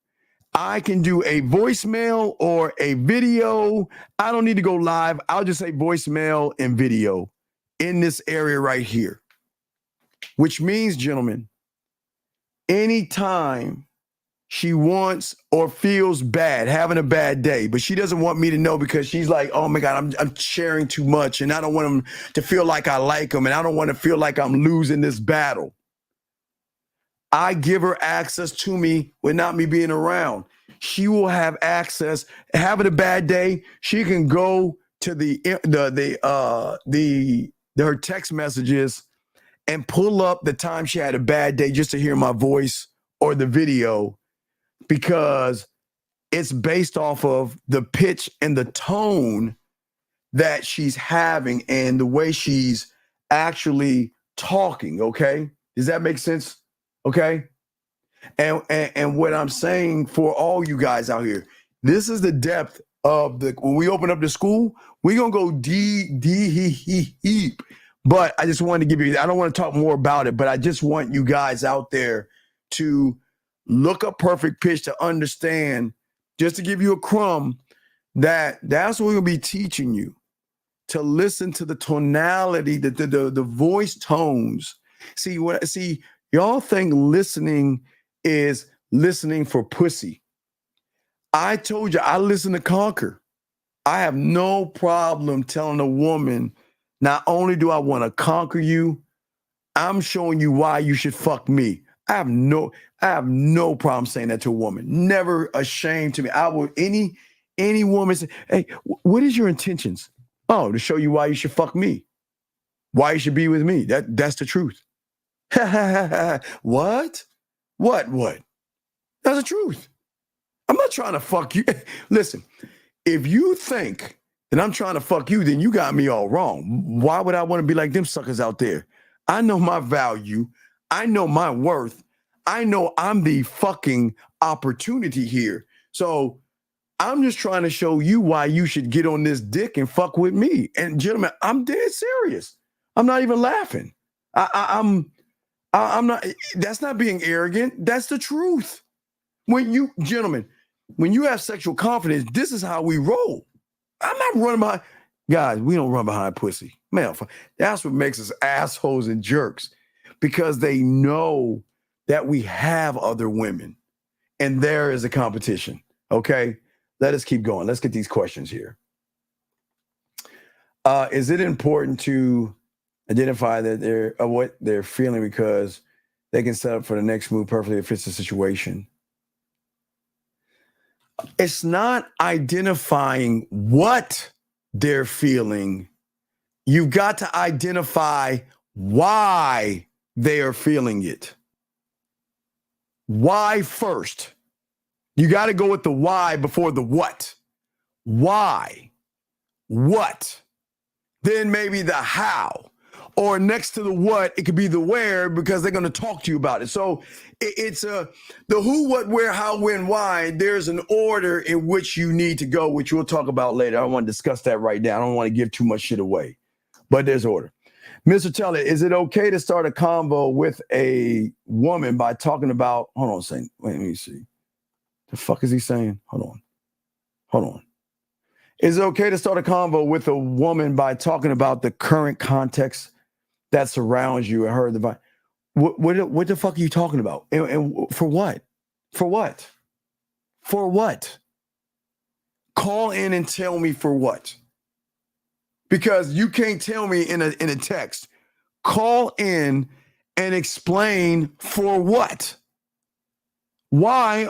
I can do a voicemail or a video. I don't need to go live. I'll just say voicemail and video in this area right here. Which means, gentlemen, anytime she wants or feels bad, having a bad day, but she doesn't want me to know because she's like, oh my God, I'm sharing too much and I don't want them to feel like I like them and I don't want to feel like I'm losing this battle. I give her access to me with not me being around. She will have access. Having a bad day, she can go to her text messages and pull up the time she had a bad day just to hear my voice or the video, because it's based off of the pitch and the tone that she's having and the way she's actually talking. Okay, does that make sense? Okay. And what I'm saying for all you guys out here, this is the depth of when we open up the school, we're going to go deep. But I just wanted to give you, I don't want to talk more about it, but I just want you guys out there to look up perfect pitch to understand, just to give you a crumb, that's what we're going to be teaching you, to listen to the tonality, the voice tones. See, y'all think listening is listening for pussy. I told you, I listen to conquer. I have no problem telling a woman, not only do I want to conquer you, I'm showing you why you should fuck me. I have no problem saying that to a woman. Never ashamed to me. I would any woman say, hey, what is your intentions? Oh, to show you why you should fuck me. Why you should be with me. That's the truth. What? That's the truth. I'm not trying to fuck you. Listen, if you think that I'm trying to fuck you, then you got me all wrong. Why would I want to be like them suckers out there? I know my value. I know my worth. I know I'm the fucking opportunity here. So I'm just trying to show you why you should get on this dick and fuck with me. And gentlemen, I'm dead serious. I'm not even laughing. I'm not, that's not being arrogant. That's the truth. Gentlemen, when you have sexual confidence, this is how we roll. I'm not running my, Guys, we don't run behind pussy. Man, that's what makes us assholes and jerks, because they know that we have other women and there is a competition. Okay, let us keep going. Let's get these questions here. Is it important to identify that what they're feeling because they can set up for the next move perfectly if fits the situation? It's not identifying what they're feeling. You've got to identify why they are feeling it. Why first? You got to go with the why before the what. Why? What? Then maybe the how. Or next to the what, it could be the where, because they're going to talk to you about it. So it's the who, what, where, how, when, why. There's an order in which you need to go, which we'll talk about later. I don't want to discuss that right now. I don't want to give too much shit away, but there's order. Mr. Teller, is it okay to start a convo with a woman by talking about, hold on a second. Wait, let me see. The fuck is he saying? Hold on. Is it okay to start a convo with a woman by talking about the current context that surrounds you and her? What the fuck are you talking about? And for what? For what? For what? Call in and tell me for what. Because you can't tell me in a text. Call in and explain for what. Why?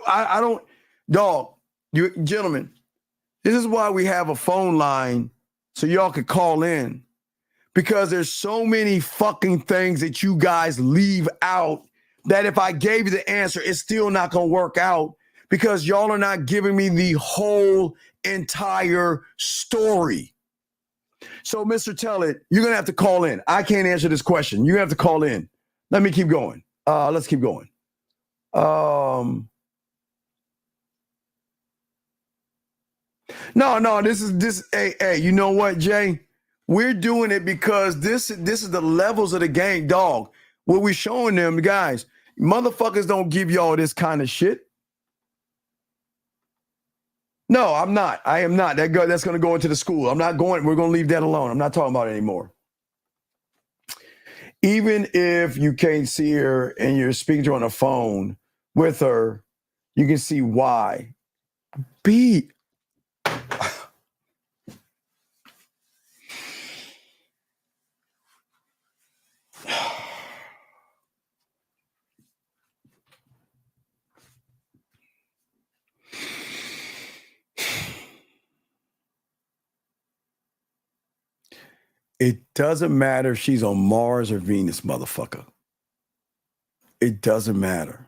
I don't, dog, you gentlemen, this is why we have a phone line so y'all could call in. Because there's so many fucking things that you guys leave out that if I gave you the answer, it's still not going to work out, because y'all are not giving me the whole entire story. So, Mr. Tellett, you're going to have to call in. I can't answer this question. You're going to have to call in. Let me keep going. Let's keep going. No, this, hey, you know what, Jay? We're doing it because this is the levels of the game, dog. What we're showing them, guys, motherfuckers don't give y'all this kind of shit. No, I'm not. I am not. That's going to go into the school. I'm not going. We're going to leave that alone. I'm not talking about it anymore. Even if you can't see her and you're speaking to her on the phone with her, you can see why. It doesn't matter if she's on Mars or Venus, motherfucker. It doesn't matter.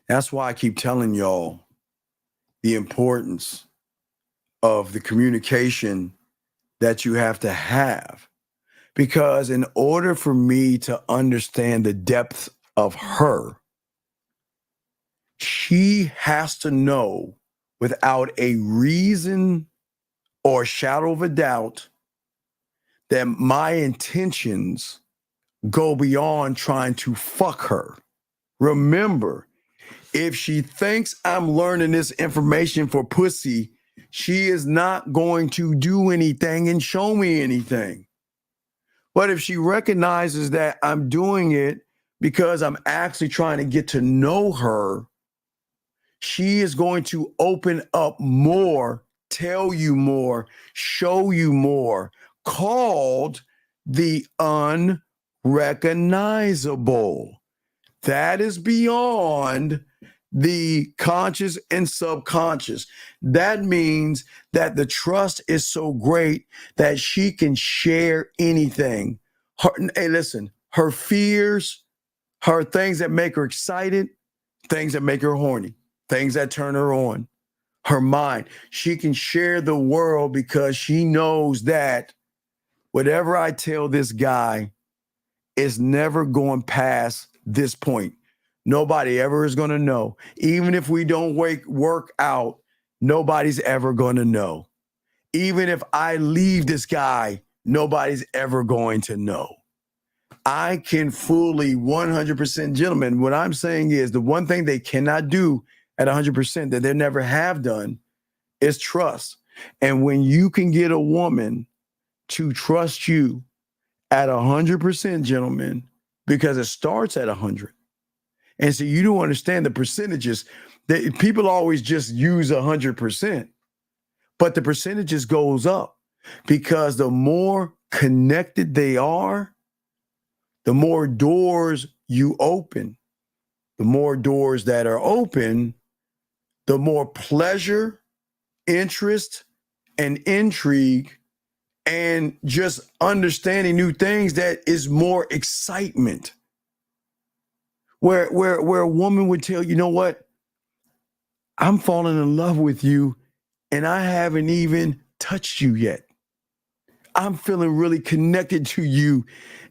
That's why I keep telling y'all the importance of the communication that you have to have. Because in order for me to understand the depth of her, she has to know without a reason or shadow of a doubt that my intentions go beyond trying to fuck her. Remember, if she thinks I'm learning this information for pussy, she is not going to do anything and show me anything. But if she recognizes that I'm doing it because I'm actually trying to get to know her, she is going to open up more, tell you more, show you more, called the unrecognizable. That is beyond the conscious and subconscious. That means that the trust is so great that she can share anything. Hey, listen, her fears, her things that make her excited, things that make her horny, things that turn her on, her mind. She can share the world because she knows that whatever I tell this guy is never going past this point. Nobody ever is going to know. Even if we don't work out, nobody's ever going to know. Even if I leave this guy, nobody's ever going to know. I can fully 100%, gentlemen, what I'm saying is the one thing they cannot do at 100% that they never have done It's trust. And when you can get a woman to trust you at 100%, gentlemen, because it starts at 100. And so you don't understand the percentages. That people always just use 100%, but the percentages goes up because the more connected they are, the more doors you open. The more doors that are open, the more pleasure, interest, and intrigue, and just understanding new things, that is more excitement. Where a woman would tell you know what? I'm falling in love with you and I haven't even touched you yet. I'm feeling really connected to you.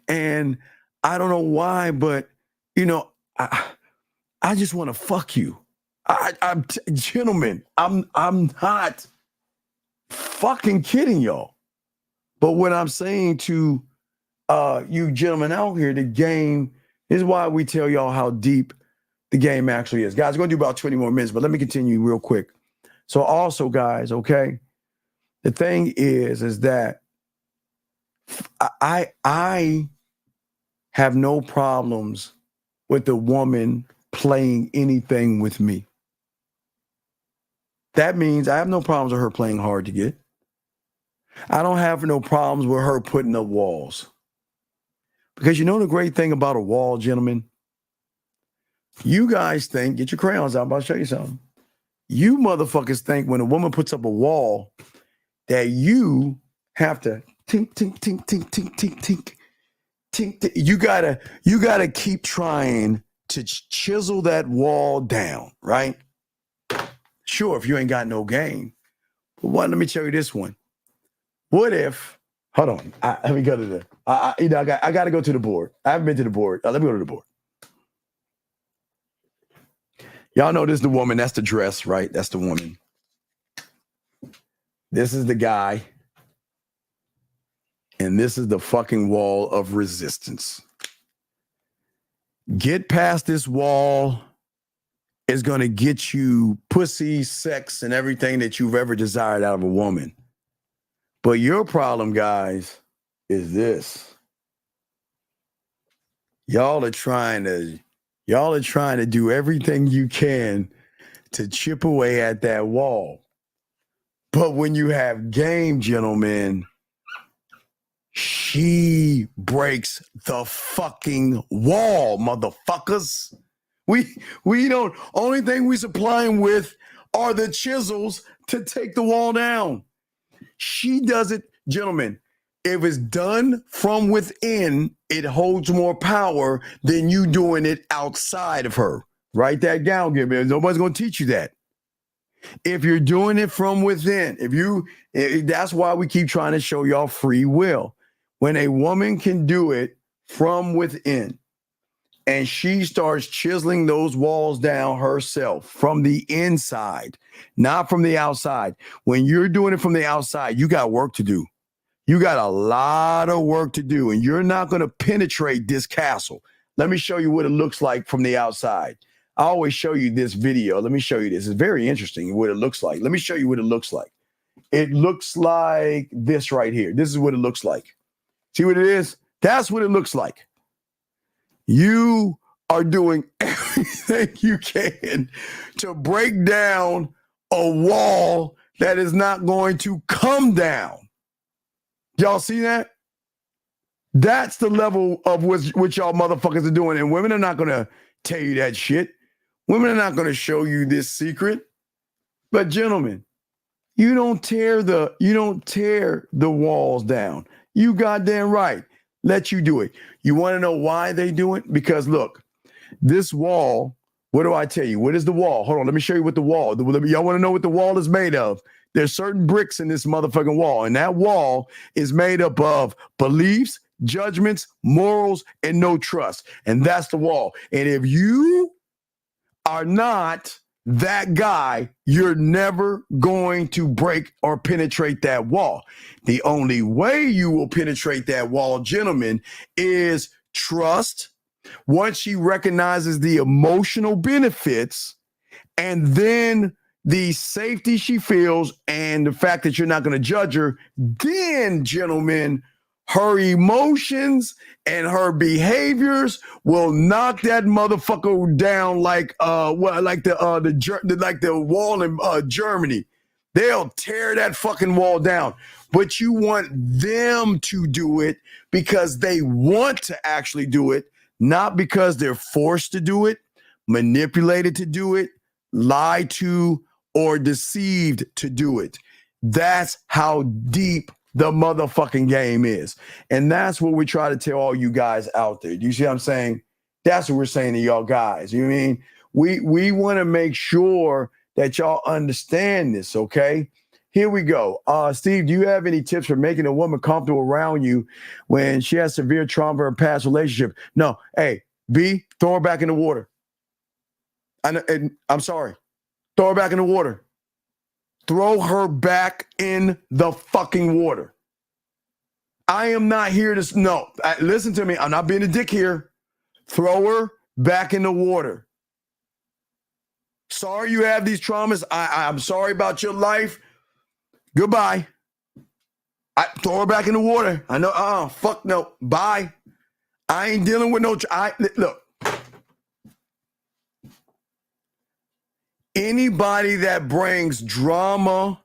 And I don't know why, but I just want to fuck you. Gentlemen, I'm not fucking kidding y'all. But what I'm saying to you gentlemen out here, the game is why we tell y'all how deep the game actually is. Guys, we're going to do about 20 more minutes, but let me continue real quick. So also, guys, okay, the thing is that I have no problems with the woman playing anything with me. That means I have no problems with her playing hard to get. I don't have no problems with her putting up walls. Because you know the great thing about a wall, gentlemen? You guys think, get your crayons out, I'm about to show you something. You motherfuckers think when a woman puts up a wall that you have to tink, tink, tink, tink, tink, tink, tink, tink, tink. You gotta keep trying to chisel that wall down, right? Sure, if you ain't got no game. But let me show you this one. What if, hold on, let me go to the, I got to go to the board. I haven't been to the board. Let me go to the board. Y'all know this is the woman. That's the dress, right? That's the woman. This is the guy. And this is the fucking wall of resistance. Get past this wall is going to get you pussy, sex, and everything that you've ever desired out of a woman. But your problem, guys, is this. Y'all are trying to do everything you can to chip away at that wall. But when you have game, gentlemen, she breaks the fucking wall, motherfuckers. We don't, only thing we supplying with are the chisels to take the wall down. She does it, gentlemen. If it's done from within, it holds more power than you doing it outside of her. Write that down, man. Nobody's going to teach you that. If you're doing it from within, that's why we keep trying to show y'all free will. When a woman can do it from within, and she starts chiseling those walls down herself from the inside, not from the outside. When you're doing it from the outside, you got work to do. You got a lot of work to do, and you're not going to penetrate this castle. Let me show you what it looks like from the outside. I always show you this video. Let me show you this. It's very interesting what it looks like. Let me show you what it looks like. It looks like this right here. This is what it looks like. See what it is? That's what it looks like. You are doing everything you can to break down a wall that is not going to come down. Y'all see that? That's the level of what y'all motherfuckers are doing. And women are not going to tell you that shit. Women are not going to show you this secret. But gentlemen, you don't tear the walls down. You goddamn right. Let you do it. You want to know why they do it? Because look, this wall, what do I tell you? What is the wall? Hold on, let me show you what the wall. Y'all want to know what the wall is made of? There's certain bricks in this motherfucking wall, and that wall is made up of beliefs, judgments, morals, and no trust. And that's the wall. And if you are not that guy, you're never going to break or penetrate that wall. The only way you will penetrate that wall, gentlemen, is trust. Once she recognizes the emotional benefits, and then the safety she feels and the fact that you're not going to judge her, then, gentlemen, her emotions and her behaviors will knock that motherfucker down like the wall in Germany. They'll tear that fucking wall down. But you want them to do it because they want to actually do it, not because they're forced to do it, manipulated to do it, lied to, or deceived to do it. That's how deep the motherfucking game is. And that's what we try to tell all you guys out there. Do you see what I'm saying? That's what we're saying to y'all guys. You know what I mean? We want to make sure that y'all understand this, okay? Here we go. Steve, do you have any tips for making a woman comfortable around you when she has severe trauma in her past relationship? No. Hey, B, throw her back in the water. I'm sorry. Throw her back in the water. Throw her back in the fucking water. I am not here to... No, listen to me. I'm not being a dick here. Throw her back in the water. Sorry you have these traumas. I'm sorry about your life. Goodbye. Throw her back in the water. I know. Fuck no. Bye. I ain't dealing with no... Look. Anybody that brings drama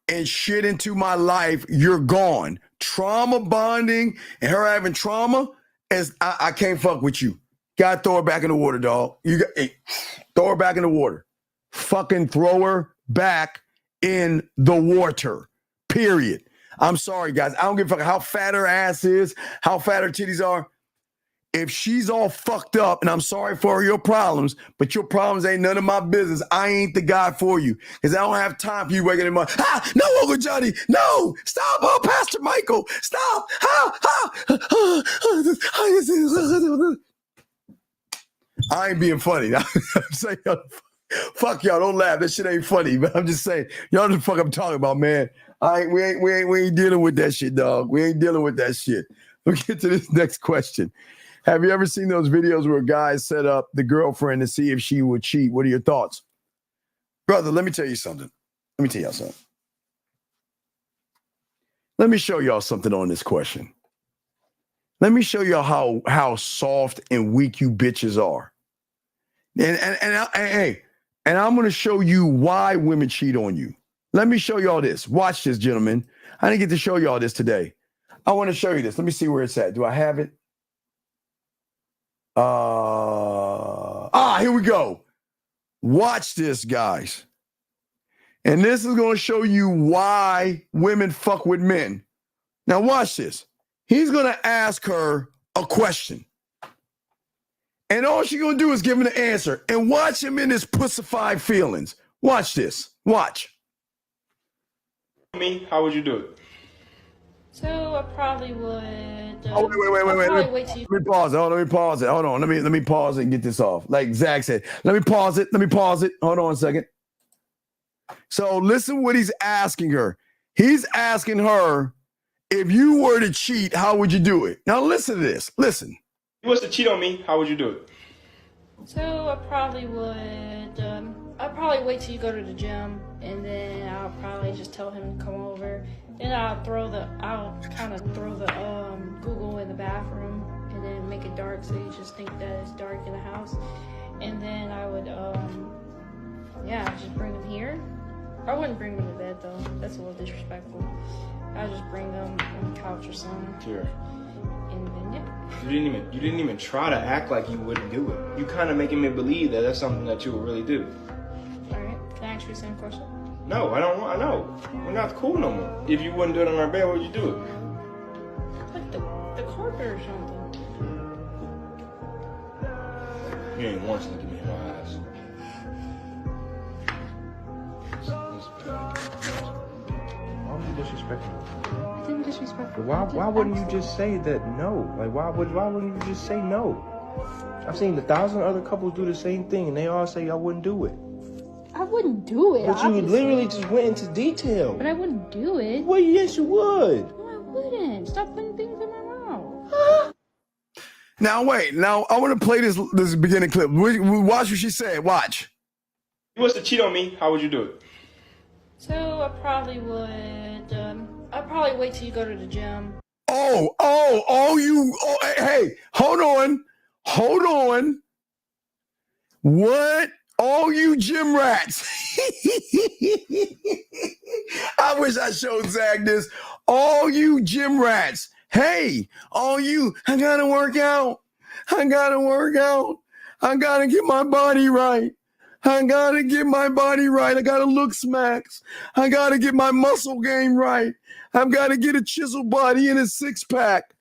and shit into my life, you're gone. Trauma bonding and her having trauma, I can't fuck with you. Gotta throw her back in the water, dog. Throw her back in the water. Fucking throw her back in the water. Period. I'm sorry, guys. I don't give a fuck how fat her ass is, how fat her titties are. If she's all fucked up, and I'm sorry for your problems, but your problems ain't none of my business, I ain't the guy for you. Because I don't have time for you waking up. No, Uncle Johnny, no, stop, Pastor Michael, stop. I ain't being funny. I'm saying, fuck y'all, don't laugh. That shit ain't funny, but I'm just saying, y'all know the fuck I'm talking about, man. We ain't dealing with that shit, dog. We ain't dealing with that shit. Let's get to this next question. Have you ever seen those videos where guys set up the girlfriend to see if she would cheat? What are your thoughts? Brother, let me tell you something. Let me tell y'all something. Let me show y'all something on this question. Let me show y'all how soft and weak you bitches are. And I'm going to show you why women cheat on you. Let me show y'all this. Watch this, gentlemen. I didn't get to show y'all this today. I want to show you this. Let me see where it's at. Do I have it? Here we go. Watch this, guys. And this is going to show you why women fuck with men. Now watch this. He's going to ask her a question. And all she's going to do is give him the answer. And watch him in his pussified feelings. Watch this. Watch. Me, how would you do it? So I probably would. Wait. Let me pause it. Let me pause it. Hold on. Let me pause it and get this off. Like Zach said, let me pause it. Hold on a second. So listen what he's asking her. He's asking her, if you were to cheat, how would you do it? Now listen to this. Listen. If you was to cheat on me, how would you do it? So I probably would. I'd probably wait till you go to the gym, and then I'll probably just tell him to come over. Then I'll kind of throw the Google in the bathroom, and then make it dark so you just think that it's dark in the house. And then I would, just bring him here. I wouldn't bring him to bed though. That's a little disrespectful. I'd just bring him on the couch or something. Sure. And then You didn't even try to act like you wouldn't do it. You kind of making me believe that that's something that you would really do. All right. Can I ask you the same question? No, I don't want. I know. We're not cool no more. If you wouldn't do it on our bed, what would you do it? Like the carpet or something. You ain't once looking me in my eyes. Why would you disrespect me? I didn't disrespect you. Why wouldn't you just say that no? Like why wouldn't you just say no? I've seen 1,000 other couples do the same thing, and they all say I wouldn't do it. I wouldn't do it. But you literally just went into detail. But I wouldn't do it. Well, yes, you would. No, I wouldn't. Stop putting things in my mouth. Now, wait. Now, I want to play this beginning clip. Watch what she said. Watch. you was to cheat on me, how would you do it? So I probably would. I'd probably wait till you go to the gym. Hey, hold on. What? All you gym rats. I wish I showed Zach this. All you gym rats. Hey, all you, I gotta work out. I gotta get my body right. I gotta look smacks. I gotta get my muscle game right. I've got to get a chisel body and a six pack.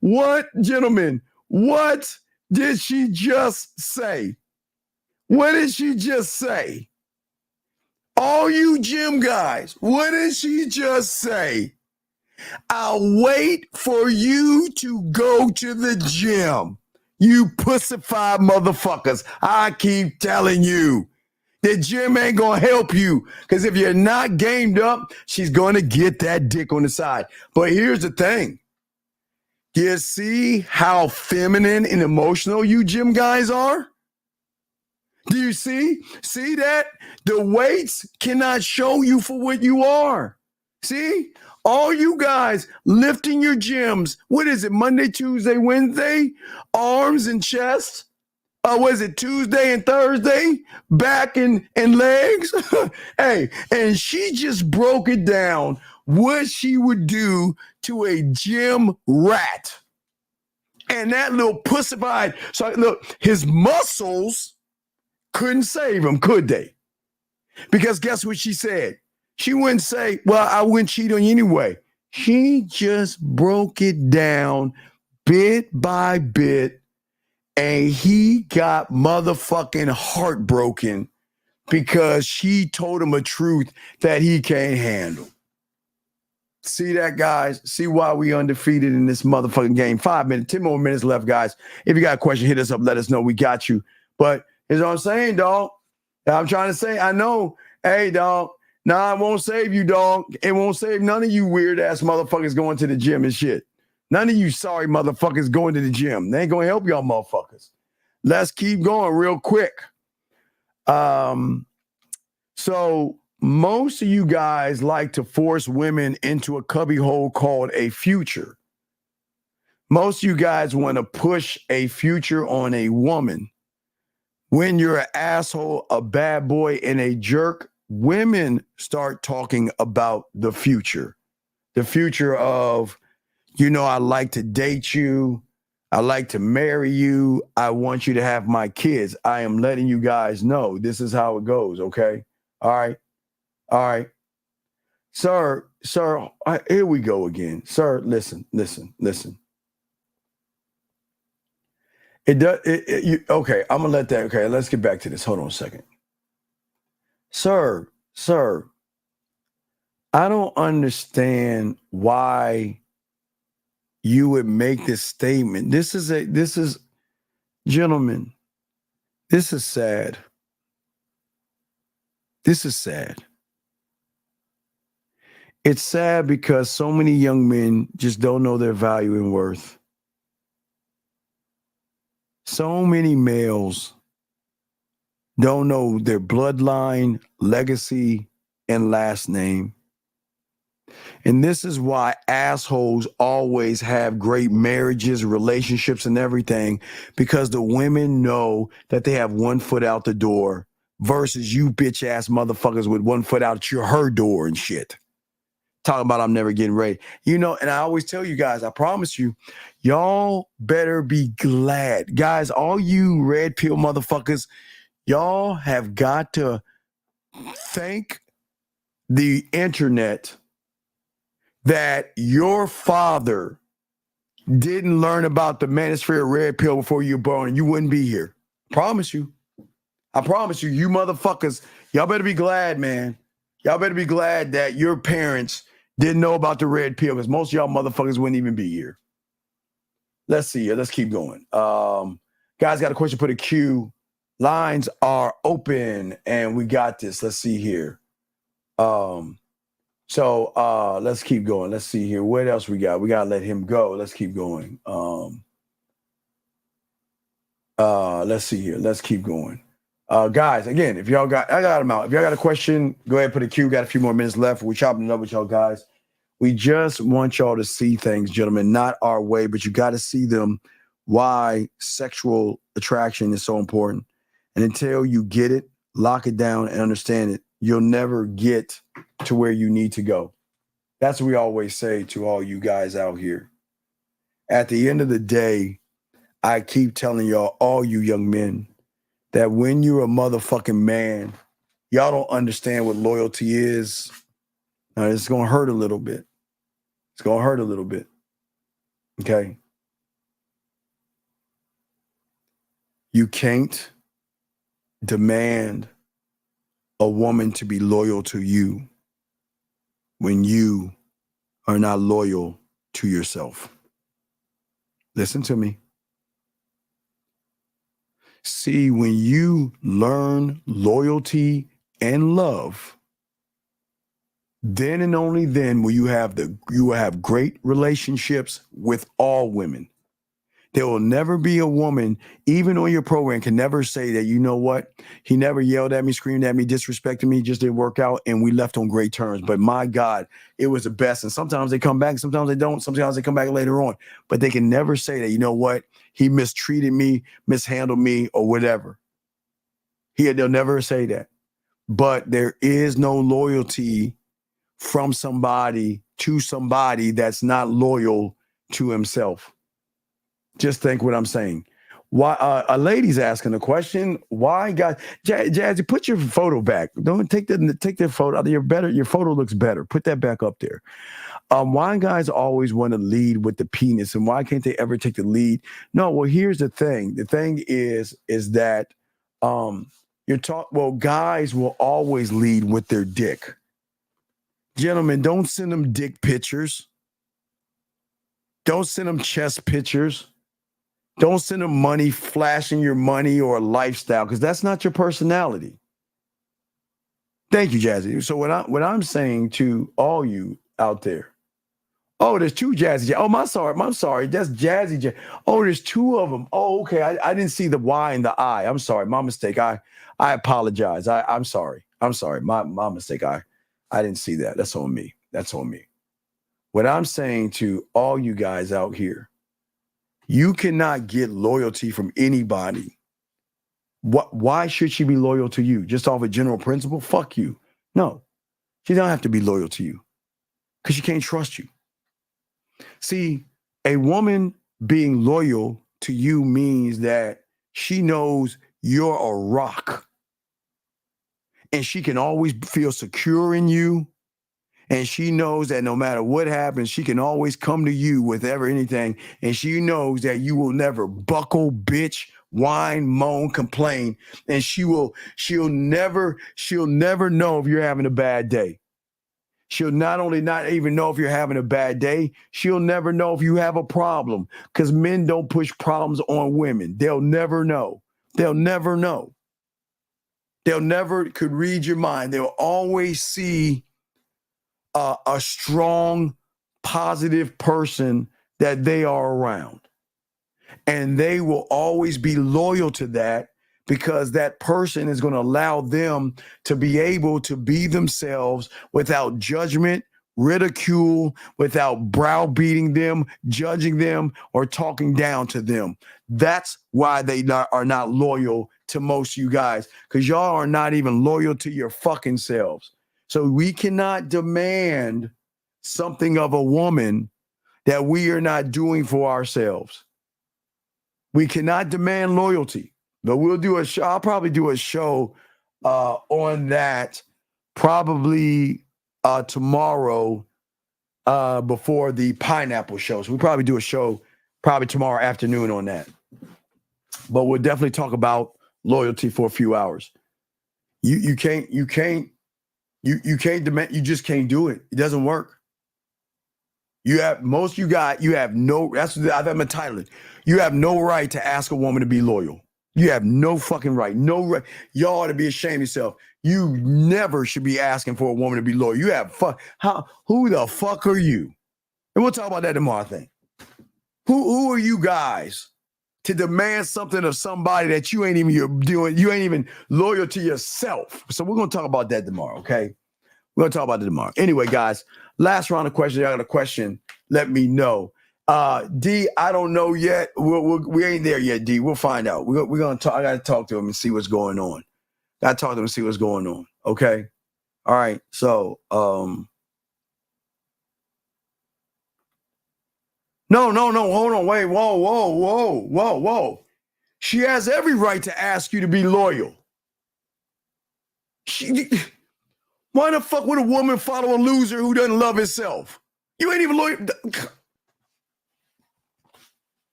What, gentlemen? What did she just say? What did she just say? All you gym guys, what did she just say? I'll wait for you to go to the gym. You pussified motherfuckers. I keep telling you. The gym ain't going to help you because if you're not gamed up, she's going to get that dick on the side. But here's the thing. You see how feminine and emotional you gym guys are? Do you see? See that? The weights cannot show you for what you are. See? All you guys lifting your gyms. What is it? Monday, Tuesday, Wednesday? Arms and chest? Was it Tuesday and Thursday? Back and legs? Hey, and she just broke it down what she would do to a gym rat. And that little pussified, so look, his muscles couldn't save him, could they? Because guess what she said? She wouldn't say, well, I wouldn't cheat on you anyway. She just broke it down bit by bit. And he got motherfucking heartbroken because she told him a truth that he can't handle. See that, guys? See why we undefeated in this motherfucking game. 5 minutes, 10 more minutes left, guys. If you got a question, hit us up. Let us know. We got you. But here's what I'm saying, dog. I'm trying to say, I know. Hey, dog. Nah, it won't save you, dog. It won't save none of you weird-ass motherfuckers going to the gym and shit. None of you sorry motherfuckers going to the gym. They ain't going to help y'all motherfuckers. Let's keep going real quick. So most of you guys like to force women into a cubbyhole called a future. Most of you guys want to push a future on a woman. When you're an asshole, a bad boy, and a jerk, women start talking about the future. The future of, you know, I like to date you. I like to marry you. I want you to have my kids. I am letting you guys know this is how it goes, okay? All right. All right. Sir, here we go again. Sir, listen. Okay, I'm going to let that, okay, let's get back to this. Hold on a second. Sir, I don't understand why you would make this statement. Gentlemen, this is sad. This is sad. It's sad because so many young men just don't know their value and worth. So many males don't know their bloodline, legacy, and last name. And this is why assholes always have great marriages, relationships, and everything, because the women know that they have one foot out the door versus you bitch ass motherfuckers with one foot out her door and shit. Talking about I'm never getting ready. You know, and I always tell you guys, I promise you, y'all better be glad. Guys, all you red pill motherfuckers, y'all have got to thank the internet that your father didn't learn about the manosphere red pill before you were born. You wouldn't be here. Promise you. I promise you, you motherfuckers, y'all better be glad, man. Y'all better be glad that your parents didn't know about the red pill, because most of y'all motherfuckers wouldn't even be here. Let's see here. Let's keep going. Guys, got a question, put a Q. Lines are open, and we got this. Let's see here. So let's keep going. Let's see here. What else we got? We got to let him go. Let's keep going. Let's see here. Let's keep going. Guys, again, I got them out. If y'all got a question, go ahead and put a Q. Got a few more minutes left. We're chopping it up with y'all guys. We just want y'all to see things, gentlemen, not our way, but you got to see them. Why sexual attraction is so important. And until you get it, lock it down and understand it, you'll never get to where you need to go. That's what we always say to all you guys out here. At the end of the day, I keep telling y'all, all you young men, that when you're a motherfucking man, y'all don't understand what loyalty is. Now, it's going to hurt a little bit. It's going to hurt a little bit. Okay? You can't demand a woman to be loyal to you when you are not loyal to yourself. Listen to me. See, when you learn loyalty and love, then and only then will you will have great relationships with all women. There will never be a woman, even on your program, can never say that, you know what, he never yelled at me, screamed at me, disrespected me, just didn't work out, and we left on great terms. But my God, it was the best. And sometimes they come back, sometimes they don't, sometimes they come back later on. But they can never say that, you know what, he mistreated me, mishandled me, or whatever. They'll never say that. But there is no loyalty from somebody to somebody that's not loyal to himself. Just think what I'm saying. Why a lady's asking a question? Why, guys? Jazzy, put your photo back. Don't take the photo. Your photo looks better. Put that back up there. Why guys always want to lead with the penis, and why can't they ever take the lead? No. Well, here's the thing. The thing is that guys will always lead with their dick. Gentlemen, don't send them dick pictures. Don't send them chest pictures. Don't send them money, flashing your money or lifestyle, because that's not your personality. Thank you, Jazzy. So what I'm saying to all you out there, oh, there's two Jazzy. Oh, I'm sorry. That's Jazzy. Oh, there's two of them. Oh, okay. I didn't see the Y and the I. I'm sorry. My mistake. I apologize. I'm sorry. My mistake. I didn't see that. That's on me. What I'm saying to all you guys out here, you cannot get loyalty from anybody. Why should she be loyal to you? Just off a general principle? Fuck you. No, she don't have to be loyal to you because she can't trust you. See, a woman being loyal to you means that she knows you're a rock and she can always feel secure in you. And she knows that no matter what happens, she can always come to you with anything. And she knows that you will never buckle, bitch, whine, moan, complain. And she'll never know if you're having a bad day. She'll not only not even know if you're having a bad day, she'll never know if you have a problem, because men don't push problems on women. They'll never know. They'll never could read your mind. They'll always see a strong, positive person that they are around. And they will always be loyal to that, because that person is going to allow them to be able to be themselves without judgment, ridicule, without browbeating them, judging them, or talking down to them. That's why they are not loyal to most of you guys, because y'all are not even loyal to your fucking selves. So we cannot demand something of a woman that we are not doing for ourselves. We cannot demand loyalty, but we'll do a show. I'll probably do a show on that probably tomorrow before the pineapple show. So we'll probably do a show probably tomorrow afternoon on that. But we'll definitely talk about loyalty for a few hours. You can't demand, you just can't do it. It doesn't work. You have no, that's what I've been titling. You have no right to ask a woman to be loyal. You have no fucking right. No right. Y'all ought to be ashamed of yourself. You never should be asking for a woman to be loyal. You have who the fuck are you? And we'll talk about that tomorrow, I think. Who are you guys to demand something of somebody that you ain't even doing. You ain't even loyal to yourself. So we're going to talk about that tomorrow, okay? We're going to talk about it tomorrow. Anyway, guys, last round of questions. I got a question. Let me know. D, I don't know yet. We ain't there yet, D. We'll find out. We're going to talk. I got to talk to him and see what's going on. Got to talk to him and see what's going on, okay? All right, so No, hold on, wait, whoa. She has every right to ask you to be loyal. Why the fuck would a woman follow a loser who doesn't love himself? You ain't even loyal.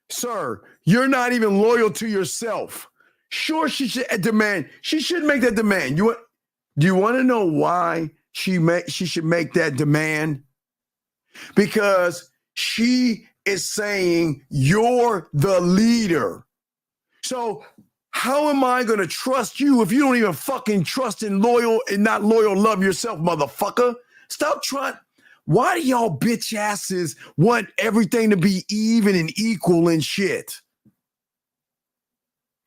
Sir, you're not even loyal to yourself. Sure, she should demand. She should make that demand. Do you want to know why she should make that demand? Because she is saying you're the leader. So how am I going to trust you if you don't even fucking trust and loyal and not loyal love yourself, motherfucker? Stop trying. Why do y'all bitch asses want everything to be even and equal and shit?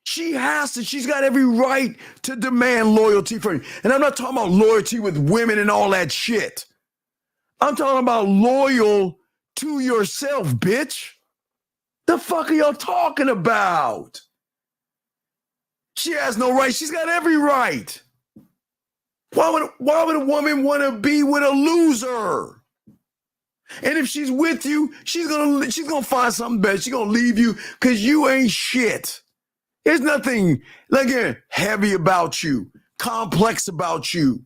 She has to. She's got every right to demand loyalty from you. And I'm not talking about loyalty with women and all that shit. I'm talking about loyal to yourself, bitch. The fuck are y'all talking about? She has no right. She's got every right. Why would a woman want to be with a loser? And if she's with you, she's gonna find something better. She's gonna leave you because you ain't shit. There's nothing like heavy about you, complex about you,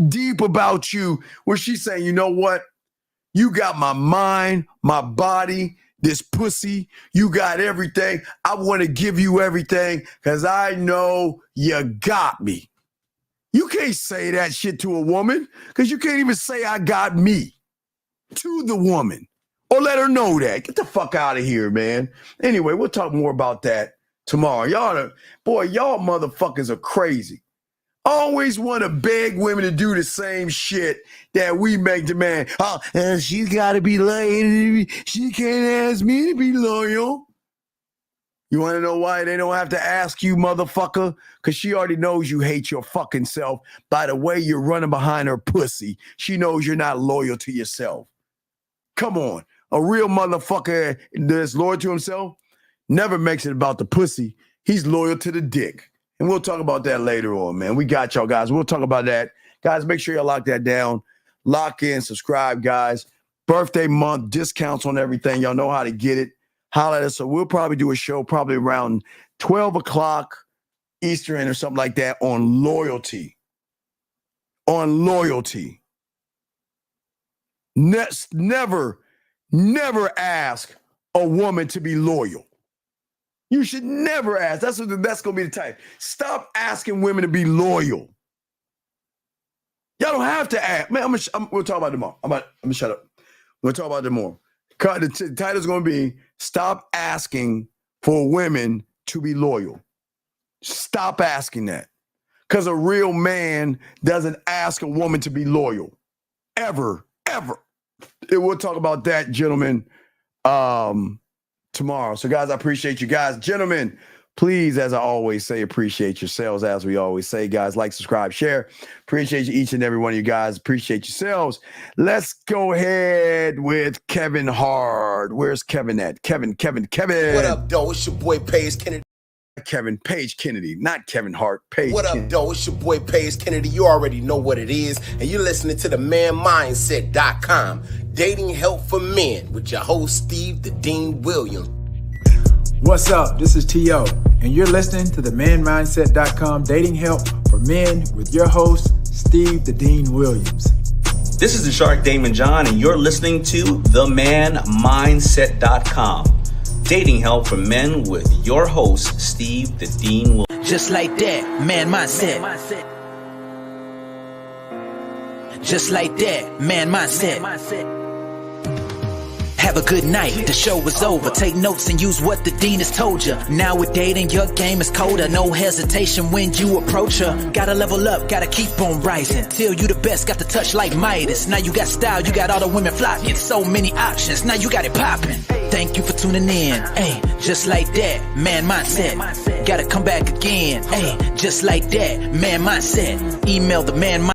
deep about you, where she's saying, you know what? You got my mind, my body, this pussy. You got everything. I want to give you everything because I know you got me. You can't say that shit to a woman because you can't even say I got me to the woman or let her know that. Get the fuck out of here, man. Anyway, we'll talk more about that tomorrow. Y'all motherfuckers are crazy. Always want to beg women to do the same shit that we make demand. She's got to be loyal. She can't ask me to be loyal. You want to know why they don't have to ask you, motherfucker? Because she already knows you hate your fucking self by the way you're running behind her pussy. She knows you're not loyal to yourself. Come on. A real motherfucker that's loyal to himself never makes it about the pussy. He's loyal to the dick. And we'll talk about that later on, man. We got y'all, guys. We'll talk about that. Guys, make sure y'all lock that down. Lock in, subscribe, guys. Birthday month, discounts on everything. Y'all know how to get it. Holla at us. So we'll probably do a show probably around 12 o'clock Eastern or something like that on loyalty. On loyalty. Never ask a woman to be loyal. You should never ask. That's going to be the type. Stop asking women to be loyal. Y'all don't have to ask. Man, we'll talk about it tomorrow. I'm going to shut up. We'll talk about it tomorrow. The title's going to be Stop Asking for Women to Be Loyal. Stop asking that. Because a real man doesn't ask a woman to be loyal. Ever. And we'll talk about that, gentlemen, tomorrow. So, guys, I appreciate you guys. Gentlemen, please, as I always say, appreciate yourselves. As we always say, guys, like, subscribe, share. Appreciate you, each and every one of you guys. Appreciate yourselves. Let's go ahead with Kevin Hard. Where's Kevin at? Kevin. What up, though? It's your boy, Paige Kennedy. Paige Kennedy, not Kevin Hart. Paige What up, Kennedy. though? It's your boy, Paige Kennedy. You already know what it is. And you're listening to the manmindset.com. Dating help for men with your host, Steve the Dean Williams. What's up? This is T.O. and you're listening to the manmindset.com dating help for men with your host, Steve the Dean Williams. This is the Shark Damon John, and you're listening to themanmindset.com. Dating help for men with your host, Steve the Dean Williams. Just like that, man mindset. Just like that, man mindset. have a good night. The show is over. Take notes and use what the dean has told you. Now with dating, your game is colder. No hesitation when you approach her. Gotta level up, gotta keep on rising. Till you the best, got the touch like Midas. Now you got style, you got all the women flocking. So many options, now you got it popping. Thank you for tuning in. Hey, just like that, man mindset. Gotta come back again. Hey, just like that, man mindset. Email the man mindset.